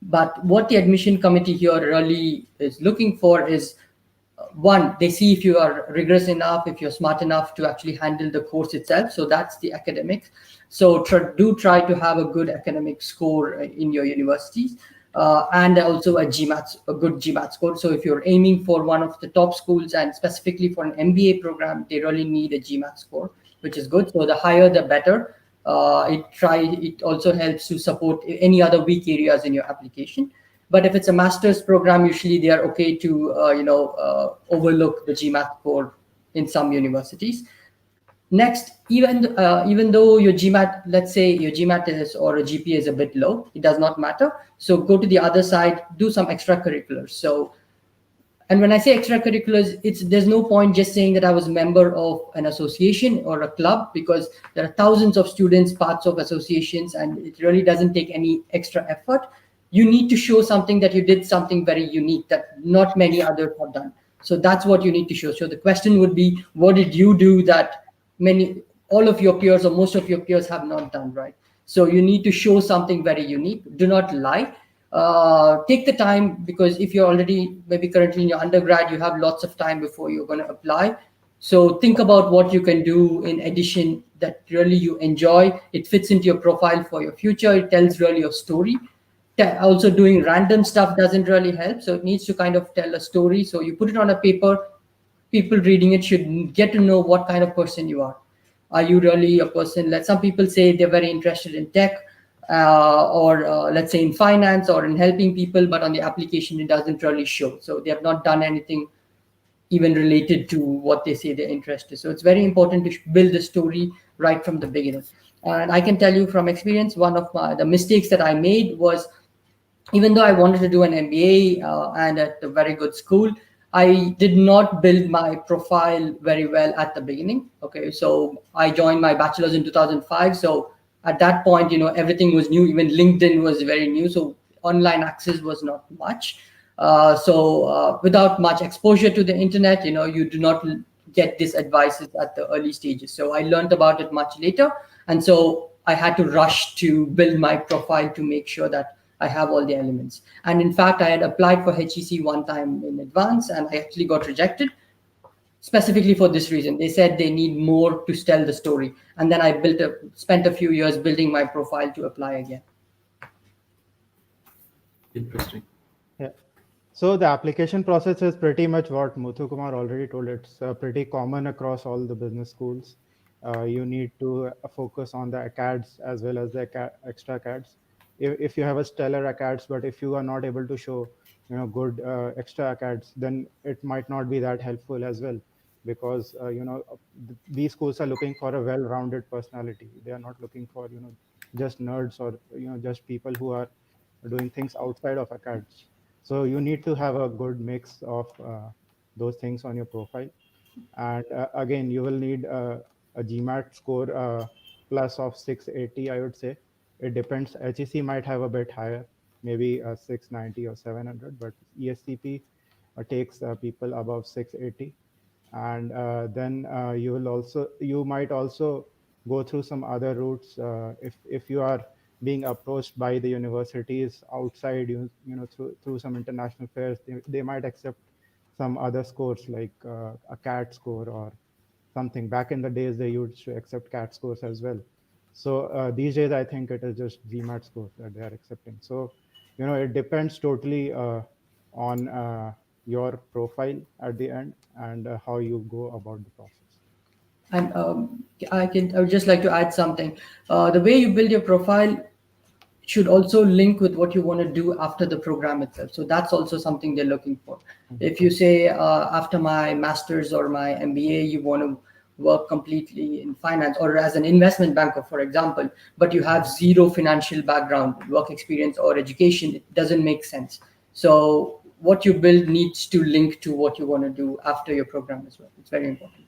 G: But what the admission committee here really is looking for is, one, they see if you are rigorous enough, if you're smart enough to actually handle the course itself. So that's the academics. So do try to have a good academic score in your universities, and also a good GMAT score. So if you're aiming for one of the top schools, and specifically for an MBA program, they really need a GMAT score, which is good. So the higher, the better. It also helps to support any other weak areas in your application. But if it's a master's program, usually they are okay to overlook the GMAT score in some universities. Next, even though your GMAT, let's say your GMAT is or a GPA is a bit low, it does not matter. So go to the other side, do some extracurriculars. So, and when I say extracurriculars, there's no point just saying that I was a member of an association or a club, because there are thousands of students parts of associations, and it really doesn't take any extra effort. You need to show something that you did something very unique that not many others have done. So that's what you need to show. So the question would be, what did you do that all of your peers or most of your peers have not done, right? So you need to show something very unique. Do not lie. Take the time, because if you're already maybe currently in your undergrad, you have lots of time before you're going to apply. So think about what you can do in addition that really you enjoy. It fits into your profile for your future. It tells really your story. Also, doing random stuff doesn't really help. So it needs to kind of tell a story. So you put it on a paper. People reading it should get to know what kind of person you are. Are you really a person? Like some people say they're very interested in tech, or let's say in finance or in helping people, but on the application it doesn't really show. So they have not done anything even related to what they say they're interested. So it's very important to build the story right from the beginning. And I can tell you from experience, one of the mistakes that I made was, even though I wanted to do an MBA and at a very good school, I did not build my profile very well at the beginning. Okay, so I joined my bachelor's in 2005. So at that point, everything was new. Even LinkedIn was very new. So online access was not much. Without much exposure to the internet, you do not get these advices at the early stages. So I learned about it much later. And so I had to rush to build my profile to make sure that I have all the elements. And in fact, I had applied for HEC one time in advance, and I actually got rejected specifically for this reason. They said they need more to tell the story. And then I spent a few years building my profile to apply again.
A: Interesting.
H: Yeah. So the application process is pretty much what Muthu Kumar already told. It's pretty common across all the business schools. You need to focus on the ACADS as well as the extra ACADS. If you have a stellar ACADS, but if you are not able to show good extra ACADS, then it might not be that helpful as well, because these schools are looking for a well-rounded personality. They are not looking for just nerds or just people who are doing things outside of ACADS. So you need to have a good mix of those things on your profile. And again, you will need a GMAT score plus of 680, I would say. It depends. HEC might have a bit higher, maybe 690 or 700, but ESCP takes people above 680. And then you might also go through some other routes if you are being approached by the universities outside, through some international fairs. They might accept some other scores like a CAT score or something. Back in the days, they used to accept CAT scores as well. So these days, I think it is just GMAT scores that they are accepting. So, it depends totally on your profile at the end and how you go about the process.
G: And I would just like to add something. The way you build your profile should also link with what you want to do after the program itself. So that's also something they're looking for. If you say after my master's or my MBA, you want to work completely in finance or as an investment banker, for example, but you have zero financial background, work experience or education, it doesn't make sense. So what you build needs to link to what you want to do after your program as well. It's very important.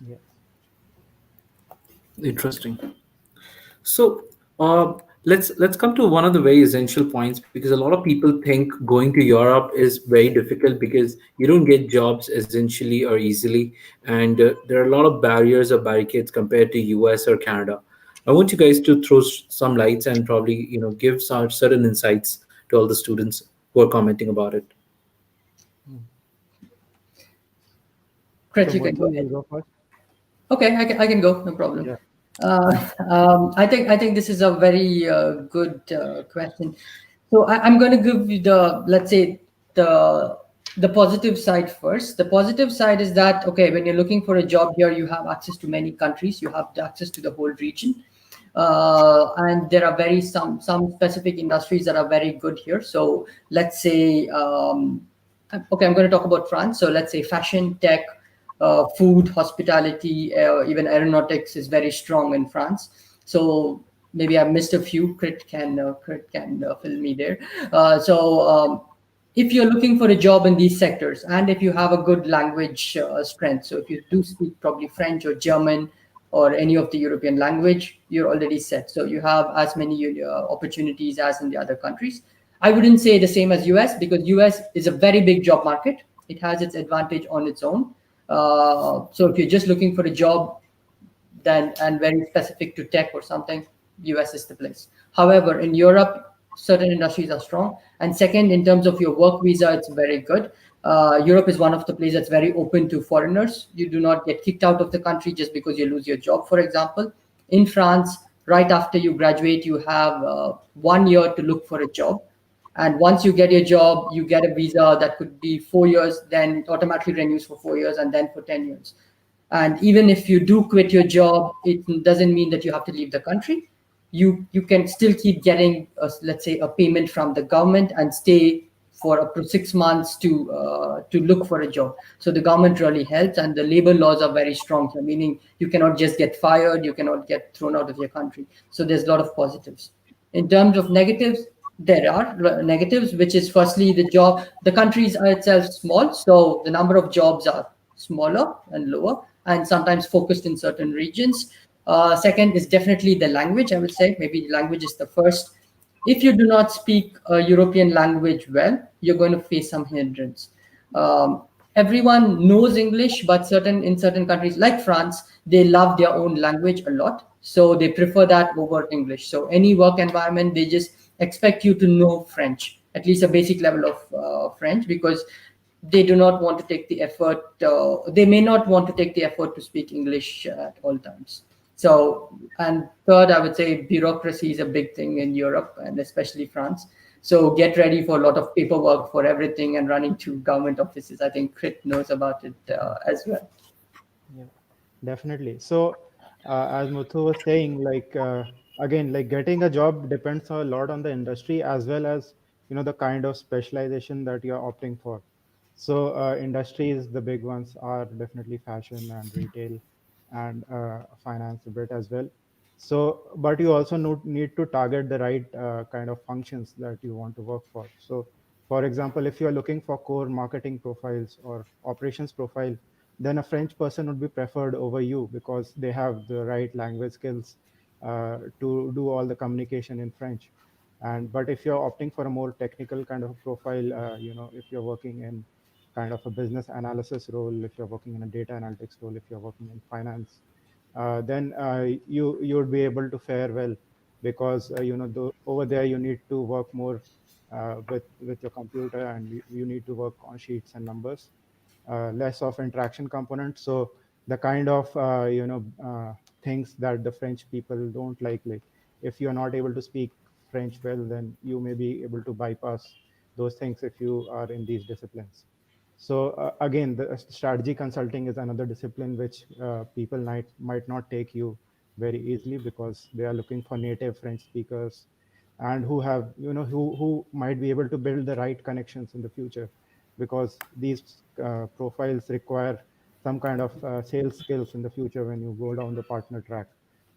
H: Yes.
A: Interesting. So Let's come to one of the very essential points, because a lot of people think going to Europe is very difficult because you don't get jobs essentially or easily, and there are a lot of barriers or barricades compared to US or Canada. I want you guys to throw some lights and probably give some certain insights to all the students who are commenting about it.
G: Chris,
H: So
G: you can go
H: Muthu,
G: ahead.
H: you go first.
G: Okay, I can go, no problem.
H: Yeah.
G: I think this is a very good question. So I'm going to give you the, let's say, the the positive side first. The positive side is that, okay, when you're looking for a job here, you have access to many countries, you have access to the whole region, and there are very some specific industries that are very good here. So let's say, okay, I'm going to talk about France. So let's say fashion, tech, food, hospitality, even aeronautics is very strong in France. So maybe I missed a few. Crit can fill me there. If you're looking for a job in these sectors, and if you have a good language strength, so if you do speak probably French or German or any of the European language, you're already set. So you have as many opportunities as in the other countries. I wouldn't say the same as US, because US is a very big job market. It has its advantage on its own. So if you're just looking for a job, then and very specific to tech or something, US is the place. However, in Europe, certain industries are strong. And second, in terms of your work visa, it's very good. Europe is one of the places that's very open to foreigners. You do not get kicked out of the country just because you lose your job. For example, in France, right after you graduate, you have 1 year to look for a job. And once you get your job, you get a visa that could be 4 years, then it automatically renews for 4 years and then for 10 years. And even if you do quit your job, it doesn't mean that you have to leave the country. You can still keep getting, let's say, a payment from the government and stay for up to 6 months to look for a job. So the government really helps, and the labor laws are very strong. So meaning you cannot just get fired, you cannot get thrown out of your country. So there's a lot of positives. In terms of negatives, there are negatives, which is firstly the countries are itself small, so the number of jobs are smaller and lower, and sometimes focused in certain regions. Second is definitely the language. I would say maybe language is the first. If you do not speak a European language well, you're going to face some hindrance. Everyone knows English, but in certain countries like France, they love their own language a lot, so they prefer that over English. So any work environment, they just expect you to know French, at least a basic level of French, because they do not want to take the effort. They may not want to take the effort to speak English at all times. So, and third, I would say bureaucracy is a big thing in Europe and especially France. So get ready for a lot of paperwork for everything and running to government offices. I think Crit knows about it as well.
H: Yeah, definitely. So, as Muthu was saying, like again, like getting a job depends a lot on the industry as well as the kind of specialization that you're opting for. So, industries, the big ones are definitely fashion and retail and finance a bit as well. So, but you also need to target the right kind of functions that you want to work for. So, for example, if you're looking for core marketing profiles or operations profile, then a French person would be preferred over you because they have the right language skills to do all the communication in French. And but if you're opting for a more technical kind of profile, if you're working in kind of a business analysis role, if you're working in a data analytics role, if you're working in finance, then you would be able to fare well because over there you need to work more with your computer, and you need to work on sheets and numbers, less of interaction component. So the kind of things that the French people don't like if you're not able to speak French well, then you may be able to bypass those things if you are in these disciplines. So again, the strategy consulting is another discipline which people might not take you very easily because they are looking for native French speakers and who have who might be able to build the right connections in the future, because these profiles require some kind of sales skills in the future when you go down the partner track.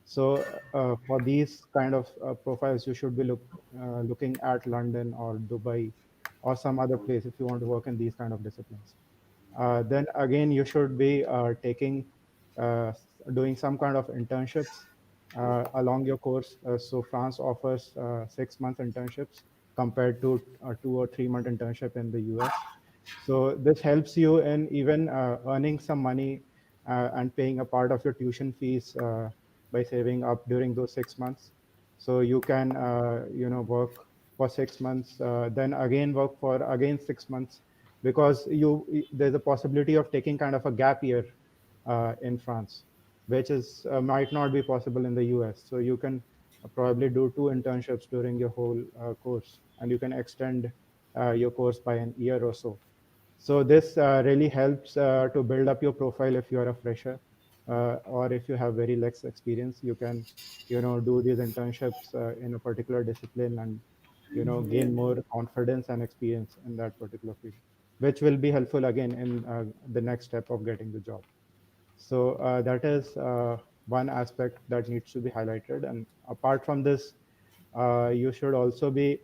H: So for these kind of profiles, you should be looking at London or Dubai or some other place if you want to work in these kind of disciplines. Then again, you should be taking, doing some kind of internships along your course. So France offers 6 month internships compared to a 2 or 3 month internship in the US. So this helps you in even earning some money and paying a part of your tuition fees by saving up during those 6 months. So you can work for 6 months, then again work for again 6 months, because there's a possibility of taking kind of a gap year in France, which is might not be possible in the US. So you can probably do 2 internships during your whole course, and you can extend your course by an year or so. So this really helps to build up your profile if you are a fresher, or if you have very less experience. You can, do these internships in a particular discipline, and gain more confidence and experience in that particular field, which will be helpful again in the next step of getting the job. So that is one aspect that needs to be highlighted. And apart from this, you should also be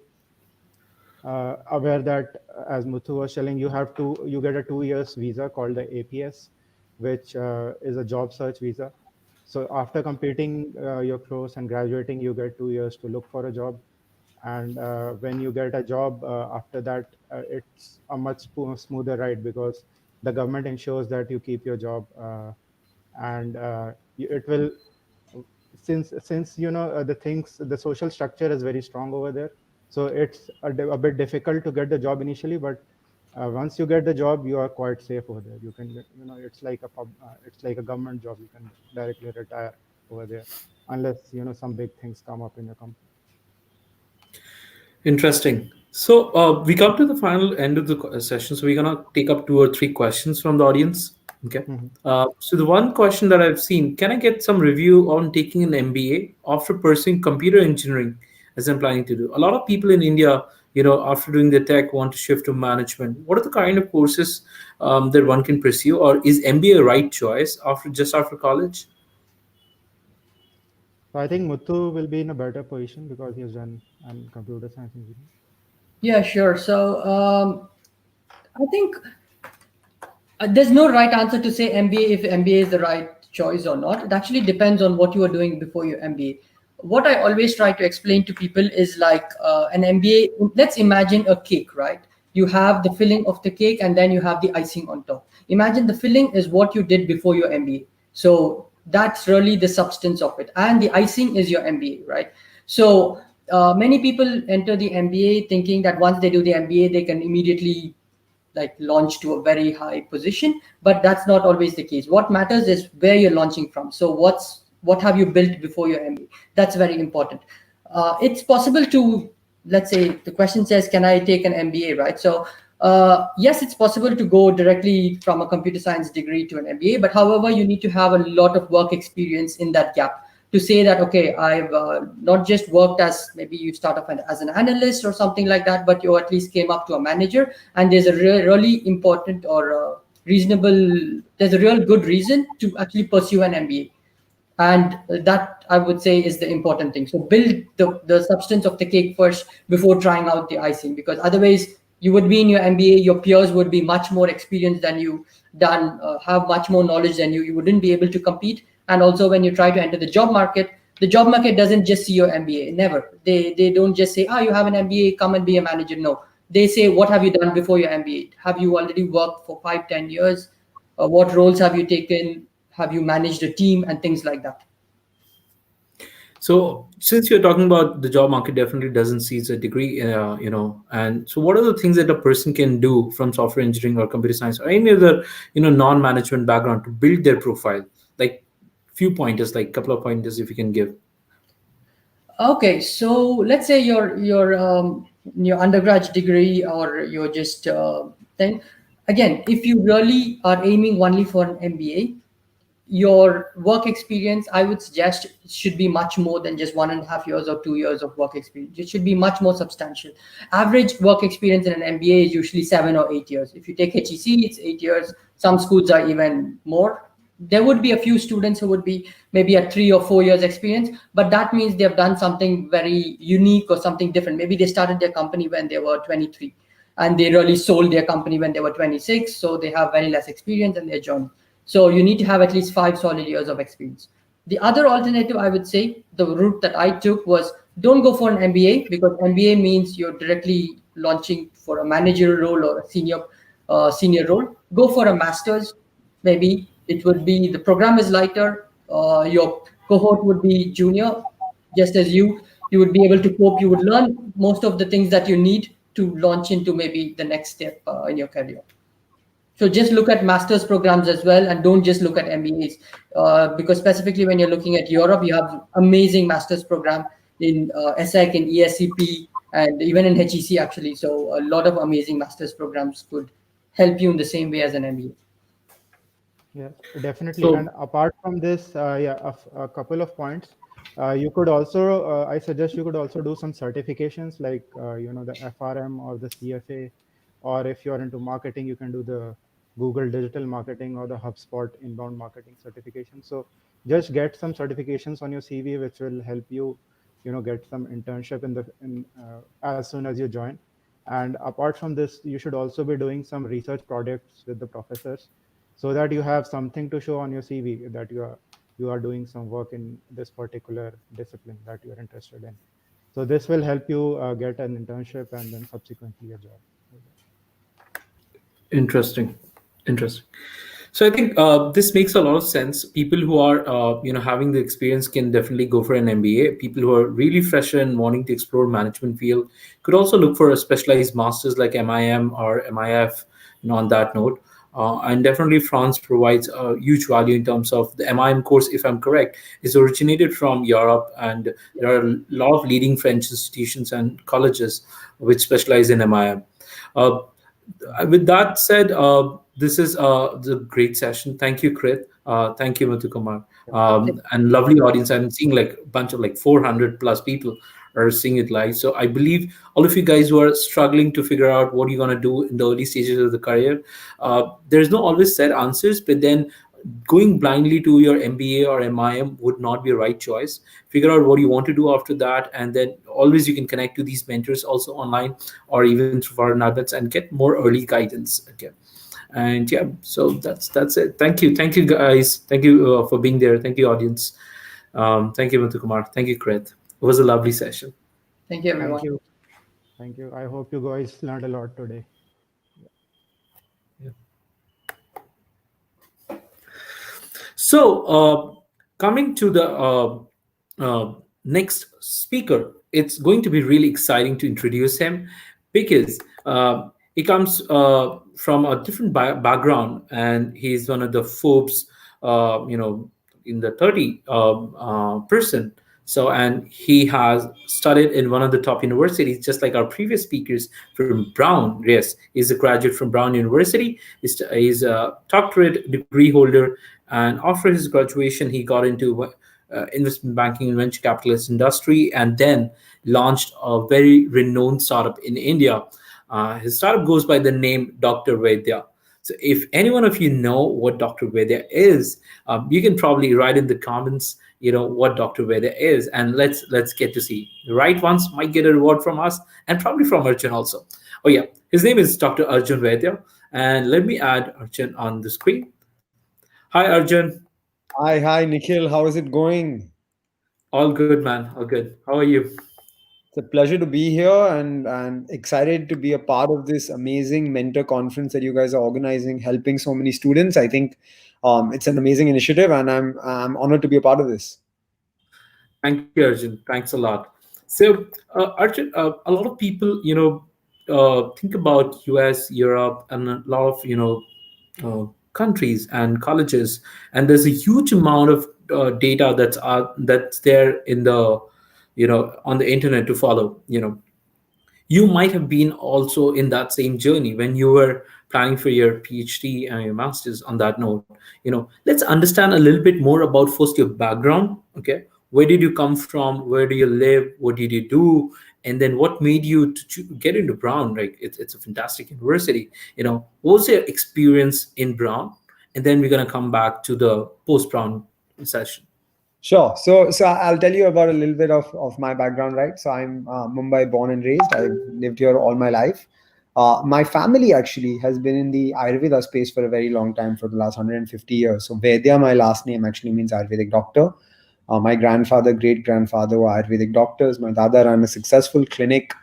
H: aware that, as Muthu was telling, you get a 2 years visa called the APS, which is a job search visa. So after completing your course and graduating, you get 2 years to look for a job. And when you get a job after that, it's a much smoother ride, because the government ensures that you keep your job, and it will, since the social structure is very strong over there. So it's a bit difficult to get the job initially, but once you get the job, you are quite safe over there. You can it's like a government job. You can directly retire over there, unless some big things come up in your company.
A: Interesting. So we come to the final end of the session. So we're gonna take up 2 or 3 questions from the audience. Okay.
H: Mhm.
A: So the one question that I've seen: can I get some review on taking an MBA after pursuing computer engineering, as I'm planning to do? A lot of people in India, after doing the tech, want to shift to management. What are the kind of courses that one can pursue, or is MBA a right choice after college?
H: So I think Muthu will be in a better position because he has done computer science engineering.
G: Yeah, sure. So I think there's no right answer to say MBA if MBA is the right choice or not. It actually depends on what you are doing before your MBA. What I always try to explain to people is like an MBA. Let's imagine a cake, right? You have the filling of the cake and then you have the icing on top. Imagine the filling is what you did before your MBA. So that's really the substance of it. And the icing is your MBA, right? So many people enter the MBA thinking that once they do the MBA, they can immediately like launch to a very high position, but that's not always the case. What matters is where you're launching from. So what have you built before your MBA? That's very important. It's possible to, let's say the question says, can I take an MBA, right? So yes, it's possible to go directly from a computer science degree to an MBA, but however, you need to have a lot of work experience in that gap to say that, okay, I've not just worked as, maybe you start off as an analyst or something like that, but you at least came up to a manager, and there's a really important or there's a real good reason to actually pursue an MBA. And that, I would say, is the important thing. So build the substance of the cake first before trying out the icing, because otherwise you would be in your MBA, your peers would be much more experienced than you, have much more knowledge than you wouldn't be able to compete. And also when you try to enter the job market doesn't just see your MBA. Never. They don't just say, you have an MBA, come and be a manager. No, they say, what have you done before your MBA? Have you already worked for 5-10 years? What roles have you taken? Have you managed a team and things like that?
A: So, since you're talking about the job market, definitely doesn't seize a degree, and so what are the things that a person can do from software engineering or computer science or any other, non-management background to build their profile? Like few pointers, like a couple of pointers, if you can give.
G: Okay, so let's say your undergraduate degree, or you're just then again, if you really are aiming only for an MBA, your work experience, I would suggest, should be much more than just 1.5 years or 2 years of work experience. It should be much more substantial. Average work experience in an MBA is usually 7 or 8 years. If you take HEC, it's 8 years. Some schools are even more. There would be a few students who would be maybe at 3 or 4 years experience, but that means they've done something very unique or something different. Maybe they started their company when they were 23 and they really sold their company when they were 26. So they have very less experience and they're joining. So you need to have at least 5 solid years of experience. The other alternative, I would say, the route that I took was don't go for an MBA, because MBA means you're directly launching for a managerial role or a senior role. Go for a master's. Maybe it would be the program is lighter. Your cohort would be junior, just as you would be able to cope. You would learn most of the things that you need to launch into maybe the next step in your career. So just look at master's programs as well, and don't just look at MBAs, because specifically when you're looking at Europe, you have amazing master's program in ESSEC and ESCP, and even in HEC actually. So a lot of amazing master's programs could help you in the same way as an MBA.
H: Yes, definitely.
A: So
H: And apart from this, yeah, a couple of points. You could also, I suggest you could also do some certifications like, the FRM or the CFA, or if you're into marketing, you can do the Google Digital Marketing or the HubSpot Inbound Marketing certification. So just get some certifications on your CV, which will help you, get some internship as soon as you join. And apart from this, you should also be doing some research projects with the professors, so that you have something to show on your CV that you are doing some work in this particular discipline that you are interested in. So this will help you get an internship and then subsequently a job.
A: interesting, interesting. So I think this makes a lot of sense. People who are having the experience can definitely go for an MBA. People who are really fresh and wanting to explore management field could also look for a specialized masters like MIM or MIF. On that note, and definitely France provides a huge value in terms of the MIM course. If I'm correct, is originated from Europe, and there are a lot of leading French institutions and colleges which specialize in MIM. Uh, with that said, this is the great session. Thank you, Krit. Thank you, Muthukumar. And lovely audience. I'm seeing like a bunch of like 400 plus people are seeing it live. So I believe all of you guys who are struggling to figure out what you're going to do in the early stages of the career, there's no always set answers, but then going blindly to your MBA or MIM would not be a right choice. Figure out what you want to do after that, and then always you can connect to these mentors also online or even through ForeignAdmits and get more early guidance. Okay, and yeah, so that's it. Thank you guys. Thank you for being there. Thank you, audience. Thank you, Muthukumar. Thank you, Krit. It was a lovely session.
G: Thank you, everyone.
H: Thank you. Thank you. I hope you guys learned a lot today.
A: So, coming to the next speaker, it's going to be really exciting to introduce him because he comes from a different background, and he's one of the Forbes, in the 30 person. So, and he has studied in one of the top universities, just like our previous speakers from Brown. Yes, he's a graduate from Brown University. He's a doctorate degree holder, and after his graduation, he got into investment banking and venture capitalist industry, and then launched a very renowned startup in India. His startup goes by the name Dr. Vaidya. So if any one of you know what Dr. Vaidya is, you can probably write in the comments, what Dr. Vaidya is, and let's get to see. The right ones might get a reward from us, and probably from Arjun also. Oh yeah, his name is Dr. Arjun Vaidya, and let me add Arjun on the screen. Hi, Arjun.
I: Hi, Nikhil. How is it going?
A: All good, man. All good. How are you?
I: It's a pleasure to be here and excited to be a part of this amazing mentor conference that you guys are organizing, helping so many students. I think it's an amazing initiative, and I'm honored to be a part of this.
A: Thank you, Arjun. Thanks a lot. So, Arjun, a lot of people, think about US, Europe, and a lot of, countries and colleges, and there's a huge amount of data that's there in the, on the internet to follow. You might have been also in that same journey when you were planning for your PhD and your master's. On that note, let's understand a little bit more about first your background. Okay, where did you come from? Where do you live? What did you do? And then what made you to get into Brown? Like it's a fantastic university. What was your experience in Brown? And then we're gonna come back to the post Brown session.
I: Sure. So I'll tell you about a little bit of my background, right? So I'm Mumbai born and raised. I've lived here all my life. My family actually has been in the Ayurveda space for a very long time, for the last 150 years. So Vaidya, my last name, actually means Ayurvedic doctor. My grandfather, great grandfather were Ayurvedic doctors. My dada ran a successful clinic.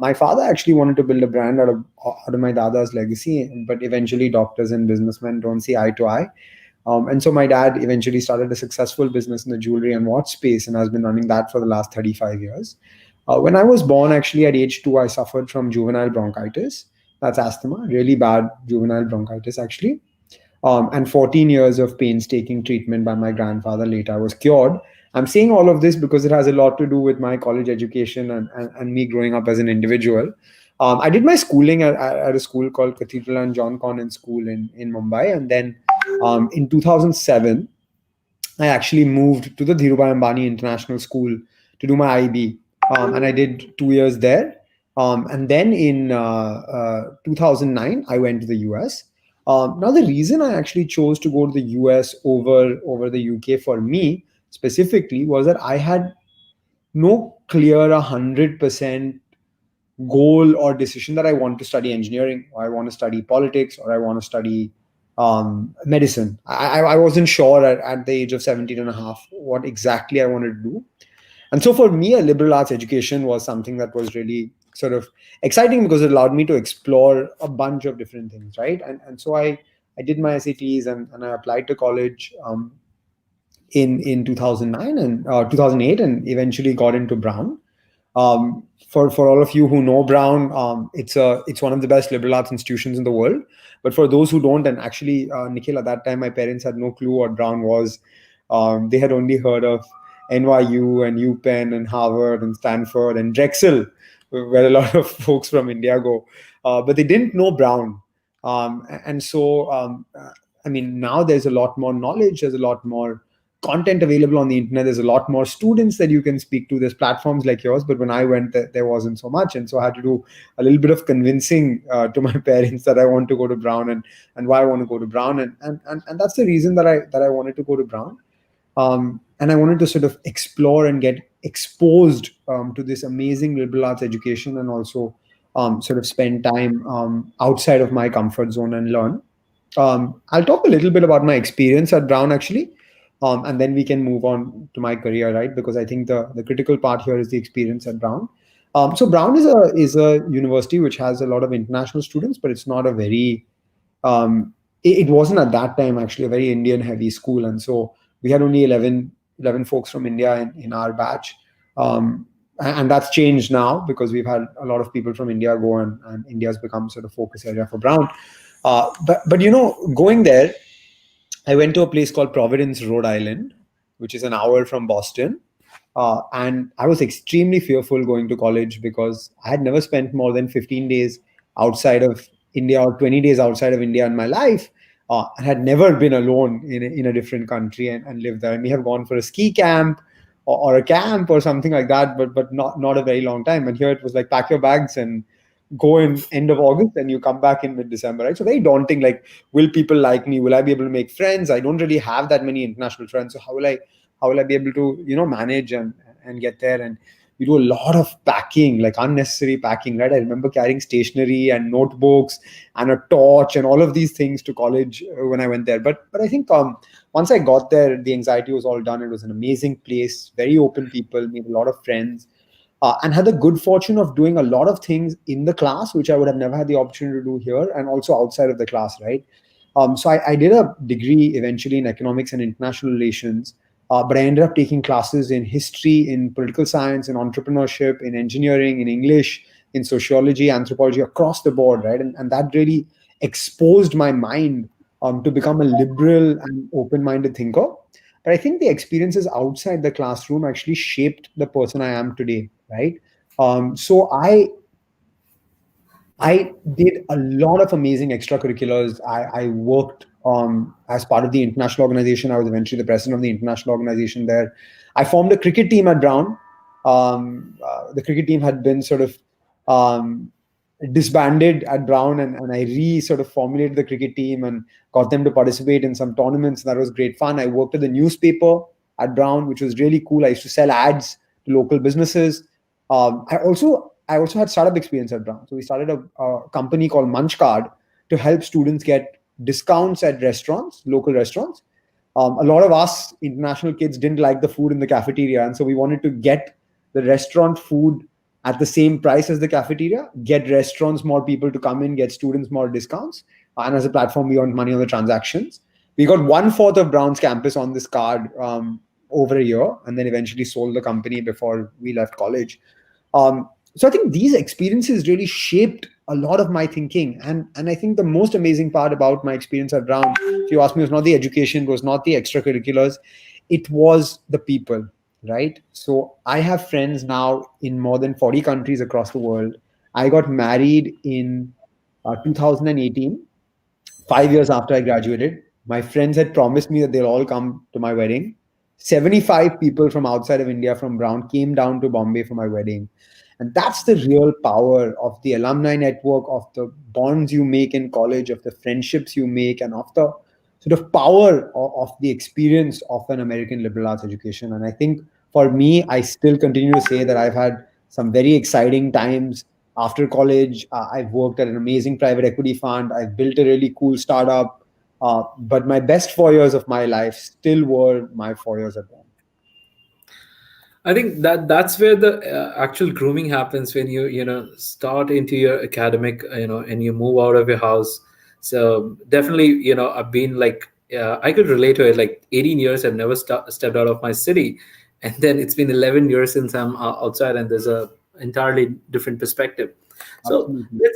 I: My father actually wanted to build a brand out of my dada's legacy, but eventually doctors and businessmen don't see eye to eye. And so my dad eventually started a successful business in the jewelry and watch space and has been running that for the last 35 years. When I was born, actually at age 2, I suffered from juvenile bronchitis. That's asthma, really bad juvenile bronchitis, actually. And 14 years of painstaking treatment by my grandfather. Later, I was cured. I'm saying all of this because it has a lot to do with my college education and me growing up as an individual. I did my schooling at a school called Cathedral and John Connon School in Mumbai. And then in 2007, I actually moved to the Dhirubhai Ambani International School to do my IB. And I did 2 years there. And then in 2009, I went to the US. Now, the reason I actually chose to go to the US over the UK for me specifically was that I had no clear 100% goal or decision that I want to study engineering, or I want to study politics, or I want to study medicine. I wasn't sure at the age of 17 and a half what exactly I wanted to do. And so for me, a liberal arts education was something that was really sort of exciting because it allowed me to explore a bunch of different things, right? And so I did my SATs and I applied to college in 2009 and 2008 and eventually got into Brown. For all of you who know Brown, it's one of the best liberal arts institutions in the world. But for those who don't, and actually, Nikhil, at that time, my parents had no clue what Brown was. They had only heard of NYU and UPenn and Harvard and Stanford and Drexel, where a lot of folks from India go. But they didn't know Brown. And so, I mean, now there's a lot more knowledge. There's a lot more content available on the internet. There's a lot more students that you can speak to. There's platforms like yours, but when I went, there wasn't so much, and so I had to do a little bit of convincing to my parents that I want to go to Brown and why I want to go to Brown, and that's the reason that I wanted to go to Brown, and I wanted to sort of explore and get exposed to this amazing liberal arts education, and also sort of spend time outside of my comfort zone and learn. I'll talk a little bit about my experience at Brown actually. And then we can move on to my career, right? Because I think the critical part here is the experience at Brown. So Brown is a university which has a lot of international students, but it's not a very it wasn't at that time actually a very Indian heavy school, and so we had only 11 folks from India in our batch, and that's changed now because we've had a lot of people from India go, and India's become sort of focus area for Brown. But you know, going there, I went to a place called Providence, Rhode Island, which is an hour from Boston. And I was extremely fearful going to college because I had never spent more than 15 days outside of India or 20 days outside of India in my life. I had never been alone in a different country and lived there. I may have gone for a ski camp or a camp or something like that, but not a very long time. And here it was like, pack your bags and go in end of August and you come back in mid-December, right? So very daunting. Like, will people like me? Will I be able to make friends? I don't really have that many international friends. So how will I be able to, manage and get there? And we do a lot of packing, like unnecessary packing, right? I remember carrying stationery and notebooks and a torch and all of these things to college when I went there. But I think once I got there, the anxiety was all done. It was an amazing place, very open people, made a lot of friends. And had the good fortune of doing a lot of things in the class, which I would have never had the opportunity to do here, and also outside of the class, right? So I did a degree eventually in economics and international relations, but I ended up taking classes in history, in political science, in entrepreneurship, in engineering, in English, in sociology, anthropology, across the board, right? And that really exposed my mind to become a liberal and open-minded thinker. But I think the experiences outside the classroom actually shaped the person I am today, right? So I did a lot of amazing extracurriculars. I worked as part of the international organization. I was eventually the president of the international organization there. I formed a cricket team at Brown. The cricket team had been sort of disbanded at Brown, and I sort of formulated the cricket team and got them to participate in some tournaments. That was great fun. I worked at the newspaper at Brown, which was really cool. I used to sell ads to local businesses. I also had startup experience at Brown. So we started a company called Munch Card to help students get discounts at restaurants, local restaurants. A lot of us international kids didn't like the food in the cafeteria, and so we wanted to get the restaurant food at the same price as the cafeteria, get restaurants more people to come in, get students more discounts, and as a platform we earned money on the transactions. We got 1/4 of Brown's campus on this card over a year, and then eventually sold the company before we left college. So I think these experiences really shaped a lot of my thinking. And I think the most amazing part about my experience at Brown, if you ask me, was not the education, was not the extracurriculars, it was the people, right? So I have friends now in more than 40 countries across the world. I got married in 2018, 5 years after I graduated. My friends had promised me that they'll all come to my wedding. 75 people from outside of India, from Brown, came down to Bombay for my wedding. And that's the real power of the alumni network, of the bonds you make in college, of the friendships you make, and of the sort of power of the experience of an American liberal arts education. And I think for me, I still continue to say that I've had some very exciting times after college. I've worked at an amazing private equity fund. I've built a really cool startup. But my best 4 years of my life still were my 4 years at Brown.
A: I think that's where the actual grooming happens, when you start into your academic, and you move out of your house. So definitely, I've been like, I could relate to it. Like 18 years, I've never stepped out of my city, and then it's been 11 years since I'm outside, and there's a entirely different perspective. So
I: Absolutely.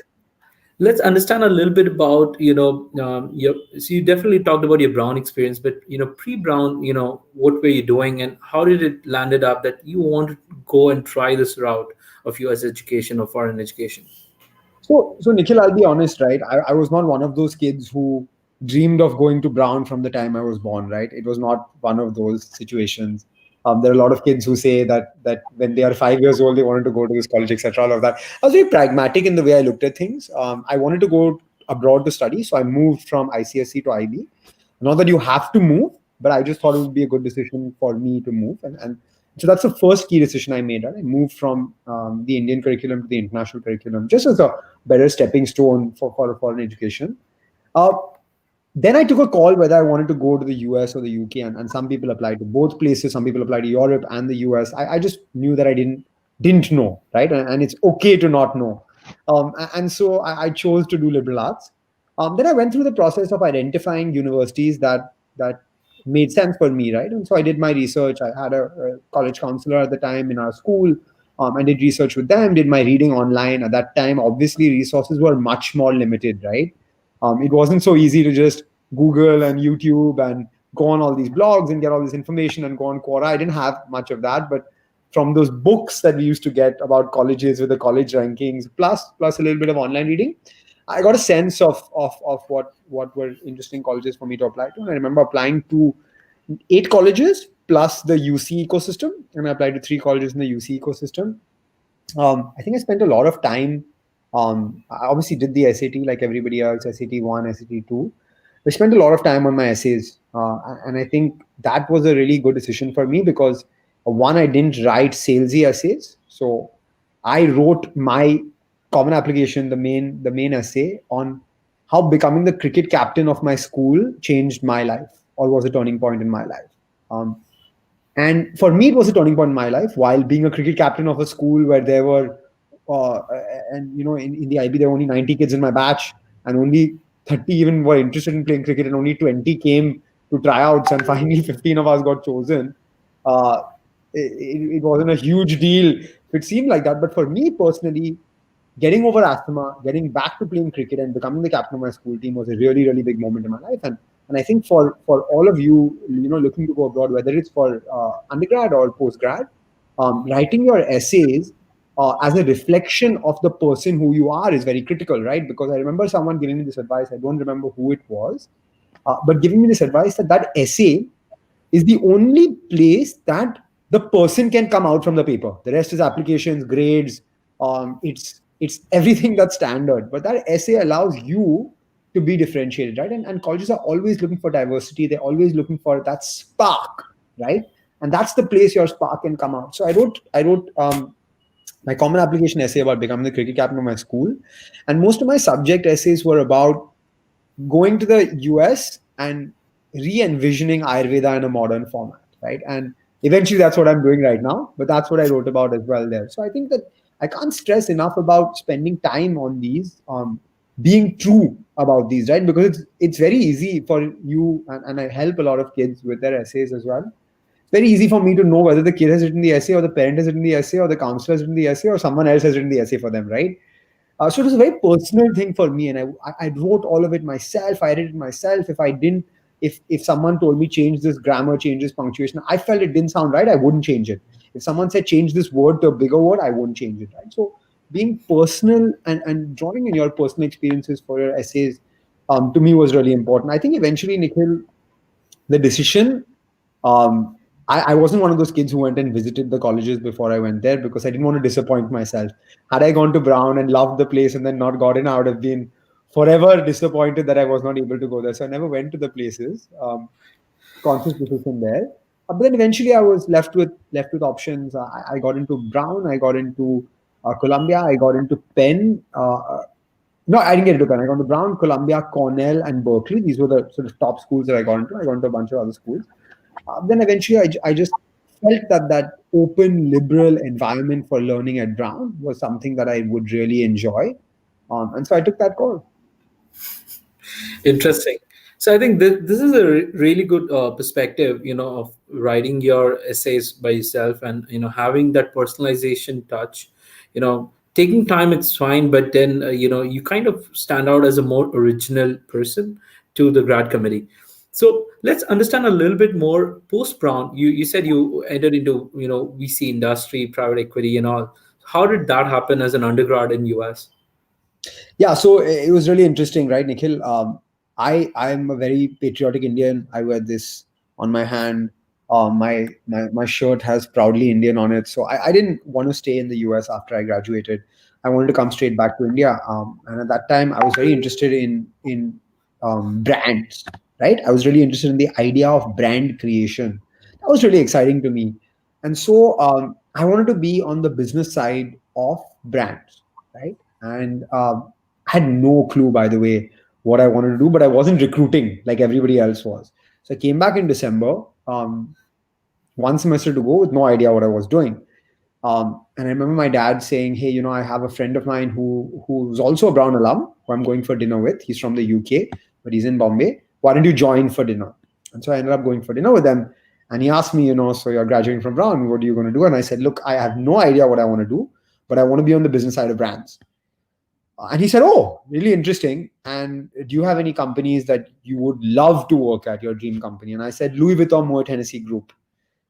A: let's understand a little bit about your, so you definitely talked about your Brown experience, but pre-Brown, what were you doing, and how did it landed up that you wanted to go and try this route of US education or foreign education?
I: So Nikhil, I'll be honest, right? I was not one of those kids who dreamed of going to Brown from the time I was born, right? It was not one of those situations. There are a lot of kids who say that when they are 5 years old, they wanted to go to this college, etc. All of that. I was very pragmatic in the way I looked at things. I wanted to go abroad to study, so I moved from ICSE to IB. Not that you have to move, but I just thought it would be a good decision for me to move, and so that's the first key decision I made. Right? I moved from the Indian curriculum to the international curriculum, just as a better stepping stone for foreign education. Uh, then I took a call whether I wanted to go to the US or the UK, and some people applied to both places. Some people applied to Europe and the US. I just knew that I didn't know, right? And it's okay to not know. And so I chose to do liberal arts. Then I went through the process of identifying universities that made sense for me, right? And so I did my research. I had a college counselor at the time in our school. I did research with them, did my reading online. At that time, obviously, resources were much more limited, right? It wasn't so easy to just Google and YouTube and go on all these blogs and get all this information and go on Quora. I didn't have much of that, but from those books that we used to get about colleges with the college rankings, plus a little bit of online reading, I got a sense of what were interesting colleges for me to apply to. And I remember applying to 8 colleges plus the UC ecosystem, and I applied to 3 colleges in the UC ecosystem. I think I spent a lot of time. I obviously did the SAT like everybody else, SAT 1, SAT 2. I spent a lot of time on my essays, and I think that was a really good decision for me because one, I didn't write salesy essays, so I wrote my common application, the main essay on how becoming the cricket captain of my school changed my life or was a turning point in my life. And for me, it was a turning point in my life. While being a cricket captain of a school where there were, and in the IB there were only 90 kids in my batch, and only 30 even were interested in playing cricket, and only 20 came to tryouts, and finally 15 of us got chosen. It wasn't a huge deal. It seemed like that, but for me personally, getting over asthma, getting back to playing cricket, and becoming the captain of my school team was a really, really big moment in my life. And I think for all of you, looking to go abroad, whether it's for undergrad or postgrad, writing your essays as a reflection of the person who you are is very critical, right? Because I remember someone giving me this advice. I don't remember who it was, but giving me this advice that essay is the only place that the person can come out from the paper. The rest is applications, grades. It's everything that's standard. But that essay allows you to be differentiated, right? And colleges are always looking for diversity. They're always looking for that spark, right? And that's the place your spark can come out. So I wrote my common application essay about becoming the cricket captain of my school. And most of my subject essays were about going to the US and re-envisioning Ayurveda in a modern format, right? And eventually that's what I'm doing right now, but that's what I wrote about as well there. So I think that I can't stress enough about spending time on these, being true about these, right? Because it's very easy for you, and I help a lot of kids with their essays as well. It's very easy for me to know whether the kid has written the essay, or the parent has written the essay, or the counselor has written the essay, or someone else has written the essay for them, right? So it was a very personal thing for me, and I wrote all of it myself. I edited myself. If I didn't, if someone told me change this grammar, change this punctuation, I felt it didn't sound right, I wouldn't change it. If someone said change this word to a bigger word, I wouldn't change it, right? So being personal and drawing in your personal experiences for your essays, to me was really important. I think eventually, Nikhil, the decision, um, I wasn't one of those kids who went and visited the colleges before I went there, because I didn't want to disappoint myself. Had I gone to Brown and loved the place and then not got in, I would have been forever disappointed that I was not able to go there. So I never went to the places. Conscious decision there. But then eventually I was left with options. I got into Brown, I got into Columbia, I got into Penn. No, I didn't get into Penn. I got into Brown, Columbia, Cornell, and Berkeley. These were the sort of top schools that I got into. I got into a bunch of other schools. Then eventually, I just felt that open, liberal environment for learning at Brown was something that I would really enjoy. And so I took that call.
A: Interesting. So I think this is a really good perspective, of writing your essays by yourself, and having that personalization touch. Taking time, it's fine, but then you kind of stand out as a more original person to the grad committee. So let's understand a little bit more post Brown. You said you entered into VC industry, private equity, and all. How did that happen as an undergrad in US?
I: Yeah, so it was really interesting, right, Nikhil? I'm a very patriotic Indian. I wear this on my hand. My shirt has proudly Indian on it. So I didn't want to stay in the US after I graduated. I wanted to come straight back to India. And at that time, I was very interested in brands, right? I was really interested in the idea of brand creation. That was really exciting to me. And so I wanted to be on the business side of brands, right? And I had no clue, by the way, what I wanted to do, but I wasn't recruiting like everybody else was. So I came back in December, one semester to go, with no idea what I was doing. And I remember my dad saying, "Hey, I have a friend of mine who's also a Brown alum, who I'm going for dinner with. He's from the UK, but he's in Bombay. Why don't you join for dinner?" And so I ended up going for dinner with them. And he asked me, "So you're graduating from Brown, what are you going to do?" And I said, "Look, I have no idea what I want to do, but I want to be on the business side of brands." And he said, "Oh, really interesting. And do you have any companies that you would love to work at, your dream company?" And I said, "Louis Vuitton Moet Hennessy Group.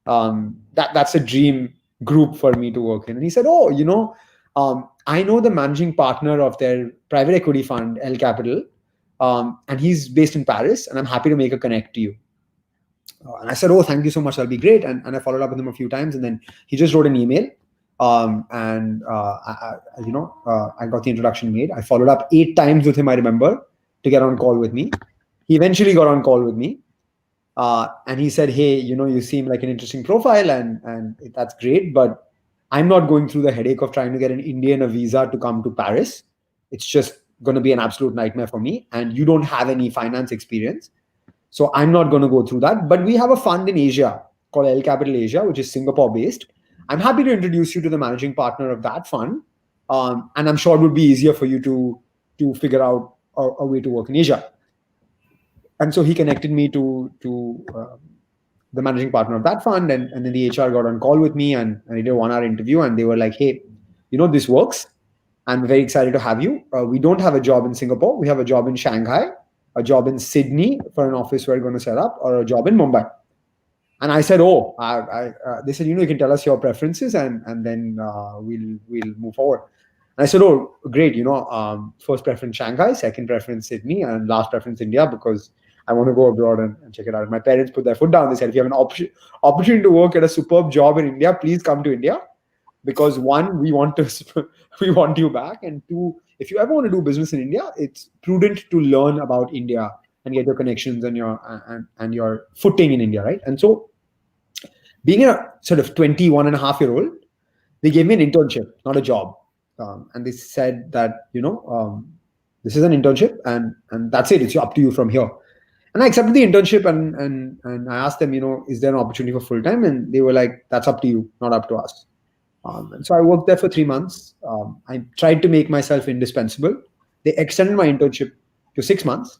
I: That's a dream group for me to work in." And he said, "Oh, I know the managing partner of their private equity fund, L Capital, and he's based in Paris, and I'm happy to make a connect to you." And I said, "Oh, thank you so much. That'll be great." And I followed up with him a few times, and then he just wrote an email. I got the introduction made. I followed up 8 times with him, I remember, to get on call with me. He eventually got on call with me. And he said, "Hey, you seem like an interesting profile, and that's great, but I'm not going through the headache of trying to get an Indian a visa to come to Paris. It's just going to be an absolute nightmare for me. And you don't have any finance experience. So I'm not going to go through that. But we have a fund in Asia called L Capital Asia, which is Singapore based. I'm happy to introduce you to the managing partner of that fund. And I'm sure it would be easier for you to figure out a way to work in Asia." And so he connected me to the managing partner of that fund, and then the HR got on call with me, and I did a 1-hour interview, and they were like, "Hey, this works. I'm very excited to have you. We don't have a job in Singapore. We have a job in Shanghai, a job in Sydney for an office we're going to set up, or a job in Mumbai." And I said, "Oh," they said, "You can tell us your preferences, and then we'll move forward." And I said, "Oh, great. First preference Shanghai, second preference Sydney, and last preference India, because I want to go abroad and check it out." My parents put their foot down. They said, "If you have an opportunity to work at a superb job in India, please come to India, because 1, we want you back, and 2, if you ever want to do business in India, it's prudent to learn about India and get your connections and your footing in India, right?" And so, being a sort of 21-and-a-half-year-old, they gave me an internship, not a job. And they said that, this is an internship, and that's it. It's up to you from here. And I accepted the internship, and I asked them, is there an opportunity for full time? And they were like, that's up to you, not up to us. And so I worked there for 3 months. I tried to make myself indispensable. They extended my internship to 6 months.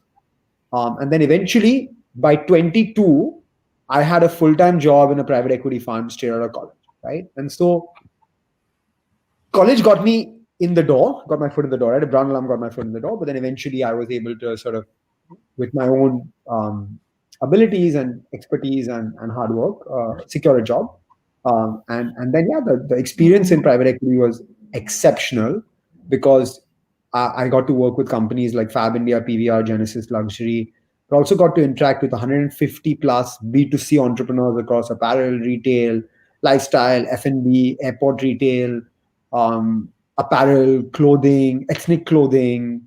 I: And then eventually, by 22, I had a full-time job in a private equity fund straight out of college, right? And so college got me in the door, got my foot in the door, right? A Brown alum got my foot in the door. But then eventually I was able to sort of, with my own abilities and expertise and hard work, secure a job. And then, yeah, the experience in private equity was exceptional because I got to work with companies like Fab India, PVR, Genesis Luxury, but also got to interact with 150 plus B2C entrepreneurs across apparel, retail, lifestyle, F&B, airport retail, apparel, clothing, ethnic clothing,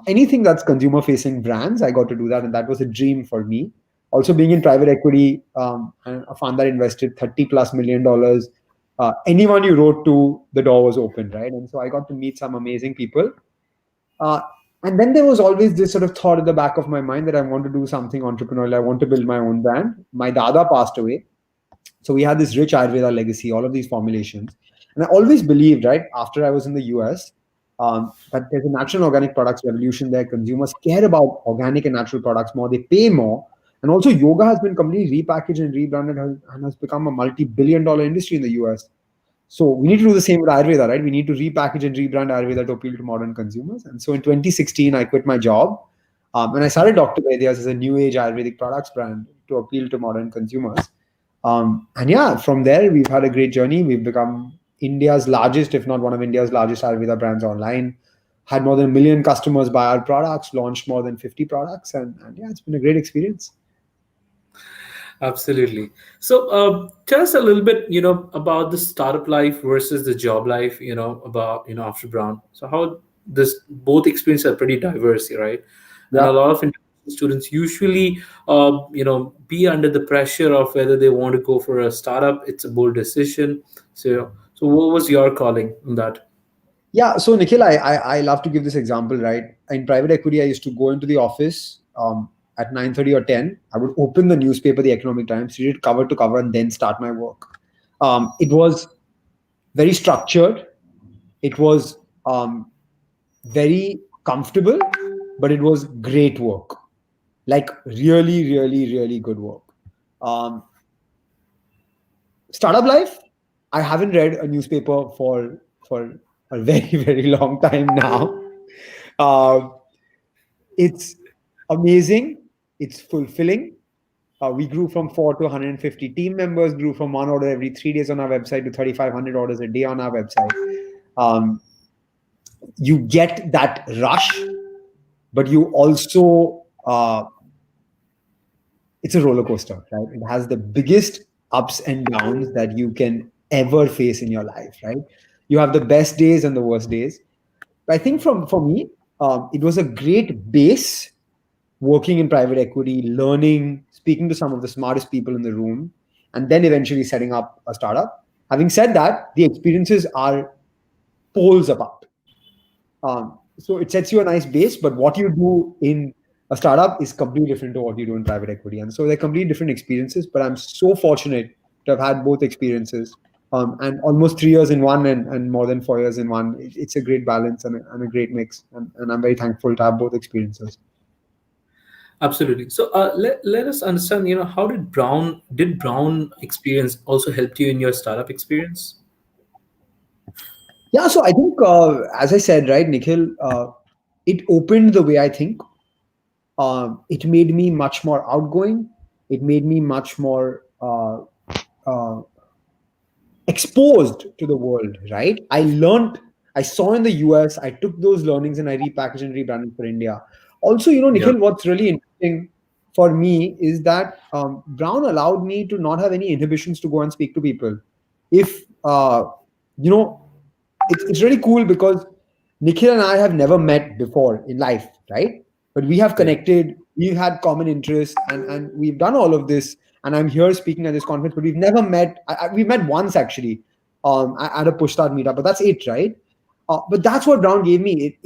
I: anything that's consumer facing brands. I got to do that. And that was a dream for me. Also being in private equity, and a fund that invested $30+ million, anyone you wrote to, the door was open, right? And so I got to meet some amazing people. And then there was always this sort of thought at the back of my mind that I want to do something entrepreneurial. I want to build my own brand. My dada passed away. So we had this rich Ayurveda legacy, all of these formulations. And I always believed, right, after I was in the US, that there's a natural organic products revolution there. Consumers care about organic and natural products more. They pay more. And also yoga has been completely repackaged and rebranded and has become a multi-billion-dollar industry in the US. So we need to do the same with Ayurveda, right? We need to repackage and rebrand Ayurveda to appeal to modern consumers. And so in 2016, I quit my job and I started Dr. Vaidya's as a new age Ayurvedic products brand to appeal to modern consumers. And yeah, from there, we've had a great journey. We've become India's largest, if not one of India's largest Ayurveda brands online, had more than 1 million customers buy our products, launched more than 50 products. And yeah, it's been a great experience.
A: Absolutely. So tell us a little bit, about the startup life versus the job life, about, after Brown. So how both experiences are pretty diverse, right?
I: Yeah.
A: And a lot of international students usually, be under the pressure of whether they want to go for a startup. It's a bold decision. So what was your calling on that?
I: Yeah. So Nikhil, I love to give this example, right? In private equity, I used to go into the office, at 9:30 or 10, I would open the newspaper, the Economic Times, read it cover to cover, and then start my work. It was very structured. It was very comfortable, but it was great work. Like really, really, really good work. Startup life, I haven't read a newspaper for a very, very long time now. It's amazing. It's fulfilling. We grew from 4 to 150 team members, grew from 1 order every 3 days on our website to 3,500 orders a day on our website. You get that rush, but you also, it's a roller coaster, right? It has the biggest ups and downs that you can ever face in your life, right? You have the best days and the worst days. But I think for me, it was a great base working in private equity, learning, speaking to some of the smartest people in the room, and then eventually setting up a startup. Having said that, the experiences are poles apart. So it sets you a nice base, but what you do in a startup is completely different to what you do in private equity. And so they're completely different experiences, but I'm so fortunate to have had both experiences, and almost 3 years in one and more than 4 years in one. It's a great balance and a great mix. And I'm very thankful to have both experiences.
A: Absolutely. So let us understand, how did Brown experience also help you in your startup experience?
I: Yeah, so I think, as I said, right, Nikhil, it opened the way I think. It made me much more outgoing. It made me much more exposed to the world, right? I saw in the US, I took those learnings and I repackaged and rebranded for India. Also, Nikhil, what's really interesting for me is that Brown allowed me to not have any inhibitions to go and speak to people. If, it's really cool because Nikhil and I have never met before in life, right? But we have connected, we've had common interests, and we've done all of this. And I'm here speaking at this conference, but we've never met. We've met once actually, at a Push Start meetup, but that's it, right? But that's what Brown gave me.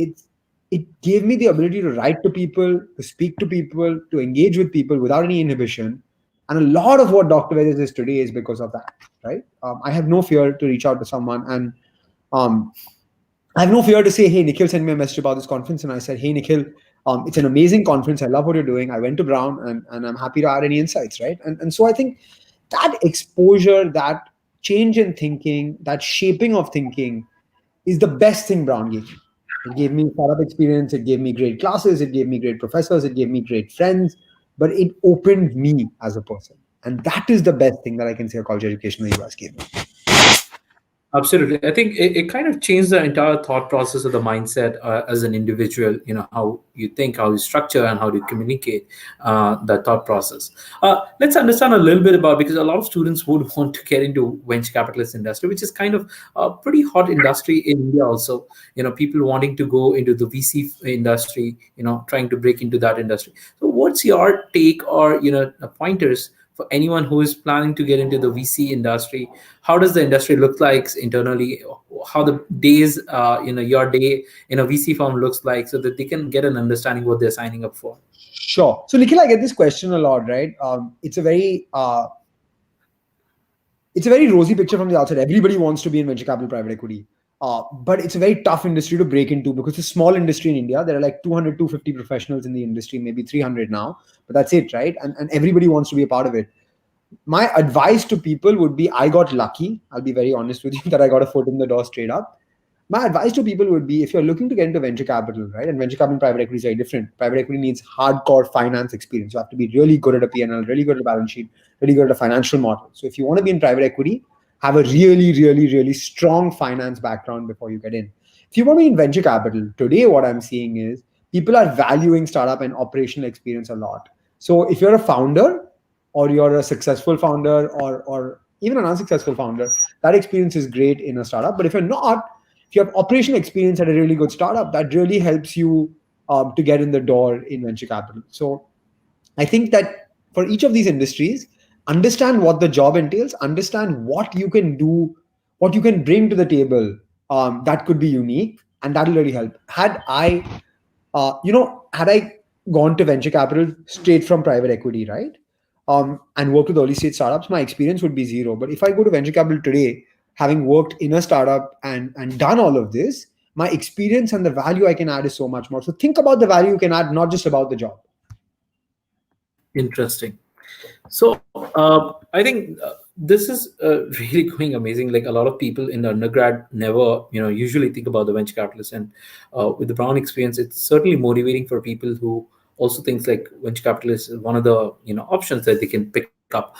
I: it gave me the ability to write to people, to speak to people, to engage with people without any inhibition. And a lot of what Dr. Vedas is today is because of that, right? I have no fear to reach out to someone, and um, I have no fear to say, hey, Nikhil sent me a message about this conference. And I said, hey, Nikhil, it's an amazing conference. I love what you're doing. I went to Brown, and I'm happy to add any insights, right? And so I think that exposure, that change in thinking, that shaping of thinking is the best thing Brown gave me. It gave me startup experience. It gave me great classes. It gave me great professors. It gave me great friends. But it opened me as a person. And that is the best thing that I can say a college education in the US gave me.
A: Absolutely. I think it kind of changed the entire thought process of the mindset as an individual, how you think, how you structure, and how you communicate that thought process. Let's understand a little bit about, because a lot of students would want to get into venture capitalist industry, which is kind of a pretty hot industry in India also. People wanting to go into the VC industry, trying to break into that industry. So what's your take or, pointers for anyone who is planning to get into the VC industry? How does the industry look like internally? How the days, your day in a VC firm looks like, so that they can get an understanding what they're signing up for?
I: Sure. So Nikhil, I get this question a lot, right? It's a very rosy picture from the outside. Everybody wants to be in venture capital private equity. But it's a very tough industry to break into, because it's a small industry in India. There are like 200, 250 professionals in the industry, maybe 300 now, but that's it, right? And everybody wants to be a part of it. My advice to people would be, I got lucky. I'll be very honest with you that I got a foot in the door straight up. My advice to people would be, if you're looking to get into venture capital, right? And venture capital and private equity is very different. Private equity needs hardcore finance experience. You have to be really good at a P&L, really good at a balance sheet, really good at a financial model. So if you want to be in private equity, have a really, really, really strong finance background before you get in. If you want to be in venture capital, today what I'm seeing is people are valuing startup and operational experience a lot. So if you're a founder, or you're a successful founder, or even an unsuccessful founder, that experience is great in a startup. But if you're not, if you have operational experience at a really good startup, that really helps you to get in the door in venture capital. So I think that for each of these industries, understand what the job entails, understand what you can do, what you can bring to the table that could be unique, and that'll really help. Had I gone to venture capital straight from private equity, right? And worked with early stage startups, my experience would be zero. But if I go to venture capital today, having worked in a startup and done all of this, my experience and the value I can add is so much more. So think about the value you can add, not just about the job.
A: Interesting. So I think this is really going amazing. Like, a lot of people in the undergrad never, usually think about the venture capitalists, and with the Brown experience, it's certainly motivating for people who also thinks like venture capitalist is one of the options that they can pick up.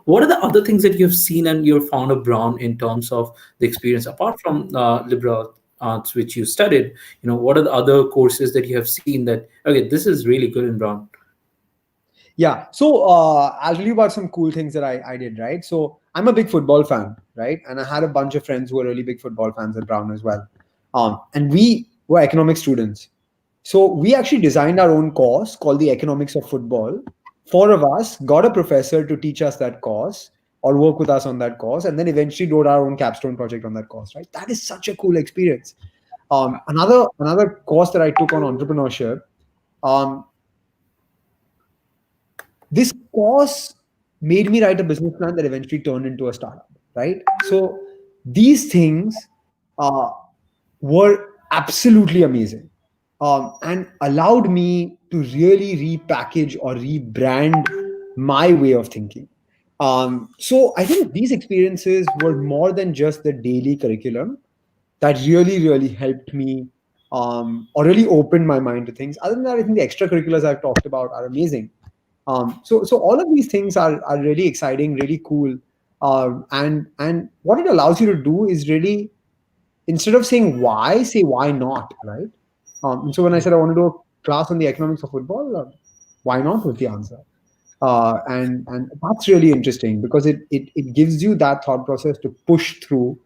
A: What are the other things that you've seen and you've found of Brown in terms of the experience, apart from liberal arts, which you studied? What are the other courses that you have seen that, okay, this is really good in Brown?
I: Yeah. So I'll tell you about some cool things that I did, right? So I'm a big football fan, right? And I had a bunch of friends who were really big football fans at Brown as well. And we were economics students. So we actually designed our own course called the Economics of Football. 4 of us got a professor to teach us that course or work with us on that course, and then eventually wrote our own capstone project on that course, right? That is such a cool experience. Another course that I took on entrepreneurship, this course made me write a business plan that eventually turned into a startup, right? So these things were absolutely amazing, and allowed me to really repackage or rebrand my way of thinking. So I think these experiences were more than just the daily curriculum that really, really helped me, or really opened my mind to things. Other than that, I think the extracurriculars I've talked about are amazing. So all of these things are really exciting, really cool. And what it allows you to do is really, instead of saying why, say why not, right? And so when I said I want to do a class on the economics of football, why not was the answer. And that's really interesting, because it gives you that thought process to push through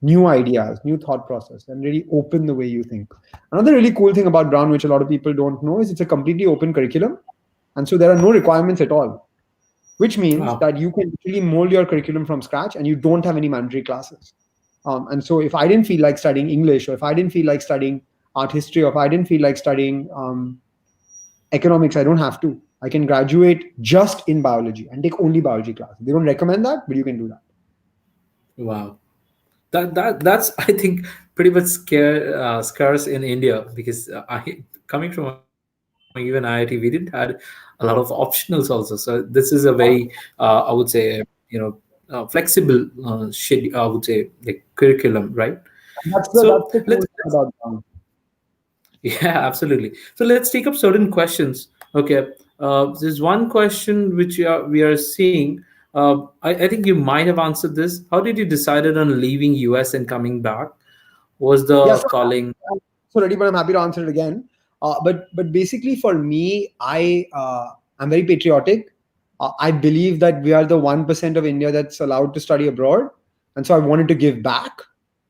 I: new ideas, new thought process, and really open the way you think. Another really cool thing about Brown, which a lot of people don't know, is it's a completely open curriculum. And so there are no requirements at all, which means that you can really mold your curriculum from scratch, and you don't have any mandatory classes. And so if I didn't feel like studying English, or if I didn't feel like studying art history, or if I didn't feel like studying economics, I don't have to. I can graduate just in biology and take only biology classes. They don't recommend that, but you can do that.
A: Wow. That's I think pretty much scarce in India, because I coming from even IIT, we didn't had a lot of optionals also. So this is a very I would say, flexible schedule, I would say, like curriculum, right? So
I: That's the cool thing about Brown.
A: yeah, absolutely. So let's take up certain questions. Okay, there's one question which we are seeing. I think you might have answered this. How did you decided on leaving US and coming back? Was
I: Yeah,
A: the
I: so
A: calling?
I: I'm so ready, but I'm happy to answer it again. But basically, for me, I'm very patriotic. I believe that we are the 1% of India that's allowed to study abroad, and so I wanted to give back.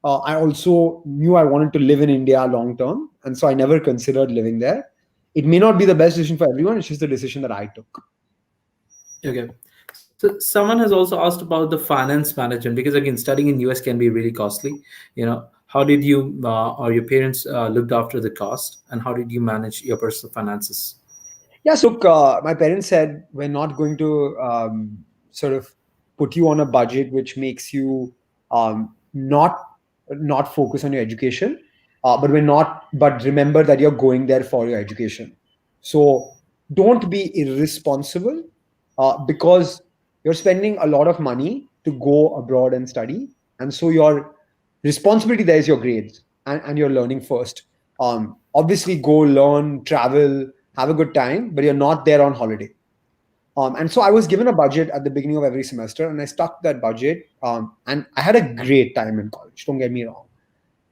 I: I also knew I wanted to live in India long term, and so I never considered living there. It may not be the best decision for everyone. It's just the decision that I took.
A: Okay. So someone has also asked about the finance management, because again, studying in US can be really costly. How did you or your parents looked after the cost, and how did you manage your personal finances?
I: Yeah, so my parents said we're not going to sort of put you on a budget which makes you not focus on your education, but we're not. But remember that you're going there for your education. So don't be irresponsible because you're spending a lot of money to go abroad and study, and so your responsibility there is your grades and your learning first. Obviously, go learn, travel, have a good time, but you're not there on holiday. And so I was given a budget at the beginning of every semester, and I stuck to that budget. And I had a great time in college. Don't get me wrong.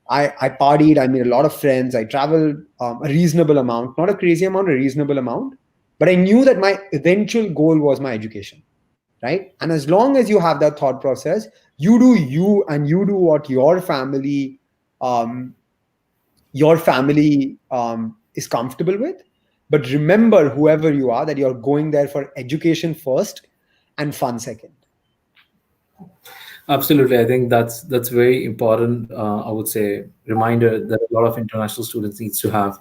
I: I partied. I made a lot of friends. I traveled a reasonable amount, not a crazy amount, a reasonable amount. But I knew that my eventual goal was my education, right? And as long as you have that thought process, you do you, and you do what um, your family is comfortable with. But remember, whoever you are, that you're going there for education first and fun second.
A: Absolutely, I think that's very important. I would say reminder that a lot of international students needs to have.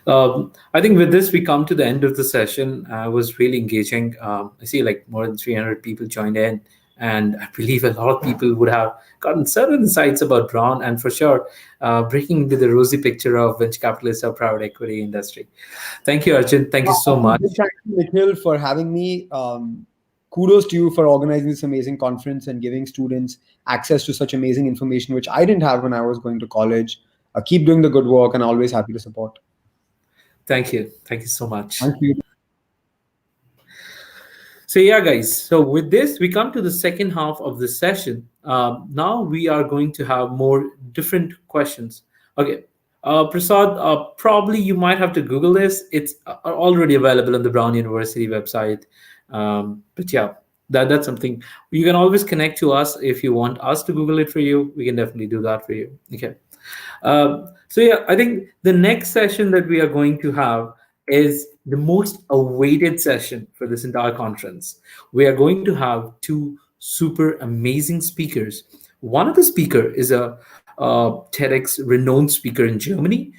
A: I think with this we come to the end of the session. I was really engaging. I see like more than 300 people joined in, and I believe a lot of people would have gotten certain insights about Brown, and for sure, breaking into the rosy picture of venture capitalists or private equity industry. Thank you, Arjun. Thank you so much.
I: Thank you, Nikhil, for having me. Kudos to you for organizing this amazing conference and giving students access to such amazing information, which I didn't have when I was going to college. Keep doing the good work, and always happy to support.
A: Thank you. Thank you so much.
I: Thank you.
A: So yeah, guys. So with this, we come to the second half of the session. Now we are going to have more different questions. Okay, Prasad, probably you might have to Google this. It's already available on the Brown University website. But yeah, that's something you can always connect to us if you want us to Google it for you. We can definitely do that for you. Okay. So yeah, I think the next session that we are going to have is the most awaited session for this entire conference. We are going to have two super amazing speakers. One of the speaker is a TEDx renowned speaker in Germany,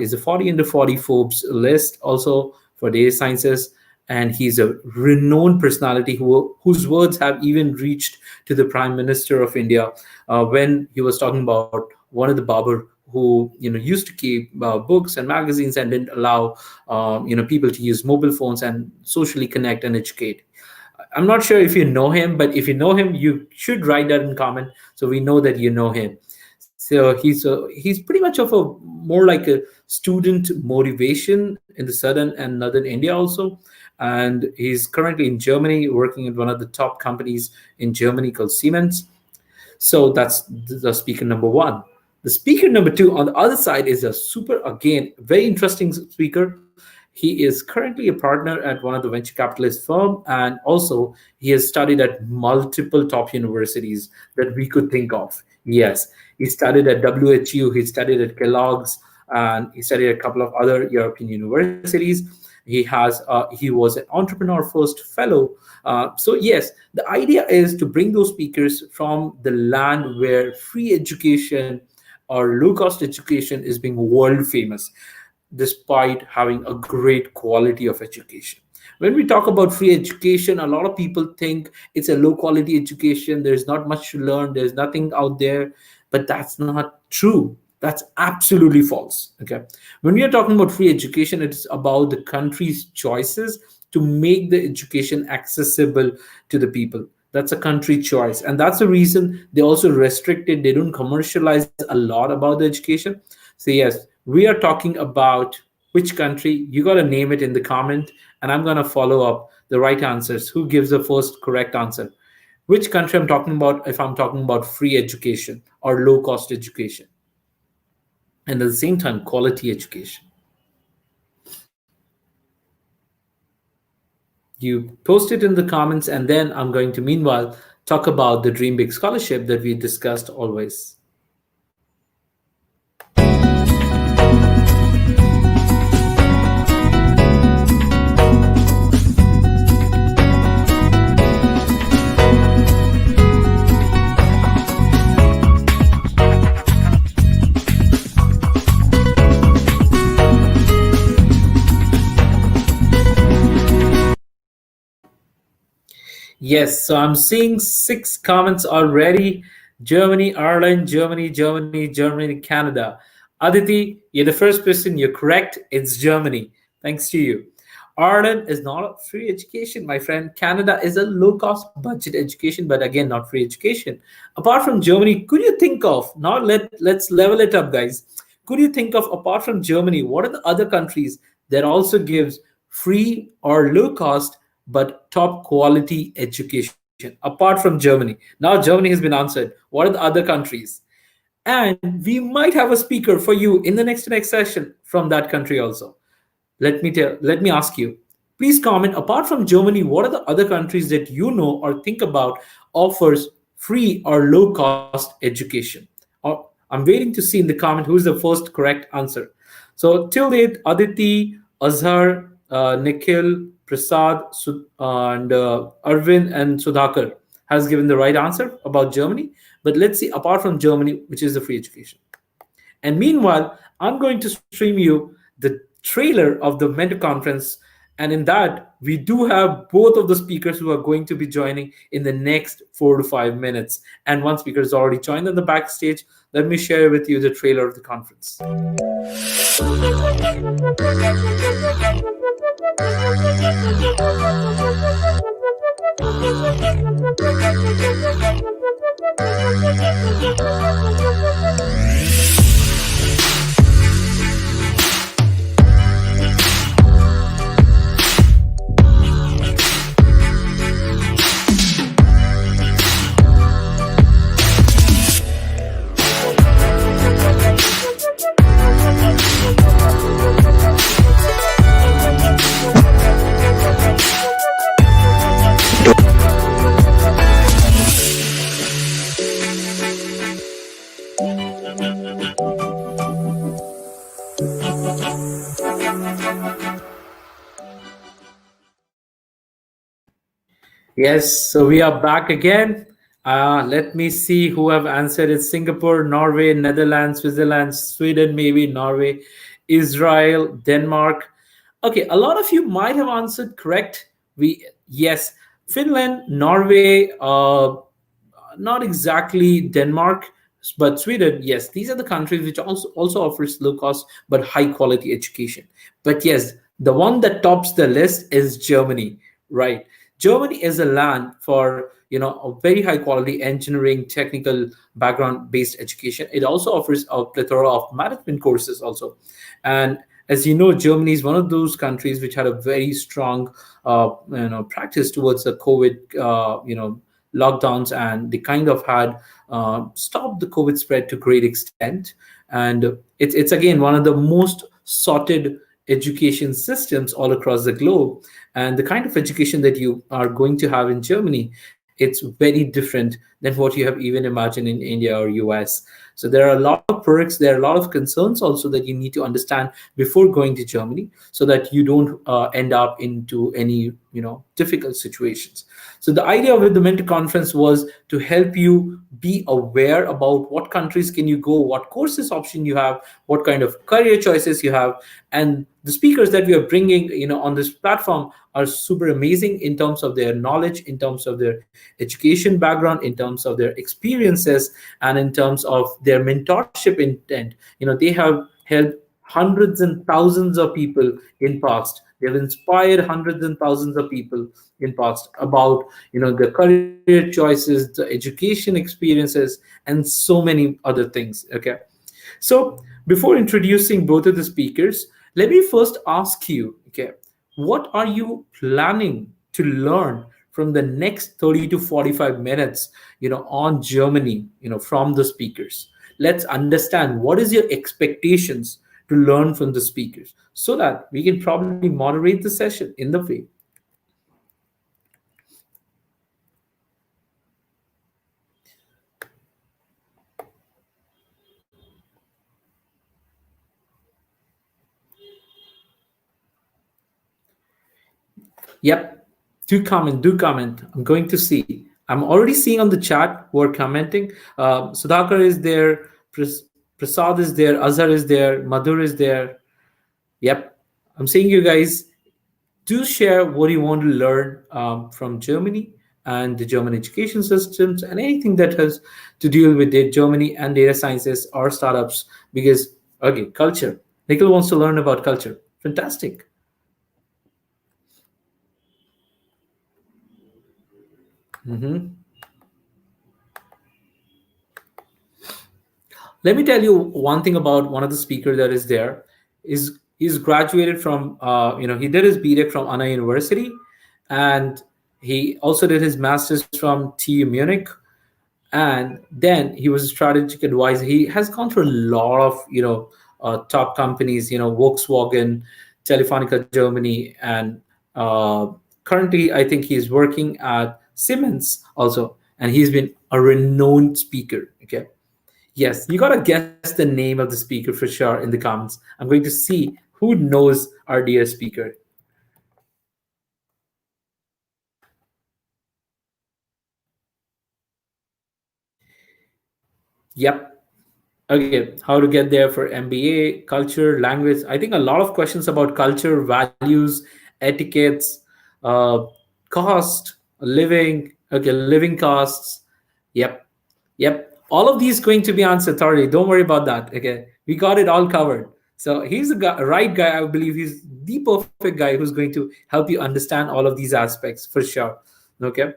A: is a 40 under 40 Forbes list, also for data sciences. And he's a renowned personality whose words have even reached to the Prime Minister of India when he was talking about one of the barber who used to keep books and magazines and didn't allow people to use mobile phones and socially connect and educate. I'm not sure if you know him, but if you know him, you should write that in comment so we know that you know him. So he's pretty much of a more like a student motivation in the southern and northern India also, and he's currently in Germany working at one of the top companies in Germany called Siemens. So that's the speaker number one. The speaker number two on the other side is a super, again, very interesting speaker. He is currently a partner at one of the venture capitalist firm, and also he has studied at multiple top universities that we could think of. Yes, he studied at WHU, he studied at Kellogg's, and he studied at a couple of other European universities. He was an entrepreneur first fellow. So yes, the idea is to bring those speakers from the land where free education or low cost education is being world famous despite having a great quality of education. When we talk about free education, a lot of people think it's a low quality education, there's not much to learn, there's nothing out there, but that's not true. That's absolutely false. Okay. When we are talking about free education, it's about the country's choices to make the education accessible to the people. That's a country choice. And that's the reason they also restrict it. They don't commercialize a lot about the education. So, yes, we are talking about which country. You got to name it in the comment, and I'm going to follow up the right answers. Who gives the first correct answer? Which country I'm talking about if I'm talking about free education or low cost education? And at the same time, quality education. You post it in the comments, and then I'm going to meanwhile talk about the Dream Big Scholarship that we discussed always. Yes, so I'm seeing 6 comments already. Germany, Ireland, Germany, Canada. Aditi, you're the first person. You're correct. It's Germany. Thanks to you. Ireland is not a free education, my friend. Canada is a low cost budget education, but again, not free education. Apart from Germany, could you think of, now let's level it up, guys. Could you think of, apart from Germany, what are the other countries that also gives free or low cost but top quality education apart from Germany? Now Germany has been answered. What are the other countries? And we might have a speaker for you in the next session from that country also. Let me ask you. Please comment, apart from Germany, what are the other countries that you know or think about offers free or low cost education? Or I'm waiting to see in the comment who's the first correct answer. So till date, Aditi, Azhar, Nikhil, Prasad, and Arvind and Sudhakar has given the right answer about Germany. But let's see, apart from Germany, which is the free education. And meanwhile, I'm going to stream you the trailer of the Mentor Conference. And in that, we do have both of the speakers who are going to be joining in the next 4 to 5 minutes. And one speaker is already joined on the backstage. Let me share with you the trailer of the conference. Yes, so we are back again. Let me see who have answered. It's Singapore, Norway, Netherlands, Switzerland, Sweden, maybe Norway, Israel, Denmark. Okay, a lot of you might have answered correct. Yes, Finland, Norway, not exactly Denmark, but Sweden. Yes, these are the countries which also offers low cost but high quality education. But yes, the one that tops the list is Germany, right? Germany is a land for a very high quality engineering, technical background based education. It also offers a plethora of management courses also, and as you know, Germany is one of those countries which had a very strong practice towards the COVID lockdowns, and they kind of had stopped the COVID spread to great extent. And it's again one of the most sorted education systems all across the globe. And the kind of education that you are going to have in Germany, it's very different than what you have even imagined in India or US. So there are a lot of perks, there are a lot of concerns also that you need to understand before going to Germany, so that you don't end up into any difficult situations. So the idea with the mentor conference was to help you be aware about what countries can you go, what courses option you have, what kind of career choices you have. And the speakers that we are bringing on this platform are super amazing in terms of their knowledge, in terms of their education background, in terms of their experiences, and in terms of their mentorship intent. They have helped hundreds and thousands of people in past. They have inspired hundreds and thousands of people in past about the career choices, the education experiences, and so many other things. Okay, so before introducing both of the speakers, let me first ask you, okay, what are you planning to learn from the next 30 to 45 minutes, on Germany, from the speakers? Let's understand what is your expectations to learn from the speakers so that we can probably moderate the session in the way. Yep. Do comment. Do comment. I'm going to see. I'm already seeing on the chat who are commenting. Sudhakar is there. Prasad is there. Azhar is there. Madhur is there. Yep. I'm seeing you guys. Do share what you want to learn from Germany and the German education systems and anything that has to deal with Germany and data sciences or startups. Because, okay, culture. Nikhil wants to learn about culture. Fantastic. Mhm. Let me tell you one thing about one of the speaker that is there. Is he's graduated from he did his BTech from Anna University, and he also did his masters from TU Munich, and then he was a strategic advisor. He has gone through a lot of top companies, Volkswagen, Telefonica Germany, and currently I think he's working at Siemens also, and he's been a renowned speaker. Okay. Yes, you gotta guess the name of the speaker for sure in the comments. I'm going to see who knows our dear speaker. Yep. Okay, how to get there for MBA, culture, language. I think a lot of questions about culture, values, etiquettes, uh, cost, living, okay, living costs. Yep. Yep. All of these going to be answered thoroughly. Don't worry about that. Okay. We got it all covered. So he's the guy, right guy. I believe he's the perfect guy who's going to help you understand all of these aspects for sure. Okay.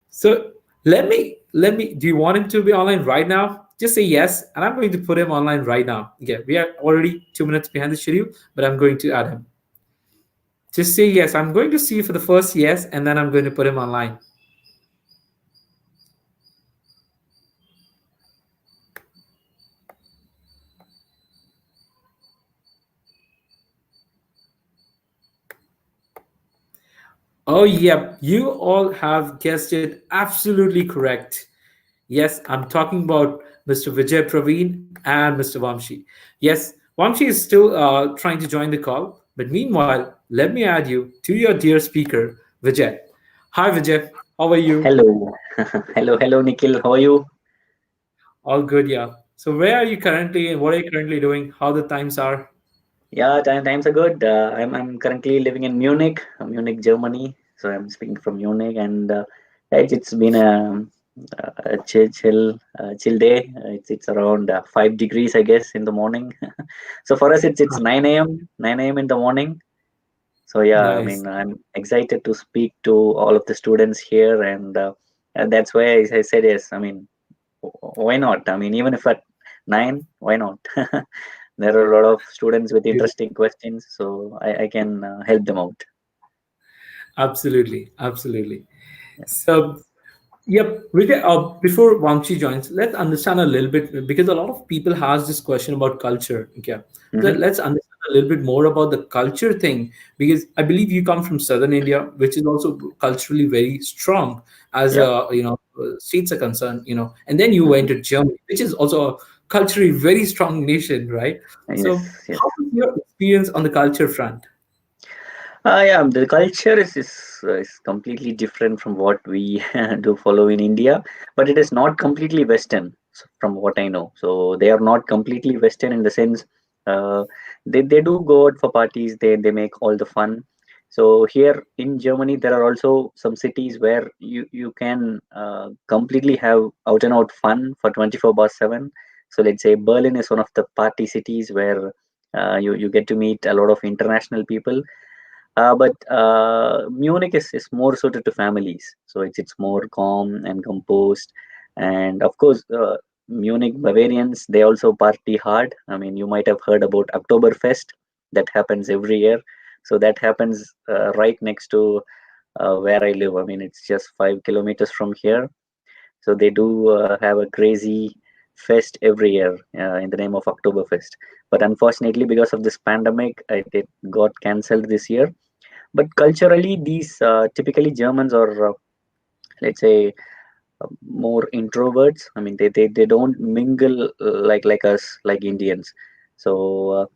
A: So let me do you want him to be online right now? Just say yes, and I'm going to put him online right now. Okay. We are already 2 minutes behind the schedule, but I'm going to add him. Just say yes. I'm going to see for the first yes, and then I'm going to put him online. Oh, yep. You all have guessed it absolutely correct. Yes, I'm talking about Mr. Vijay Praveen and Mr. Vamshi. Yes, Vamshi is still trying to join the call. But meanwhile, let me add you to your dear speaker, Vijay. Hi, Vijay. How are you?
J: Hello, hello, Nikhil. How are you?
A: All good, yeah. So, where are you currently and what are you currently doing? How the times are?
J: Yeah, times are good. I'm currently living in Munich, Munich, Germany. So I'm speaking from Munich, and it's been a chill day. It's around 5 degrees, I guess, in the morning. So for us, it's 9 a.m. 9 a.m. in the morning. So yeah, I
A: Nice.
J: mean, I'm excited to speak to all of the students here, and that's why I said yes. I mean, why not? I mean, even if at 9, why not? There are a lot of students with interesting questions, so I can help them out.
A: Absolutely. Absolutely. So, yep. Before Wangchi joins, let's understand a little bit because a lot of people has this question about culture. Okay, so
J: Hmm.
A: let's understand a little bit more about the culture thing because I believe you come from Southern India, which is also culturally very strong as
J: Yeah.
A: states are concerned. And then you went
J: Hmm.
A: to Germany, which is also a culturally very strong nation, right?
J: Yes,
A: So,
J: yes.
A: how was your experience on the culture front?
J: Yeah, the culture is completely different from what we do follow in India, but it is not completely Western, from what I know. So they are not completely Western in the sense uh, they do go out for parties, they make all the fun. So here in Germany, there are also some cities where you can completely have out and out fun for 24 bar 7. So let's say Berlin is one of the party cities where you get to meet a lot of international people, but Munich is more suited to families, so it's more calm and composed. And of course, Munich Bavarians, they also party hard. I mean, you might have heard about Oktoberfest that happens every year. So that happens right next to where I live. I mean, it's just 5 kilometers from here. So they do have a crazy fest every year in the name of Oktoberfest. But unfortunately, because of this pandemic, it got cancelled this year. But culturally, these typically Germans are, let's say, more introverts. I mean, they don't mingle like us, like Indians. So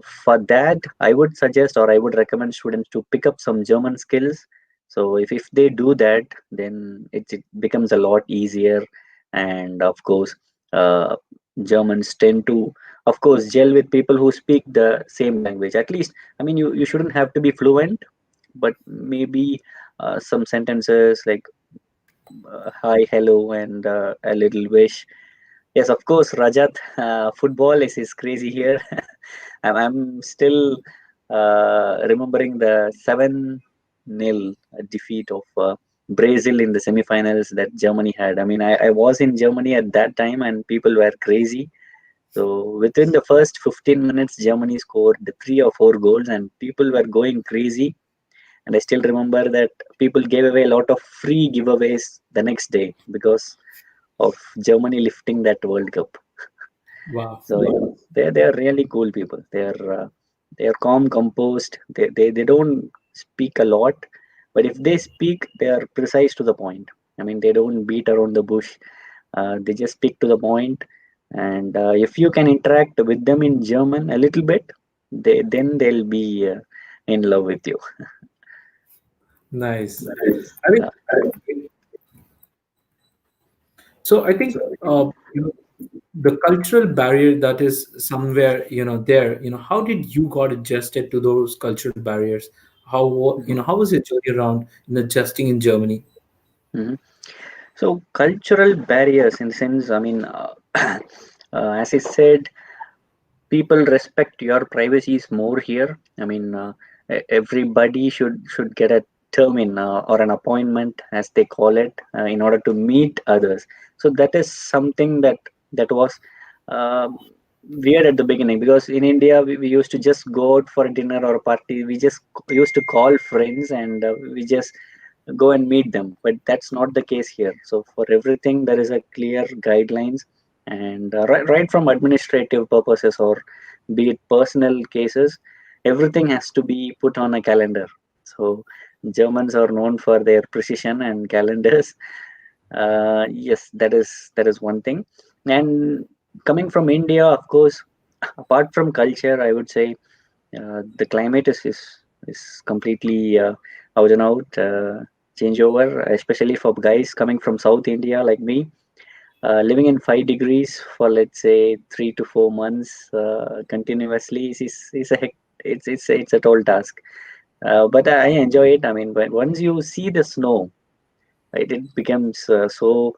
J: for that, I would suggest or I would recommend students to pick up some German skills. So if they do that, then it becomes a lot easier. And of course, uh, Germans tend to, of course, gel with people who speak the same language. At least, I mean, you shouldn't have to be fluent, but maybe some sentences like hi, hello, and a little wish. Yes, of course, Rajat. Football is crazy here. I'm still remembering the 7-0 defeat of Brazil in the semifinals that Germany had. I mean, I was in Germany at that time, and people were crazy. So within the first 15 minutes, Germany scored 3 or 4 goals, and people were going crazy. And I still remember that people gave away a lot of free giveaways the next day because of Germany lifting that World Cup.
A: Wow.
J: So they're really cool people. They're calm, composed. They don't speak a lot, but if they speak, they are precise to the point. I mean, they don't beat around the bush. They just speak to the point. And if you can interact with them in German a little bit, then they'll be in love with you.
A: Nice. I mean, so I think the cultural barrier that is somewhere there. How did you got adjusted to those cultural barriers? How was your journey around adjusting in Germany?
J: Mhm. So cultural barriers in the sense, I mean, as I said, people respect your privacy is more here. I mean, everybody should get a termin or an appointment, as they call it, in order to meet others. So that is something that was uh, weird at the beginning, because in India we used to just go out for a dinner or a party. We just used to call friends and we just go and meet them, but that's not the case here. So for everything there is a clear guidelines, and right from administrative purposes or be it personal cases, everything has to be put on a calendar. So Germans are known for their precision and calendars. Yes, that is one thing. And coming from India, of course, apart from culture, I would say the climate is completely out and out changeover, especially for guys coming from South India like me. Living in 5 degrees for, let's say, 3 to 4 months continuously is a it's a tall task. But I enjoy it. I mean, when once you see the snow, right, it becomes so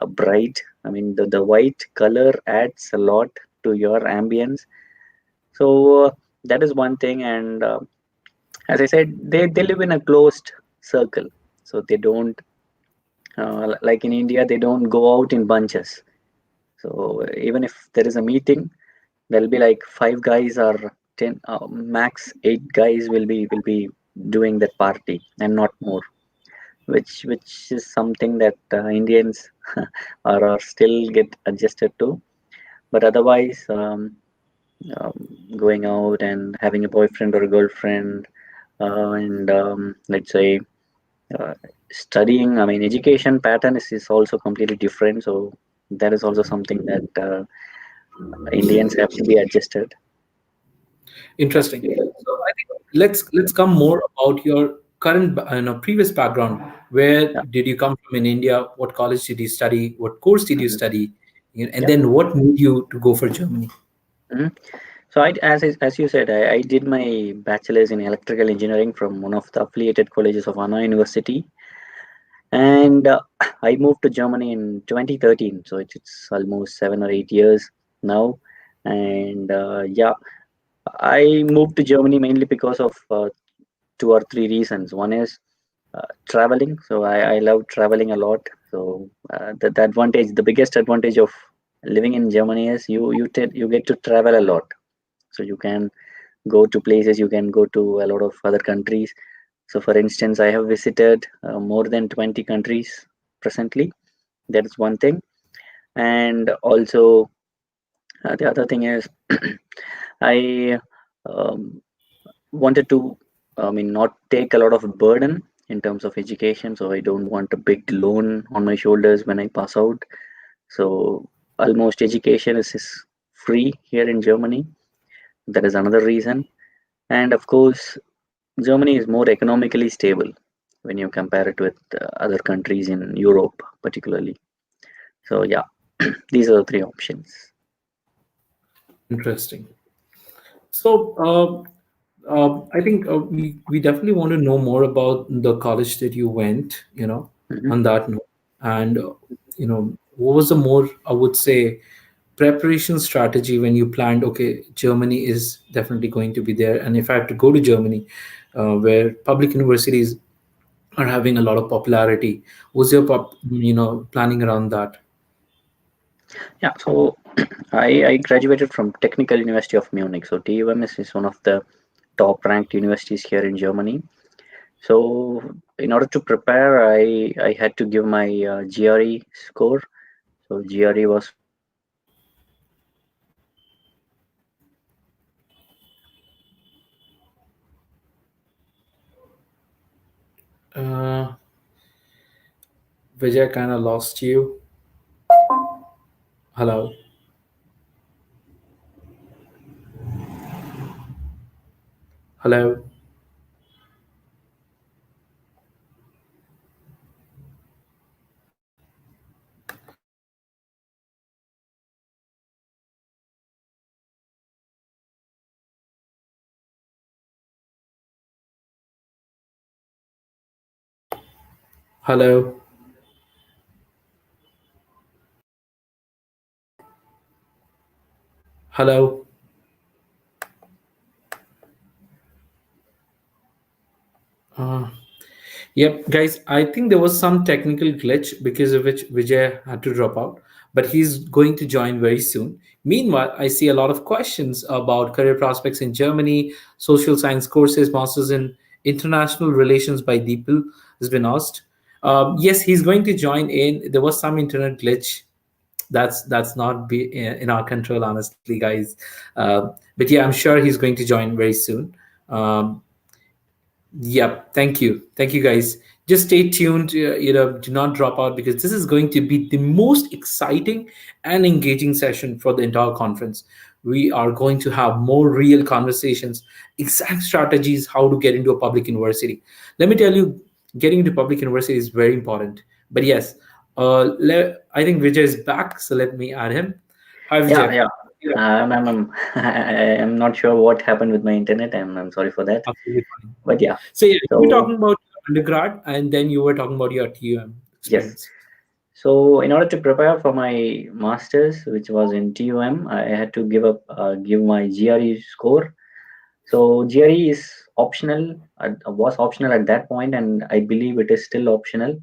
J: bright. I mean, the white color adds a lot to your ambience. So that is one thing. And as I said, they live in a closed circle, so they don't like in India, they don't go out in bunches. So even if there is a meeting, there'll be like 5 guys or 10, max 8 guys will be doing that party and not more, which is something that Indians are still get adjusted to. But otherwise, um, going out and having a boyfriend or a girlfriend, and let's say uh, studying, I mean, education pattern is also completely different. So that is also something that Indians have to be adjusted.
A: Interesting. So I think let's come more about your current previous background. Where
J: Yeah.
A: did you come from in India? What college did you study? What course did you
J: Mhm.
A: study? And
J: Yeah.
A: then what made you to go for Germany?
J: Mhm. So as you said, I did my bachelor's in electrical engineering from one of the affiliated colleges of Anna University, and I moved to Germany in 2013. So it's almost 7 or 8 years now, and yeah, I moved to Germany mainly because of 2 or 3 reasons. One is traveling. So I love traveling a lot. So the advantage, the biggest advantage of living in Germany is you get to travel a lot. So you can go to places, you can go to a lot of other countries. So for instance, I have visited more than 20 countries presently. That is one thing. And also the other thing is I um, wanted to, I mean, not take a lot of burden in terms of education. So I don't want a big loan on my shoulders when I pass out. So almost education is free here in Germany. That is another reason. And of course, Germany is more economically stable when you compare it with other countries in Europe, particularly. So yeah, these are the three options.
A: Interesting. So, I think we definitely want to know more about the college that you went,
J: Mhm.
A: on that note. And, what was the more, I would say, preparation strategy when you planned, okay, Germany is definitely going to be there. And if I have to go to Germany, where public universities are having a lot of popularity, was your, planning around that?
J: Yeah, so I graduated from Technical University of Munich. So TUM is one of the top ranked universities here in Germany. So in order to prepare, I had to give my GRE score. So GRE was
A: Uh, Vijay, kind of lost you. Hello. Hello. Hello. Hello. Uh, Yep, guys, I think there was some technical glitch because of which Vijay had to drop out, but he's going to join very soon. Meanwhile, I see a lot of questions about career prospects in Germany, social science courses, masters in international relations by Deepal has been asked. Yes, he's going to join in. There was some internet glitch. That's not be in our control, honestly, guys. But yeah, I'm sure he's going to join very soon. Um, Yep. Thank you. Thank you, guys. Just stay tuned. Do not drop out because this is going to be the most exciting and engaging session for the entire conference. We are going to have more real conversations, exact strategies, how to get into a public university. Let me tell you, getting into public university is very important. But yes, I think Vijay is back, so let me add him. Hi,
J: yeah,
A: Vijay.
J: yeah. I'm not sure what happened with my internet, and I'm sorry for that.
A: Absolutely fine.
J: But yeah,
A: So yeah, you were
J: so
A: talking about undergrad, and then you were talking about your TUM
J: yes.
A: experience.
J: So in order to prepare for my masters, which was in TUM, I had to give my GRE score. So GRE is optional, was optional at that point, and I believe it is still optional.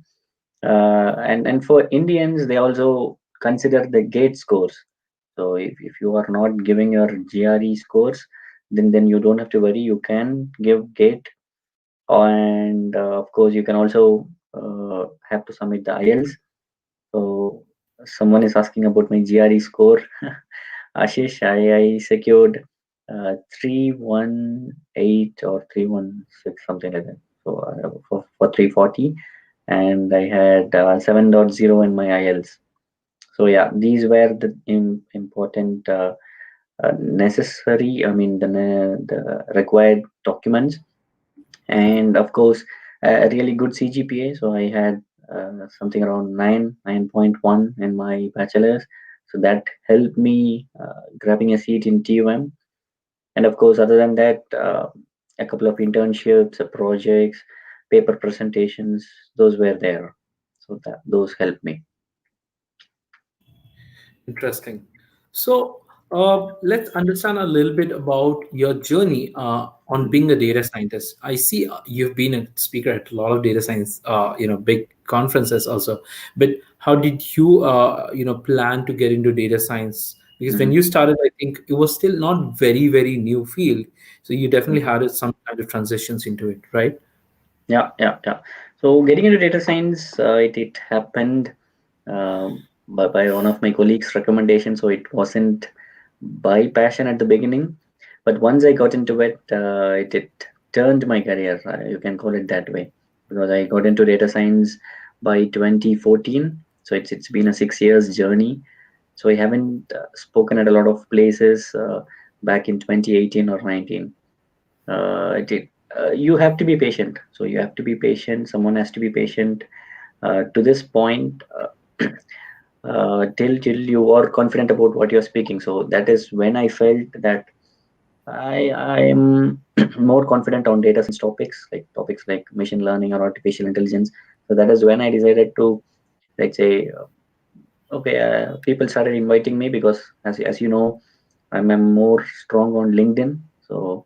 J: And for Indians, they also consider the gate scores. So if you are not giving your GRE scores, then you don't have to worry. You can give gate, and of course you can also have to submit the IELTS. So someone is asking about my GRE score. Ashish, I secured 318 or 316, something like that. So for 340, and I had 7.0 in my IELTS. So yeah, these were the important necessary, I mean, the required documents, and of course, a really good CGPA. So I had something around 9.1 in my bachelor's. So that helped me grabbing a seat in TUM. And of course, other than that, a couple of internships, projects, paper presentations, those were there. So that those helped me.
A: Interesting. So let's understand a little bit about your journey on being a data scientist. I see you've been a speaker at a lot of data science, big conferences also. But how did you, plan to get into data science? Because when
J: Mhm.
A: you started, I think it was still not very, very new field. So you definitely
J: Mhm.
A: had some kind of transitions into it, right?
J: Yeah. So getting into data science, it happened by one of my colleagues' recommendations. So it wasn't by passion at the beginning, but once I got into it, it turned my career. You can call it that way, because I got into data science by 2014. So it's been a 6 years journey. So I haven't spoken at a lot of places back in 2018 or 19. You have to be patient. So you have to be patient. Someone has to be patient to this point. Till you are confident about what you're speaking. So that is when I felt that I am more confident on data science topics like machine learning or artificial intelligence. So that is when I decided to, let's say, okay, people started inviting me, because as you know, I'm more strong on LinkedIn. So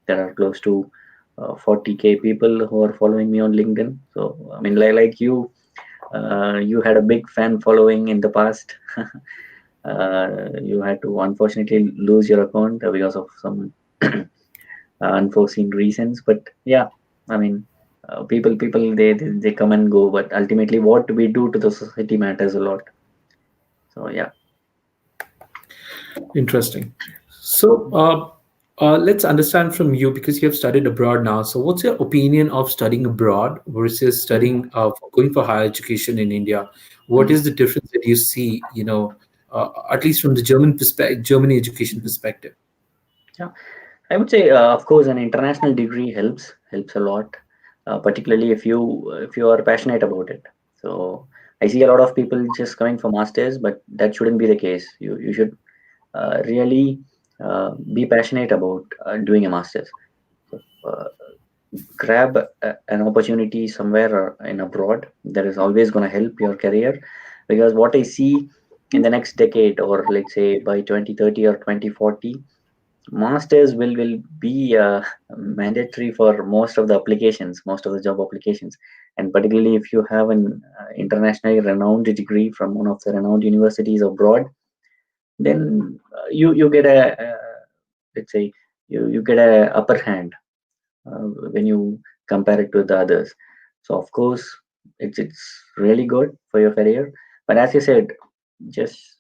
J: there are close to 40K people who are following me on LinkedIn. So I mean, like you, you had a big fan following in the past. You had to unfortunately lose your account because of some unforeseen reasons. But yeah, I mean, people they come and go, but ultimately what we do to the society matters a lot. So yeah.
A: Interesting. So let's understand from you, because you have studied abroad now. So what's your opinion of studying abroad versus
J: Mhm.
A: studying going for higher education in India? What
J: Mhm.
A: is the difference that you see? At least from the Germany education perspective.
J: Yeah, I would say, of course, an international degree helps a lot, particularly if you are passionate about it. So I see a lot of people just coming for masters, but that shouldn't be the case. You should really be passionate about doing a master's. So, grab an opportunity somewhere in abroad that is always going to help your career, because what I see in the next decade, or let's say by 2030 or 2040, masters will be mandatory for most of the job applications. And particularly if you have an internationally renowned degree from one of the renowned universities abroad, then you get let's say, you get a upper hand when you compare it to the others. So of course, it's really good for your career. But as you said, just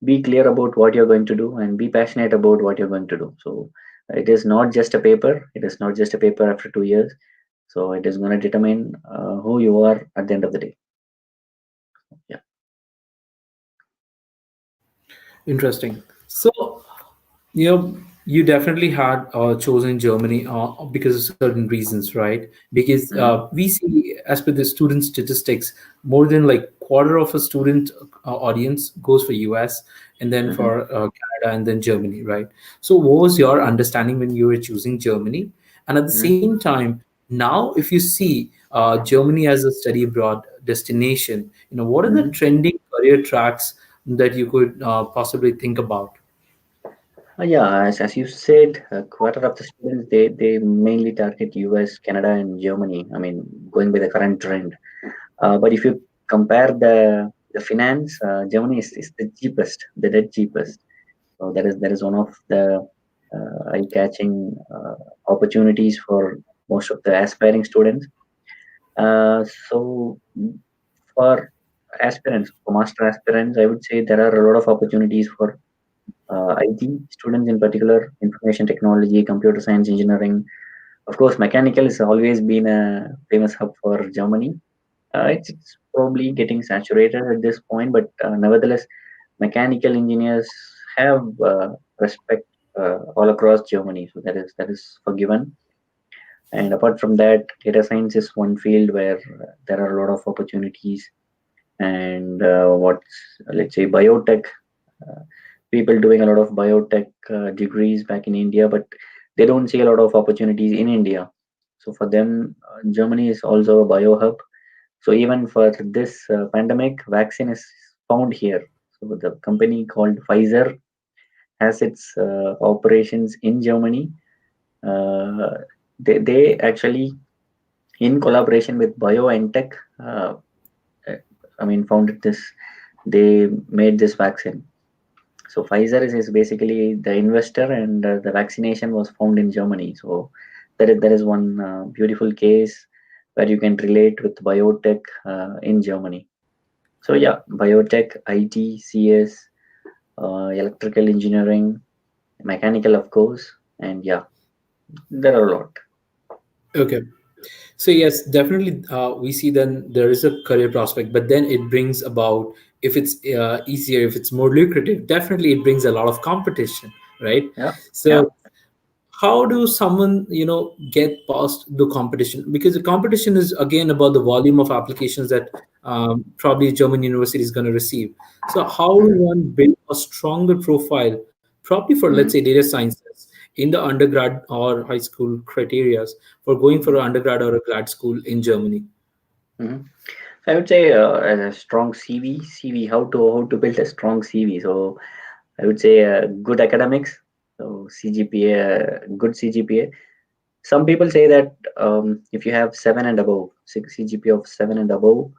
J: be clear about what you're going to do and be passionate about what you're going to do. So it is not just a paper. It is not just a paper after 2 years. So it is going to determine who you are at the end of the day. Yeah.
A: Interesting. So you definitely had chosen Germany because of certain reasons, right? Because
J: Mhm.
A: we see, as per the student statistics, more than like quarter of a student audience goes for US, and then
J: Mhm.
A: for Canada, and then Germany, right? So what was your understanding when you were choosing Germany? And at the
J: Mhm.
A: same time, now if you see Germany as a study abroad destination, what are the
J: Mhm.
A: trending career tracks that you could possibly think about?
J: Yeah, as you said, a quarter of the students, they mainly target US, Canada, and Germany. I mean, going by the current trend. But if you compare the finance, Germany is the cheapest, the dead cheapest. So that is one of the eye-catching opportunities for most of the aspiring students. So for aspirants, for master aspirants, I would say there are a lot of opportunities for IT students in particular, information technology, computer science, engineering. Of course, mechanical has always been a famous hub for Germany. It's probably getting saturated at this point, but nevertheless, mechanical engineers have respect all across Germany. So that is forgiven. And apart from that, data science is one field where there are a lot of opportunities. And what's, let's say, biotech, uh, people doing a lot of biotech degrees back in India, but they don't see a lot of opportunities in India. So for them, Germany is also a bio hub. So even for this pandemic, vaccine is found here. So the company called Pfizer has its operations in Germany. Uh, they actually, in collaboration with BioNTech, uh, founded this. They made this vaccine. So Pfizer is basically the investor, and the vaccination was found in Germany. So that is one beautiful case where you can relate with biotech in Germany. So yeah, biotech, IT, CS, electrical engineering, mechanical, of course, and yeah, there are a lot.
A: Okay. So yes, definitely, we see then there is a career prospect, but then it brings about, if it's easier, if it's more lucrative, definitely it brings a lot of competition, right?
J: Yeah, yeah.
A: So how do someone get past the competition, because the competition is again about the volume of applications that probably German university is going to receive. So how do
J: Mhm,
A: one build a stronger profile, probably for, let's
J: mhm,
A: say, data sciences in the undergrad or high school criterias for going for an
J: mhm,
A: undergrad or a grad school in Germany?
J: mhm. I would say as a strong CV, how to build a strong CV. So I would say good academics, so CGPA, good CGPA. Some people say that if you have seven and above, six CGPA of seven and above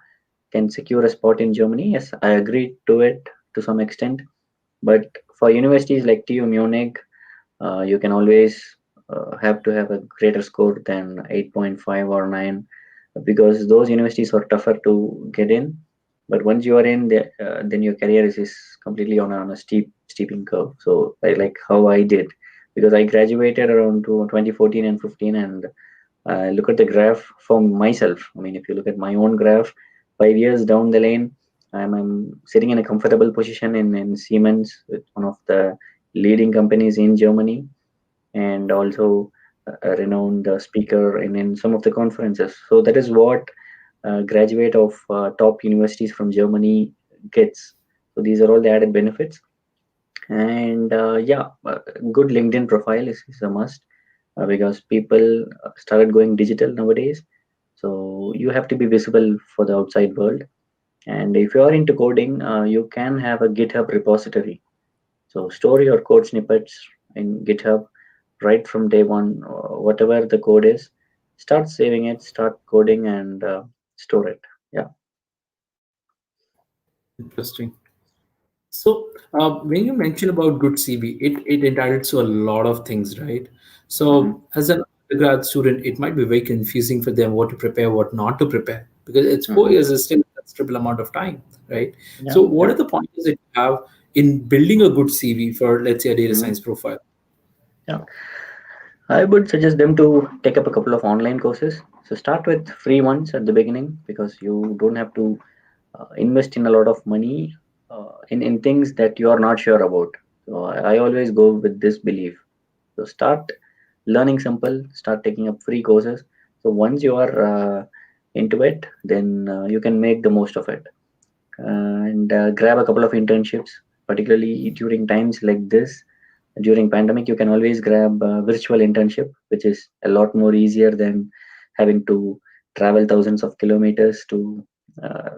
J: can secure a spot in Germany. Yes, I agree to it to some extent. But for universities like TU Munich, you can always have to have a greater score than 8.5 or 9, because those universities are tougher to get in. But once you are in, then your career is completely on a steeping curve. So like how I did, because I graduated around 2014 and 15, and look at the graph for myself. I mean, if you look at my own graph, 5 years down the lane, I'm sitting in a comfortable position in Siemens, with one of the leading companies in Germany, and also a renowned speaker in some of the conferences. So that is what graduate of top universities from Germany gets. So these are all the added benefits. And yeah, good LinkedIn profile is a must, because people started going digital nowadays. So you have to be visible for the outside world. And if you are into coding, you can have a GitHub repository. So store your code snippets in GitHub right from day one. Whatever the code is, start saving it, start coding, and store it. Yeah.
A: Interesting. So, when you mention about good CV, it entitles to a lot of things, right?
J: Mhm.
A: So, as an undergrad student, it might be very confusing for them what to prepare, what not to prepare, because it's 4 years is still a considerable amount of time, right?
J: Yeah.
A: So, what
J: Yeah.
A: are the pointers that you have in building a good CV for, let's say, a data
J: Mhm.
A: science profile?
J: Yeah. I would suggest them to take up a couple of online courses. So start with free ones at the beginning, because you don't have to invest in a lot of money in things that you are not sure about. So I always go with this belief. So start learning simple, start taking up free courses. So once you are into it, then you can make the most of it, and grab a couple of internships, particularly during times like this. During pandemic, you can always grab a virtual internship, which is a lot more easier than having to travel thousands of kilometers to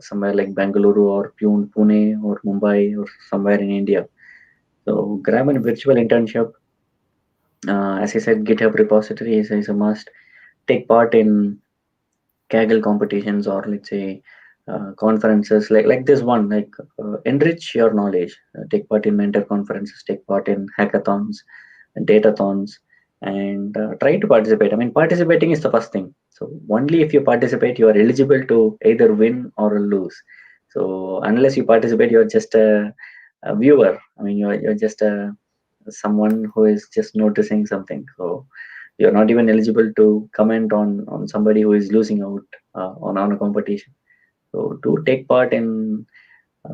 J: somewhere like Bangalore or Pune or Mumbai or somewhere in India. So grab a virtual internship. As I said, GitHub repository is a must. Take part in Kaggle competitions, or let's say conferences like this one. Like enrich your knowledge. Take part in mentor conferences. Take part in hackathons and datathons, and try to participate. I mean, participating is the first thing. So only if you participate, you are eligible to either win or lose. So unless you participate, you are just a viewer. I mean, you're just someone who is just noticing something. So you're not even eligible to comment on somebody who is losing out on a competition. So to take part in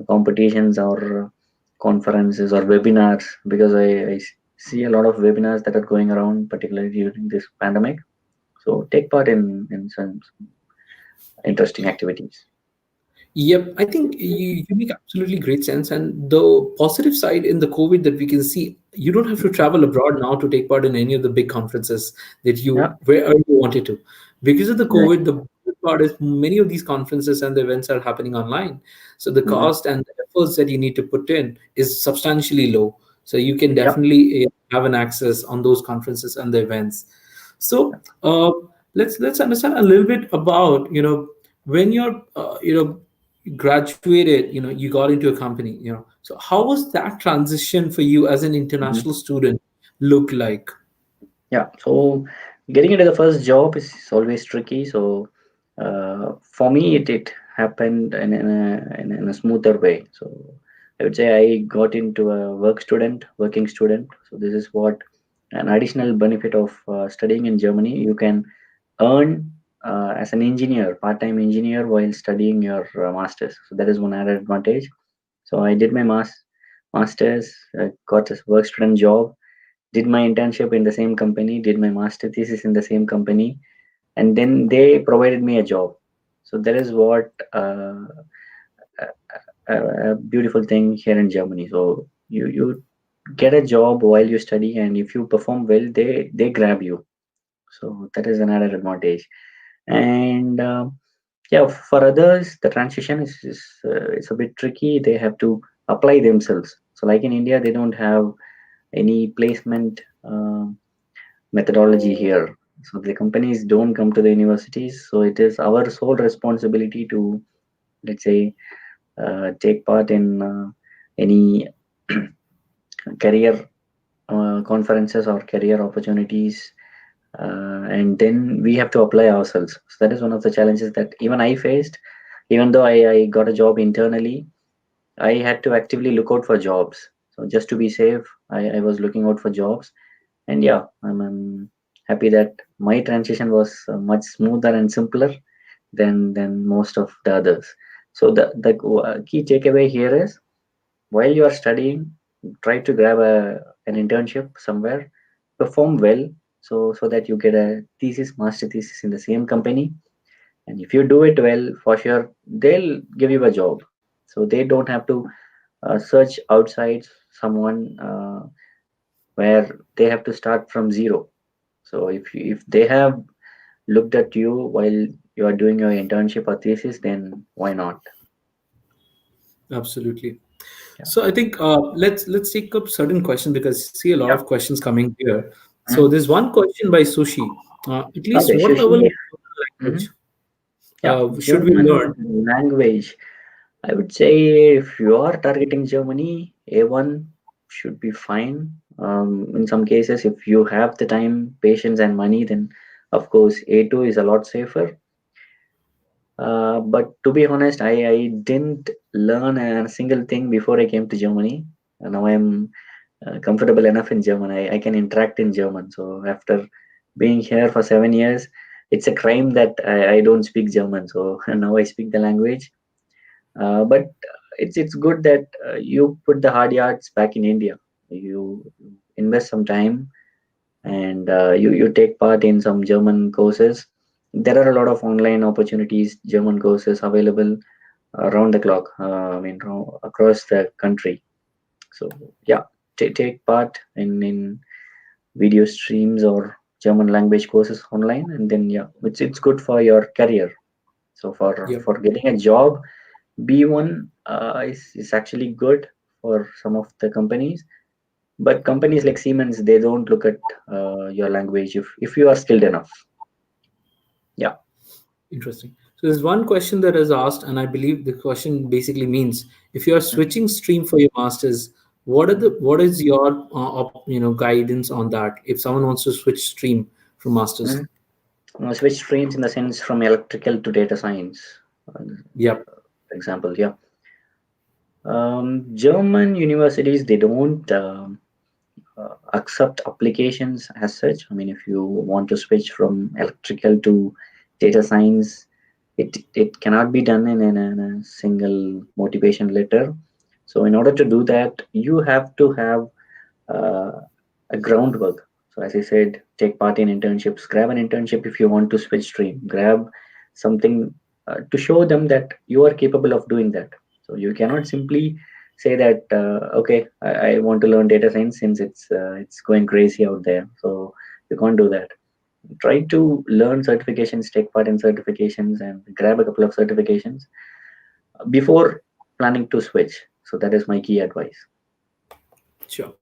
J: competitions, or conferences or webinars, because I see a lot of webinars that are going around, particularly during this pandemic. So take part in some interesting activities.
A: Yep, I think you make absolutely great sense. And the positive side in the COVID that we can see, you don't have to travel abroad now to take part in any of the big conferences that
J: Yeah,
A: wherever you wanted to. Because of the
J: right.
A: COVID, the good part is many of these conferences and the events are happening online. So the
J: Hmm.
A: cost and the efforts that you need to put in is substantially low. So you can
J: Yeah.
A: definitely have an access on those conferences and the events. So let's understand a little bit about when you're graduated, you got into a company, so how was that transition for you as an
J: Hmm.
A: international student look like?
J: Yeah. So getting into the first job is always tricky. So for me, it happened in a smoother way. So I would say I got into a working student. So this is what an additional benefit of studying in Germany. You can earn as an engineer, part-time engineer, while studying your masters. So that is one added advantage. So I did my masters, got a work student job, did my internship in the same company, did my master thesis in the same company, and then they provided me a job. So that is what a beautiful thing here in Germany. So you get a job while you study, and if you perform well, they grab you. So that is another advantage. And yeah, for others, the transition is it's a bit tricky. They have to apply themselves. So like in India, they don't have any placement methodology here. So the companies don't come to the universities. So it is our sole responsibility to, let's say, take part in any career conferences or career opportunities, and then we have to apply ourselves. So that is one of the challenges that even I faced. Even though I got a job internally, I had to actively look out for jobs. So just to be safe, I was looking out for jobs. And yeah, I'm happy that my transition was much smoother and simpler than most of the others. So the key takeaway here is, while you are studying, try to grab an internship somewhere, perform well, so that you get a master thesis in the same company. And if you do it well, for sure, they'll give you a job. So they don't have to search outside someone where they have to start from zero. So if they have looked at you while you are doing your internship or thesis, then why not?
A: Absolutely.
J: Yeah.
A: So I think let's take up certain questions, because I see a lot
J: Yeah.
A: of questions coming here. So
J: Mhm.
A: there's one question by Sushi. At least
J: Okay,
A: what level
J: Shashi.
A: of
J: Mhm.
A: language
J: Yeah,
A: should we learn?
J: German language. I would say if you are targeting Germany, A1 should be fine. In some cases, if you have the time, patience, and money, then of course A2 is a lot safer. But to be honest, I didn't learn a single thing before I came to Germany. And now I'm comfortable enough in German. I can interact in German. So after being here for 7 years, it's a crime that I don't speak German. So now I speak the language. But it's good that you put the hard yards back in India. You invest some time, and you take part in some German courses. There are a lot of online opportunities, German courses available around the clock. I mean, across the country. So yeah, take part in video streams or German language courses online, and then yeah, it's good for your career. So
A: Yep.
J: for getting a job, B1 is actually good for some of the companies, but companies like Siemens, they don't look at your language if you are skilled enough. Yeah.
A: Interesting. So there's one question that is asked, and I believe the question basically means, if you are switching stream for your masters, what is your guidance on that? If someone wants to switch stream from masters,
J: Mhm. Switch streams in the sense from electrical to data science,
A: yep,
J: for example. Yeah. German universities, they don't accept applications as such. I mean, if you want to switch from electrical to data science, it cannot be done in a single motivation letter. So in order to do that, you have to have uh, a groundwork. So as I said, take part in internships, grab an internship if you want to switch stream, grab something to show them that you are capable of doing that. So you cannot simply say that, okay, I want to learn data science since it's going crazy out there. So you can't do that. Try to learn certifications, take part in certifications, and grab a couple of certifications before planning to switch. So that is my key advice.
A: Sure.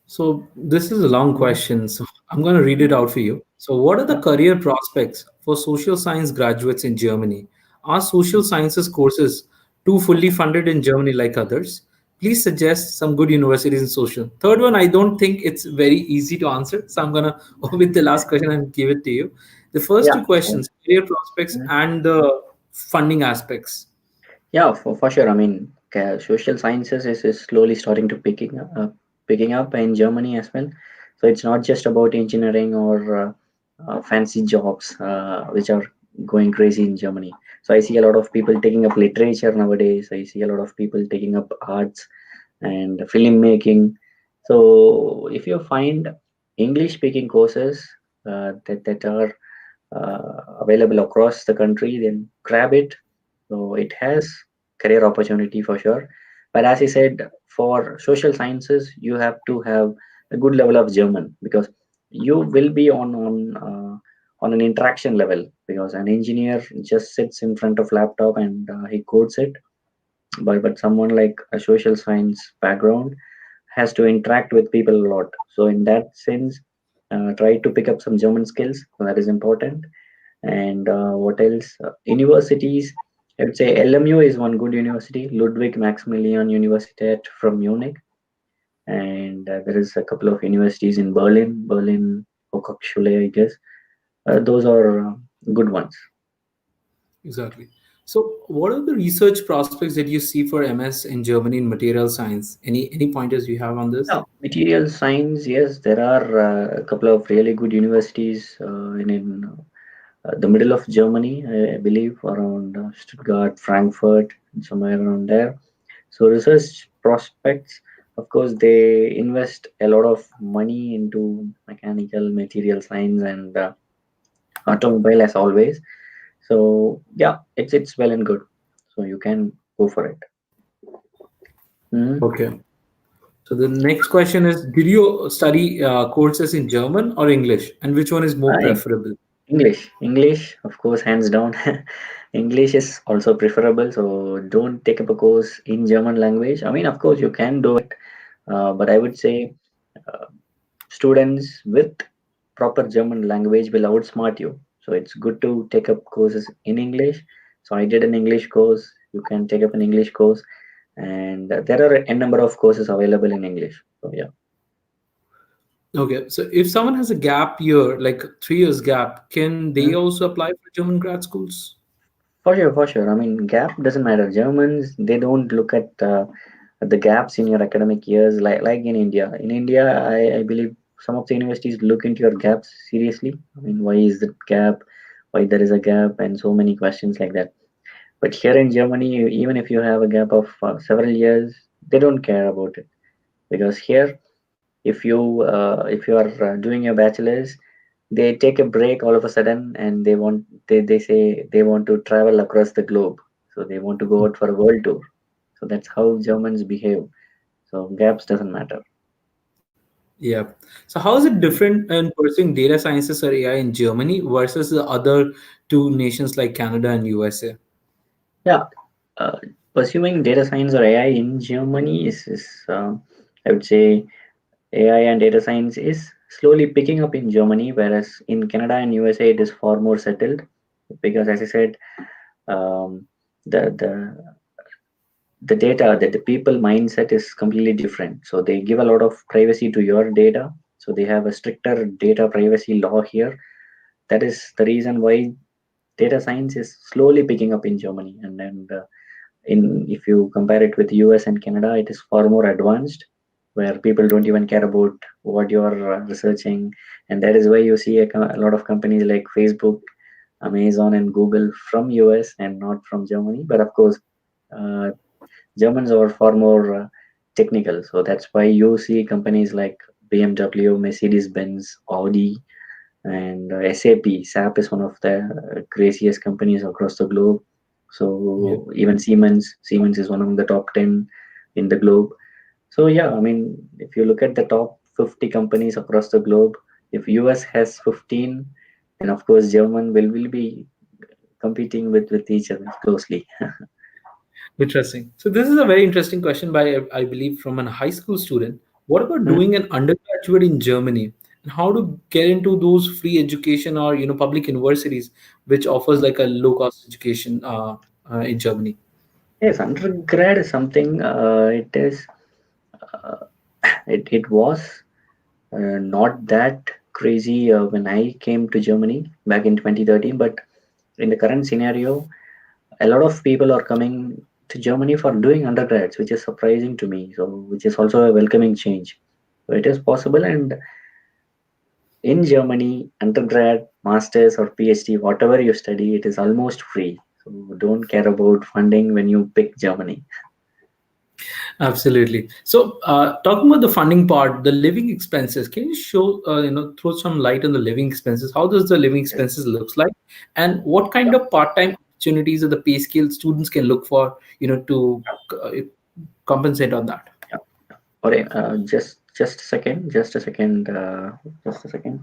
A: So this is a long question, so I'm going to read it out for you. So, what are the
J: Yeah.
A: career prospects for social science graduates in Germany? Are social sciences courses too fully funded in Germany like others? Please suggest some good universities in social. Third one, I don't think it's very easy to answer, so I'm gonna with the last question and give it to you. The first
J: Yeah.
A: two questions, career prospects and the funding aspects.
J: Yeah, for sure. I mean, social sciences is slowly starting to picking up in Germany as well. So it's not just about engineering or fancy jobs, which are going crazy in Germany. So I see a lot of people taking up literature nowadays. I see a lot of people taking up arts and filmmaking. So if you find English speaking courses that are available across the country, then grab it. So it has career opportunity for sure. But as I said, for social sciences, you have to have a good level of German, because you will be on an interaction level, because an engineer just sits in front of laptop and he codes it. But someone like a social science background has to interact with people a lot. So in that sense, try to pick up some German skills. So that is important. And what else? Universities, I would say LMU is one good university, Ludwig Maximilian Universität from Munich. And there is a couple of universities in Berlin Hochschule, I guess. Those are good ones.
A: Exactly. So, what are the research prospects that you see for MS in Germany in material science? Any pointers you have on this?
J: Yeah, material science, yes, there are a couple of really good universities in the middle of Germany, I believe, around Stuttgart, Frankfurt, and somewhere around there. So research prospects, of course, they invest a lot of money into mechanical, material science, and automobile as always. So yeah, it's well and good. So you can go for it. Mhm.
A: Okay. So the next question is: did you study courses in German or English, and which one is more
J: Right.
A: preferable?
J: English, of course, hands down. English is also preferable. So don't take up a course in German language. I mean, of course, you can do it, but I would say uh, students with proper German language will outsmart you. So it's good to take up courses in English. So I did an English course. You can take up an English course, and there are a number of courses available in English. So yeah.
A: Okay. So if someone has a gap year, like 3 years gap, can they also apply for German grad schools?
J: For sure, for sure. I mean, gap doesn't matter. Germans, they don't look at the gaps in your academic years like in India. In India, I believe some of the universities look into your gaps seriously. I mean, why is the gap? Why there is a gap? And so many questions like that. But here in Germany, even if you have a gap of several years, they don't care about it, because here, if you are doing your bachelor's, they take a break all of a sudden, and they say they want to travel across the globe, so they want to go out for a world tour. So that's how Germans behave. So gaps doesn't matter.
A: Yeah. So how is it different in pursuing data sciences or AI in Germany versus the other two nations like Canada and USA?
J: Yeah, uh, pursuing data science or AI in Germany is I would say AI and data science is slowly picking up in Germany, whereas in Canada and USA it is far more settled, because as I said, um, the the data that the people mindset is completely different. So they give a lot of privacy to your data. So they have a stricter data privacy law here. That is the reason why data science is slowly picking up in Germany. And in if you compare it with US and Canada, it is far more advanced, where people don't even care about what you're researching. And that is why you see a lot of companies like Facebook, Amazon, and Google from US and not from Germany. But of course, uh, Germans are far more technical. So that's why you see companies like BMW, Mercedes-Benz, Audi, and SAP is one of the craziest companies across the globe.
A: Yeah.
J: So even Siemens is one of the top 10 in the globe. So yeah, I mean, if you look at the top 50 companies across the globe, if US has 15, then of course German will be competing with each other closely.
A: Interesting. So this is a very interesting question by, I believe, from a high school student. What about doing an undergraduate in Germany? And how to get into those free education or public universities which offers like a low cost education in Germany?
J: Yes, undergrad is something. It is. Uh, it was not that crazy when I came to Germany back in 2013, but in the current scenario, a lot of people are coming to Germany for doing undergrads, which is surprising to me. So, which is also a welcoming change. So, it is possible, and in Germany, undergrad, masters, or PhD, whatever you study, it is almost free. So, don't care about funding when you pick Germany.
A: Absolutely. So, talking about the funding part, the living expenses, can you show, throw some light on the living expenses? How does the living expenses looks like, and what kind of part-time opportunities or the pay scale students can look for, to uh, compensate on that?
J: Yeah. All right. Just a second. Just a second. Just a second.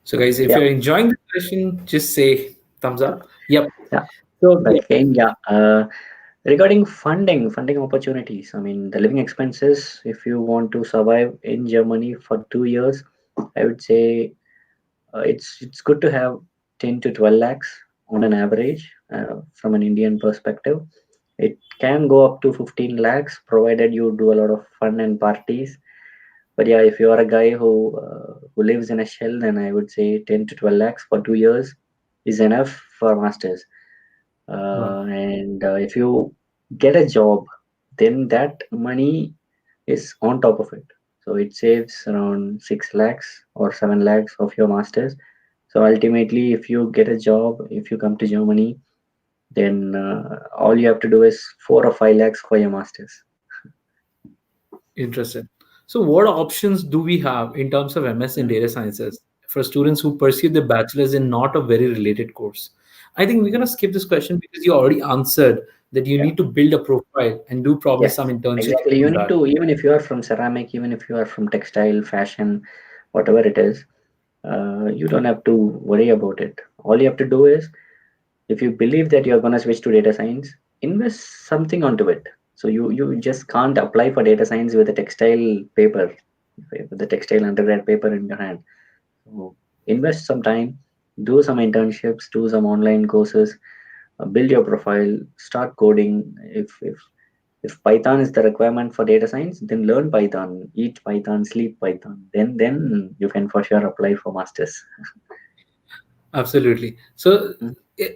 A: So, guys, if
J: Yeah.
A: you're enjoying the session, just say thumbs up. Yep.
J: Yeah.
A: So,
J: But
A: yeah,
J: again, yeah. Regarding funding opportunities, I mean, the living expenses, if you want to survive in Germany for 2 years, I would say it's good to have 10 to 12 lakhs on an average from an Indian perspective. It can go up to 15 lakhs provided you do a lot of fun and parties. But yeah, if you are a guy who lives in a shell, then I would say 10 to 12 lakhs for 2 years is enough for masters.
A: wow,
J: And if you get a job, then that money is on top of it. So it saves around 6 lakhs or 7 lakhs of your masters. So ultimately, if you get a job, if you come to Germany, then all you have to do is 4 or 5 lakhs for your masters.
A: interesting. So, what options do we have in terms of MS in data sciences for students who pursue the bachelor's in not a very related course? I think we're gonna skip this question because you already answered that you
J: Yeah.
A: need to build a profile and do probably
J: Yes,
A: some internships
J: exactly. You
A: on
J: need
A: that.
J: to, even if you are from ceramic, even if you are from textile, fashion, whatever it is, you don't have to worry about it. All you have to do is, if you believe that you're going to switch to data science, invest something onto it. So you just can't apply for data science with a textile paper, with the textile undergrad paper in your hand. So invest some time, do some internships, do some online courses, build your profile, start coding. If Python is the requirement for data science, then learn Python, eat Python, sleep Python. Then you can for sure apply for masters.
A: Absolutely. So,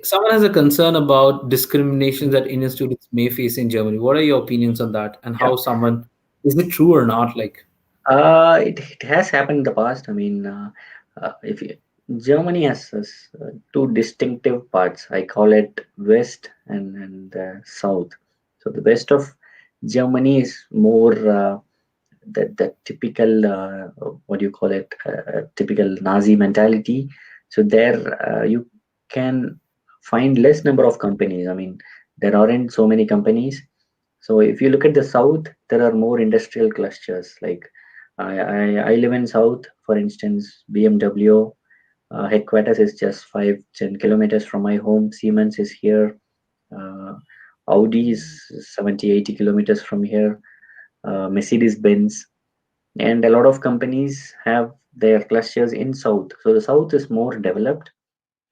A: someone has a concern about discrimination that Indian students may face in Germany. What are your opinions on that, and
J: Yeah.
A: how someone is it true or not? Like,
J: It has happened in the past. I mean, if you, Germany has two distinctive parts. I call it West and South. So the west of Germany is more the typical what do you call it? Typical Nazi mentality. So there you can find less number of companies. I mean, there aren't so many companies. So if you look at the south, there are more industrial clusters. Like I live in south, for instance, BMW headquarters is just 5-10 kilometers from my home. Siemens is here. Uh, Audi is 70-80 kilometers from here. Mercedes Benz, and a lot of companies have their clusters in south. So the south is more developed,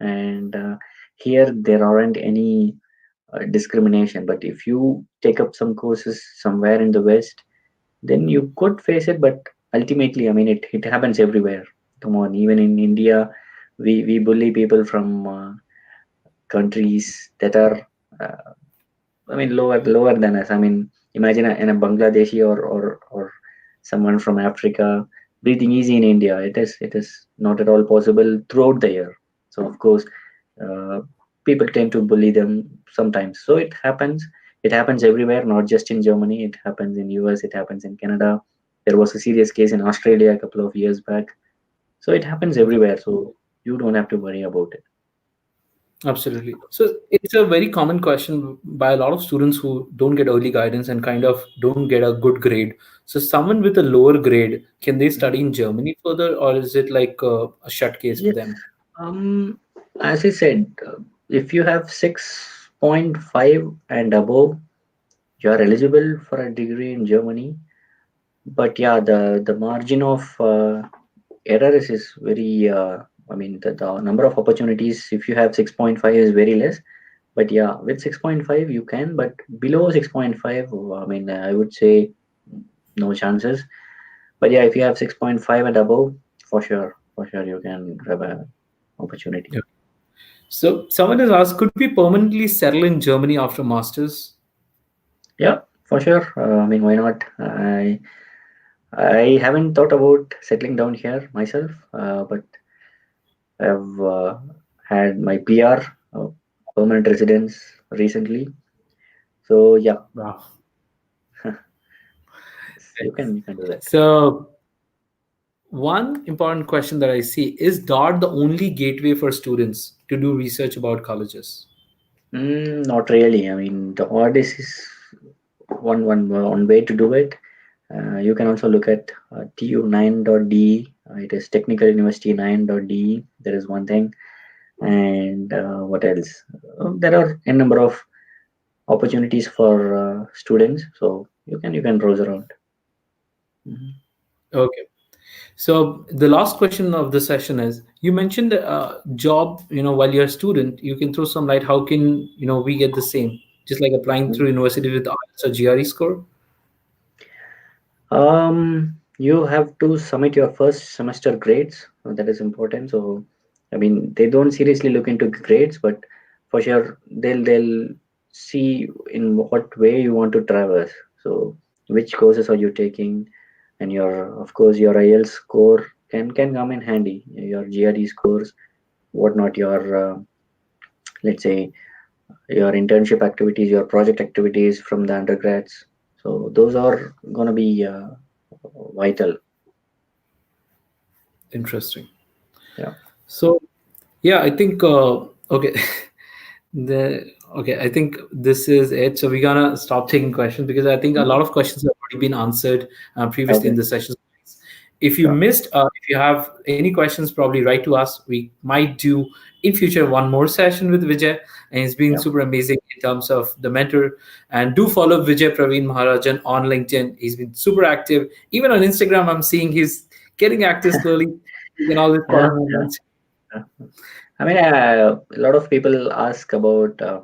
J: and here there aren't any discrimination. But if you take up some courses somewhere in the west, then you could face it. But ultimately, I mean, it happens everywhere. Come on, even in India, we bully people from countries that are I mean, lower than us. I mean, imagine a Bangladeshi or someone from Africa breathing easy in India. It is not at all possible throughout the year. So of course, uh, people tend to bully them sometimes. So it happens. It happens everywhere, not just in Germany. It happens in US. It happens in Canada. There was a serious case in Australia a couple of years back. So it happens everywhere. So you don't have to worry about it.
A: Absolutely. So it's a very common question by a lot of students who don't get early guidance and kind of don't get a good grade. So someone with a lower grade, can they study in Germany further, or is it like a shut case for
J: Yes.
A: them?
J: As I said, if you have 6.5 and above, you are eligible for a degree in Germany. But yeah, the margin of error is very. I mean, the number of opportunities if you have 6.5 is very less. But yeah, with 6.5 you can, but below 6.5, I mean, I would say no chances. But yeah, if you have 6.5 and above, for sure you can grab a opportunity.
A: Yeah. So someone has asked, could we permanently settle in Germany after masters?
J: Yeah, for sure. I mean, why not? I haven't thought about settling down here myself, but I've had my PR, permanent residence, recently. So yeah,
A: Wow.
J: you can do that.
A: So one important question that I see is DART the only gateway for students to do research about colleges?
J: Not really. I mean, the audit is one way to do it. You can also look at tu9.de. It is Technical University 9.de. There is one thing, and what else? There are a number of opportunities for students, so you can browse around. Mhm.
A: Okay. So the last question of the session is: you mentioned job. While you're a student, you can throw some light. How can we get the same? Just like applying through university with IELTS or GRE score.
J: You have to submit your first semester grades. That is important. So, I mean, they don't seriously look into grades, but for sure they'll see in what way you want to traverse. So, which courses are you taking, and your, of course, your IELTS score can come in handy. Your GRE scores, whatnot, your let's say your internship activities, your project activities from the undergrads. So those are gonna be vital.
A: Interesting.
J: Yeah.
A: So yeah, I think okay. The okay, I think this is it. So we're gonna stop taking questions because I think a lot of questions have already been answered previously
J: Okay.
A: in the session. If you
J: Sure.
A: missed, if you have any questions, probably write to us. We might do in future one more session with Vijay, and it's been
J: Yeah.
A: super amazing in terms of the mentor. And do follow Vijay Praveen Maharajan on LinkedIn. He's been super active. Even on Instagram, I'm seeing he's getting active slowly. You can always
J: Yeah.
A: follow him
J: Yeah.
A: on
J: Yeah. I mean, a lot of people ask about uh,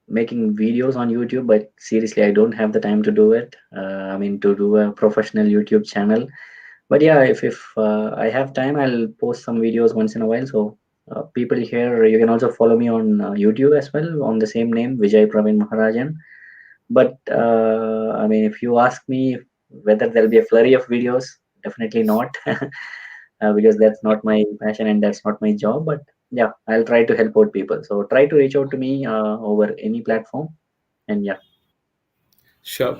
J: making videos on YouTube, but seriously, I don't have the time to do it. I mean, to do a professional YouTube channel. But yeah, if I have time, I'll post some videos once in a while. So people here, you can also follow me on YouTube as well on the same name, Vijay Praveen Maharajan. But I mean, if you ask me whether there'll be a flurry of videos, definitely not, because that's not my passion and that's not my job. But yeah, I'll try to help out people. So try to reach out to me over any platform, and yeah.
A: Sure.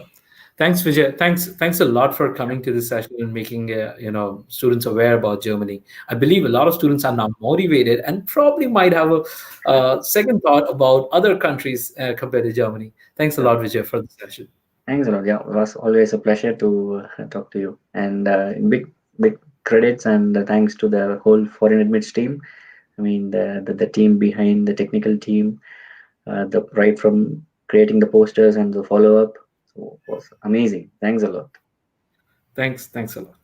A: Thanks, Vijay. Thanks a lot for coming to this session and making students aware about Germany. I believe a lot of students are now motivated and probably might have a second thought about other countries compared to Germany. Thanks a
J: Yeah.
A: lot, Vijay, for the session.
J: Thanks a lot. Yeah, it was always a pleasure to talk to you. And big credits and thanks to the whole ForeignAdmits team. I mean, the team behind the technical team, the right from creating the posters and the follow up. So it was amazing. Thanks a lot.
A: Thanks a lot.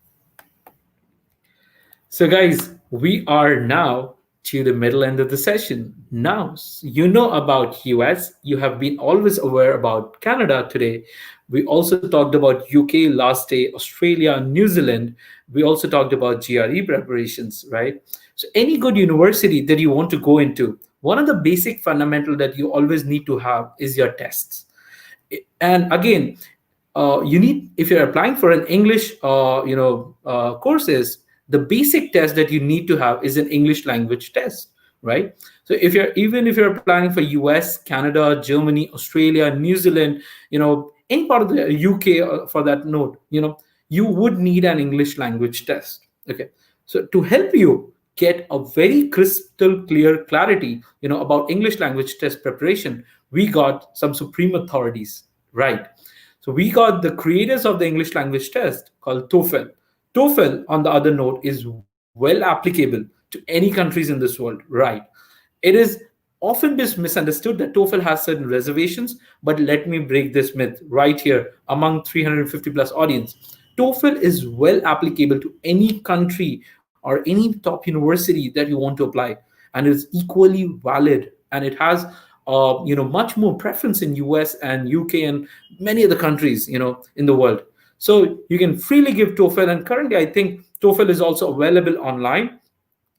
A: So, guys, we are now to the middle end of the session. Now, you know about US. You have been always aware about Canada today. We also talked about UK last day, Australia, New Zealand. We also talked about GRE preparations, right? So, any good university that you want to go into, one of the basic fundamental that you always need to have is your tests. And again, you need, if you're applying for an English courses, the basic test that you need to have is an English language test, right? So even if you're applying for US, Canada, Germany, Australia, New Zealand, any part of the UK, for that note, you would need an English language test. Okay, so to help you get a very crystal clear clarity, about English language test preparation, we got some supreme authorities, right? So we got the creators of the English language test called TOEFL. TOEFL, on the other note, is well applicable to any countries in this world, right? It is often misunderstood that TOEFL has certain reservations, but let me break this myth right here among 350 plus audience. TOEFL is well applicable to any country or any top university that you want to apply, and it's equally valid. And it has, much more preference in US and UK and many other countries, in the world. So you can freely give TOEFL, and currently I think TOEFL is also available online.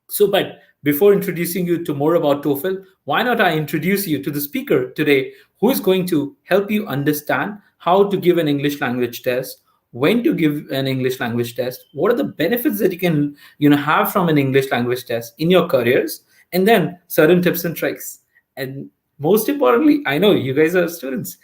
A: So, but before introducing you to more about TOEFL, why not I introduce you to the speaker today who is going to help you understand how to give an English language test, when to give an English language test, what are the benefits that you can have from an English language test in your careers, and then certain tips and tricks. And most importantly, I know you guys are students,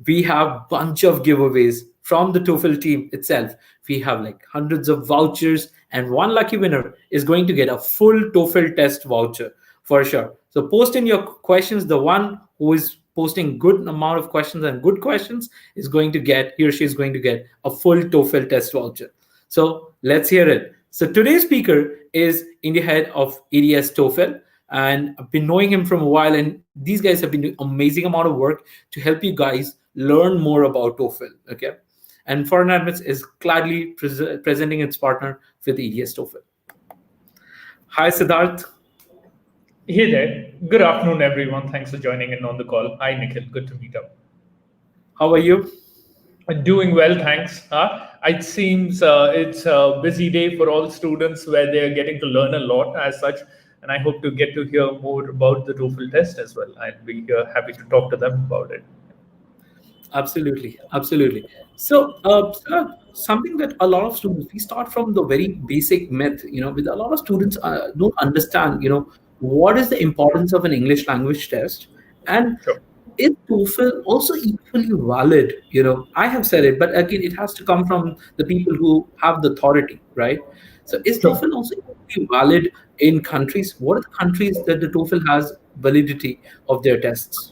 A: we have bunch of giveaways from the TOEFL team itself. We have like hundreds of vouchers, and one lucky winner is going to get a full TOEFL test voucher for sure. So post in your questions. The one who is posting good amount of questions and good questions is going to get, he or she is going to get a full TOEFL test voucher. So let's hear it. So today's speaker is in the head of ADS TOEFL, and I've been knowing him from a while, and these guys have been doing amazing amount of work to help you guys learn more about TOEFL. Okay, and ForeignAdmits is gladly presenting its partner with ADS TOEFL. Hi, Siddharth.
K: Hey there. Good afternoon, everyone. Thanks for joining in on the call. Hi, Nikhil. Good to meet up.
A: How are you?
K: Doing well, thanks. It seems it's a busy day for all students where they're getting to learn a lot as such, and I hope to get to hear more about the TOEFL test as well. I'd be happy to talk to them about it.
A: Absolutely, absolutely. So, something that a lot of students, we start from the very basic myth, with a lot of students don't understand, what is the importance of an English language test, and
K: Sure.
A: is TOEFL also equally valid? I have said it, but again, it has to come from the people who have the authority, right? So, is
K: Sure.
A: TOEFL also equally valid in countries? What are the countries that the TOEFL has validity of their tests?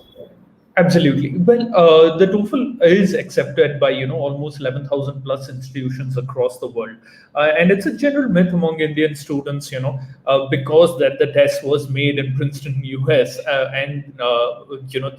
K: Absolutely. Well, the TOEFL is accepted by almost 11,000 plus institutions across the world, and it's a general myth among Indian students, because that the test was made in Princeton, US, and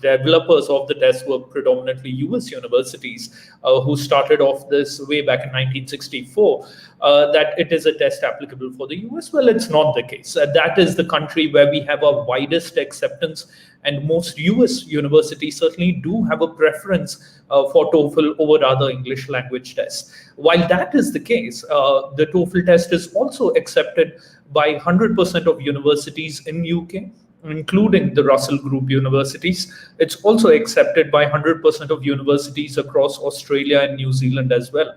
K: developers of the test were predominantly US universities who started off this way back in 1964. That it is a test applicable for the US. Well, it's not the case. That is the country where we have our widest acceptance, and most US universities certainly do have a preference for TOEFL over other English language tests. While that is the case, the TOEFL test is also accepted by 100% of universities in UK, including the Russell Group universities. It's also accepted by 100% of universities across Australia and New Zealand as well,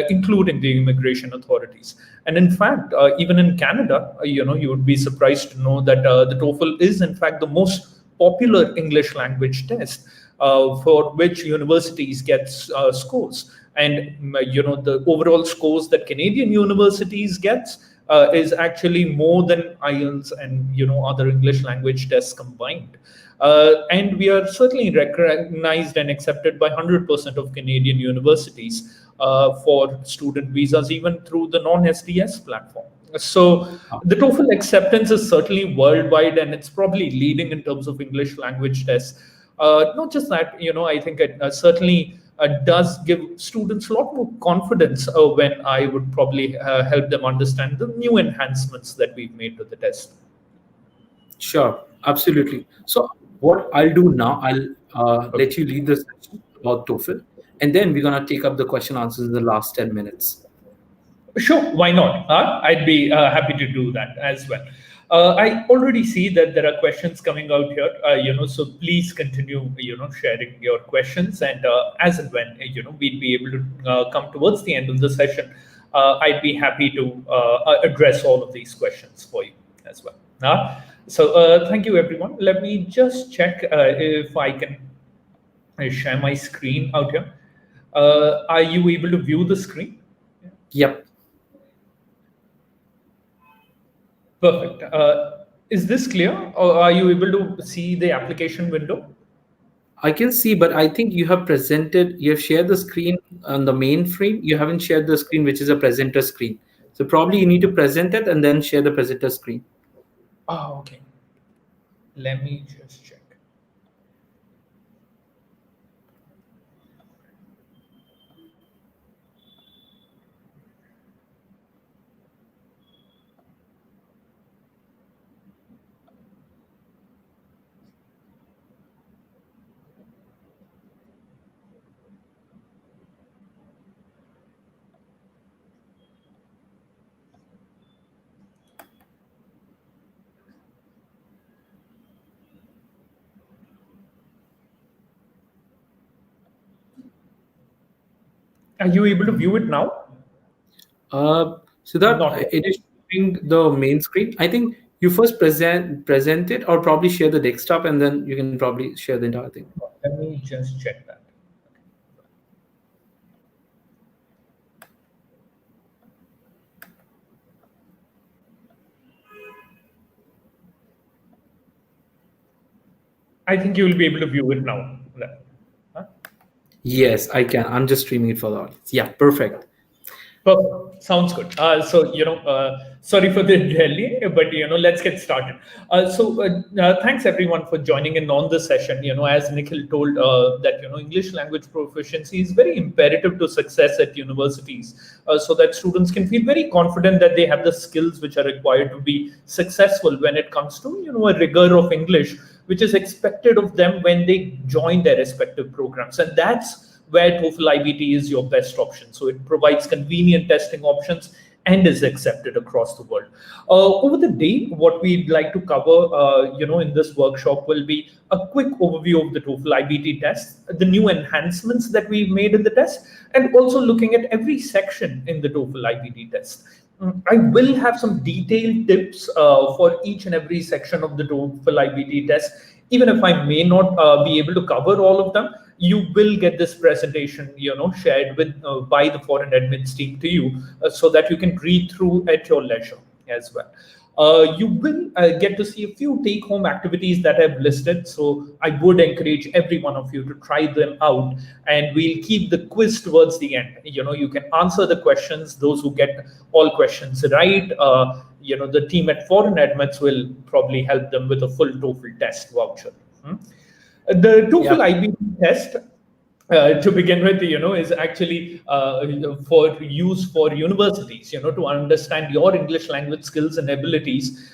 K: including the immigration authorities. And in fact, even in Canada, you would be surprised to know that the TOEFL is in fact the most popular English language test for which universities get scores. And the overall scores that Canadian universities gets is actually more than IELTS and other English language tests combined. And we are certainly recognized and accepted by 100% of Canadian universities for student visas, even through the non-SDS platform. So the TOEFL acceptance is certainly worldwide, and it's probably leading in terms of English language tests. Not just that, I think it certainly does give students a lot more confidence when I would probably help them understand the new enhancements that we've made to the test.
A: Sure, absolutely. So what I'll do now, I'll let you lead the session about TOEFL, and then we're gonna take up the question answers in the last 10 minutes.
K: Sure, why not? I'd be happy to do that as well. I already see that there are questions coming out here, so please continue, sharing your questions, and as and when, we'd be able to come towards the end of the session, I'd be happy to address all of these questions for you as well. So thank you, everyone. Let me just check if I can share my screen out here. Are you able to view the screen?
A: Yep.
K: Perfect. Is this clear, or are you able to see the application window?
A: I can see, but I think you have shared the screen on the main frame. You haven't shared the screen, which is a presenter screen. So probably you need to present it and then share the presenter screen.
K: Oh, okay. Let me just check. Are you able to view it now?
A: So that
K: Not yet.
A: it is showing the main screen. I think you first present it, or probably share the desktop, and then you can probably share the entire thing.
K: Let me just check that. I think you will be able to view it now. Huh?
A: Yes, I can. I'm just streaming it for the audience. Yeah, perfect.
K: Perfect. Sounds good. Sorry for the delay, but let's get started. Thanks everyone for joining in on this session. As Nikhil told, that English language proficiency is very imperative to success at universities, so that students can feel very confident that they have the skills which are required to be successful when it comes to a rigor of English, which is expected of them when they join their respective programs, and that's where TOEFL IBT is your best option. So it provides convenient testing options and is accepted across the world. Over the day, what we'd like to cover, in this workshop will be a quick overview of the TOEFL IBT test, the new enhancements that we've made in the test, and also looking at every section in the TOEFL IBT test. I will have some detailed tips for each and every section of the TOEFL IBT test. Even if I may not be able to cover all of them, you will get this presentation, shared with by the ForeignAdmits team to you, so that you can read through at your leisure as well. You will get to see a few take-home activities that I've listed. So I would encourage every one of you to try them out, and we'll keep the quiz towards the end. You can answer the questions. Those who get all questions right, the team at ForeignAdmits will probably help them with a full TOEFL test voucher. The TOEFL IB test, to begin with, is actually for use for universities, to understand your English language skills and abilities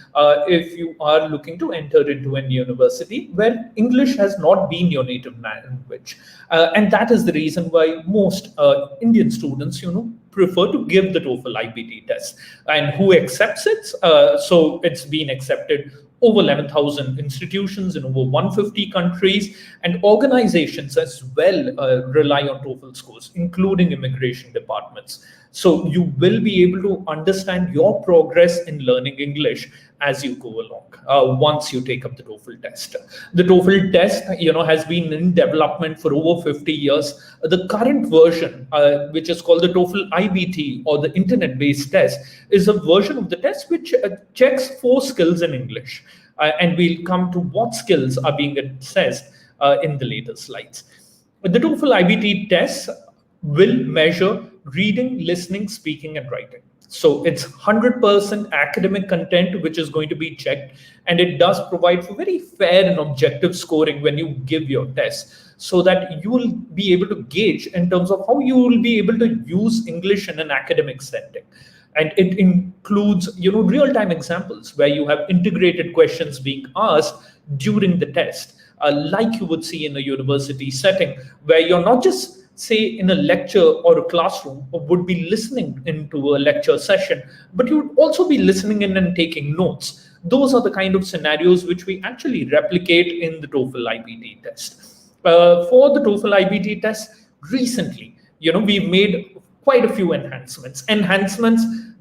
K: if you are looking to enter into an university where English has not been your native language. And that is the reason why most Indian students, prefer to give the TOEFL IBT test. And who accepts it? So it's been accepted over 11,000 institutions in over 150 countries, and organizations as well rely on TOEFL scores, including immigration departments. So you will be able to understand your progress in learning English as you go along once you take up the TOEFL test. The TOEFL test, has been in development for over 50 years. The current version, which is called the TOEFL IBT, or the internet-based test, is a version of the test which checks 4 skills in English. And we'll come to what skills are being assessed in the later slides. The TOEFL IBT test will measure reading, listening, speaking, and writing. So it's 100% academic content which is going to be checked, and it does provide for very fair and objective scoring when you give your test, so that you will be able to gauge in terms of how you will be able to use English in an academic setting. And it includes, real-time examples where you have integrated questions being asked during the test, like you would see in a university setting, where you're not just say in a lecture or a classroom, or would be listening into a lecture session, but you would also be listening in and taking notes. Those are the kind of scenarios which we actually replicate in the TOEFL IBT test. For the TOEFL IBT test, recently, we've made quite a few enhancements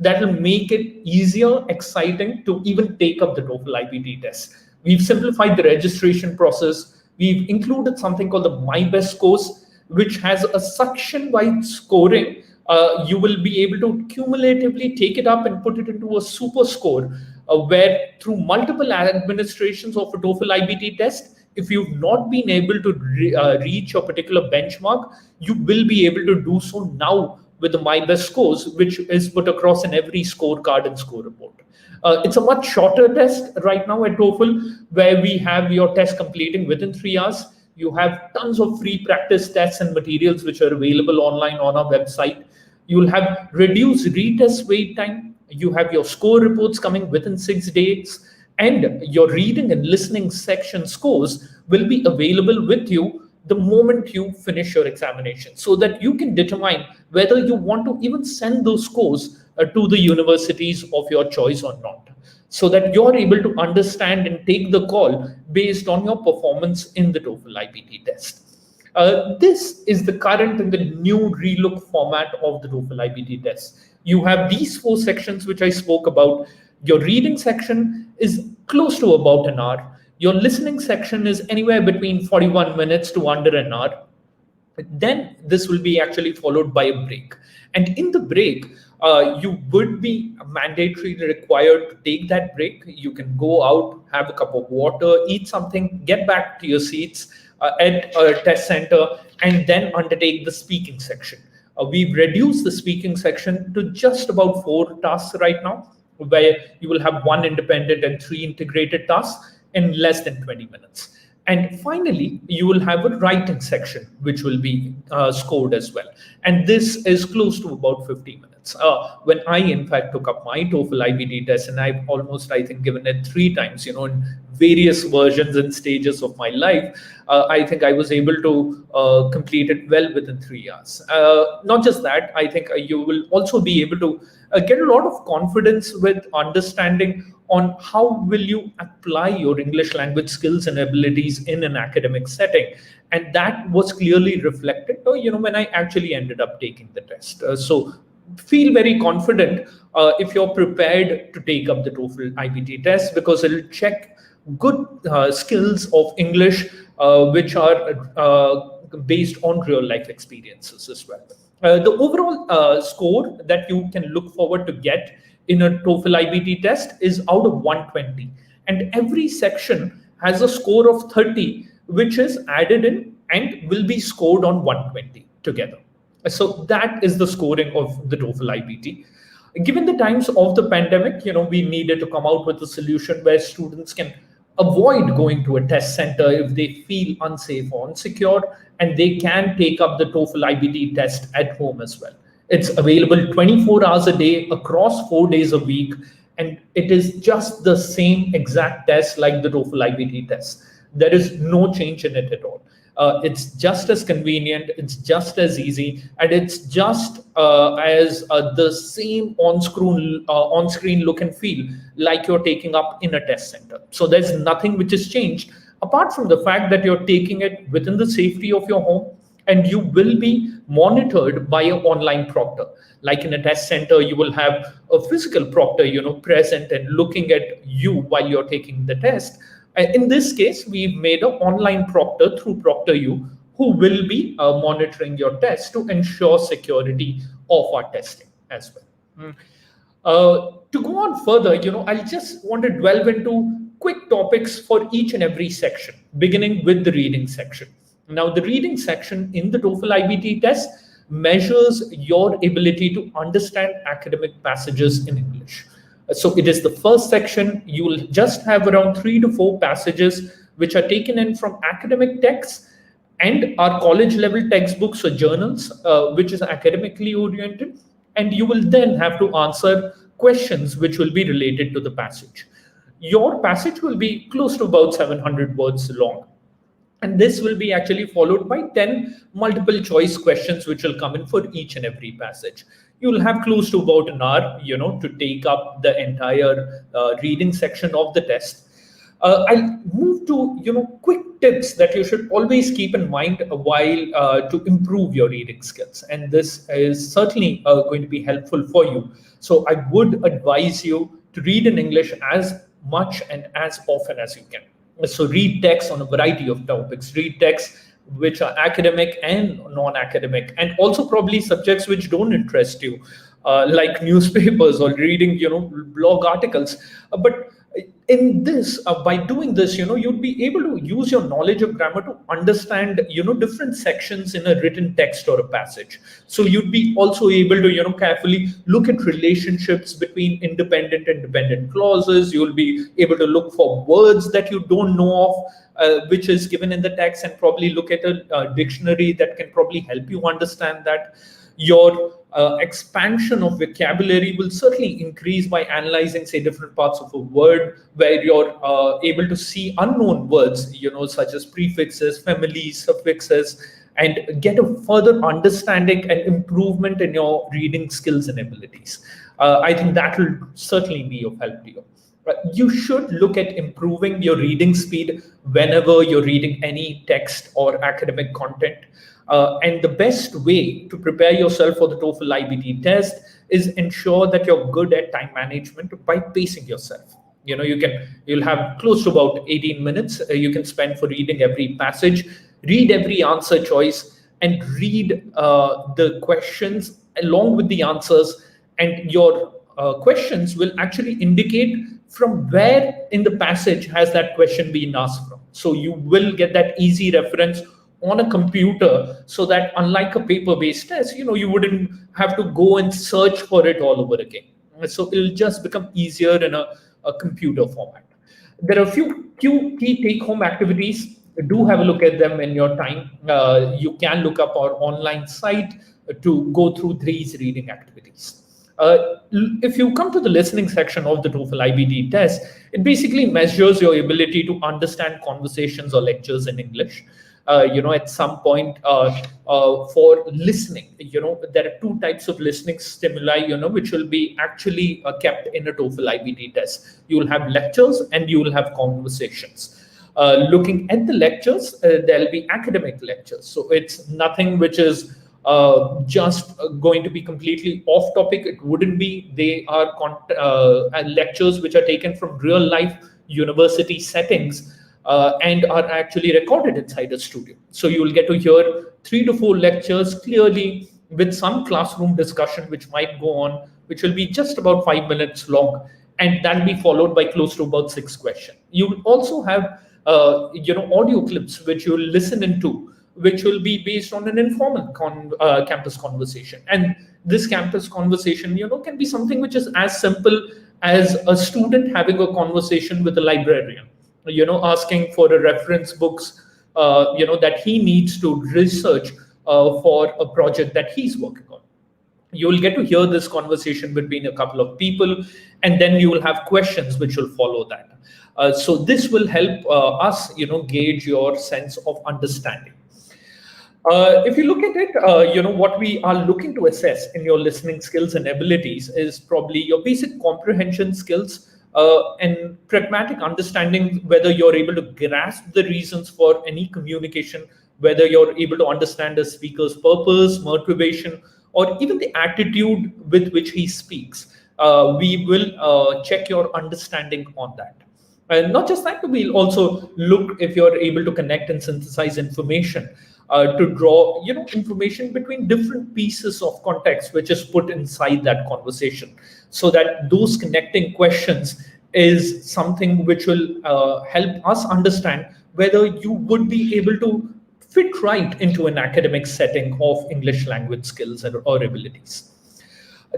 K: that will make it easier, exciting to even take up the TOEFL IBT test. We've simplified the registration process. We've included something called the My Best course, which has a section-wide scoring. You will be able to cumulatively take it up and put it into a super score, where through multiple administrations of a TOEFL IBT test, if you've not been able to reach a particular benchmark, you will be able to do so now with the My Best scores, which is put across in every scorecard and score report. It's a much shorter test right now at TOEFL, where we have your test completing within 3 hours. You have tons of free practice tests and materials which are available online on our website. You'll have reduced retest wait time. You have your score reports coming within 6 days, and your reading and listening section scores will be available with you the moment you finish your examination, so that you can determine whether you want to even send those scores to the universities of your choice or not, so that you're able to understand and take the call based on your performance in the TOEFL IBT test. This is the current and the new relook format of the TOEFL IBT test. You have these 4 sections which I spoke about. Your reading section is close to about an hour. Your listening section is anywhere between 41 minutes to under an hour. Then this will be actually followed by a break. And in the break, you would be mandatorily required to take that break. You can go out, have a cup of water, eat something, get back to your seats at a test center, and then undertake the speaking section. We've reduced the speaking section to just about 4 tasks right now, where you will have 1 independent and 3 integrated tasks in less than 20 minutes. And finally, you will have a writing section, which will be scored as well. And this is close to about 50 minutes. When I, in fact, took up my TOEFL IBT test, and I've almost, I think, given it 3 times, in various versions and stages of my life, I think I was able to complete it well within 3 hours. Not just that, I think you will also be able to get a lot of confidence with understanding on how will you apply your English language skills and abilities in an academic setting. And that was clearly reflected, when I actually ended up taking the test. So feel very confident if you're prepared to take up the TOEFL IBT test, because it'll check good skills of English, which are based on real life experiences as well. The overall score that you can look forward to get in a TOEFL IBT test is out of 120. And every section has a score of 30, which is added in and will be scored on 120 together. So that is the scoring of the TOEFL IBT. Given the times of the pandemic, we needed to come out with a solution where students can avoid going to a test center if they feel unsafe or insecure, and they can take up the TOEFL IBT test at home as well. It's available 24 hours a day across 4 days a week, and it is just the same exact test like the TOEFL IBT test. There is no change in it at all. It's just as convenient, it's just as easy, and it's just as the same on-screen look and feel like you're taking up in a test center. So there's nothing which has changed, apart from the fact that you're taking it within the safety of your home, and you will be monitored by an online proctor. Like in a test center, you will have a physical proctor, present and looking at you while you're taking the test. In this case, we've made an online proctor through ProctorU, who will be monitoring your test to ensure security of our testing as well. To go on further, I just want to delve into quick topics for each and every section, beginning with the reading section. Now, the reading section in the TOEFL IBT test measures your ability to understand academic passages in English. So it is the first section. You will just have around 3 to 4 passages which are taken in from academic texts and our college level textbooks or journals, which is academically oriented. And you will then have to answer questions which will be related to the passage. Your passage will be close to about 700 words long. And this will be actually followed by 10 multiple choice questions, which will come in for each and every passage. You'll have close to about an hour, to take up the entire reading section of the test. I'll move to quick tips that you should always keep in mind while to improve your reading skills, and this is certainly going to be helpful for you. So I would advise you to read in English as much and as often as you can. So read texts on a variety of topics. Read texts which are academic and non-academic, and also probably subjects which don't interest you, like newspapers or reading, blog articles. But in this, by doing this, you'd be able to use your knowledge of grammar to understand, different sections in a written text or a passage. So you'd be also able to, carefully look at relationships between independent and dependent clauses. You'll be able to look for words that you don't know of, which is given in the text, and probably look at a dictionary that can probably help you understand that. Your expansion of vocabulary will certainly increase by analyzing, say, different parts of a word, where you're able to see unknown words, such as prefixes, families, suffixes, and get a further understanding and improvement in your reading skills and abilities. I think that will certainly be of help to you. You should look at improving your reading speed whenever you're reading any text or academic content. And the best way to prepare yourself for the TOEFL IBT test is ensure that you're good at time management by pacing yourself. You'll have close to about 18 minutes you can spend for reading every passage, read every answer choice, and read the questions along with the answers. And your questions will actually indicate from where in the passage has that question been asked from. So you will get that easy reference on a computer, so that unlike a paper-based test, you wouldn't have to go and search for it all over again. So it'll just become easier in a computer format. There are a few key take-home activities. Do have a look at them in your time. You can look up our online site to go through these reading activities. If you come to the listening section of the TOEFL IBT test, it basically measures your ability to understand conversations or lectures in English. At some point for listening, there are two types of listening stimuli, which will be actually kept in a TOEFL IBT test. You will have lectures and you will have conversations. Looking at the lectures, there'll be academic lectures. So it's nothing which is just going to be completely off topic. It wouldn't be. They are lectures which are taken from real life university settings and are actually recorded inside a studio. So you will get to hear 3 to 4 lectures clearly, with some classroom discussion which might go on, which will be just about 5 minutes long, and that'll be followed by close to about 6 questions. You will also have audio clips which you'll listen into, which will be based on an informal campus conversation. And this campus conversation, can be something which is as simple as a student having a conversation with a librarian, asking for a reference books, that he needs to research for a project that he's working on. You will get to hear this conversation between a couple of people, and then you will have questions which will follow that. So this will help us, gauge your sense of understanding. If you look at it, what we are looking to assess in your listening skills and abilities is probably your basic comprehension skills and pragmatic understanding, whether you're able to grasp the reasons for any communication, whether you're able to understand the speaker's purpose, motivation, or even the attitude with which he speaks. We will check your understanding on that. And not just that, we'll also look if you're able to connect and synthesize information to draw, information between different pieces of context which is put inside that conversation, so that those connecting questions is something which will help us understand whether you would be able to fit right into an academic setting of English language skills or abilities.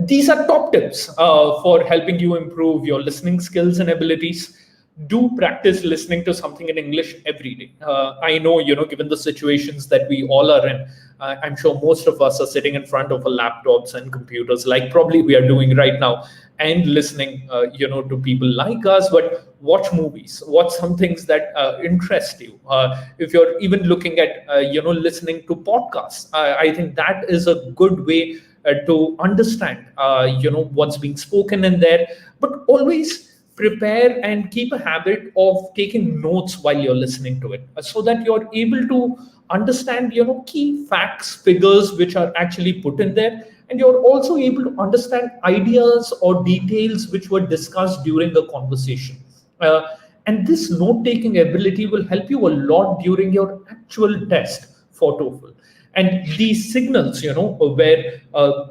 K: These are top tips for helping you improve your listening skills and abilities. Do practice listening to something in English every day. I know, given the situations that we all are in, I'm sure most of us are sitting in front of our laptops and computers, like probably we are doing right now, and listening, to people like us. But watch movies, watch some things that interest you. If you're even looking at, listening to podcasts, I think that is a good way to understand, what's being spoken in there. But always prepare and keep a habit of taking notes while you're listening to it, so that you're able to understand, key facts, figures which are actually put in there, and you're also able to understand ideas or details which were discussed during the conversation. And this note-taking ability will help you a lot during your actual test for TOEFL. And these signals, where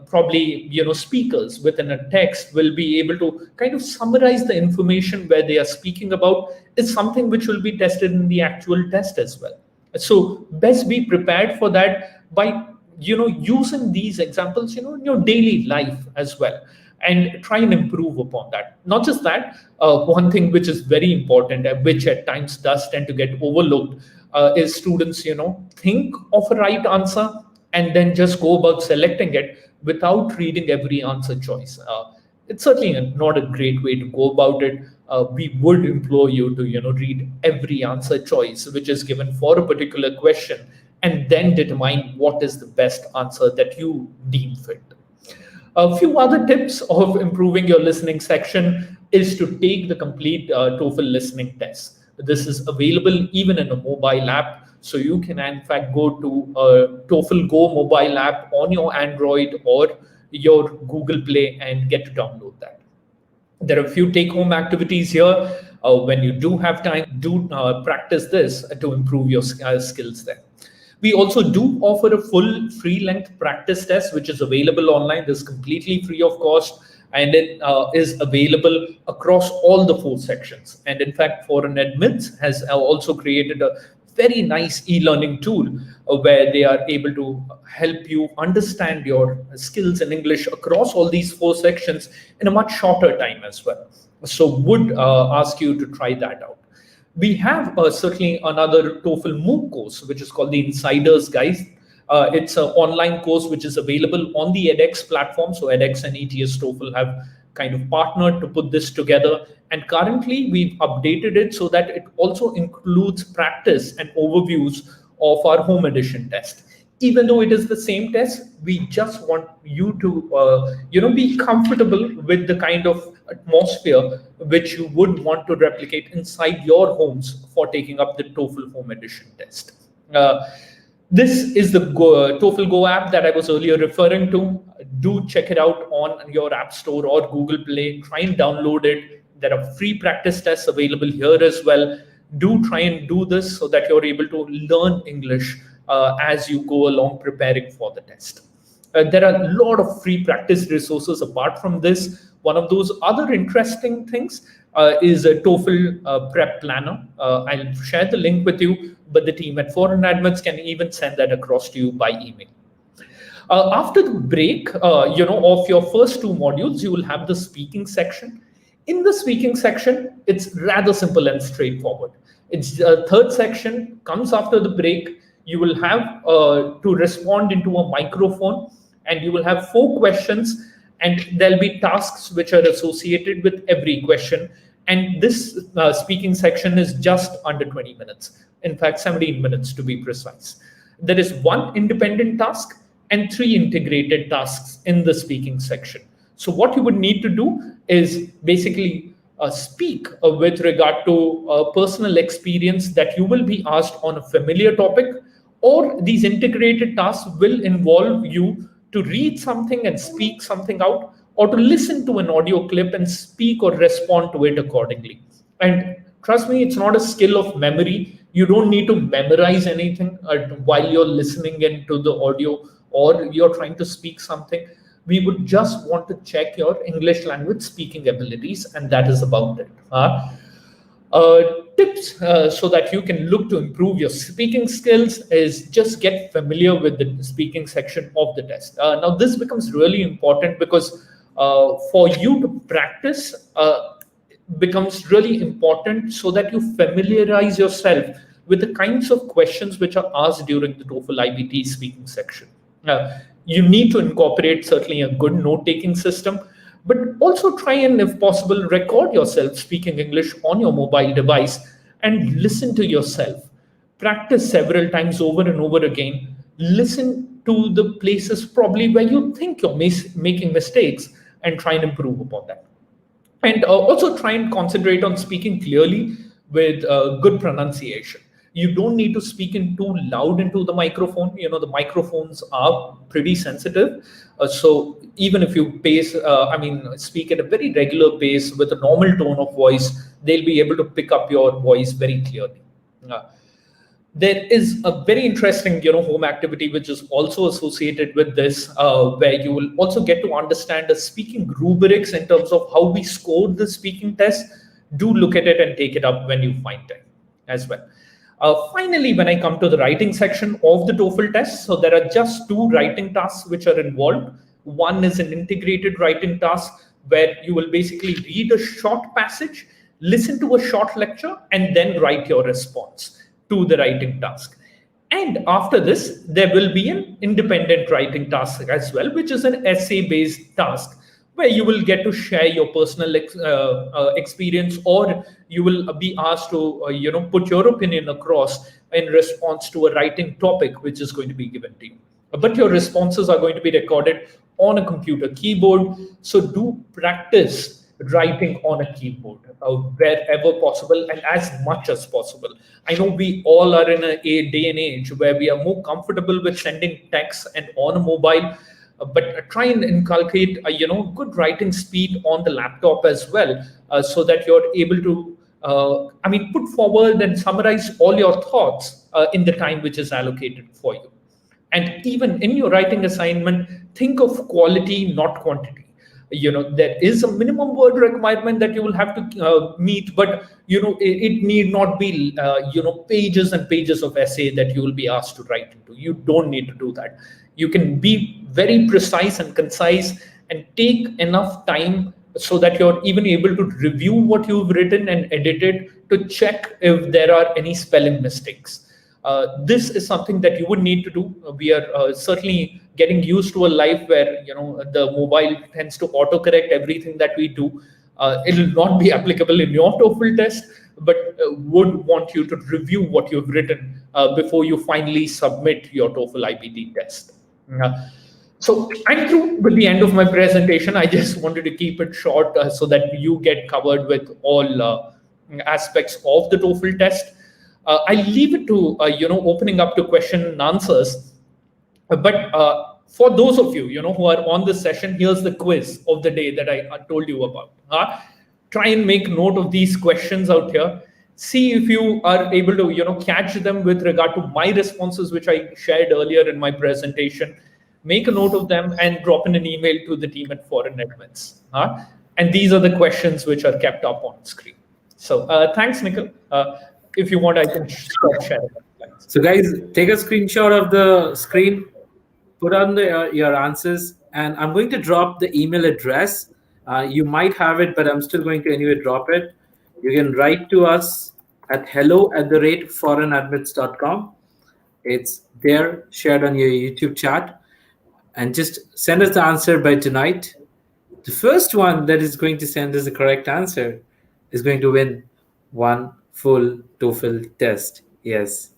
K: probably, speakers within a text will be able to kind of summarize the information where they are speaking about, is something which will be tested in the actual test as well. So best be prepared for that by, using these examples, in your daily life as well, and try and improve upon that. Not just that, one thing which is very important, which at times does tend to get overlooked, is students, think of a right answer and then just go about selecting it without reading every answer choice. It's certainly not a great way to go about it. We would implore you to, read every answer choice which is given for a particular question, and then determine what is the best answer that you deem fit. A few other tips of improving your listening section is to take the complete TOEFL listening test. This is available even in a mobile app. So you can, in fact, go to a TOEFL Go mobile app on your Android or your Google Play and get to download that. There are a few take-home activities here. When you do have time, do practice this to improve your skills there. We also do offer a full free-length practice test, which is available online. This is completely free of cost, and it is available across all the 4 sections. And in fact, ForeignAdmits has also created a very nice e-learning tool where they are able to help you understand your skills in English across all these 4 sections in a much shorter time as well. So would ask you to try that out. We have certainly another TOEFL MOOC course, which is called the Insider's Guide. It's an online course which is available on the edX platform. So edX and ETS TOEFL have kind of partnered to put this together. And currently, we've updated it so that it also includes practice and overviews of our home edition test. Even though it is the same test, we just want you to, be comfortable with the kind of atmosphere which you would want to replicate inside your homes for taking up the TOEFL home edition test. This is the TOEFL Go app that I was earlier referring to. Do check it out on your App Store or Google Play. Try and download it. There are free practice tests available here as well. Do try and do this so that you're able to learn English as you go along preparing for the test. There are a lot of free practice resources apart from this. One of those other interesting things is a TOEFL prep planner. I'll share the link with you, but the team at ForeignAdmits can even send that across to you by email. After the break, of your first 2 modules, you will have the speaking section. In the speaking section, it's rather simple and straightforward. It's the 3rd section comes after the break. You will have to respond into a microphone, and you will have 4 questions, and there'll be tasks which are associated with every question. And this speaking section is just under 20 minutes. In fact, 17 minutes to be precise. There is 1 independent task and 3 integrated tasks in the speaking section. So what you would need to do is basically speak with regard to a personal experience that you will be asked on a familiar topic, or these integrated tasks will involve you to read something and speak something out, or to listen to an audio clip and speak or respond to it accordingly. And trust me, it's not a skill of memory. You don't need to memorize anything while you're listening into the audio or you're trying to speak something. We would just want to check your English language speaking abilities, and that is about it. Tips so that you can look to improve your speaking skills is just get familiar with the speaking section of the test. Now, this becomes really important because for you to practice becomes really important so that you familiarize yourself with the kinds of questions which are asked during the TOEFL IBT speaking section. You need to incorporate certainly a good note-taking system, but also try and, if possible, record yourself speaking English on your mobile device and listen to yourself. Practice several times over and over again. Listen to the places probably where you think you're making mistakes and try and improve upon that. And also try and concentrate on speaking clearly with good pronunciation. You don't need to speak in too loud into the microphone. The microphones are pretty sensitive. So even if you speak at a very regular pace with a normal tone of voice, they'll be able to pick up your voice very clearly. Uh, there is a very interesting home activity which is also associated with this, where you will also get to understand the speaking rubrics in terms of how we scored the speaking test. Do look at it and take it up when you find time as well. Finally, when I come to the writing section of the TOEFL test, so there are just two writing tasks which are involved. One is an integrated writing task where you will basically read a short passage, listen to a short lecture, and then write your response to the writing task. And after this, there will be an independent writing task as well, which is an essay-based task where you will get to share your personal experience, or you will be asked to put your opinion across in response to a writing topic which is going to be given to you. But your responses are going to be recorded on a computer keyboard, so do practice writing on a keyboard wherever possible and as much as possible. I know we all are in a day and age where we are more comfortable with sending text and on a mobile, but try and inculcate good writing speed on the laptop as well, so that you're able to put forward and summarize all your thoughts in the time which is allocated for you. And even in your writing assignment, think of quality, not quantity. There is a minimum word requirement that you will have to meet, but it need not be pages and pages of essay that you will be asked to write into. You don't need to do that. You can be very precise and concise and take enough time so that you're even able to review what you've written and edit it to check if there are any spelling mistakes. This is something that you would need to do. We are certainly getting used to a life where the mobile tends to autocorrect everything that we do. It will not be applicable in your TOEFL test, but would want you to review what you've written before you finally submit your TOEFL IBT test. So I'm through with the end of my presentation. I just wanted to keep it short so that you get covered with all aspects of the TOEFL test. I leave it to opening up to question and answers. But for those of you who are on this session, here's the quiz of the day that I told you about. Try and make note of these questions out here. See if you are able to catch them with regard to my responses, which I shared earlier in my presentation. Make a note of them and drop in an email to the team at ForeignAdmits. And these are the questions which are kept up on screen. So thanks, Nikhil. If you want, I can stop sharing.
A: So guys, take a screenshot of the screen, put on your answers, and I'm going to drop the email address. You might have it, but I'm still going to anyway drop it. You can write to us at hello@ForeignAdmits.com. It's there, shared on your YouTube chat, and just send us the answer by tonight. The first one that is going to send us the correct answer is going to win one full TOEFL test. Yes.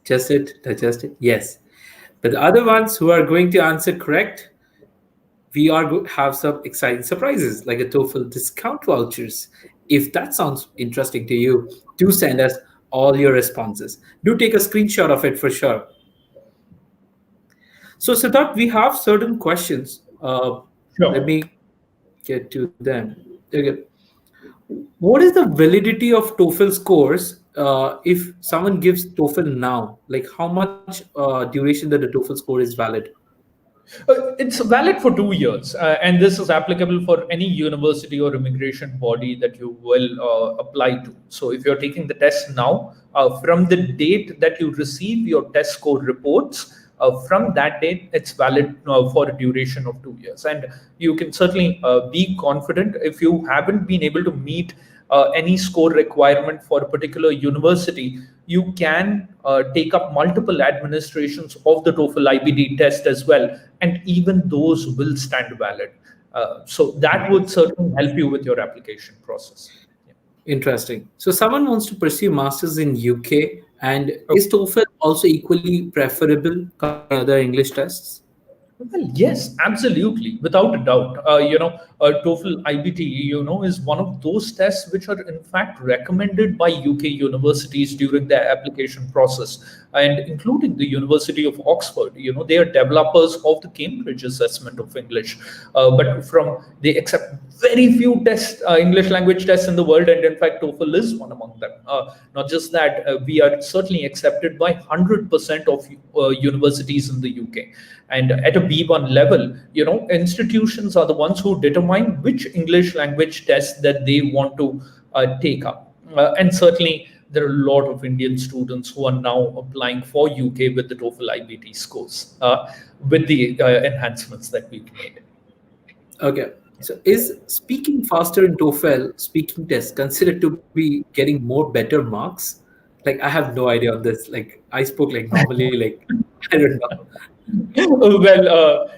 A: Just it, digest it. Yes. But the other ones who are going to answer correct, we are going to have some exciting surprises like a TOEFL discount vouchers. If that sounds interesting to you, do send us all your responses. Do take a screenshot of it for sure. So Siddharth, we have certain questions.
K: Sure.
A: Let me get to them. Okay. What is the validity of TOEFL scores if someone gives TOEFL now? Like how much duration that the TOEFL score is valid?
K: It's valid for 2 years, and this is applicable for any university or immigration body that you will apply to. So if you're taking the test now, from the date that you receive your test score reports, from that date, it's valid for a duration of 2 years. And you can certainly be confident if you haven't been able to meet any score requirement for a particular university, you can take up multiple administrations of the TOEFL IBD test as well, and even those will stand valid. So that would certainly help you with your application process. Yeah.
A: Interesting. So someone wants to pursue masters in UK, and is TOEFL also equally preferable compared to other English tests?
K: Well, yes, absolutely, without a doubt. TOEFL IBT, is one of those tests which are in fact recommended by UK universities during their application process, and including the University of Oxford. They are developers of the Cambridge assessment of English, but they accept very few English language tests in the world, and in fact, TOEFL is one among them. Not just that, we are certainly accepted by 100% of universities in the UK. And at a B1 level, institutions are the ones who determine which English language tests that they want to take up. And certainly, there are a lot of Indian students who are now applying for UK with the TOEFL IBT scores, with the enhancements that we've made.
A: Okay. So is speaking faster in TOEFL speaking test considered to be getting more better marks? Like, I have no idea on this. Like, I spoke like normally, like, I don't know.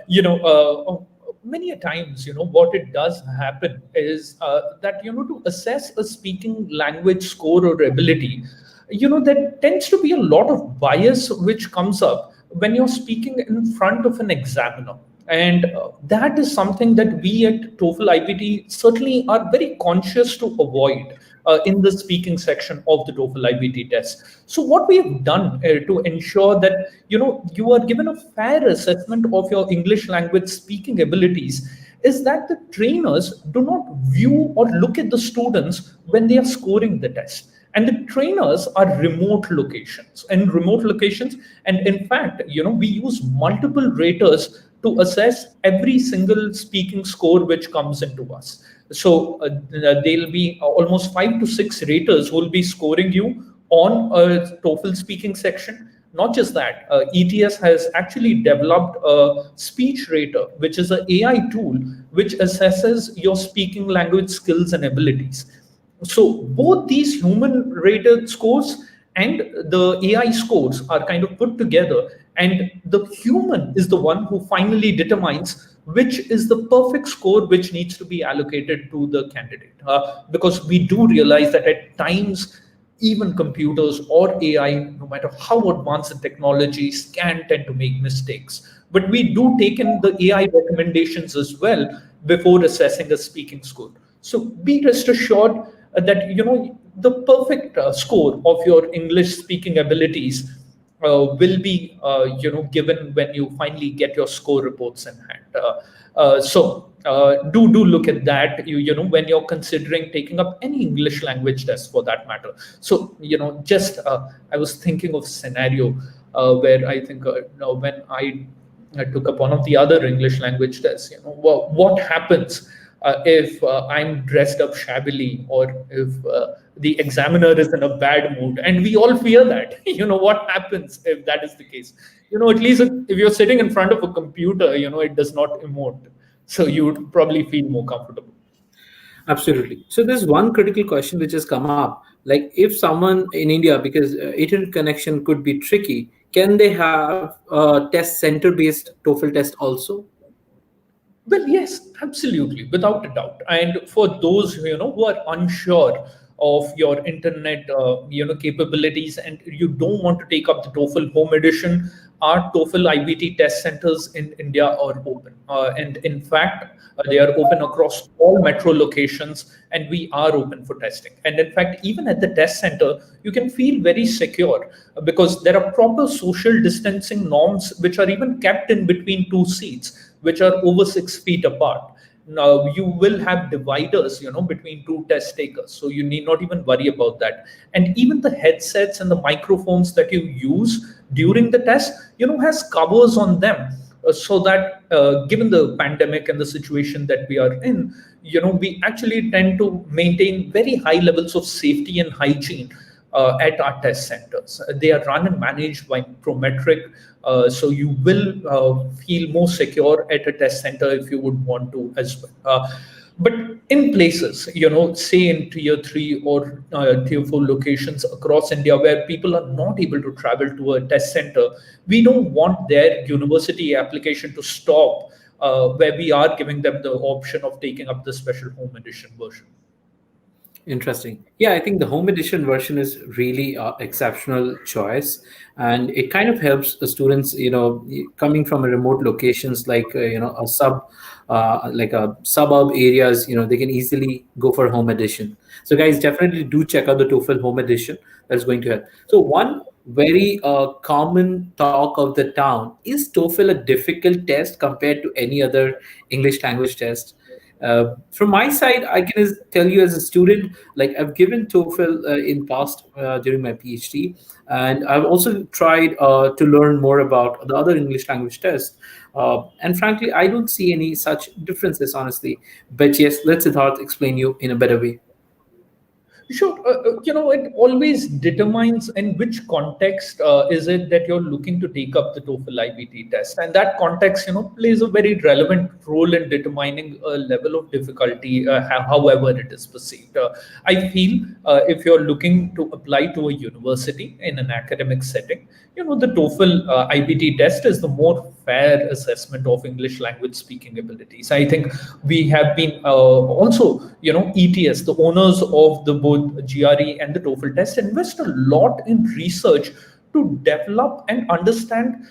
K: Well, many a times, what it does happen is that, to assess a speaking language score or ability, there tends to be a lot of bias which comes up when you're speaking in front of an examiner. And that is something that we at TOEFL IBT certainly are very conscious to avoid in the speaking section of the TOEFL IBT test. So what we have done to ensure that you are given a fair assessment of your English language speaking abilities is that the trainers do not view or look at the students when they are scoring the test. And the trainers are remote locations. And in fact, we use multiple raters to assess every single speaking score which comes into us. So there'll be almost 5 to 6 raters who will be scoring you on a TOEFL speaking section. Not just that, ETS has actually developed a speech rater, which is an AI tool which assesses your speaking language skills and abilities. So both these human rated scores and the AI scores are kind of put together, and the human is the one who finally determines which is the perfect score which needs to be allocated to the candidate. Because we do realize that at times, even computers or AI, no matter how advanced the technologies, can tend to make mistakes. But we do take in the AI recommendations as well before assessing a speaking score. So be rest assured that the perfect score of your English speaking abilities will be given when you finally get your score reports in hand. So do look at that when you're considering taking up any English language test for that matter. So just I was thinking of a scenario where I think when I took up one of the other English language tests, what happens if I'm dressed up shabbily, or if the examiner is in a bad mood, and we all fear that. What happens if that is the case? At least if you're sitting in front of a computer, it does not emote, so you would probably feel more comfortable.
A: Absolutely. So there's one critical question which has come up. Like, if someone in India, because internet connection could be tricky, can they have a test center-based TOEFL test also?
K: Well, yes, absolutely, without a doubt. And for those who are unsure of your internet capabilities, and you don't want to take up the TOEFL Home Edition, our TOEFL IBT test centers in India are open, and in fact they are open across all metro locations, and we are open for testing. And in fact, even at the test center, you can feel very secure because there are proper social distancing norms which are even kept in between two seats, which are over 6 feet apart. Now you will have dividers, between two test takers, so you need not even worry about that. And even the headsets and the microphones that you use during the test, has covers on them, so that given the pandemic and the situation that we are in, we actually tend to maintain very high levels of safety and hygiene at our test centers. They are run and managed by Prometric, so you will feel more secure at a test center if you would want to as well. But in places, say in tier 3 or tier 4 locations across India where people are not able to travel to a test center, we don't want their university application to stop, where we are giving them the option of taking up the special home edition version.
A: Interesting. Yeah, I think the home edition version is really an exceptional choice, and it kind of helps the students, coming from a remote locations like a like suburb areas, they can easily go for home edition. So guys, definitely do check out the TOEFL home edition. That's going to help. So one very common talk of the town, is TOEFL a difficult test compared to any other English language test? From my side, I can tell you as a student, like I've given TOEFL in past during my PhD, and I've also tried to learn more about the other English language tests. And frankly, I don't see any such differences, honestly. But yes, let Siddharth explain you in a better way.
K: Sure. It always determines in which context is it that you're looking to take up the TOEFL IBT test. And that context, plays a very relevant role in determining a level of difficulty, however it is perceived. I feel if you're looking to apply to a university in an academic setting, the TOEFL IBT test is the more fair assessment of English language speaking abilities. I think we have been also, ETS, the owners of the both GRE and the TOEFL test, invest a lot in research to develop and understand,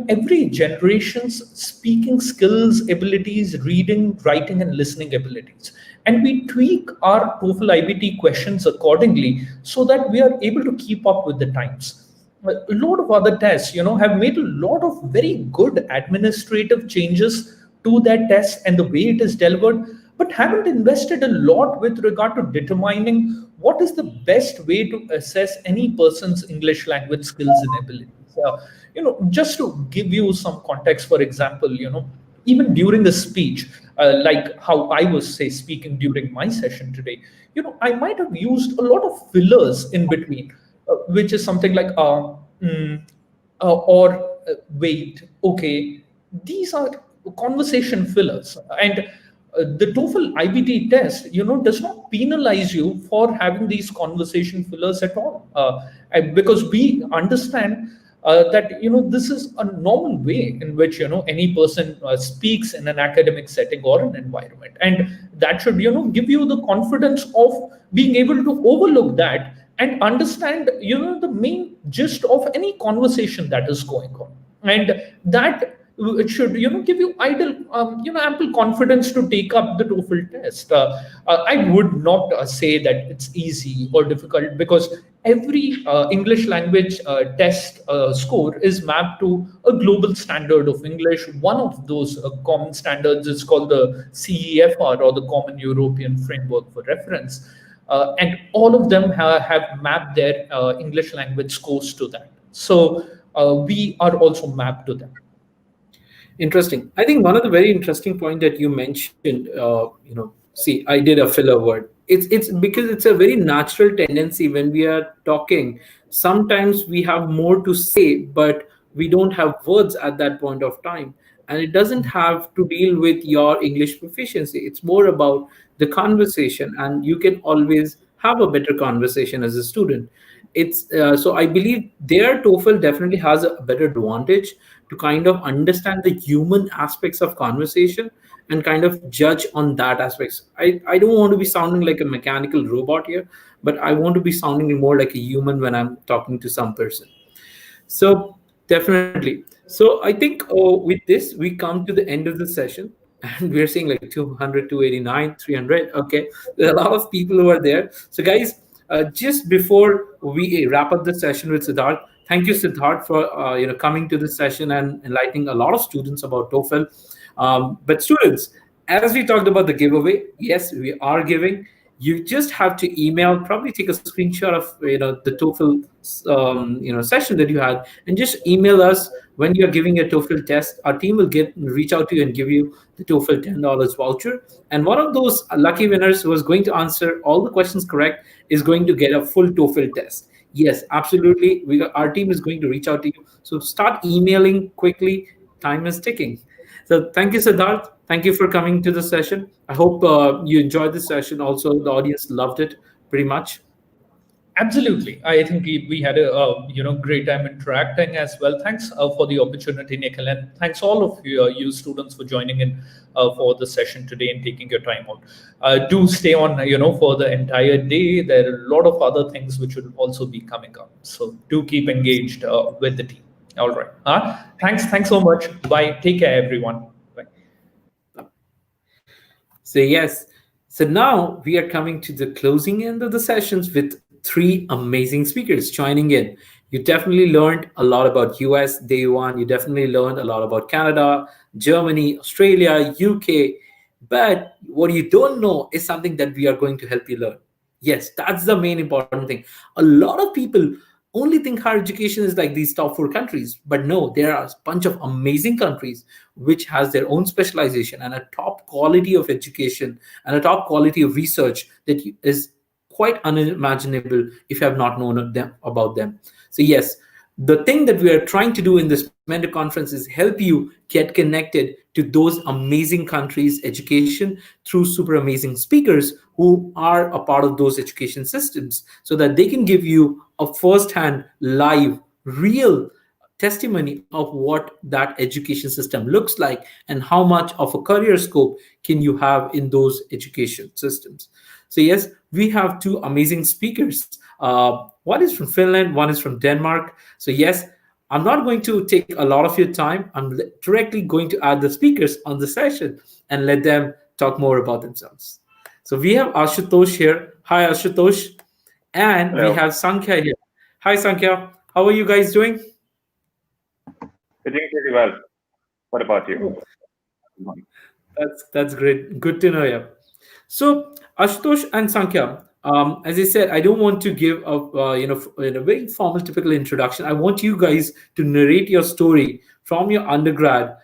K: every generation's speaking skills, abilities, reading, writing, and listening abilities. And we tweak our TOEFL IBT questions accordingly so that we are able to keep up with the times. A lot of other tests, have made a lot of very good administrative changes to that test and the way it is delivered, but haven't invested a lot with regard to determining what is the best way to assess any person's English language skills and abilities. Just to give you some context, for example, even during a speech, like how I was, say, speaking during my session today, I might have used a lot of fillers in between, which is something like or wait, okay. These are conversation fillers, and the TOEFL IBT test, does not penalize you for having these conversation fillers at all, because we understand that this is a normal way in which any person speaks in an academic setting or an environment, and that should give you the confidence of being able to overlook that and understand the main gist of any conversation that is going on, and that it should give you ample confidence to take up the TOEFL test. I would not say that it's easy or difficult, because every English language test score is mapped to a global standard of English. One of those common standards is called the CEFR, or the Common European Framework for Reference. And all of them have mapped their English language scores to that. So we are also mapped to them.
A: Interesting. I think one of the very interesting point that you mentioned, see, I did a filler word. It's because it's a very natural tendency when we are talking. Sometimes we have more to say, but we don't have words at that point of time. And it doesn't have to deal with your English proficiency. It's more about the conversation, and you can always have a better conversation as a student. It's so I believe their TOEFL definitely has a better advantage to kind of understand the human aspects of conversation and kind of judge on that aspects. I don't want to be sounding like a mechanical robot here, but I want to be sounding more like a human when I'm talking to some person. So definitely. So I think with this we come to the end of the session, and we're seeing like 200, 289, 300. Okay, there are a lot of people who are there. So guys, just before we wrap up the session with Siddharth, thank you, Siddharth, for coming to this session and enlightening a lot of students about TOEFL. But students, as we talked about the giveaway, yes, we are giving. You just have to email, probably take a screenshot of the TOEFL session that you had, and just email us when you're giving a TOEFL test. Our team will reach out to you and give you the TOEFL $10 voucher. And one of those lucky winners who is going to answer all the questions correct is going to get a full TOEFL test. Yes, absolutely. Our team is going to reach out to you. So start emailing quickly. Time is ticking. So thank you, Siddharth. Thank you for coming to the session. I hope you enjoyed the session. Also, the audience loved it pretty much.
K: Absolutely. I think we had a great time interacting as well. Thanks for the opportunity, Nikhil, and thanks all of you students for joining in for the session today and taking your time out. Do stay on for the entire day. There are a lot of other things which will also be coming up. So do keep engaged with the team. All right. Thanks so much. Bye. Take care, everyone. Bye.
A: So yes, so now we are coming to the closing end of the sessions with three amazing speakers joining in. You definitely learned a lot about US day one. You definitely learned a lot about Canada, Germany, Australia, UK. But what you don't know is something that we are going to help you learn. Yes, that's the main important thing. A lot of people only think higher education is like these top four countries, but no, there are a bunch of amazing countries which has their own specialization and a top quality of education and a top quality of research that is quite unimaginable if you have not known about them. So yes, the thing that we are trying to do in this mentor conference is help you get connected to those amazing countries education through super amazing speakers who are a part of those education systems, so that they can give you a first hand live real testimony of what that education system looks like and how much of a career scope can you have in those education systems. So yes, we have two amazing speakers. One is from Finland, one is from Denmark. So yes, I'm not going to take a lot of your time. I'm directly going to add the speakers on the session and let them talk more about themselves. So we have Ashutosh here. Hi, Ashutosh. And we
L: Hello.
A: have Sankhya here. Hi, Sankhya. How are you guys doing?
L: Doing pretty well. What about you?
A: That's great. Good to know you. So Ashutosh and Sankhya, as I said, I don't want to give a very formal, typical introduction. I want you guys to narrate your story from your undergrad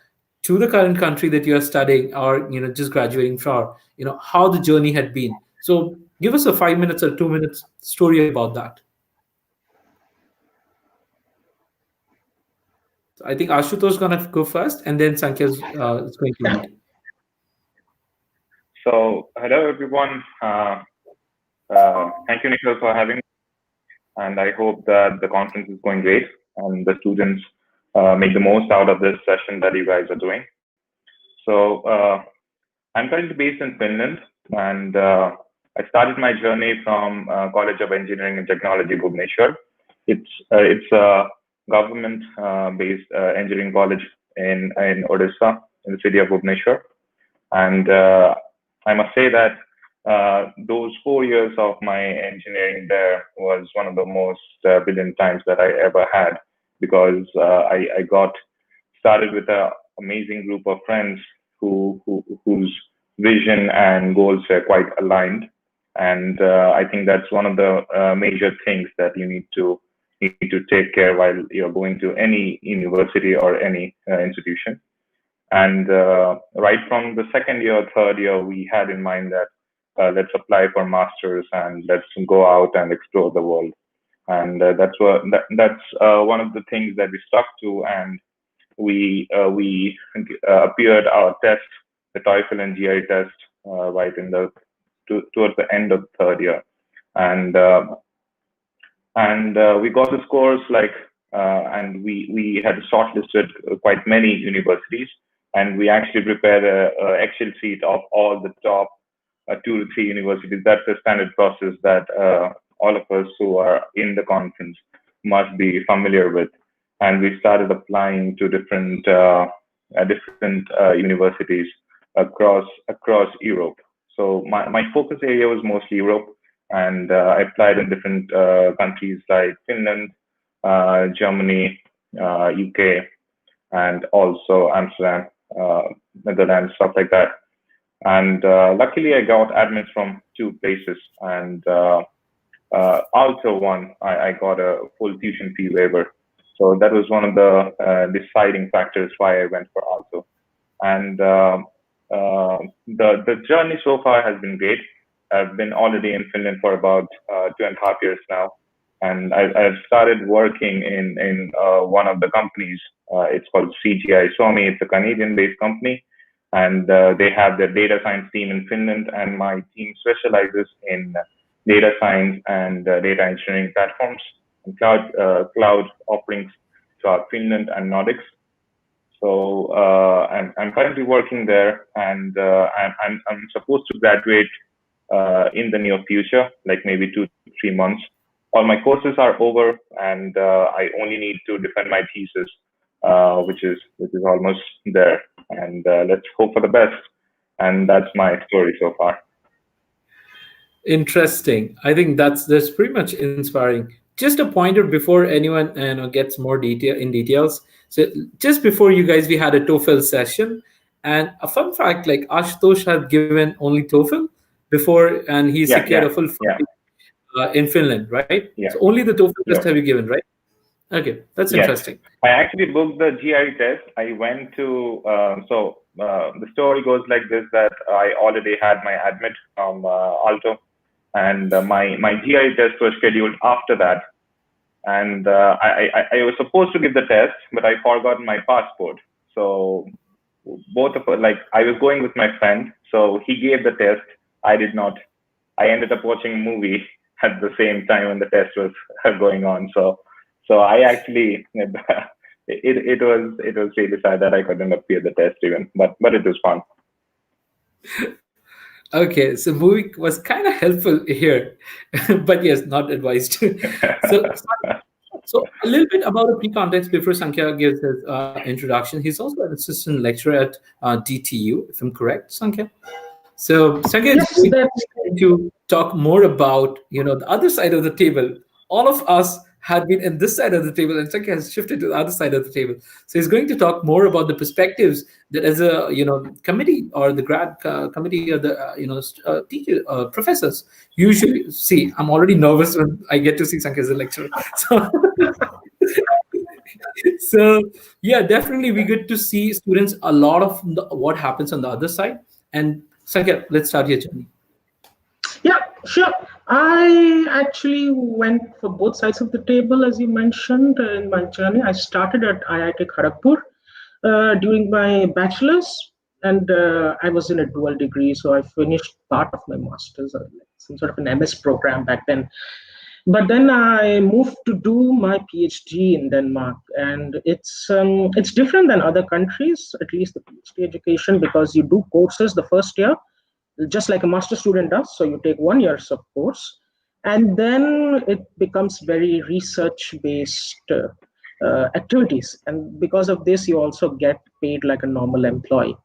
A: to the current country that you are studying, or just graduating from. How the journey had been. So give us a 5 minutes or 2 minutes story about that. So I think Ashutosh is gonna go first, and then Sankhya is going to lead.
L: So, hello everyone. Thank you, Nikhil, for having me. And I hope that the conference is going great and the students make the most out of this session that you guys are doing. So, I'm currently based in Finland, and I started my journey from College of Engineering and Technology, Bhubaneswar. It's a government-based engineering college in Odisha, in the city of Bhubaneswar. And I must say that those 4 years of my engineering there was one of the most brilliant times that I ever had, because I got started with an amazing group of friends whose vision and goals were quite aligned. And I think that's one of the major things that you need to take care while you're going to any university or any institution. And right from the second year, third year, we had in mind that let's apply for masters and let's go out and explore the world. And that's one of the things that we stuck to. And we appeared our test, the TOEFL and GI test, right in the towards the end of the third year. And we got the scores and we had shortlisted quite many universities, and we actually prepared a Excel sheet of all the top 2 to 3 universities. That's a standard process that all of us who are in the conference must be familiar with. And we started applying to different universities across Europe. So my focus area was mostly Europe, and I applied in different countries like Finland, Germany, UK, and also Amsterdam, Netherlands, stuff like that. And luckily, I got admits from 2 places, and also one, I got a full tuition fee waiver. So that was one of the deciding factors why I went for Aalto. And the journey so far has been great. I've been already in Finland for about 2.5 years now, and I've started working in one of the companies. It's called CGI Suomi. It's a Canadian-based company, and they have their data science team in Finland. And my team specializes in data science and data engineering platforms and cloud offerings throughout Finland and Nordics. So I'm currently working there, and I'm supposed to graduate in the near future, like maybe 2 to 3 months. All my courses are over, and I only need to defend my thesis, which is almost there. And let's hope for the best. And that's my story so far.
A: Interesting. I think that's pretty much inspiring. Just a pointer before anyone gets more details. So just before you guys, we had a TOEFL session, and a fun fact: like Ashutosh had given only TOEFL before, and he secured a full in Finland, right?
L: Yeah.
A: So only the TOEFL test
L: Yeah.
A: have you given, right? Okay, that's
L: Yes.
A: interesting.
L: I actually booked the GRE test. I went to, the story goes like this, that I already had my admit from Alto, and my GRE test was scheduled after that. And I was supposed to give the test, but I forgot my passport. So both of us, like, I was going with my friend, so he gave the test. I did not. I ended up watching a movie at the same time when the test was going on. So I actually it was really sad that I couldn't appear the test even, but it was fun.
A: Okay, so movie was kind of helpful here, but yes, not advised. So a little bit about a pre-context before Sankhya gives his introduction. He's also an assistant lecturer at DTU, if I'm correct, Sankhya. So Sankhya is going to talk more about the other side of the table. All of us had been in this side of the table, and Sankhya has shifted to the other side of the table. So he's going to talk more about the perspectives that, as a committee or the grad committee or the teacher professors usually see. I'm already nervous when I get to see Sankhya as a lecturer. So yeah, definitely we get to see students a lot of what happens on the other side. And Sankhya, let's start your journey.
M: Yeah, sure. I actually went for both sides of the table, as you mentioned in my journey. I started at IIT Kharagpur during my bachelor's, and I was in a dual degree, so I finished part of my master's, some sort of an MS program back then. But then I moved to do my PhD in Denmark, and it's different than other countries, at least the PhD education, because you do courses the first year, just like a master student does. So you take 1 year of course, and then it becomes very research-based activities. And because of this, you also get paid like a normal employee.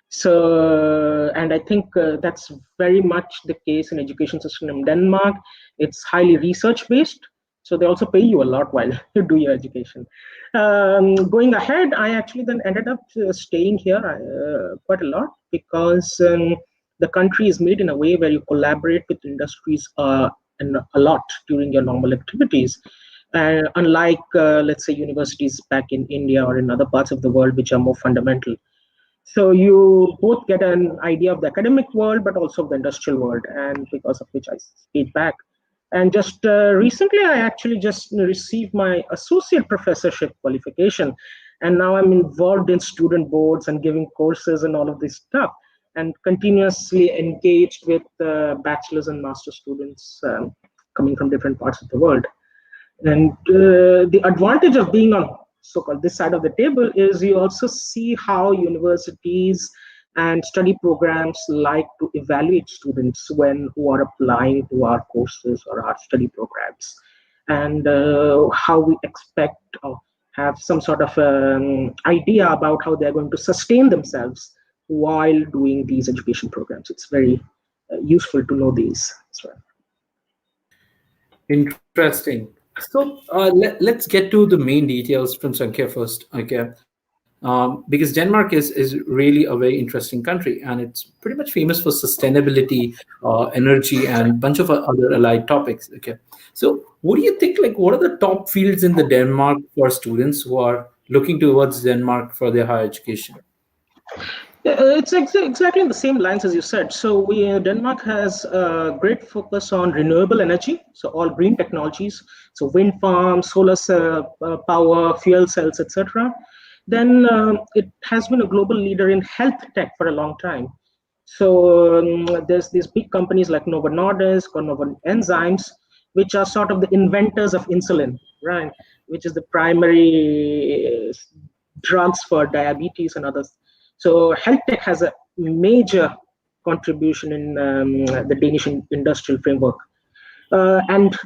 M: So, and I think that's very much the case in education system in Denmark. It's highly research-based. So they also pay you a lot while you do your education. Going ahead, I actually then ended up staying here quite a lot because the country is made in a way where you collaborate with industries and a lot during your normal activities. Unlike, let's say, universities back in India or in other parts of the world, which are more fundamental. So you both get an idea of the academic world, but also of the industrial world, and because of which I stayed back. And just recently, I actually just received my associate professorship qualification. And now I'm involved in student boards and giving courses and all of this stuff, and continuously engaged with bachelor's and master students coming from different parts of the world. And the advantage of being on so-called this side of the table is you also see how universities and study programs like to evaluate students who are applying to our courses or our study programs, and how we expect or have some sort of idea about how they're going to sustain themselves while doing these education programs. It's very useful to know these as well.
A: Interesting. So let's get to the main details from Sankhya first, okay? Because Denmark is really a very interesting country, and it's pretty much famous for sustainability, energy, and a bunch of other allied topics, okay? So what do you think, like, what are the top fields in the Denmark for students who are looking towards Denmark for their higher education?
M: It's exactly in the same lines as you said. So Denmark has a great focus on renewable energy, so all green technologies, so wind farms, solar power, fuel cells, etc. Then it has been a global leader in health tech for a long time. So there's these big companies like Novo Nordisk or Novo Enzymes, which are sort of the inventors of insulin, right? Which is the primary drugs for diabetes and others. So health tech has a major contribution in the Danish industrial framework. And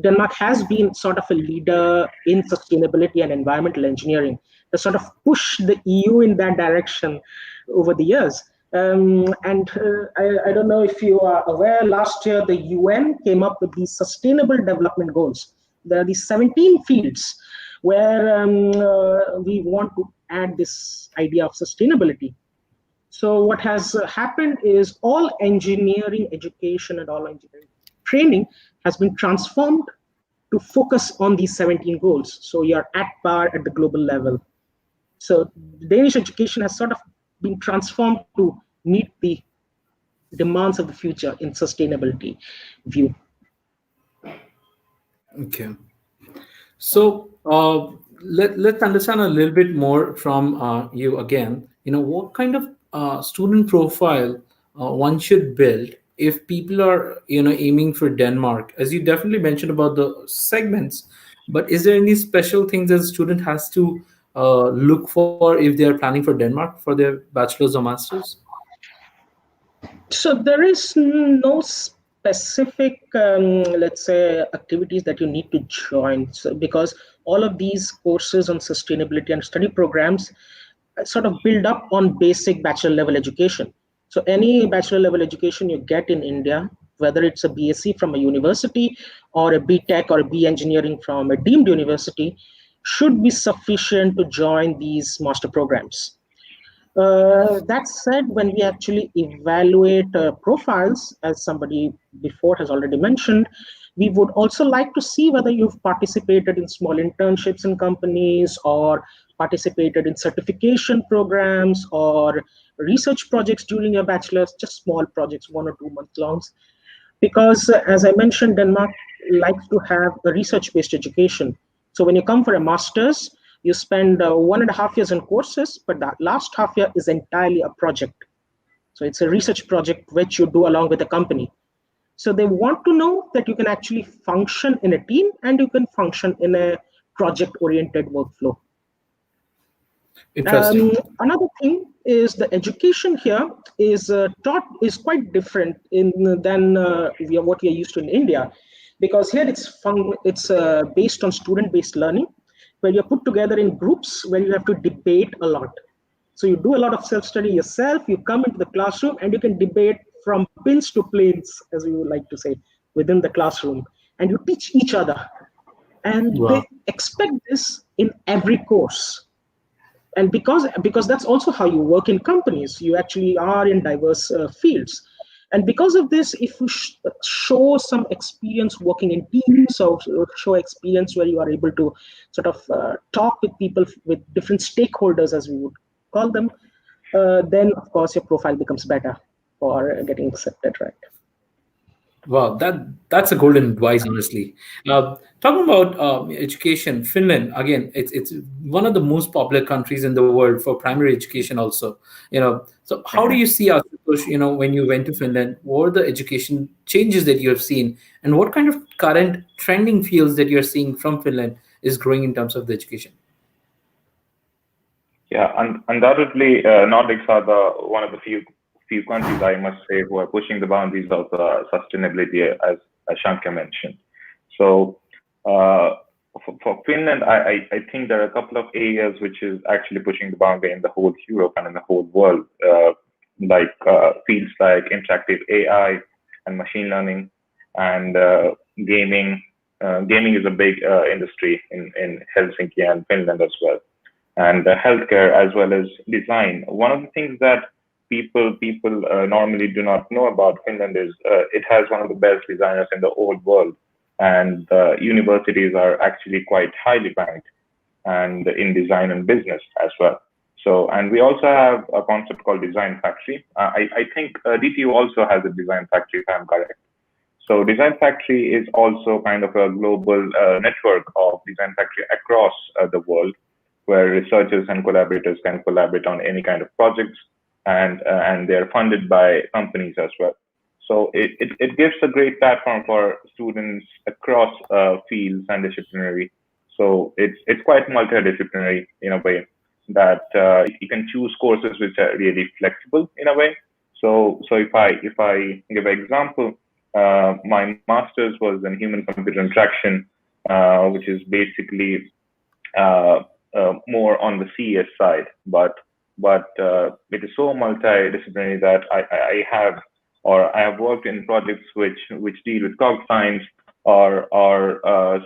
M: Denmark has been sort of a leader in sustainability and environmental engineering to sort of push the EU in that direction over the years. I don't know if you are aware, last year the UN came up with these Sustainable Development Goals. There are these 17 fields where we want to add this idea of sustainability. So what has happened is all engineering education and all engineering training has been transformed to focus on these 17 goals. So you're at par at the global level. So Danish education has sort of been transformed to meet the demands of the future in sustainability view.
A: Okay. So let's understand a little bit more from you again. What kind of student profile one should build if people are aiming for Denmark, as you definitely mentioned about the segments. But is there any special things that a student has to look for if they are planning for Denmark for their bachelor's or master's?
M: So there is no specific, let's say, activities that you need to join. So because all of these courses on sustainability and study programs sort of build up on basic bachelor level education. So any bachelor level education you get in India, whether it's a BSc from a university or a BTech or a B engineering from a deemed university, should be sufficient to join these master programs. That said, when we actually evaluate profiles, as somebody before has already mentioned, we would also like to see whether you've participated in small internships in companies or participated in certification programs or research projects during your bachelor's, just small projects, 1 or 2 month longs. Because as I mentioned, Denmark likes to have a research-based education. So when you come for a master's, you spend 1.5 years in courses, but that last half year is entirely a project. So it's a research project which you do along with the company. So they want to know that you can actually function in a team and you can function in a project-oriented workflow.
A: Interesting.
M: Another thing is the education here is taught is quite different than what we are used to in India, because here it's based on student-based learning, where you're put together in groups where you have to debate a lot. So you do a lot of self-study yourself. You come into the classroom and you can debate from pins to planes, as we would like to say, within the classroom, and you teach each other. And
A: Wow.
M: they expect this in every course. And because that's also how you work in companies, you actually are in diverse fields. And because of this, if you show some experience working in teams or show experience where you are able to sort of talk with people, with different stakeholders, as we would call them, then of course your profile becomes better for getting accepted, right?
A: Wow, that's a golden advice, honestly. Talking about education, Finland again, it's one of the most popular countries in the world for primary education. Also, so how do you see Ashutosh, when you went to Finland? What were the education changes that you have seen, and what kind of current trending fields that you're seeing from Finland is growing in terms of the education?
L: Yeah, undoubtedly, Nordics are one of the few countries, I must say, who are pushing the boundaries of sustainability, as Shankar mentioned. So for Finland, I think there are a couple of areas which is actually pushing the boundary in the whole Europe and in the whole world, like fields like interactive AI and machine learning and gaming. Gaming is a big industry in Helsinki and Finland as well, and healthcare as well as design. One of the things that people normally do not know about Finland is it has one of the best designers in the whole world, and universities are actually quite highly ranked and in design and business as well. So, and we also have a concept called design factory. I think DTU also has a design factory, if I'm correct. So design factory is also kind of a global network of design factory across the world, where researchers and collaborators can collaborate on any kind of projects, and they're funded by companies as well. So it gives a great platform for students across fields and disciplinary. So it's quite multidisciplinary in a way that you can choose courses which are really flexible in a way. So if I give an example, my master's was in human computer interaction, which is basically more on the CS side, but but it is so multidisciplinary that I have worked in projects which deal with cog science or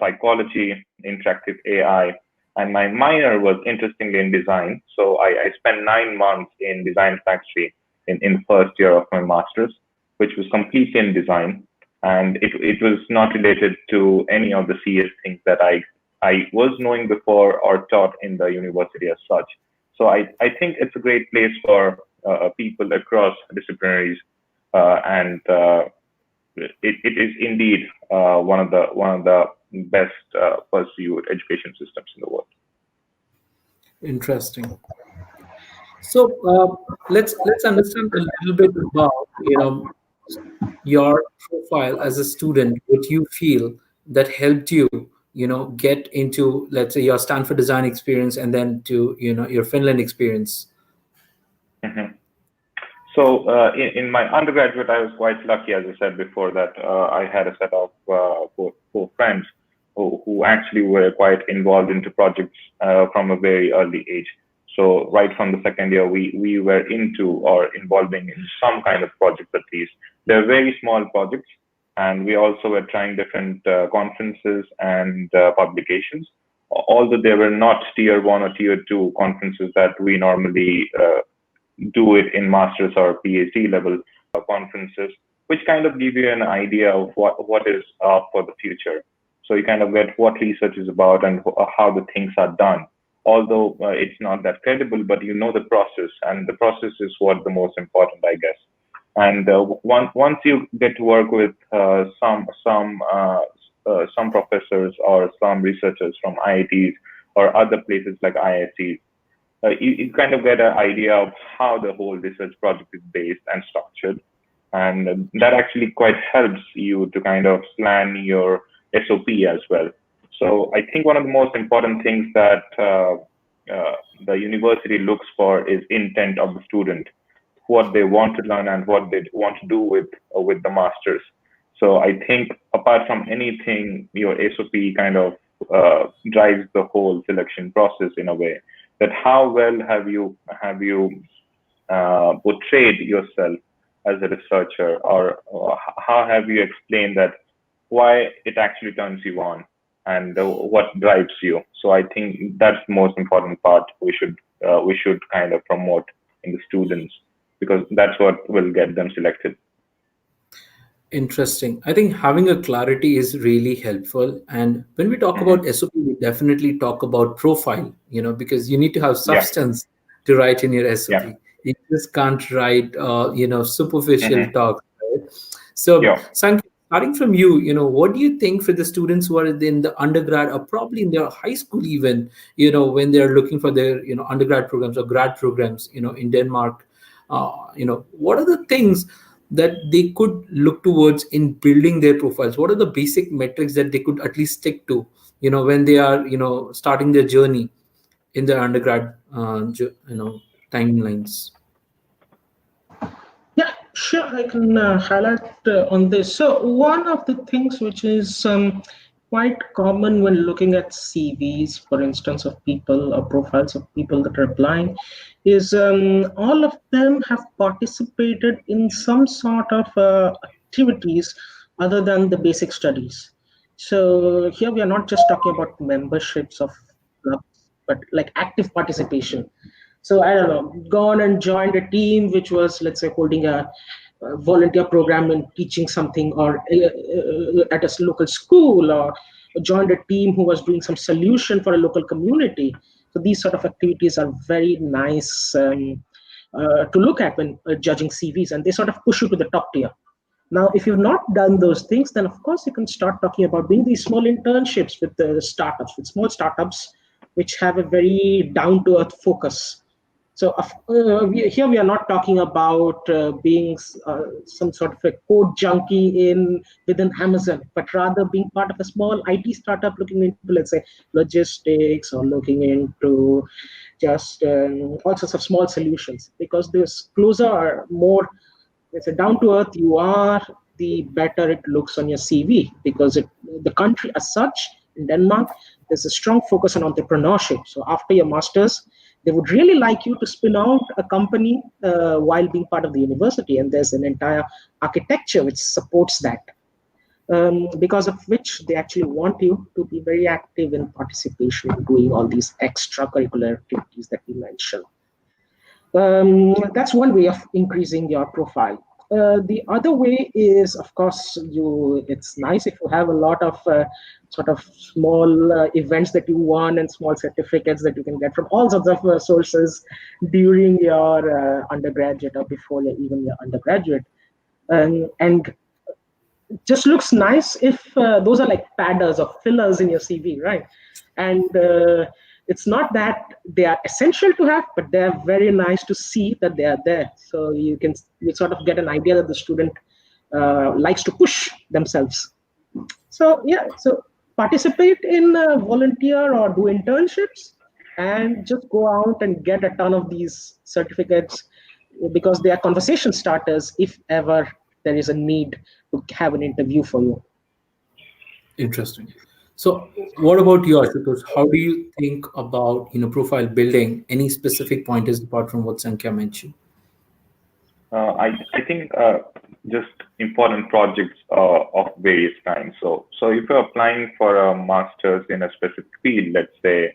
L: psychology, interactive AI, and my minor was interestingly in design. So I spent 9 months in design factory in first year of my master's, which was completely in design, and it was not related to any of the CS things that I was knowing before or taught in the university as such. So I think it's a great place for people across disciplinaries, and it is indeed one of the best pursued education systems in the world.
A: Interesting. So let's understand a little bit about your profile as a student. What you feel that helped you get into, let's say, your Stanford design experience and then to your Finland experience.
L: Mm-hmm. So in my undergraduate, I was quite lucky, as I said before, that I had a set of four friends who actually were quite involved into projects from a very early age. So right from the second year, we were into or involving in some kind of projects at least. They're very small projects, and we also were trying different conferences and publications. Although they were not tier 1 or tier 2 conferences that we normally do it in master's or PhD level conferences, which kind of give you an idea of what is for the future. So you kind of get what research is about and how the things are done. Although it's not that credible, but you know the process, and the process is what the most important, I guess. And once you get to work with some professors or some researchers from IITs or other places like IITs, you kind of get an idea of how the whole research project is based and structured. And that actually quite helps you to kind of plan your SOP as well. So I think one of the most important things that the university looks for is intent of the student, what they want to learn and what they want to do with the masters. So I think apart from anything, your SOP kind of drives the whole selection process in a way. That how well have you portrayed yourself as a researcher, or how have you explained that why it actually turns you on and what drives you. So I think that's the most important part we should kind of promote in the students, because that's what will get them selected.
A: Interesting. I think having a clarity is really helpful. And when we talk about SOP, we definitely talk about profile, because you need to have substance to write in your SOP.
L: Yeah.
A: You just can't write, superficial talk. Right? So, Sanket, starting from you, what do you think for the students who are in the undergrad or probably in their high school even, when they're looking for their, undergrad programs or grad programs, in Denmark, what are the things that they could look towards in building their profiles? What are the basic metrics that they could at least stick to, when they are, starting their journey in their undergrad, timelines?
M: Yeah, sure. I can highlight on this. So one of the things which is quite common when looking at CVs, for instance, of people or profiles of people that are applying, is all of them have participated in some sort of activities other than the basic studies. So here we are not just talking about memberships of clubs, but like active participation. So I don't know, gone and joined a team which was, let's say, holding a volunteer program and teaching something, or at a local school, or joined a team who was doing some solution for a local community. So these sort of activities are very nice to look at when judging CVs, and they sort of push you to the top tier. Now, if you've not done those things, then of course you can start talking about doing these small internships with the startups, with small startups, which have a very down-to-earth focus. So here we are not talking about being some sort of a code junkie within Amazon, but rather being part of a small IT startup looking into, let's say, logistics, or looking into just all sorts of small solutions. Because this closer or more, let's say, down to earth you are, the better it looks on your CV. Because the country as such, in Denmark, there's a strong focus on entrepreneurship. So after your master's, they would really like you to spin out a company while being part of the university, and there's an entire architecture which supports that. Because of which they actually want you to be very active in participation in doing all these extracurricular activities that we mentioned. That's one way of increasing your profile. The other way is, of course, it's nice if you have a lot of sort of small events that you won and small certificates that you can get from all sorts of sources during your undergraduate or before even your undergraduate. And just looks nice if those are like padders or fillers in your CV, right? And it's not that they are essential to have, but they're very nice to see that they are there. So you sort of get an idea that the student likes to push themselves. So yeah, so participate in volunteer or do internships, and just go out and get a ton of these certificates, because they are conversation starters if ever there is a need to have an interview for you.
A: Interesting. So what about you, Ashutosh? How do you think about profile building? Any specific pointers apart from what Sankhya mentioned?
L: I think just important projects of various kinds. So if you're applying for a master's in a specific field, let's say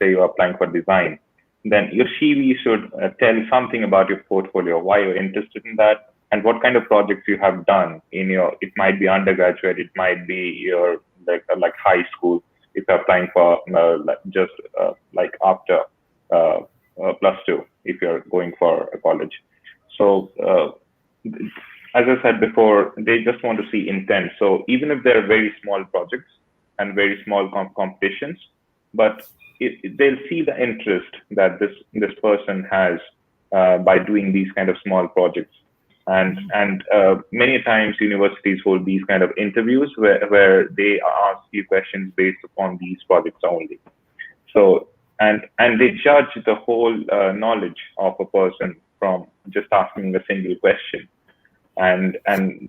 L: you're applying for design, then your CV should tell something about your portfolio, why you're interested in that, and what kind of projects you have done in it might be undergraduate, it might be your like high school, if you're applying for like after +2, if you're going for a college. So as I said before, they just want to see intent. So even if they're very small projects and very small competitions, but they'll see the interest that this person has by doing these kind of small projects. And many times universities hold these kind of interviews where they ask you questions based upon these projects only. So and they judge the whole knowledge of a person from just asking a single question, and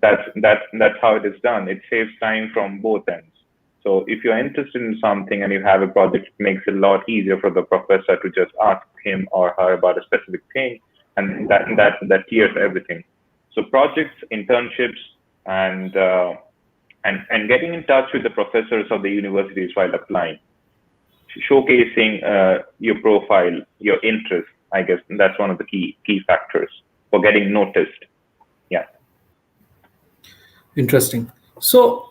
L: that's how it is done. It saves time from both ends. So if you're interested in something and you have a project, it makes it a lot easier for the professor to just ask him or her about a specific thing, and that clears everything. So projects, internships, and getting in touch with the professors of the universities while applying, showcasing your profile, your interest. I guess that's one of the key factors for getting noticed. Yeah.
A: Interesting. So,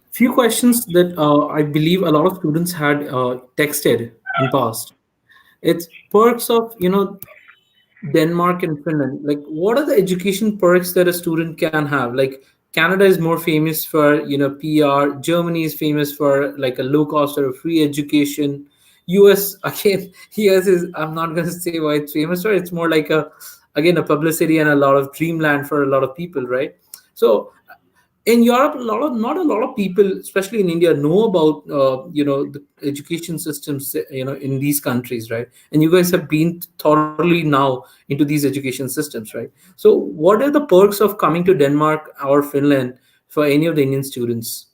A: few questions that I believe a lot of students had texted in past. It's perks of Denmark and Finland. Like, what are the education perks that a student can have? Like, Canada is more famous for PR. Germany is famous for like a low cost or a free education. US again, US is, I'm not going to say why it's famous for. It's more like a publicity and a lot of dreamland for a lot of people, right? So in Europe, not a lot of people, especially in India, know about the education systems in these countries, right? And you guys have been thoroughly now into these education systems, right? So what are the perks of coming to Denmark or Finland for any of the Indian students?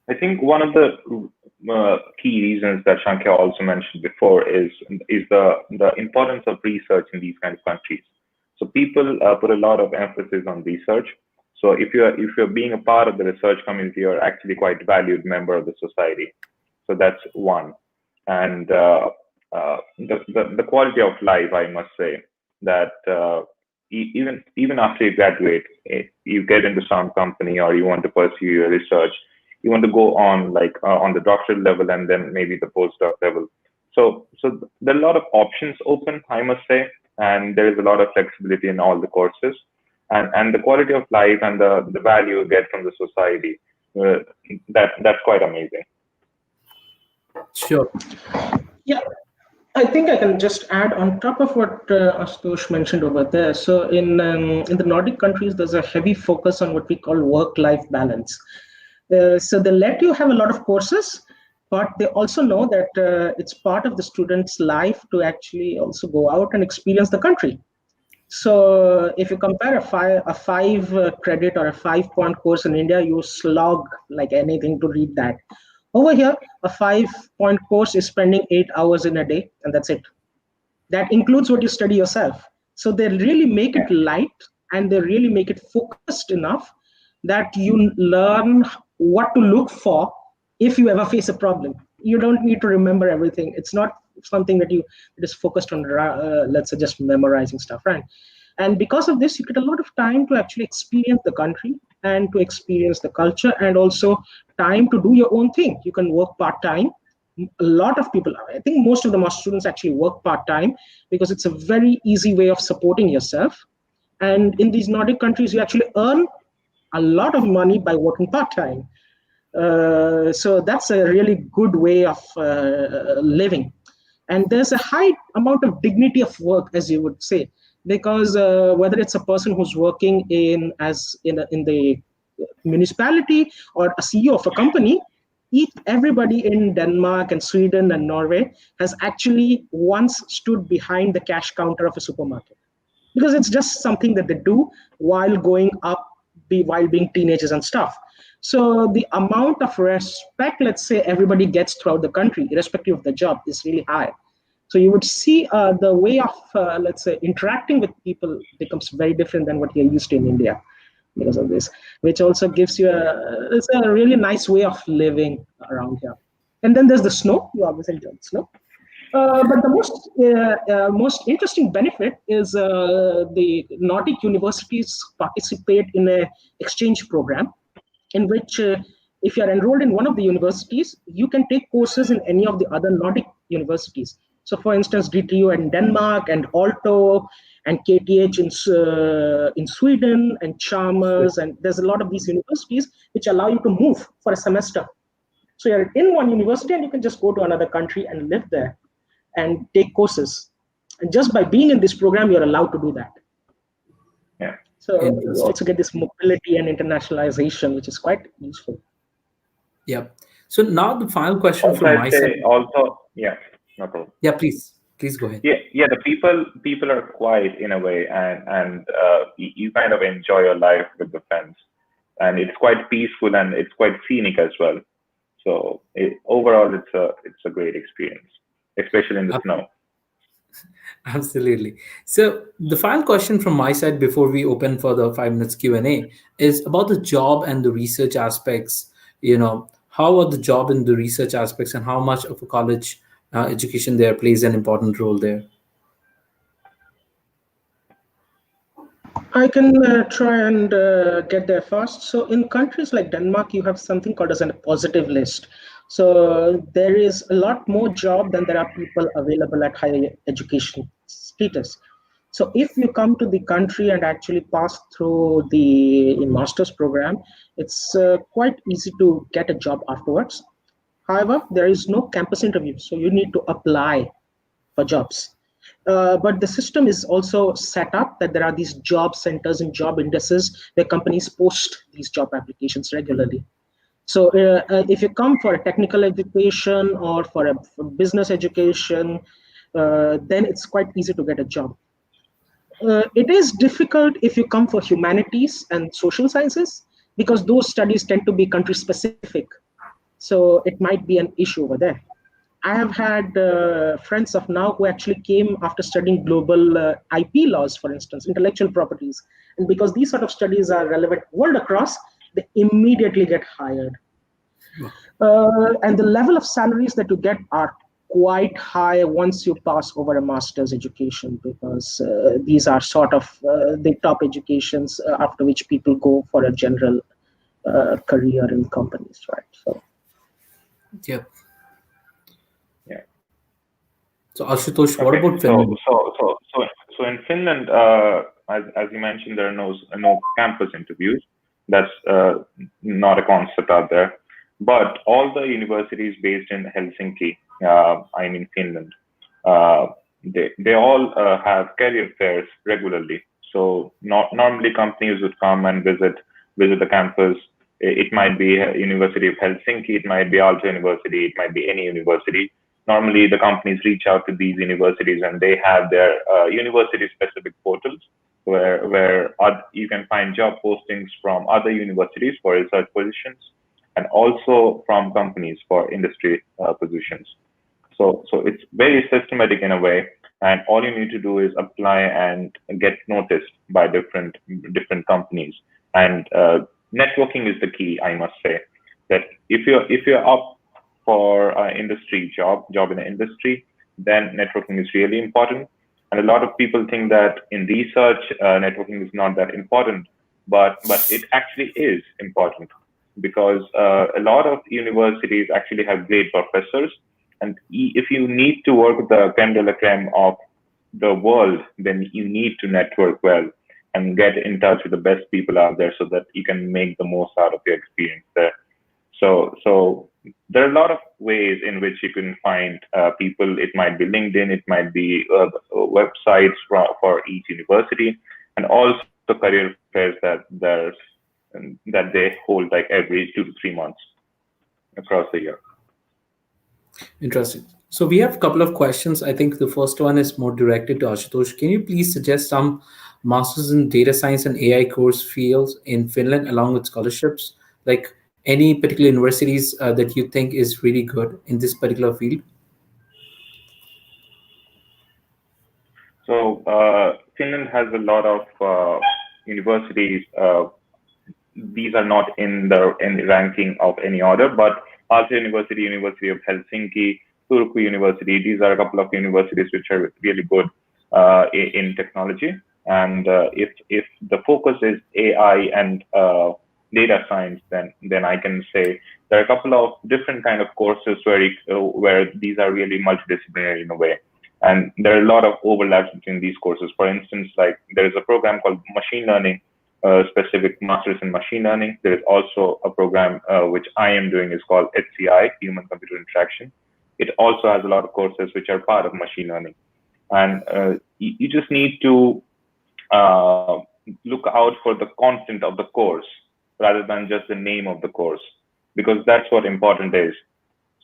L: I think one of the key reasons that Shankya also mentioned before is the importance of research in these kind of countries. So people put a lot of emphasis on research. So if you're being a part of the research community, you're actually quite a valued member of the society. So that's one. And the quality of life, I must say, that even after you graduate, if you get into some company or you want to pursue your research, you want to go on on the doctoral level and then maybe the postdoc level. So there are a lot of options open, I must say, and there is a lot of flexibility in all the courses, and the quality of life and the value you get from the society, that's quite amazing.
A: Sure.
M: Yeah, I think I can just add on top of what Ashutosh mentioned over there. So in the Nordic countries, there's a heavy focus on what we call work-life balance. So they let you have a lot of courses, but they also know that it's part of the student's life to actually also go out and experience the country. So if you compare a five credit or a 5-point course in India, you slog like anything to read that. Over here, a 5-point course is spending 8 hours in a day, and that's it. That includes what you study yourself. So they really make it light, and they really make it focused enough that you learn what to look for if you ever face a problem. You don't need to remember everything. It's not something that is focused on, let's say, just memorizing stuff, right? And because of this, you get a lot of time to actually experience the country and to experience the culture, and also time to do your own thing. You can work part-time. A lot of people, I think most of the master students actually work part-time because it's a very easy way of supporting yourself. And in these Nordic countries, you actually earn a lot of money by working part-time. So that's a really good way of living. And there's a high amount of dignity of work, as you would say, because whether it's a person who's working in the municipality or a CEO of a company, everybody in Denmark and Sweden and Norway has actually once stood behind the cash counter of a supermarket, because it's just something that they do while growing up, while being teenagers and stuff. So the amount of respect, let's say, everybody gets throughout the country, irrespective of the job, is really high. So you would see the way of, let's say, interacting with people becomes very different than what you're used to in India because of this, which also gives you it's a really nice way of living around here. And then there's the snow. You obviously enjoy the snow. But the most interesting benefit is the Nordic universities participate in an exchange program in which if you're enrolled in one of the universities, you can take courses in any of the other Nordic universities. So for instance, DTU in Denmark and Aalto and KTH in Sweden and Chalmers, and there's a lot of these universities which allow you to move for a semester. So you're in one university and you can just go to another country and live there and take courses. And just by being in this program, you're allowed to do that.
L: Yeah.
M: So you also get this mobility and internationalization, which is quite useful.
A: Yeah. So now the final question
L: also,
A: from my side.
L: Also, yeah, no problem.
A: Yeah, please go ahead.
L: Yeah. The people are quiet in a way, and you kind of enjoy your life with the friends, and it's quite peaceful and it's quite scenic as well. So overall, it's a great experience, especially in the snow.
A: Absolutely. So the final question from my side before we open for the 5 minutes Q&A is about the job and the research aspects. How are the job and the research aspects, and how much of a college education there plays an important role there?
M: I can try and get there first. So in countries like Denmark, you have something called as a positive list. So there is a lot more job than there are people available at higher education status. So if you come to the country and actually pass through the master's program, it's quite easy to get a job afterwards. However, there is no campus interview, so you need to apply for jobs. But the system is also set up that there are these job centers and job indices where companies post these job applications regularly. So if you come for a technical education or for a business education, then it's quite easy to get a job. It is difficult if you come for humanities and social sciences, because those studies tend to be country specific. So it might be an issue over there. I have had friends of now who actually came after studying global IP laws, for instance, intellectual properties. And because these sort of studies are relevant world across, they immediately get hired. And the level of salaries that you get are quite high once you pass over a master's education, because these are sort of the top educations after which people go for a general career in companies, right? So.
A: Yep.
L: Yeah.
A: So Ashutosh, what about Finland?
L: So in Finland, as you mentioned, there are no campus interviews. That's not a concept out there. But all the universities based in Helsinki, Finland, they all have career fairs regularly. So normally companies would come and visit the campus. It might be University of Helsinki, it might be Aalto University, it might be any university. Normally the companies reach out to these universities and they have their university-specific portals where you can find job postings from other universities for research positions. and also from companies for industry positions. So it's very systematic in a way, and all you need to do is apply and get noticed by different companies. And networking is the key, I must say. That if you're up for an industry job in the industry, then networking is really important. And a lot of people think that in research, networking is not that important, but it actually is important, because a lot of universities actually have great professors. And if you need to work with the creme de la creme of the world, then you need to network well and get in touch with the best people out there so that you can make the most out of your experience there. So there are a lot of ways in which you can find people. It might be LinkedIn, it might be websites for each university, and also career fairs that they hold like every 2 to 3 months across the year.
A: Interesting. So we have a couple of questions. I think the first one is more directed to Ashutosh. Can you please suggest some masters in data science and AI course fields in Finland along with scholarships? Like any particular universities that you think is really good in this particular field?
L: So Finland has a lot of universities. These are not in the ranking of any order, but Aalto University, University of Helsinki, Turku University, these are a couple of universities which are really good in technology. And if the focus is AI and data science, then I can say there are a couple of different kind of courses where these are really multidisciplinary in a way. And there are a lot of overlaps between these courses. For instance, like there is a program called machine learning, specific masters in machine learning. There is also a program which I am doing is called HCI, Human Computer Interaction. It also has a lot of courses which are part of machine learning. And you just need to look out for the content of the course rather than just the name of the course, because that's what important is.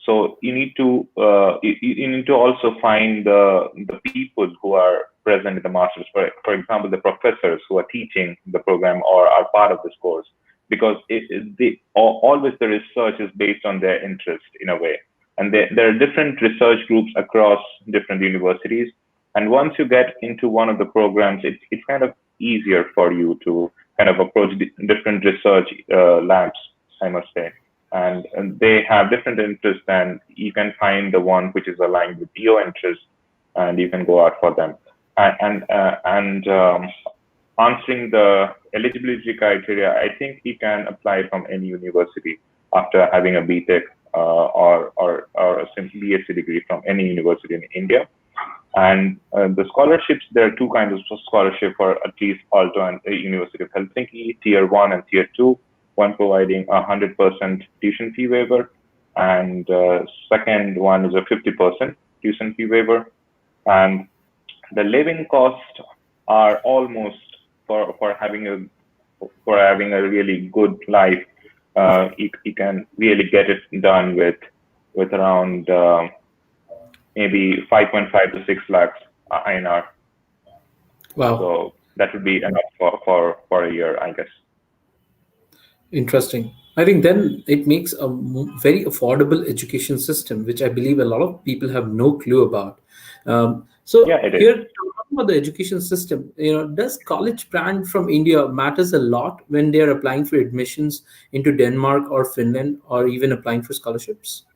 L: So you need to also find the people who are present in the masters. For example, the professors who are teaching the program or are part of this course, because always the research is based on their interest in a way. And there are different research groups across different universities. And once you get into one of the programs, it's kind of easier for you to kind of approach different research labs, I must say. And they have different interests, and you can find the one which is aligned with your interests, and you can go out for them. And answering the eligibility criteria, I think you can apply from any university after having a BTech or a BSc degree from any university in India. And the scholarships, there are two kinds of scholarship for at least Aalto and the University of Helsinki, Tier 1 and Tier 2. One providing 100% tuition fee waiver, and second one is a 50% tuition fee waiver. And the living costs are almost for having a really good life. You can really get it done with around maybe 5.5 to 6 lakhs INR.
A: Wow.
L: So that would be enough for a year, I guess.
A: Interesting. I think then it makes a very affordable education system, which I believe a lot of people have no clue about. So
L: yeah, it
A: here,
L: is.
A: talking about the education system, does college brand from India matters a lot when they are applying for admissions into Denmark or Finland, or even applying for scholarships?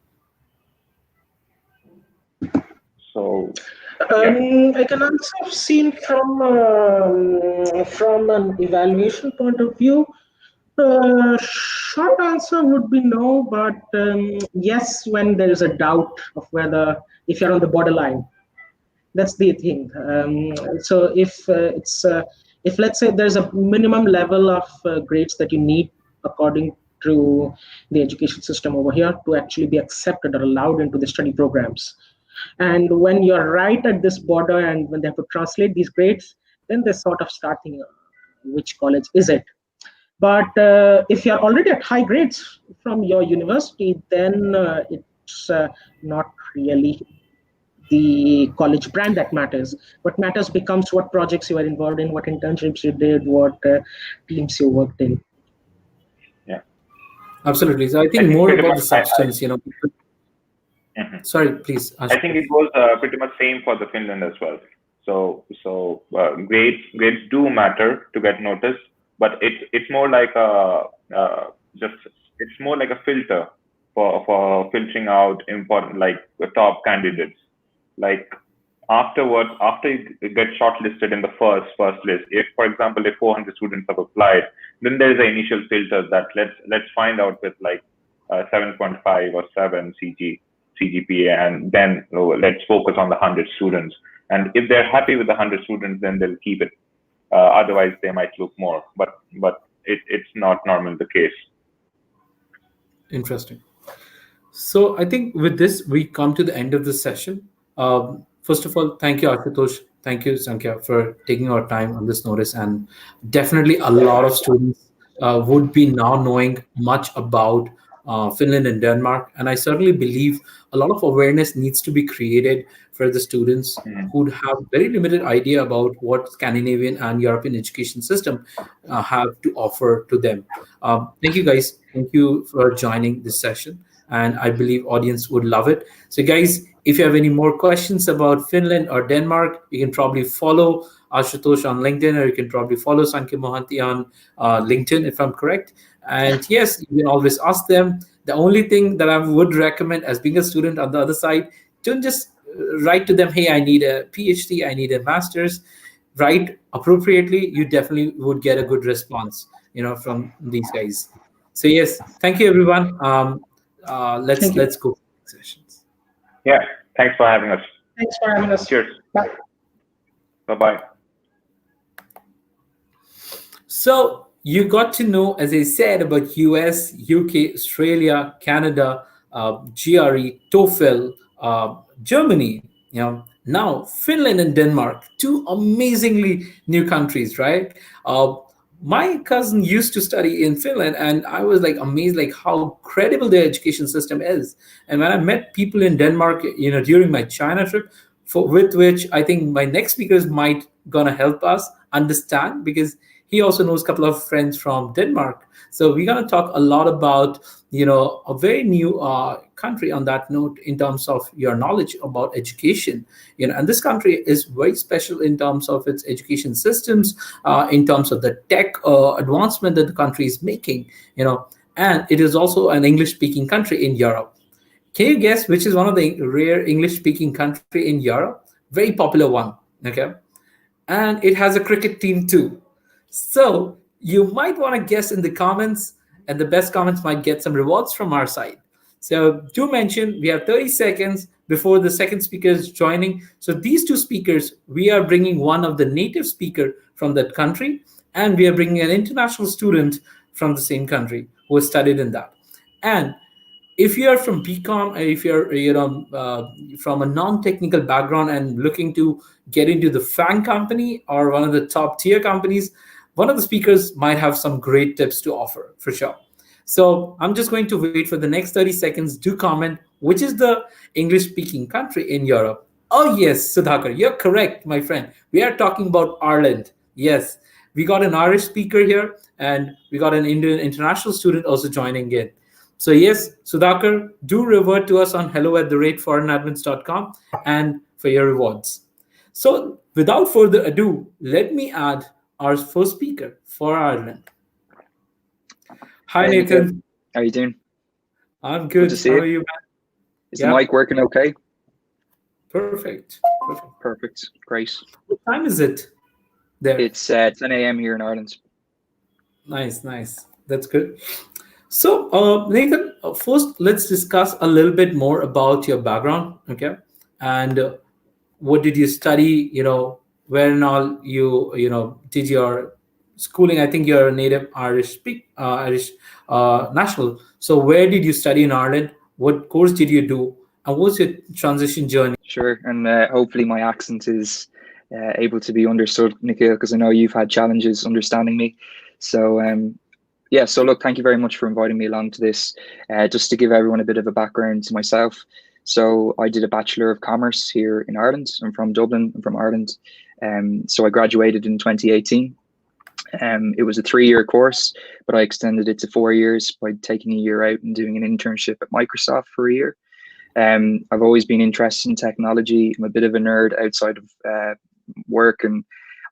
L: So
M: I can also have seen from an evaluation point of view. Short answer would be no, but yes, when there is a doubt of whether if you're on the borderline, that's the thing. So if let's say there's a minimum level of grades that you need according to the education system over here to actually be accepted or allowed into the study programs. And when you're right at this border and when they have to translate these grades, then they're sort of starting which college is it. But if you're already at high grades from your university, then it's not really the college brand that matters. What matters becomes what projects you are involved in, what internships you did, what teams you worked in.
L: Yeah.
A: Absolutely. So I think
L: think
A: more
L: pretty
A: about
L: much
A: the substance, Sorry, please.
L: I think it was pretty much same for the Finland as well. So grades do matter to get noticed, but it's more like a just it's more like a filter for filtering out important, like the top candidates. Like afterwards, after you get shortlisted in the first list, if for example if 400 students have applied, then there is an initial filter that let's find out with like 7.5 or 7 CGPA, and then let's focus on the 100 students. And if they're happy with the 100 students, then they'll keep it. Otherwise, they might look more. But it's not normally the case.
A: Interesting. So I think with this, we come to the end of the session. First of all, thank you, Ashutosh. Thank you, Sankhya, for taking our time on this notice. And definitely a lot of students would be now knowing much about Finland and Denmark. And I certainly believe a lot of awareness needs to be created for the students who have very limited idea about what Scandinavian and European education system have to offer to them. Thank you, guys. Thank you for joining this session. And I believe audience would love it. So guys, if you have any more questions about Finland or Denmark, you can probably follow Ashutosh on LinkedIn, or you can probably follow Sankhya Mohanty on LinkedIn, if I'm correct. And yes, you can always ask them. The only thing that I would recommend as being a student on the other side, don't just write to them, hey, I need a PhD, I need a master's. Write appropriately, you definitely would get a good response, from these guys. So yes, thank you, everyone. Let's go for the sessions.
L: Yeah, thanks for having us.
M: Thanks for having us.
L: Cheers.
M: Bye.
L: Bye-bye.
A: So you got to know, as I said, about US, UK, Australia, Canada, GRE, TOEFL, Germany, now Finland and Denmark, two amazingly new countries, right? My cousin used to study in Finland, and I was like amazed, like how credible their education system is. And when I met people in Denmark, during my China trip, with which I think my next speakers might gonna help us understand, because he also knows a couple of friends from Denmark. So we're gonna talk a lot about, a very new country on that note in terms of your knowledge about education. And this country is very special in terms of its education systems, in terms of the tech advancement that the country is making. And it is also an English-speaking country in Europe. Can you guess which is one of the rare English-speaking country in Europe? Very popular one, okay? And it has a cricket team too. So you might want to guess in the comments, and the best comments might get some rewards from our side. So do mention, we have 30 seconds before the second speaker is joining. So these two speakers, we are bringing one of the native speaker from that country, and we are bringing an international student from the same country who has studied in that. And if you are from BCom, if you're from a non-technical background and looking to get into the FANG company or one of the top tier companies, one of the speakers might have some great tips to offer for sure. So I'm just going to wait for the next 30 seconds. Do comment, which is the English-speaking country in Europe? Oh yes, Sudhakar, you're correct, my friend. We are talking about Ireland. Yes, we got an Irish speaker here, and we got an Indian international student also joining in. So yes, Sudhakar, do revert to us on hello@ForeignAdmits.com and for your rewards. So without further ado, let me add our first speaker for Ireland. Hi,
N: Hey,
A: Nathan.
N: how are you doing?
A: I'm good.
N: to see
A: How
N: you.
A: are you, man?
N: Is the mic working okay?
A: Perfect.
N: Perfect. Great.
A: What time is it there?
N: It's 10 a.m. here in Ireland.
A: Nice. That's good. So, Nathan, first let's discuss a little bit more about your background, okay? And what did you study? Where and all you did your schooling? I think you're a native Irish national. So, where did you study in Ireland? What course did you do? And what's your transition journey?
N: Sure, and hopefully my accent is able to be understood, Nikhil, because I know you've had challenges understanding me. So, so look, thank you very much for inviting me along to this. Just to give everyone a bit of a background to myself. So I did a Bachelor of Commerce here in Ireland. I'm from Dublin, I'm from Ireland. So I graduated in 2018. It was a 3-year course, but I extended it to 4 years by taking a year out and doing an internship at Microsoft for a year. I've always been interested in technology. I'm a bit of a nerd outside of work, and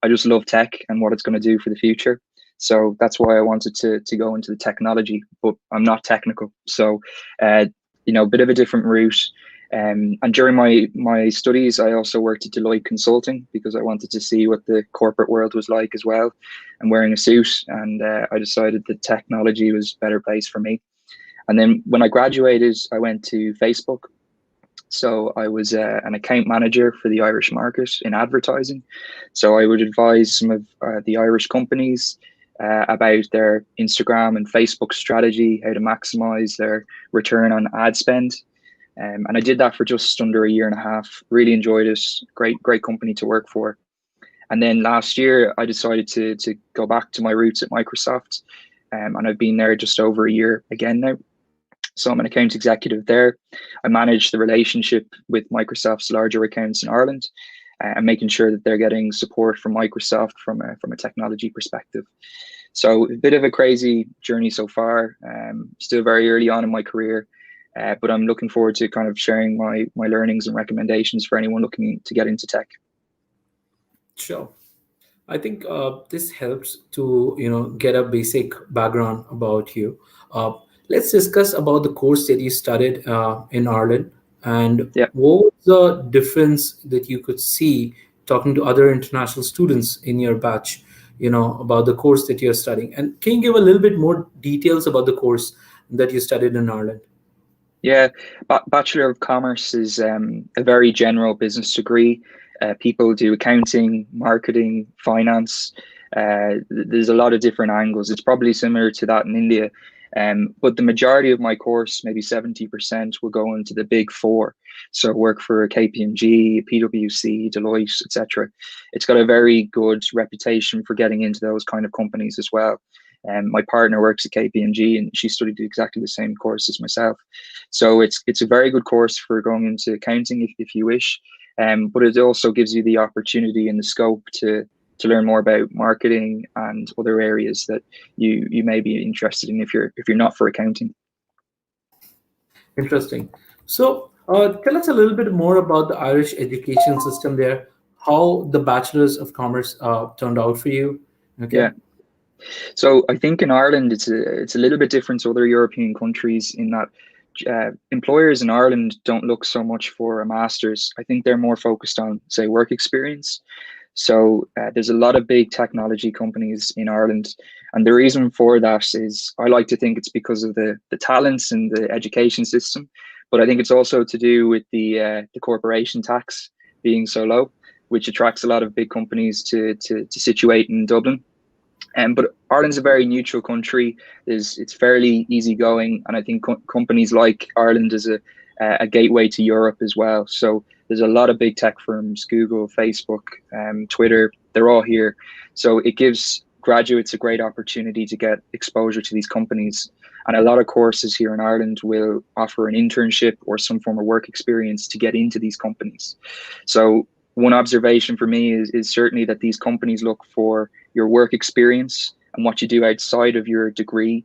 N: I just love tech and what it's going to do for the future. So that's why I wanted to go into the technology, but I'm not technical. So, a bit of a different route. And during my studies, I also worked at Deloitte Consulting because I wanted to see what the corporate world was like as well, and wearing a suit. And I decided that technology was a better place for me. And then when I graduated, I went to Facebook. So I was an account manager for the Irish market in advertising. So I would advise some of the Irish companies about their Instagram and Facebook strategy, how to maximize their return on ad spend. And I did that for just under a year and a half. Really enjoyed it. Great company to work for. And then last year, I decided to go back to my roots at Microsoft. And I've been there just over a year again now. So I'm an account executive there. I manage the relationship with Microsoft's larger accounts in Ireland and making sure that they're getting support from Microsoft from a technology perspective. So a bit of a crazy journey so far. Still very early on in my career, but I'm looking forward to kind of sharing my learnings and recommendations for anyone looking to get into tech.
A: Sure. I think this helps to get a basic background about you. Let's discuss about the course that you studied in Ireland, and what was the difference that you could see talking to other international students in your batch, about the course that you're studying. And can you give a little bit more details about the course that you studied in Ireland?
N: Yeah, Bachelor of Commerce is a very general business degree. People do accounting, marketing, finance. There's a lot of different angles. It's probably similar to that in India. But the majority of my course, maybe 70%, will go into the big four. So work for KPMG, PwC, Deloitte, etc. It's got a very good reputation for getting into those kind of companies as well. My partner works at KPMG and she studied exactly the same course as myself. So it's a very good course for going into accounting if you wish. But it also gives you the opportunity and the scope to learn more about marketing and other areas that you may be interested in if you're not for accounting.
A: Interesting. So tell us a little bit more about the Irish education system there, how the Bachelors of Commerce turned out for you. Okay.
N: Yeah. So I think in Ireland it's a little bit different to other European countries in that employers in Ireland don't look so much for a master's. I think they're more focused on, say, work experience. So there's a lot of big technology companies in Ireland. And the reason for that is I like to think it's because of the talents and the education system. But I think it's also to do with the corporation tax being so low, which attracts a lot of big companies to situate in Dublin. But Ireland's a very neutral country. It's fairly easygoing. And I think companies like Ireland is a gateway to Europe as well. So there's a lot of big tech firms, Google, Facebook, Twitter, they're all here. So it gives graduates a great opportunity to get exposure to these companies. And a lot of courses here in Ireland will offer an internship or some form of work experience to get into these companies. So one observation for me is certainly that these companies look for your work experience and what you do outside of your degree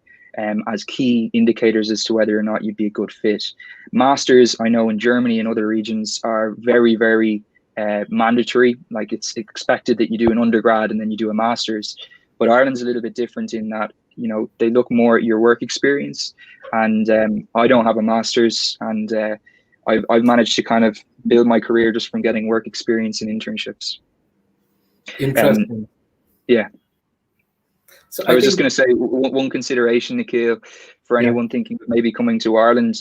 N: as key indicators as to whether or not you'd be a good fit. Masters, I know in Germany and other regions are very, very mandatory. Like it's expected that you do an undergrad and then you do a master's. But Ireland's a little bit different in that, they look more at your work experience. And I don't have a master's, and I've managed to kind of build my career just from getting work experience and internships.
A: Interesting.
N: Yeah.
A: So
N: I was just going to say one consideration, Nikhil, for anyone thinking of maybe coming to Ireland.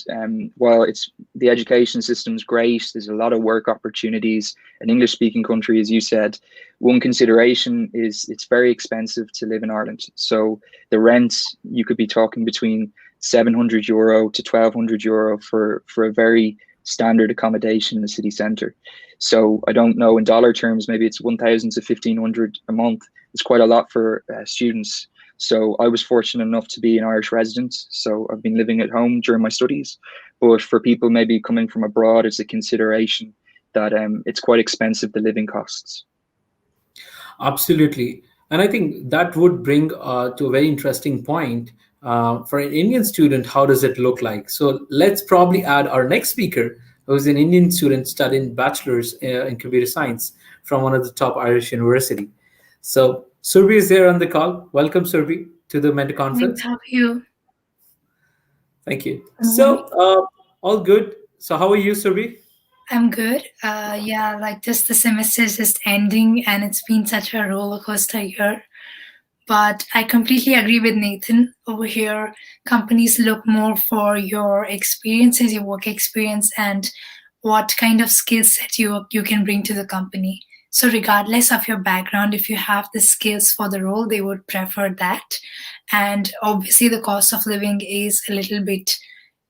N: While the education system's great, there's a lot of work opportunities. An English-speaking country, as you said, one consideration is it's very expensive to live in Ireland. So the rent, you could be talking between €700 to €1,200 for a very standard accommodation in the city centre. So I don't know in dollar terms, maybe it's 1,000 to 1,500 a month. It's quite a lot for students. So I was fortunate enough to be an Irish resident. So I've been living at home during my studies. But for people maybe coming from abroad, it's a consideration that it's quite expensive, the living costs.
A: Absolutely. And I think that would bring to a very interesting point. For an Indian student, how does it look like? So let's probably add our next speaker, who's an Indian student studying bachelor's in computer science from one of the top Irish university. So Surbi is there on the call. Welcome, Surbi, to the Mentor
O: Thanks.
A: Conference.
O: How are you?
A: Thank you.
O: Good morning.
A: So all good. So how are you, Surbi?
O: I'm good. Yeah, like just the semester is just ending and it's been such a roller coaster year. But I completely agree with Nathan. Over here, companies look more for your experiences, your work experience, and what kind of skill set you can bring to the company. So regardless of your background, if you have the skills for the role, they would prefer that. And obviously, the cost of living is a little bit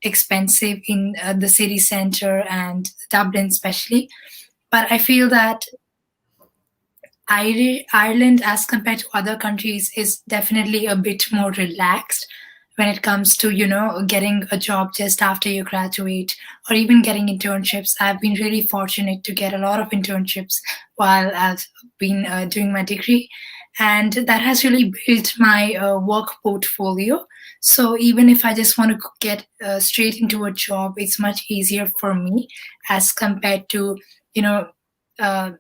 O: expensive in the city center and Dublin, especially. But I feel that Ireland, as compared to other countries, is definitely a bit more relaxed when it comes to getting a job just after you graduate or even getting internships. I've been really fortunate to get a lot of internships while I've been doing my degree, and that has really built my work portfolio. So even if I just want to get straight into a job, it's much easier for me as compared to uh,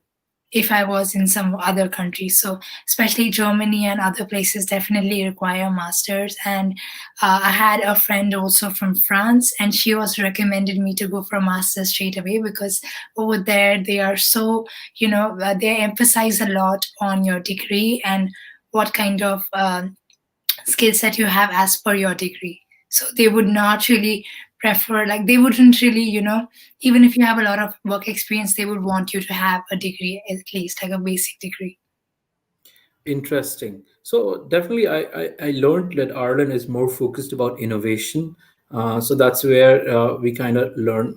O: if I was in some other countries. So especially Germany and other places definitely require masters. And I had a friend also from France, and she was recommended me to go for a master's straight away because over there they are so, they emphasize a lot on your degree and what kind of skill set you have as per your degree. So they would not really prefer, like they wouldn't really, even if you have a lot of work experience, they would want you to have a degree, at least like a basic degree.
A: Interesting. So definitely, I learned that Ireland is more focused about innovation. So that's where we kind of learn.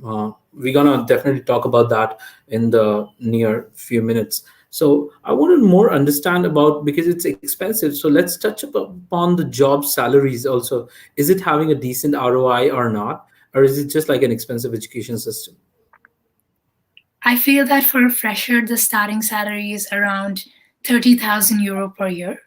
A: We're gonna definitely talk about that in the near few minutes. So I want to more understand about, because it's expensive. So let's touch upon the job salaries also. Is it having a decent ROI or not, or is it just like an expensive education system?
O: I feel that for a fresher, the starting salary is around 30,000 euro per year.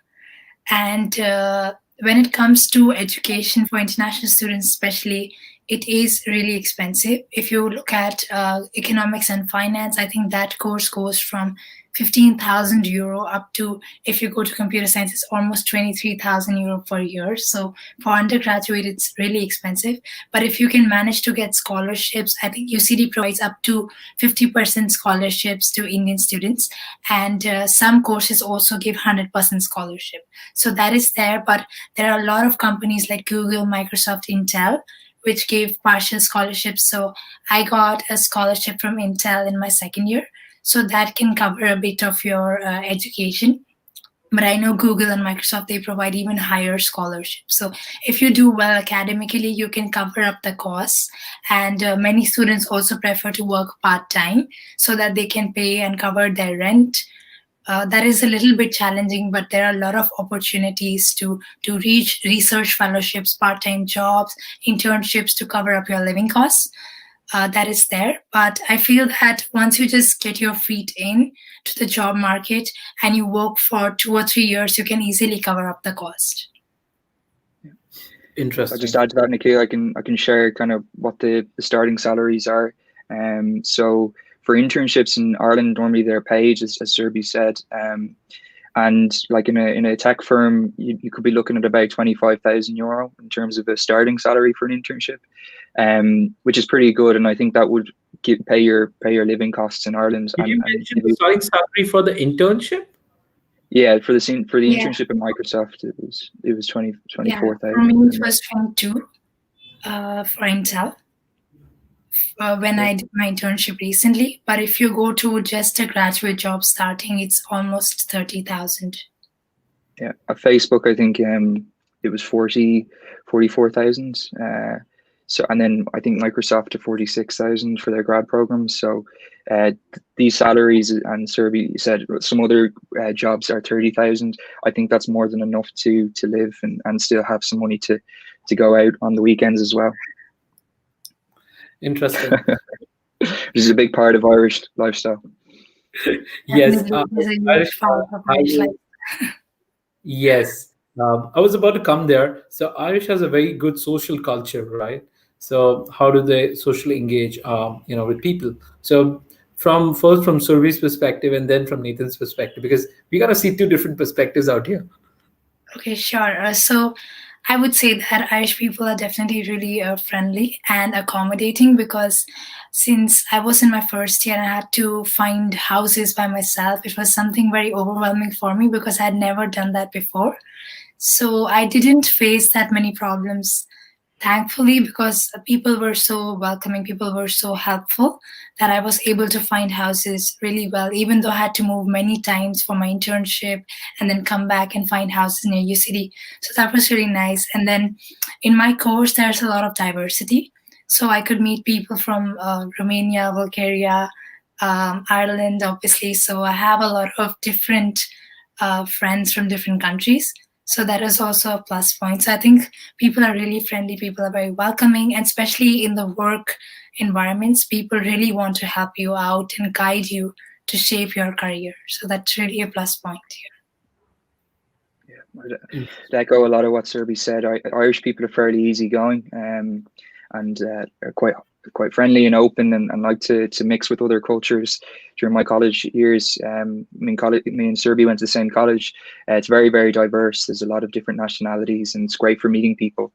O: And when it comes to education for international students, especially, it is really expensive. If you look at economics and finance, I think that course goes from 15,000 euro up to, if you go to computer science, it's almost 23,000 euro per year. So for undergraduate, it's really expensive. But if you can manage to get scholarships, I think UCD provides up to 50% scholarships to Indian students. And some courses also give 100% scholarship. So that is there. But there are a lot of companies like Google, Microsoft, Intel, which gave partial scholarships. So I got a scholarship from Intel in my second year. So that can cover a bit of your education. But I know Google and Microsoft, they provide even higher scholarships. So if you do well academically, you can cover up the costs. And many students also prefer to work part-time so that they can pay and cover their rent. That is a little bit challenging, but there are a lot of opportunities to reach research fellowships, part-time jobs, internships to cover up your living costs. That is there. But I feel that once you just get your feet in to the job market and you work for 2 or 3 years, you can easily cover up the cost.
A: Interesting.
N: I'll just add to that, Nikhil. I can share kind of what the starting salaries are. So for internships in Ireland, normally they're paid, as Surbi said. And like in a tech firm, you could be looking at about 25,000 euro in terms of a starting salary for an internship, which is pretty good. And I think that would pay your living costs in Ireland.
A: Did you mention the starting salary for the internship?
N: Yeah, for the internship at Microsoft, it was 24,000.
O: Yeah, for me it was 22 for Intel. When I did my internship recently, but if you go to just a graduate job starting, it's almost 30,000.
N: Yeah, at Facebook, I think it was 44,000. So, and then I think Microsoft to 46,000 for their grad programs. So these salaries, and Surbi said some other jobs are 30,000. I think that's more than enough to live and still have some money to go out on the weekends as well.
A: Interesting.
N: This is a big part of Irish lifestyle.
A: Yes. Yes, I was about to come there. So Irish has a very good social culture, right? So how do they socially engage, with people? So from first from Survi's perspective and then from Nathan's perspective, because we gotta see two different perspectives out here.
O: Okay, sure. So I would say that Irish people are definitely really friendly and accommodating because since I was in my first year and I had to find houses by myself, it was something very overwhelming for me because I had never done that before. So I didn't face that many problems, thankfully, because people were so welcoming, people were so helpful that I was able to find houses really well, even though I had to move many times for my internship and then come back and find houses near UCD. So that was really nice. And then in my course, there's a lot of diversity. So I could meet people from Romania, Bulgaria, Ireland, obviously. So I have a lot of different friends from different countries. So that is also a plus point. So I think people are really friendly, people are very welcoming, and especially in the work environments, people really want to help you out and guide you to shape your career. So that's really a plus point here.
N: Yeah, I'd echo a lot of what Serbi said. Irish people are fairly easygoing, and are quite friendly and open, and like to mix with other cultures. During my college years, me and Serbi went to the same college. It's very, very diverse. There's a lot of different nationalities, and it's great for meeting people.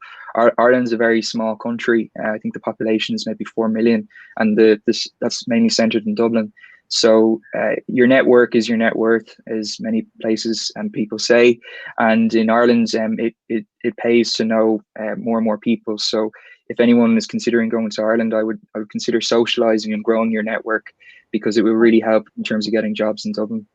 N: Ireland's a very small country. I think the population is maybe 4 million, and that's mainly centered in Dublin. So your network is your net worth, as many places and people say. And in Ireland, it pays to know more and more people. So if anyone is considering going to Ireland, I would consider socializing and growing your network, because it will really help in terms of getting jobs in Dublin.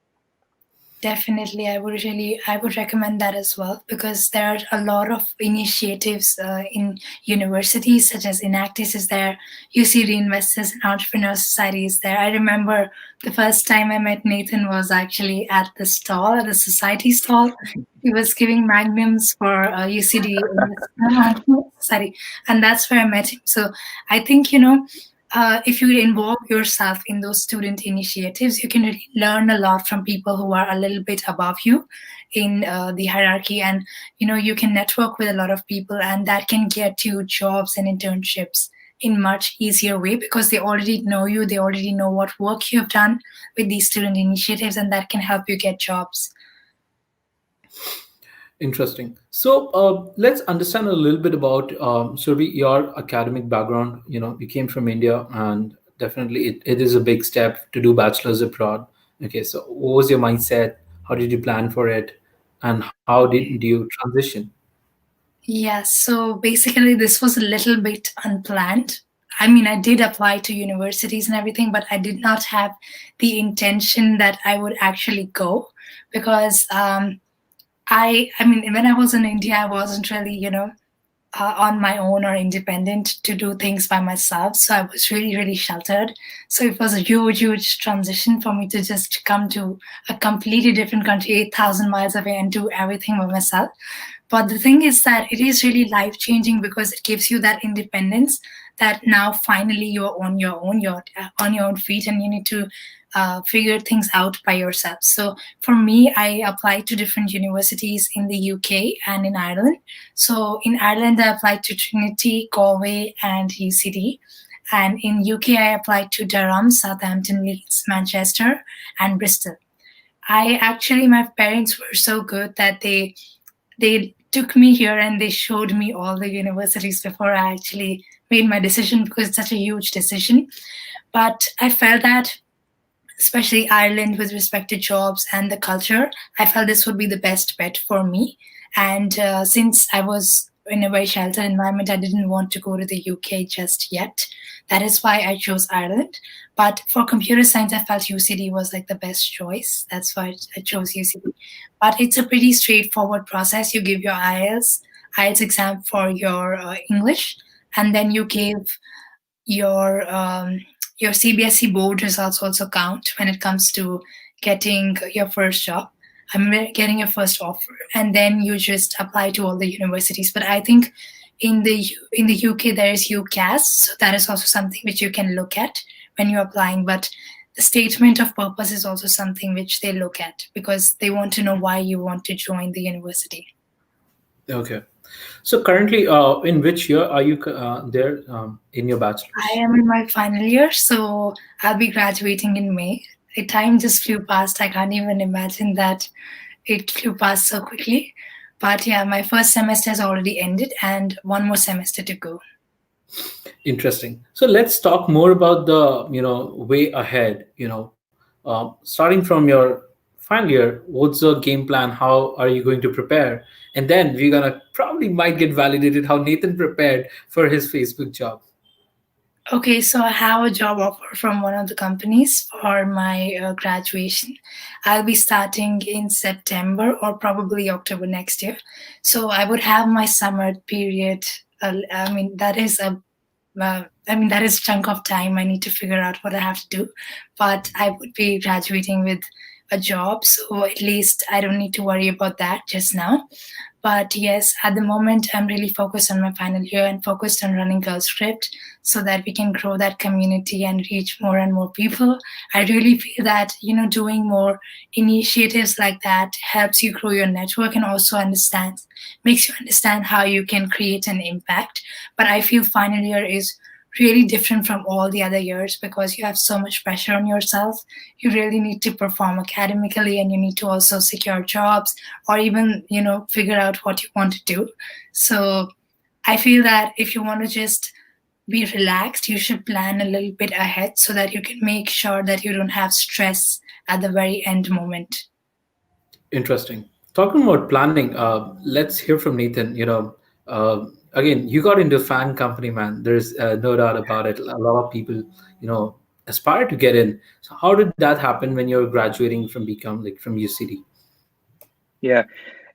O: Definitely, I would recommend that as well, because there are a lot of initiatives in universities, such as Enactis is there, UC Reinvestors and Entrepreneur Society is there. I remember the first time I met Nathan was actually at the society stall. He was giving magnums for UCD Society, and that's where I met him. So I think, if you involve yourself in those student initiatives, you can really learn a lot from people who are a little bit above you in the hierarchy, and you can network with a lot of people, and that can get you jobs and internships in much easier way, because they already know you, they already know what work you have done with these student initiatives, and that can help you get jobs.
A: Interesting. So let's understand a little bit about Survi, your academic background. You came from India, and definitely it is a big step to do bachelor's abroad. Okay, so what was your mindset? How did you plan for it? And how did you transition?
O: Yes, so basically this was a little bit unplanned. I mean, I did apply to universities and everything, but I did not have the intention that I would actually go, because I mean, when I was in India, I wasn't really, on my own or independent to do things by myself. So I was really, really sheltered. So it was a huge, huge transition for me to just come to a completely different country, 8,000 miles away, and do everything by myself. But the thing is that it is really life changing, because it gives you that independence that now finally you're on your own, you're on your own feet, and you need to figure things out by yourself. So for me, I applied to different universities in the UK and in Ireland. So in Ireland, I applied to Trinity, Galway, and UCD. And in UK, I applied to Durham, Southampton, Leeds, Manchester, and Bristol. My parents were so good that they took me here and they showed me all the universities before I actually made my decision, because it's such a huge decision. But I felt that, especially Ireland, with respect to jobs and the culture, I felt this would be the best bet for me. And since I was in a very sheltered environment, I didn't want to go to the UK just yet. That is why I chose Ireland. But for computer science, I felt UCD was like the best choice. That's why I chose UCD. But it's a pretty straightforward process. You give your IELTS exam for your English, and then you give your CBSE board results also count when it comes to getting your first job. Getting your first offer, and then you just apply to all the universities. But I think in the UK there is UCAS, so that is also something which you can look at when you're applying. But the statement of purpose is also something which they look at, because they want to know why you want to join the university.
A: Okay. So currently, in which year are you there in your
O: I
A: bachelor's?
O: am in my final year, so I'll be graduating in May. The time just flew past. I can't even imagine that it flew past so quickly. But yeah, my first semester has already ended and one more semester to go.
A: Interesting. So let's talk more about the way ahead. Starting from your final year, what's the game plan? How are you going to prepare? And then we're gonna probably might get validated how Nathan prepared for his Facebook job.
O: Okay, so I have a job offer from one of the companies for my graduation. I'll be starting in September or probably October next year. So I would have my summer period. I mean, that is that is a chunk of time I need to figure out what I have to do. But I would be graduating with a job, so at least I don't need to worry about that just now. But yes, at the moment, I'm really focused on my final year and focused on running Girl Script so that we can grow that community and reach more and more people. I really feel that, doing more initiatives like that helps you grow your network and also makes you understand how you can create an impact. But I feel final year is really different from all the other years because you have so much pressure on yourself. You really need to perform academically and you need to also secure jobs or even, figure out what you want to do. So I feel that if you want to just be relaxed, you should plan a little bit ahead so that you can make sure that you don't have stress at the very end moment.
A: Interesting. Talking about planning, let's hear from Nathan. Again, you got into fan company, man. There's no doubt about it. A lot of people, aspire to get in. So how did that happen when you're graduating from from UCD?
N: Yeah.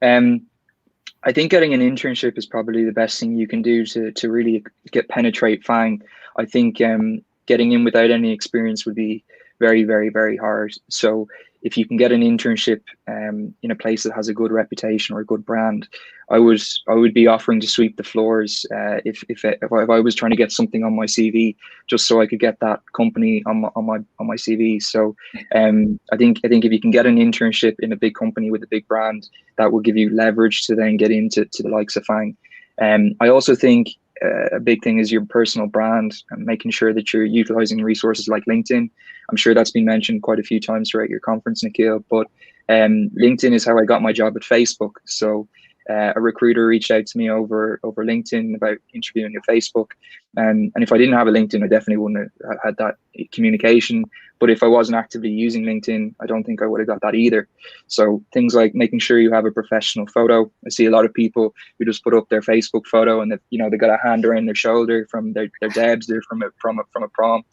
N: I think getting an internship is probably the best thing you can do to really penetrate FANG. I think getting in without any experience would be very, very, very hard. So if you can get an internship in a place that has a good reputation or a good brand, I would be offering to sweep the floors if I was trying to get something on my CV, just so I could get that company on my CV. So I think if you can get an internship in a big company with a big brand, that will give you leverage to then get into the likes of FANG. I also think a big thing is your personal brand and making sure that you're utilizing resources like LinkedIn. I'm sure that's been mentioned quite a few times throughout your conference, Nikhil, but LinkedIn is how I got my job at Facebook. So a recruiter reached out to me over LinkedIn about interviewing at Facebook. And if I didn't have a LinkedIn, I definitely wouldn't have had that communication. But if I wasn't actively using LinkedIn, I don't think I would have got that either. So things like making sure you have a professional photo. I see a lot of people who just put up their Facebook photo and they got a hand around their shoulder from their debs, they're from a prom.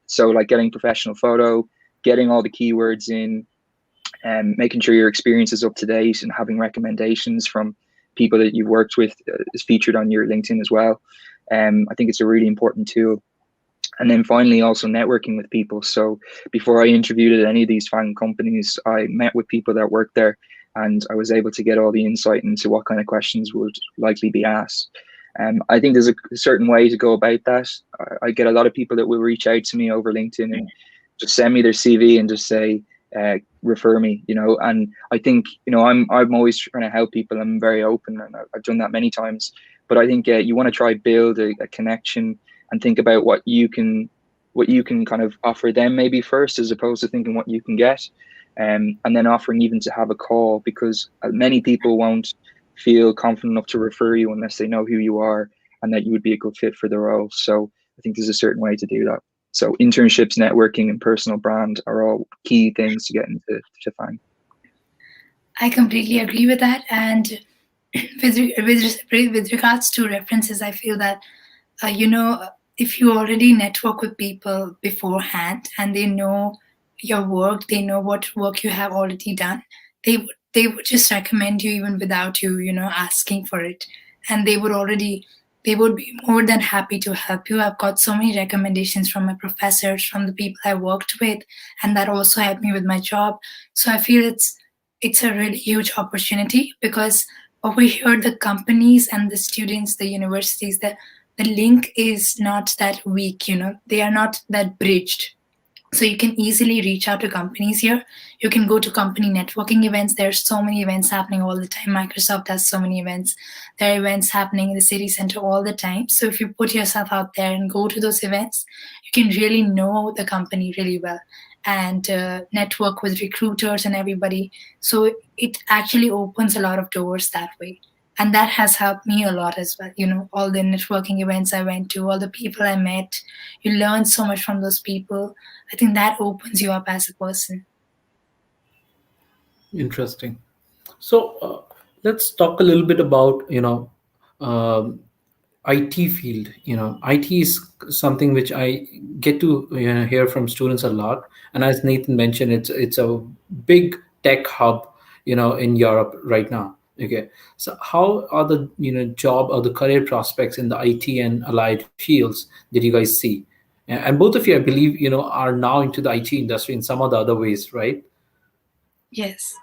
N: So like getting professional photo, getting all the keywords in, and making sure your experience is up to date and having recommendations from people that you've worked with is featured on your LinkedIn as well. I think it's a really important tool. And then finally, also networking with people. So before I interviewed at any of these FANG companies, I met with people that worked there and I was able to get all the insight into what kind of questions would likely be asked. I think there's a certain way to go about that. I get a lot of people that will reach out to me over LinkedIn and just send me their CV and just say, refer me, and I think, I'm always trying to help people. I'm very open and I've done that many times, but I think you want to try build a connection and think about what you can kind of offer them maybe first, as opposed to thinking what you can get, and then offering even to have a call, because many people won't feel confident enough to refer you unless they know who you are and that you would be a good fit for the role. So I think there's a certain way to do that. So internships, networking, and personal brand are all key things to get into FANG.
O: I completely agree with that. And with regards to references, I feel that, if you already network with people beforehand and they know your work, they know what work you have already done, they would just recommend you even without you, asking for it. And they would be more than happy to help you. I've got so many recommendations from my professors, from the people I worked with, and that also helped me with my job. So I feel it's a really huge opportunity, because over here, the companies and the students, the universities, the link is not that weak, they are not that bridged. So you can easily reach out to companies here. You can go to company networking events. There's so many events happening all the time. Microsoft has so many events. There are events happening in the city center all the time. So if you put yourself out there and go to those events, you can really know the company really well and network with recruiters and everybody. So it actually opens a lot of doors that way. And that has helped me a lot as well. All the networking events I went to, all the people I met, you learn so much from those people. I think that opens you up as a person.
A: Interesting. So let's talk a little bit about um, IT field. IT is something which I get to hear from students a lot. And as Nathan mentioned, it's a big tech hub, in Europe right now. Okay, so how are the job or the career prospects in the IT and allied fields that you guys see? And both of you, I believe, are now into the IT industry in some of the other ways, right?
O: Yes.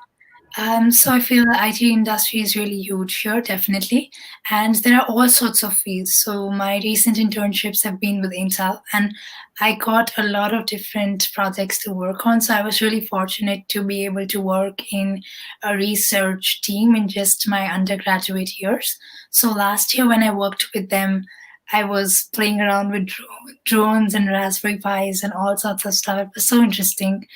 O: So I feel the IT industry is really huge here, definitely. And there are all sorts of fields. So my recent internships have been with Intel, and I got a lot of different projects to work on. So I was really fortunate to be able to work in a research team in just my undergraduate years. So last year when I worked with them, I was playing around with drones and Raspberry Pis and all sorts of stuff. It was so interesting.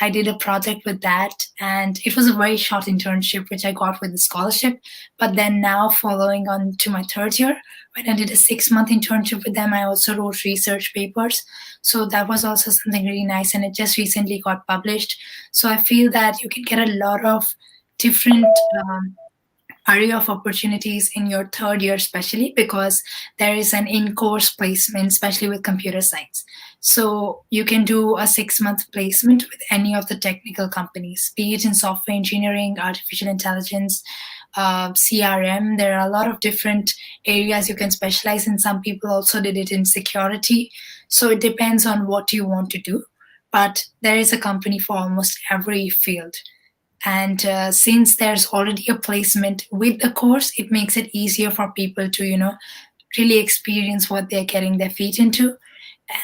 O: I did a project with that, and it was a very short internship, which I got with the scholarship. But then now, following on to my third year, when I did a 6-month internship with them, I also wrote research papers. So that was also something really nice, and it just recently got published. So I feel that you can get a lot of different array of opportunities in your third year, especially because there is an in-course placement, especially with computer science. So you can do a 6-month placement with any of the technical companies, be it in software engineering, artificial intelligence, CRM. There are a lot of different areas you can specialize in. Some people also did it in security. So it depends on what you want to do. But there is a company for almost every field. And since there's already a placement with the course, it makes it easier for people to really experience what they're getting their feet into,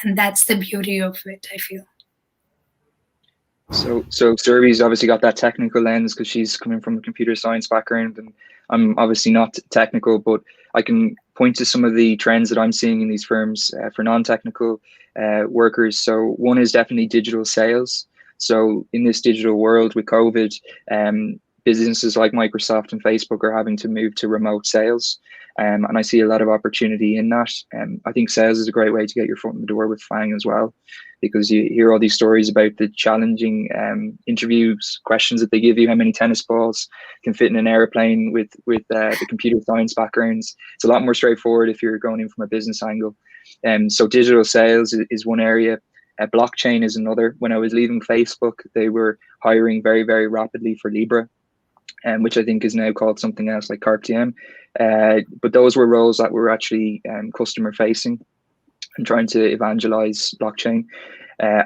O: and that's the beauty of it, I feel.
N: So Survi's obviously got that technical lens because she's coming from a computer science background, and I'm obviously not technical, but I can point to some of the trends that I'm seeing in these firms for non-technical workers. So one is definitely digital sales. So in this digital world with COVID, businesses like Microsoft and Facebook are having to move to remote sales. And I see a lot of opportunity in that. I think sales is a great way to get your foot in the door with FANG as well, because you hear all these stories about the challenging interviews, questions that they give you, how many tennis balls can fit in an airplane with the computer science backgrounds. It's a lot more straightforward if you're going in from a business angle. So digital sales is one area. Blockchain is another. When I was leaving Facebook, they were hiring very, very rapidly for Libra, which I think is now called something else like CarpTM. But those were roles that were actually customer facing and trying to evangelize blockchain.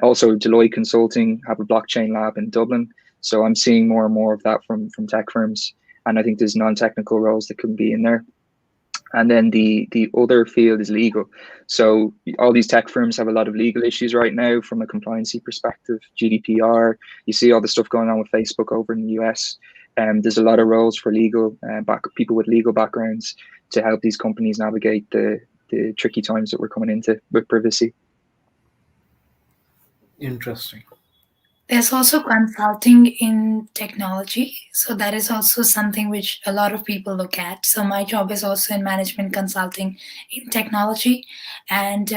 N: Also, Deloitte Consulting have a blockchain lab in Dublin. So I'm seeing more and more of that from tech firms. And I think there's non-technical roles that can be in there. And then the other field is legal. So all these tech firms have a lot of legal issues right now from a compliancy perspective, GDPR. You see all the stuff going on with Facebook over in the US. There's a lot of roles for legal people with legal backgrounds to help these companies navigate the tricky times that we're coming into with privacy.
A: Interesting.
O: There's also consulting in technology. So that is also something which a lot of people look at. So my job is also in management consulting in technology. And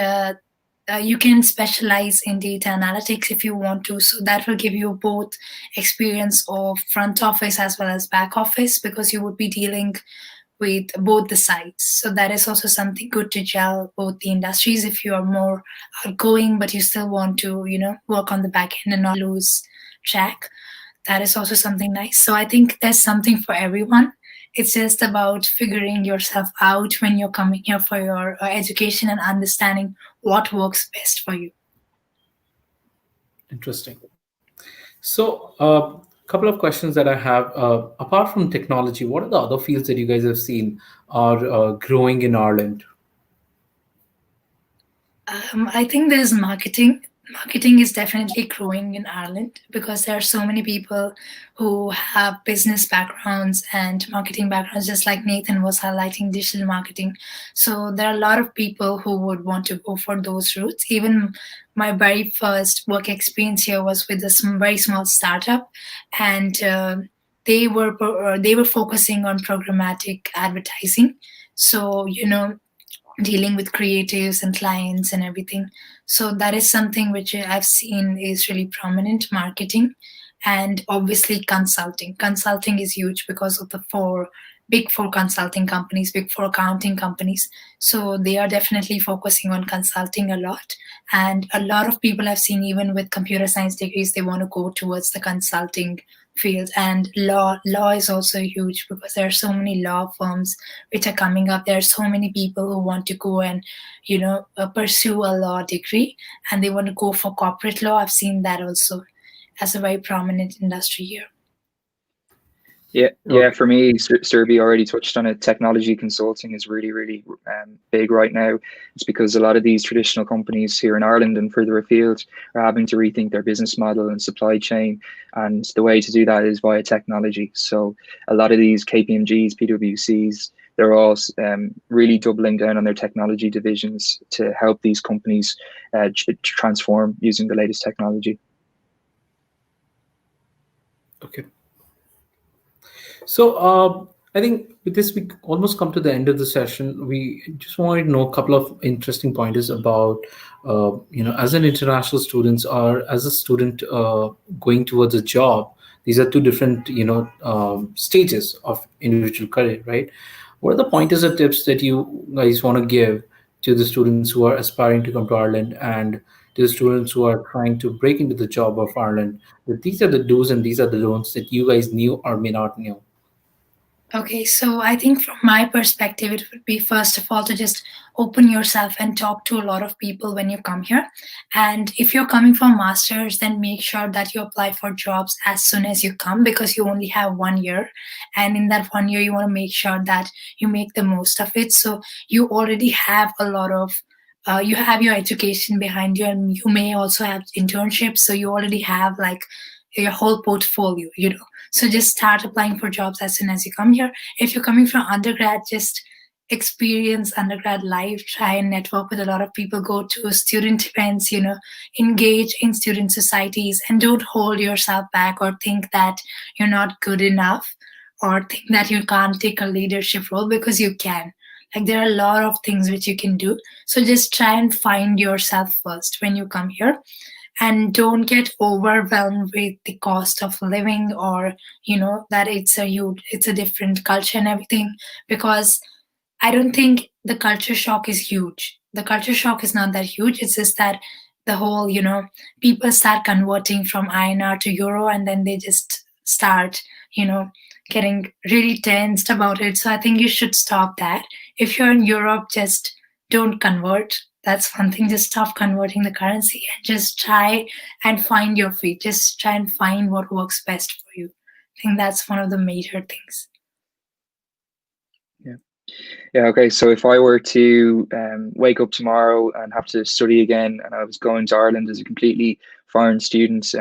O: you can specialize in data analytics if you want to. So that will give you both experience of front office as well as back office, because you would be dealing with both the sides. So that is also something good to gel both the industries if you are more outgoing, but you still want to, work on the back end and not lose track. That is also something nice. So I think there's something for everyone. It's just about figuring yourself out when you're coming here for your education and understanding what works best for you.
A: Interesting. So, a couple of questions that I have. Apart from technology, what are the other fields that you guys have seen are growing in Ireland?
O: I think there's marketing. marketing is definitely growing in Ireland because there are so many people who have business backgrounds and marketing backgrounds, just like Nathan was highlighting digital marketing. So there are a lot of people who would want to go for those routes. Even my very first work experience here was with a very small startup, and they were focusing on programmatic advertising. So dealing with creatives and clients and everything. So that is something which I've seen is really prominent, marketing. And obviously consulting. Consulting is huge because of the big four consulting companies, big four accounting companies. So they are definitely focusing on consulting a lot. And a lot of people I've seen, even with computer science degrees, they want to go towards the consulting field. And law is also huge because there are so many law firms which are coming up. There are so many people who want to go and pursue a law degree, and they want to go for corporate law. I've seen that also as a very prominent industry here.
N: Yeah. For me, Serbi already touched on it. Technology consulting is really, really big right now. It's because a lot of these traditional companies here in Ireland and further afield are having to rethink their business model and supply chain. And the way to do that is via technology. So a lot of these KPMGs, PwCs, they're all really doubling down on their technology divisions to help these companies transform using the latest technology.
A: Okay. So I think with this, we almost come to the end of the session. We just wanted to know a couple of interesting pointers about, as an international student or as a student going towards a job. These are two different, stages of individual career, right? What are the pointers or tips that you guys want to give to the students who are aspiring to come to Ireland and to the students who are trying to break into the job of Ireland? That these are the do's and these are the don'ts that you guys knew or may not knew.
O: Okay, so I think from my perspective, it would be first of all to just open yourself and talk to a lot of people when you come here. And if you're coming for masters, then make sure that you apply for jobs as soon as you come because you only have 1 year. And in that 1 year, you want to make sure that you make the most of it. So you already have a lot of you have your education behind you, and you may also have internships. So you already have like your whole portfolio, So just start applying for jobs as soon as you come here. If you're coming from undergrad, just experience undergrad life, try and network with a lot of people, go to student events, engage in student societies, and don't hold yourself back or think that you're not good enough or think that you can't take a leadership role, because you can. Like, there are a lot of things which you can do. So just try and find yourself first when you come here. And don't get overwhelmed with the cost of living, or that it's a different culture and everything, because I don't think the culture shock is huge. The culture shock is not that huge. It's just that the whole people start converting from INR to euro, and then they just start getting really tensed about it. So I think you should stop that. If you're in Europe, just don't convert. That's one thing. Just stop converting the currency and just try and find your feet. Just try and find what works best for you. I think that's one of the major things.
N: Yeah. Okay. So if I were to wake up tomorrow and have to study again, and I was going to Ireland as a completely foreign student,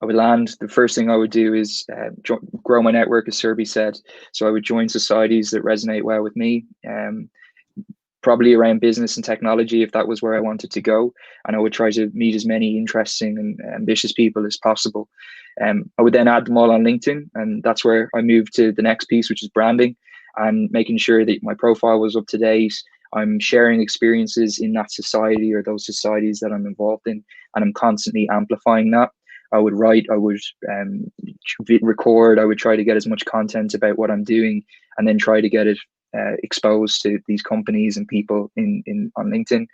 N: I would land. The first thing I would do is grow my network, as Serbi said. So I would join societies that resonate well with me. Probably around business and technology, if that was where I wanted to go. And I would try to meet as many interesting and ambitious people as possible. I would then add them all on LinkedIn, and that's where I moved to the next piece, which is branding and making sure that my profile was up to date. I'm sharing experiences in that society or those societies that I'm involved in, and I'm constantly amplifying that. I would write, I would record, I would try to get as much content about what I'm doing, and then try to get it exposed to these companies and people on LinkedIn.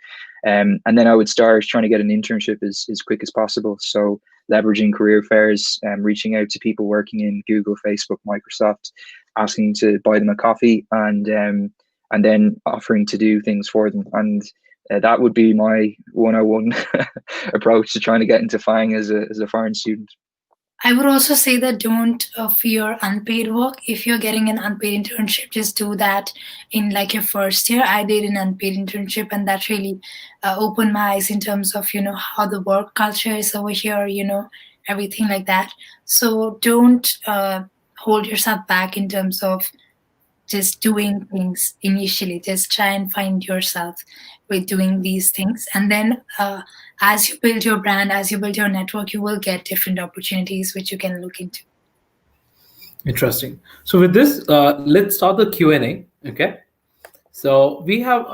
N: And then I would start trying to get an internship as quick as possible. So leveraging career fairs, reaching out to people working in Google, Facebook, Microsoft, asking to buy them a coffee, and then offering to do things for them. And that would be my 101 approach to trying to get into FANG as a foreign student.
O: I would also say that don't fear unpaid work. If you're getting an unpaid internship, just do that in like your first year. I did an unpaid internship, and that really opened my eyes in terms of how the work culture is over here. Everything like that. So don't hold yourself back in terms of just doing things initially. Just try and find yourself with doing these things, and then as you build your brand, as you build your network, you will get different opportunities which you can look into.
A: Interesting. So with this, let's start the Q&A. Okay. So we have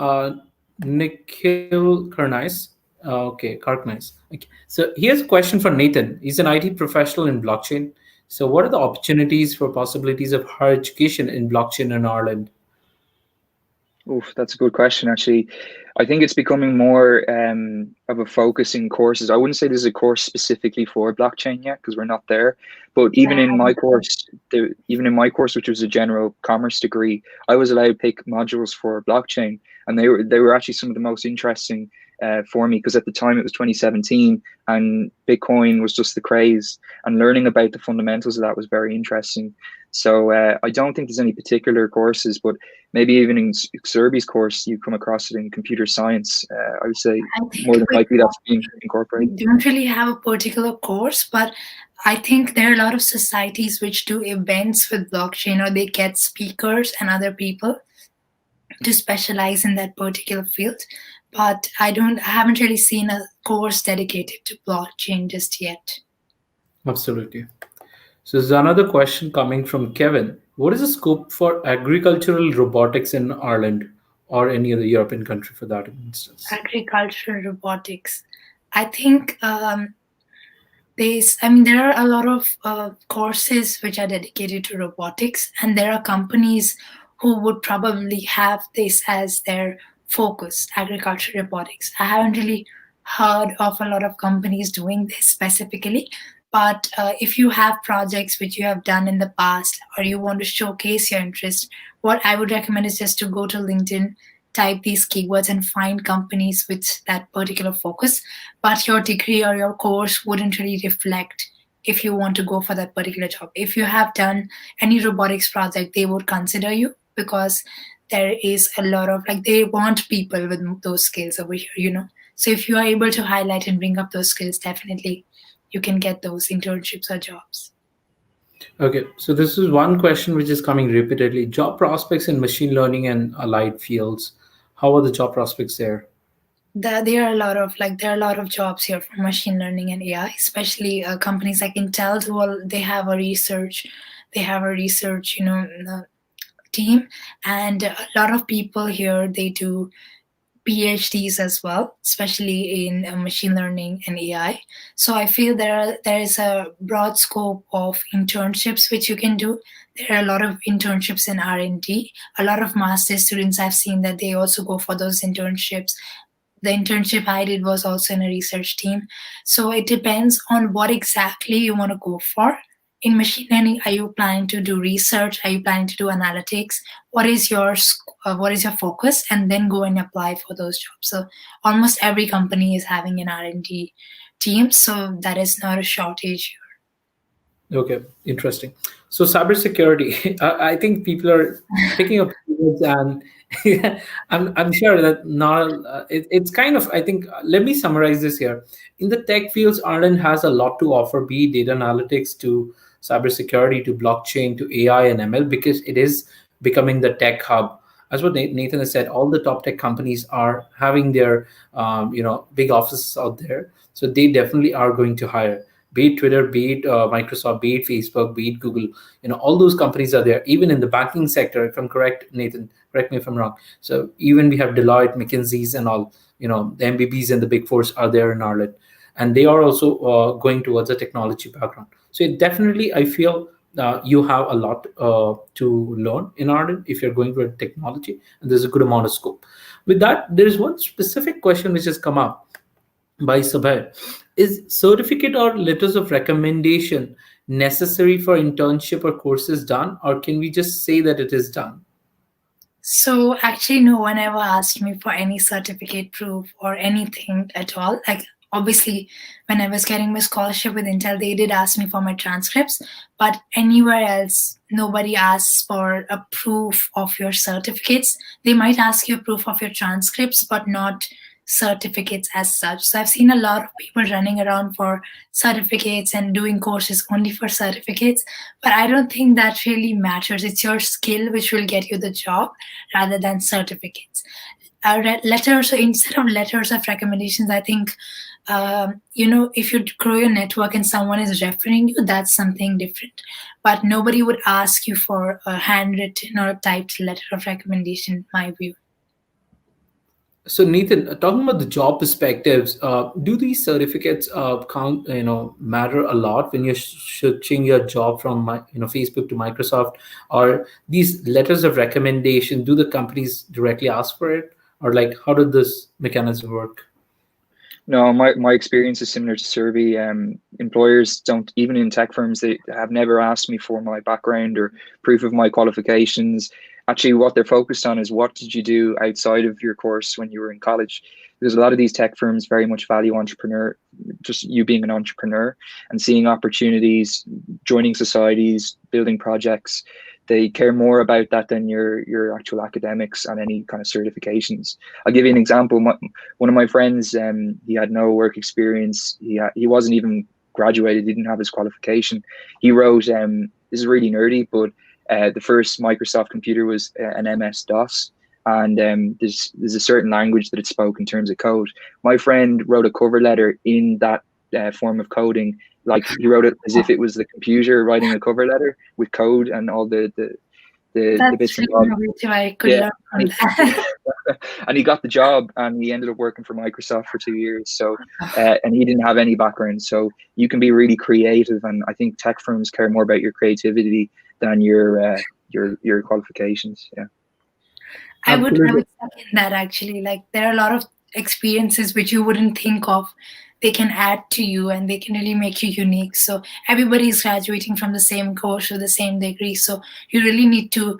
A: Nikhil Karnais. Okay, Karknais. Okay. So here's a question for Nathan. He's an IT professional in blockchain. So what are the opportunities for possibilities of higher education in blockchain in Ireland?
N: Oof, that's a good question, actually. I think it's becoming more of a focus in courses. I wouldn't say there's a course specifically for blockchain yet because we're not there. But even in my course, which was a general commerce degree, I was allowed to pick modules for blockchain, and they were actually some of the most interesting for me because at the time it was 2017 and Bitcoin was just the craze, and learning about the fundamentals of that was very interesting. So I don't think there's any particular courses, but maybe even in Serbi's course, you come across it in computer science. I would say more than likely that's being incorporated.
O: We don't really have a particular course, but I think there are a lot of societies which do events with blockchain, or they get speakers and other people to specialize in that particular field. But I haven't really seen a course dedicated to blockchain just yet.
A: Absolutely. So there's another question coming from Kevin. What is the scope for agricultural robotics in Ireland or any other European country for that instance?
O: Agricultural robotics. I think there are a lot of courses which are dedicated to robotics, and there are companies who would probably have this as their focus, agricultural robotics. I haven't really heard of a lot of companies doing this specifically, but if you have projects which you have done in the past, or you want to showcase your interest, what I would recommend is just to go to LinkedIn, type these keywords, and find companies with that particular focus. But your degree or your course wouldn't really reflect if you want to go for that particular job. If you have done any robotics project, they would consider you because there is a lot of they want people with those skills over here. So if you are able to highlight and bring up those skills, definitely you can get those internships or jobs.
A: Okay, so this is one question which is coming repeatedly. Job prospects in machine learning and allied fields. How are the job prospects there?
O: There are a lot of jobs here for machine learning and AI, especially companies like Intel. They have a research team, and a lot of people here, they do PhDs as well, especially in machine learning and AI. So I feel there is a broad scope of internships which you can do. There are a lot of internships in R&D. A lot of master's students, I've seen that they also go for those internships. The internship I did was also in a research team. So it depends on what exactly you want to go for. In machine learning, are you planning to do research? Are you planning to do analytics? What is your focus? And then go and apply for those jobs. So almost every company is having an R&D team, so that is not a shortage.
A: Okay, interesting. So cybersecurity, I think people are picking up keywords, and I'm sure that not it's kind of, I think, let me summarize this here. In the tech fields, Ireland has a lot to offer, be it data analytics to cybersecurity to blockchain to AI and ML, because it is becoming the tech hub. As what Nathan has said, all the top tech companies are having their big offices out there, so they definitely are going to hire. Be it Twitter, be it Microsoft, be it Facebook, be it Google, all those companies are there. Even in the banking sector, if I'm correct, Nathan, correct me if I'm wrong. So even we have Deloitte, McKinsey's, and all, the MBBs and the Big Fours are there in Ireland, and they are also going towards a technology background. So it definitely, I feel you have a lot to learn in Ireland if you're going for technology, and there's a good amount of scope. With that, there is one specific question which has come up by Sabir. Is certificate or letters of recommendation necessary for internship or courses done, or can we just say that it is done?
O: So actually, no one ever asked me for any certificate proof or anything at all. obviously, when I was getting my scholarship with Intel, they did ask me for my transcripts, but anywhere else, nobody asks for a proof of your certificates. They might ask you a proof of your transcripts, but not certificates as such. So I've seen a lot of people running around for certificates and doing courses only for certificates, but I don't think that really matters. It's your skill which will get you the job rather than certificates. Letters, so instead of letters of recommendations, I think if you grow your network and someone is referring you, that's something different. But nobody would ask you for a handwritten or a typed letter of recommendation, in my view.
A: So Nathan, talking about the job perspectives, do these certificates count? Matter a lot when you're switching your job from Facebook to Microsoft, or these letters of recommendation? Do the companies directly ask for it, or like how did this mechanism work?
N: No, my experience is similar to Survey. Employers don't, even in tech firms, they have never asked me for my background or proof of my qualifications. Actually, what they're focused on is what did you do outside of your course when you were in college? Because a lot of these tech firms very much value just you being an entrepreneur and seeing opportunities, joining societies, building projects. They care more about that than your actual academics and any kind of certifications. I'll give you an example. One of my friends, he had no work experience. He wasn't even graduated. He didn't have his qualification. He wrote, this is really nerdy, but the first Microsoft computer was an MS-DOS. And there's a certain language that it spoke in terms of code. My friend wrote a cover letter in that form of coding. Like he wrote it as if it was the computer writing a cover letter with code and all the bits and bobs. Yeah, and he got the job, and he ended up working for Microsoft for 2 years. So, and he didn't have any background. So you can be really creative, and I think tech firms care more about your creativity than your qualifications. Yeah.
O: I would second that, actually. Like, there are a lot of experiences which you wouldn't think of. They can add to you and they can really make you unique. So everybody is graduating from the same course or the same degree. So you really need to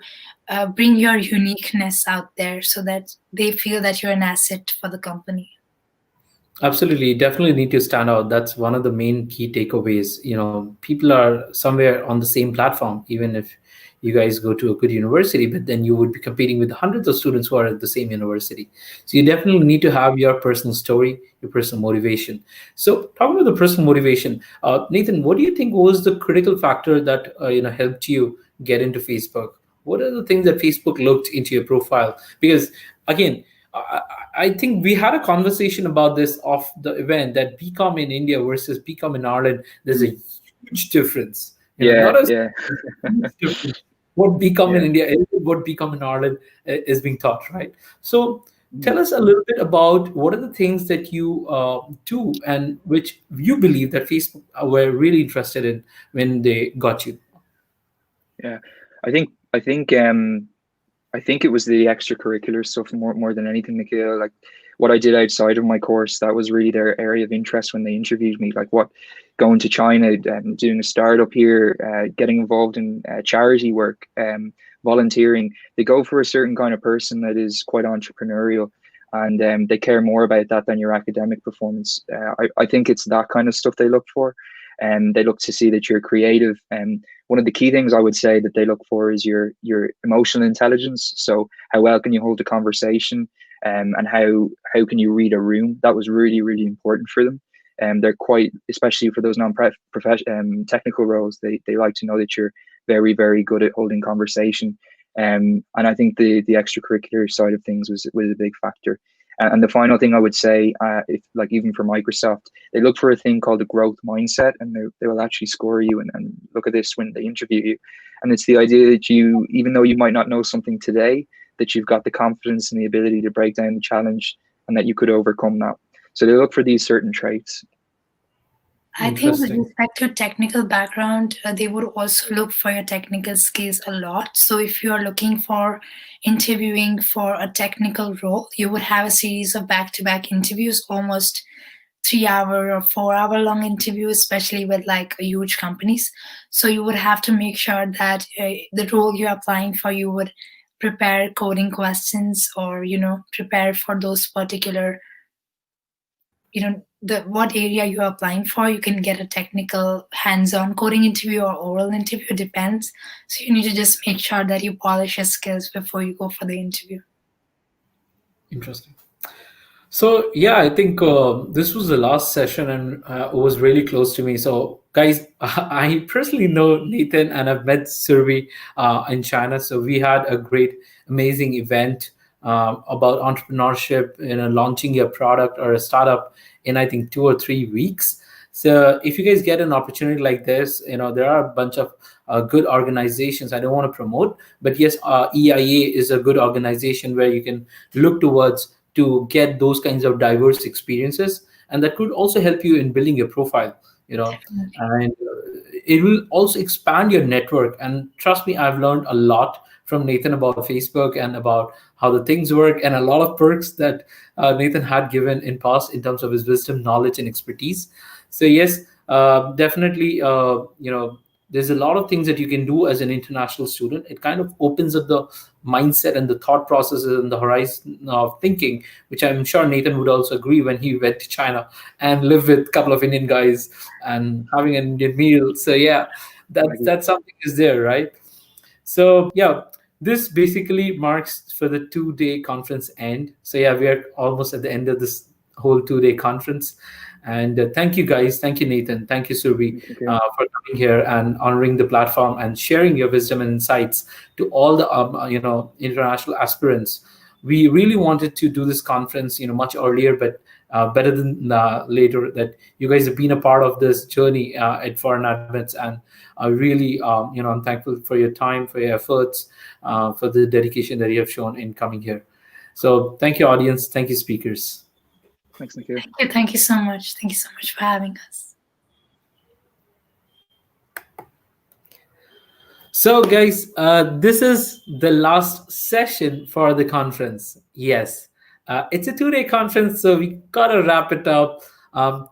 O: bring your uniqueness out there so that they feel that you're an asset for the company.
A: Absolutely, you definitely need to stand out. That's one of the main key takeaways. People are somewhere on the same platform, even if you guys go to a good university, but then you would be competing with hundreds of students who are at the same university. So you definitely need to have your personal story, your personal motivation. So talking about the personal motivation, Nathan, what do you think was the critical factor that helped you get into Facebook? What are the things that Facebook looked into your profile? Because again, I think we had a conversation about this off the event, that BCom in India versus BCom in Ireland, there's a huge difference. Not as huge difference. What BCom in India is, what BCom in Ireland is being taught, right? So tell us a little bit about what are the things that you do and which you believe that Facebook were really interested in when they got you.
N: Yeah, I think it was the extracurricular stuff more than anything, Nikhil. Like what I did outside of my course, that was really their area of interest when they interviewed me. Like going to China, doing a startup here, getting involved in charity work, volunteering. They go for a certain kind of person that is quite entrepreneurial, and they care more about that than your academic performance. I think it's that kind of stuff they look for. And they look to see that you're creative. And one of the key things I would say that they look for is your emotional intelligence. So how well can you hold a conversation, and how can you read a room? That was really, really important for them. And they're quite, especially for those technical roles, they like to know that you're very, very good at holding conversation. And I think the extracurricular side of things was a big factor. And the final thing I would say, even for Microsoft, they look for a thing called a growth mindset, and they will actually score you and look at this when they interview you. And it's the idea that you, even though you might not know something today, that you've got the confidence and the ability to break down the challenge and that you could overcome that. So they look for these certain traits.
O: I think with respect to your technical background, they would also look for your technical skills a lot. So if you are looking for interviewing for a technical role, you would have a series of back-to-back interviews, almost 3-hour or 4-hour long interviews, especially with like huge companies. So you would have to make sure that the role you're applying for, you would prepare coding questions or, prepare for those particular what area you're applying for, you can get a technical hands-on coding interview or oral interview, depends. So you need to just make sure that you polish your skills before you go for the interview.
A: Interesting. So yeah, I think this was the last session, and it was really close to me. So guys, I personally know Nathan, and I've met Survi in China. So we had a great, amazing event about entrepreneurship, launching your product or a startup in, I think, 2 or 3 weeks. So if you guys get an opportunity like this, there are a bunch of good organizations. I don't want to promote, but yes, EIA is a good organization where you can look towards to get those kinds of diverse experiences, and that could also help you in building your profile. And it will also expand your network. And trust me, I've learned a lot from Nathan about Facebook and about how the things work, and a lot of perks that Nathan had given in past in terms of his wisdom, knowledge, and expertise. So yes, definitely, there's a lot of things that you can do as an international student. It kind of opens up the mindset and the thought processes and the horizon of thinking, which I'm sure Nathan would also agree when he went to China and lived with a couple of Indian guys and having an Indian meal. So yeah, that's something is there, right? So yeah, this basically marks for the 2-day conference end. So yeah, we are almost at the end of this whole 2-day conference. And thank you guys. Thank you, Nathan. Thank you, Surbi, for coming here and honoring the platform and sharing your wisdom and insights to all the international aspirants. We really wanted to do this conference much earlier, but better than later, that you guys have been a part of this journey at ForeignAdmits, and I really I'm thankful for your time, for your efforts, for the dedication that you have shown in coming here. So thank you, audience. Thank you, speakers.
N: Thanks, Nikhil.
O: Thank you so much. Thank you so much for having us.
A: So guys, this is the last session for the conference. Yes, it's a 2-day conference, so we gotta wrap it up.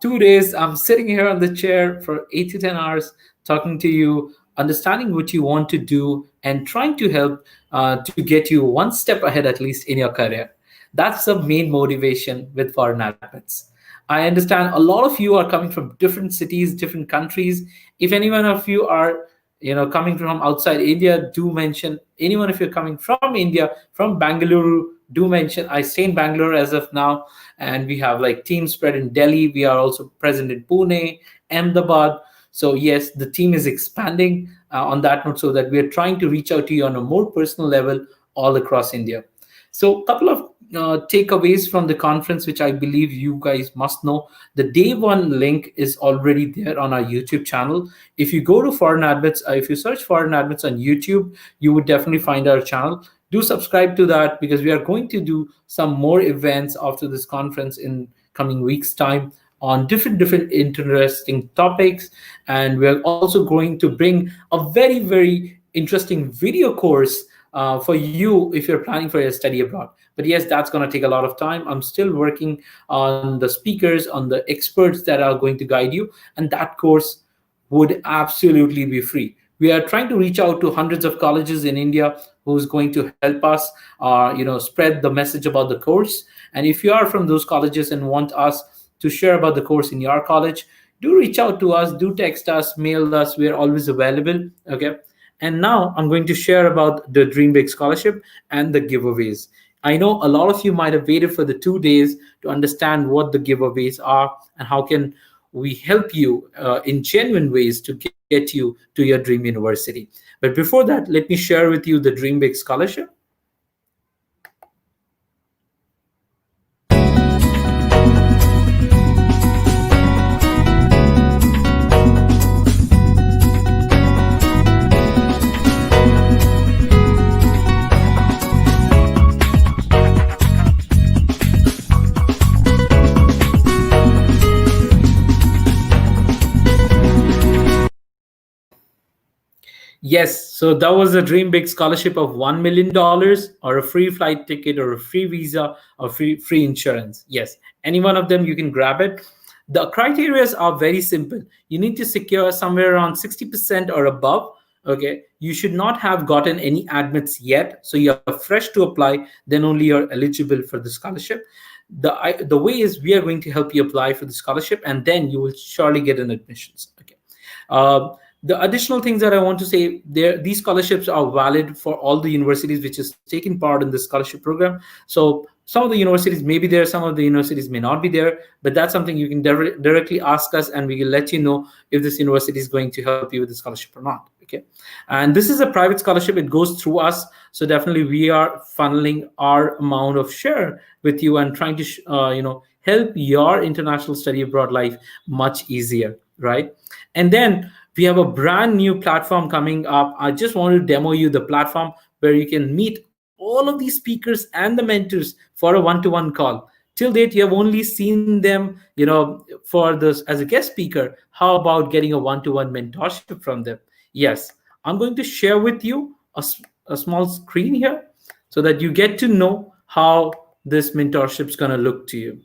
A: 2 days, I'm sitting here on the chair for 8 to 10 hours, talking to you, understanding what you want to do, and trying to help to get you one step ahead, at least in your career. That's the main motivation with ForeignAdmits. I understand a lot of you are coming from different cities, different countries. If any one of you are coming from outside India, do mention. Anyone, if you're coming from India, from Bangalore, do mention. I stay in Bangalore as of now, and we have like teams spread in Delhi. We are also present in Pune, Ahmedabad. So yes, the team is expanding on that note, so that we are trying to reach out to you on a more personal level all across India. So a couple of takeaways from the conference, which I believe you guys must know. The day one link is already there on our YouTube channel. If you go to ForeignAdmits, if you search ForeignAdmits on YouTube, you would definitely find our channel. Do subscribe to that, because we are going to do some more events after this conference in coming weeks' time on different interesting topics. And we are also going to bring a very, very interesting video course for you if you're planning for your study abroad. But yes, that's going to take a lot of time. I'm still working on the speakers, on the experts that are going to guide you, and that course would absolutely be free. We are trying to reach out to hundreds of colleges in India who's going to help us spread the message about the course. And if you are from those colleges and want us to share about the course in your college, do reach out to us, do text us, mail us. We are always available. Okay. And now I'm going to share about the Dream Big Scholarship and the giveaways. I know a lot of you might have waited for the 2 days to understand what the giveaways are and how can we help you in genuine ways to get you to your dream university. But before that, let me share with you the Dream Big Scholarship. Yes, so that was a Dream Big Scholarship of $1 million, or a free flight ticket, or a free visa, or free insurance. Yes, any one of them, you can grab it. The criteria are very simple. You need to secure somewhere around 60% or above. Okay, you should not have gotten any admits yet, so you're fresh to apply. Then only you're eligible for the scholarship. the way is we are going to help you apply for the scholarship, and then you will surely get an admissions. Okay. Uh, the additional things that I want to say, these scholarships are valid for all the universities which is taking part in the scholarship program. So some of the universities may be there, some of the universities may not be there, but that's something you can directly ask us, and we will let you know if this university is going to help you with the scholarship or not. Okay. And this is a private scholarship, it goes through us, so definitely we are funneling our amount of share with you and trying to help your international study abroad life much easier, right? And then we have a brand new platform coming up. I just want to demo you the platform where you can meet all of these speakers and the mentors for a one-to-one call. Till date, you have only seen them, for this as a guest speaker. How about getting a one-to-one mentorship from them? Yes, I'm going to share with you a small screen here so that you get to know how this mentorship is going to look to you.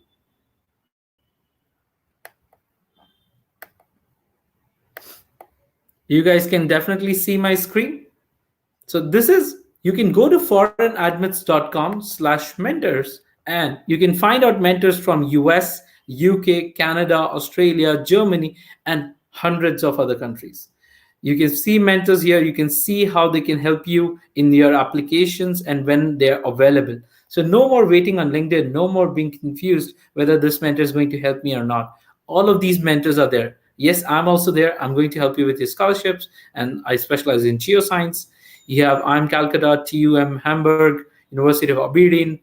A: You guys can definitely see my screen. So this is, you can go to foreignadmits.com/mentors, and you can find out mentors from US, UK, Canada, Australia, Germany, and hundreds of other countries. You can see mentors here. You can see how they can help you in your applications and when they're available. So no more waiting on LinkedIn, no more being confused whether this mentor is going to help me or not. All of these mentors are there. Yes, I'm also there. I'm going to help you with your scholarships, and I specialize in geoscience. You have IIM Calcutta, TUM Hamburg, University of Aberdeen,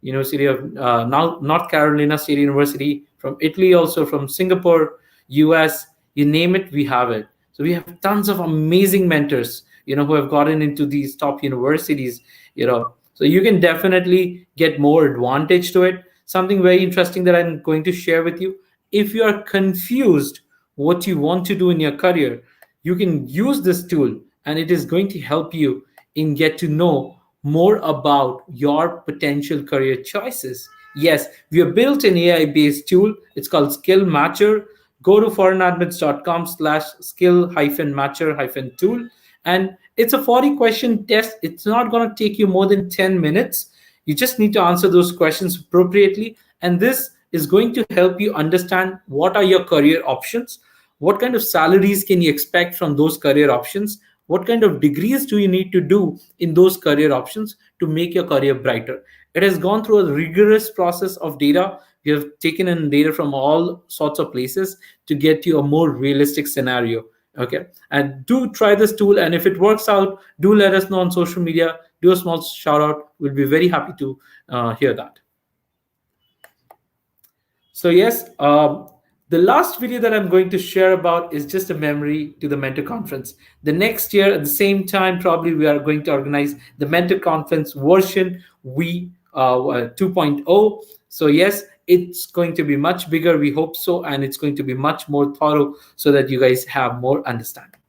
A: University of North Carolina State University, from Italy, also from Singapore, US, you name it, we have it. So we have tons of amazing mentors, who have gotten into these top universities, So you can definitely get more advantage to it. Something very interesting that I'm going to share with you. If you are confused what you want to do in your career, you can use this tool, and it is going to help you in get to know more about your potential career choices. Yes, we have built an AI-based tool. It's called Skill Matcher. Go to foreignadmits.com/skill-matcher-tool, and it's a 40-question test. It's not going to take you more than 10 minutes. You just need to answer those questions appropriately, and this is going to help you understand what are your career options, what kind of salaries can you expect from those career options, what kind of degrees do you need to do in those career options to make your career brighter. It has gone through a rigorous process of data. We have taken in data from all sorts of places to get you a more realistic scenario. Okay, and do try this tool, and if it works out, do let us know on social media. Do a small shout out. We'll be very happy to hear that. So yes, the last video that I'm going to share about is just a memory to the Mentor Conference. The next year, at the same time, probably we are going to organize the Mentor Conference version 2.0. So yes, it's going to be much bigger, we hope so, and it's going to be much more thorough so that you guys have more understanding.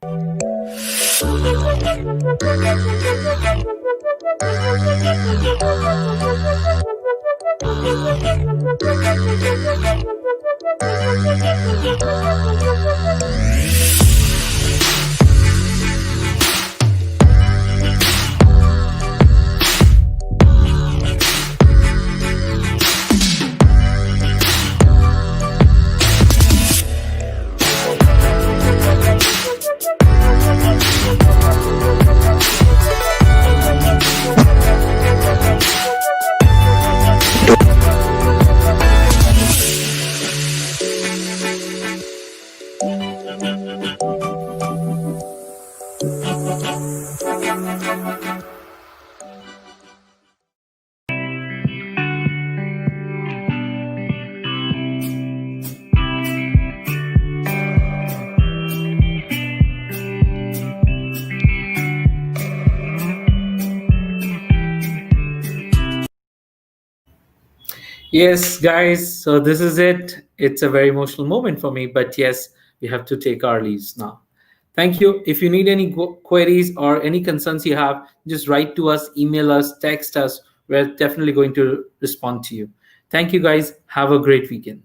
A: Yes, guys, so this is it. It's a very emotional moment for me, but yes, we have to take our leaves now. Thank you. If you need any queries or any concerns you have, just write to us, email us, text us. We're definitely going to respond to you. Thank you, guys. Have a great weekend.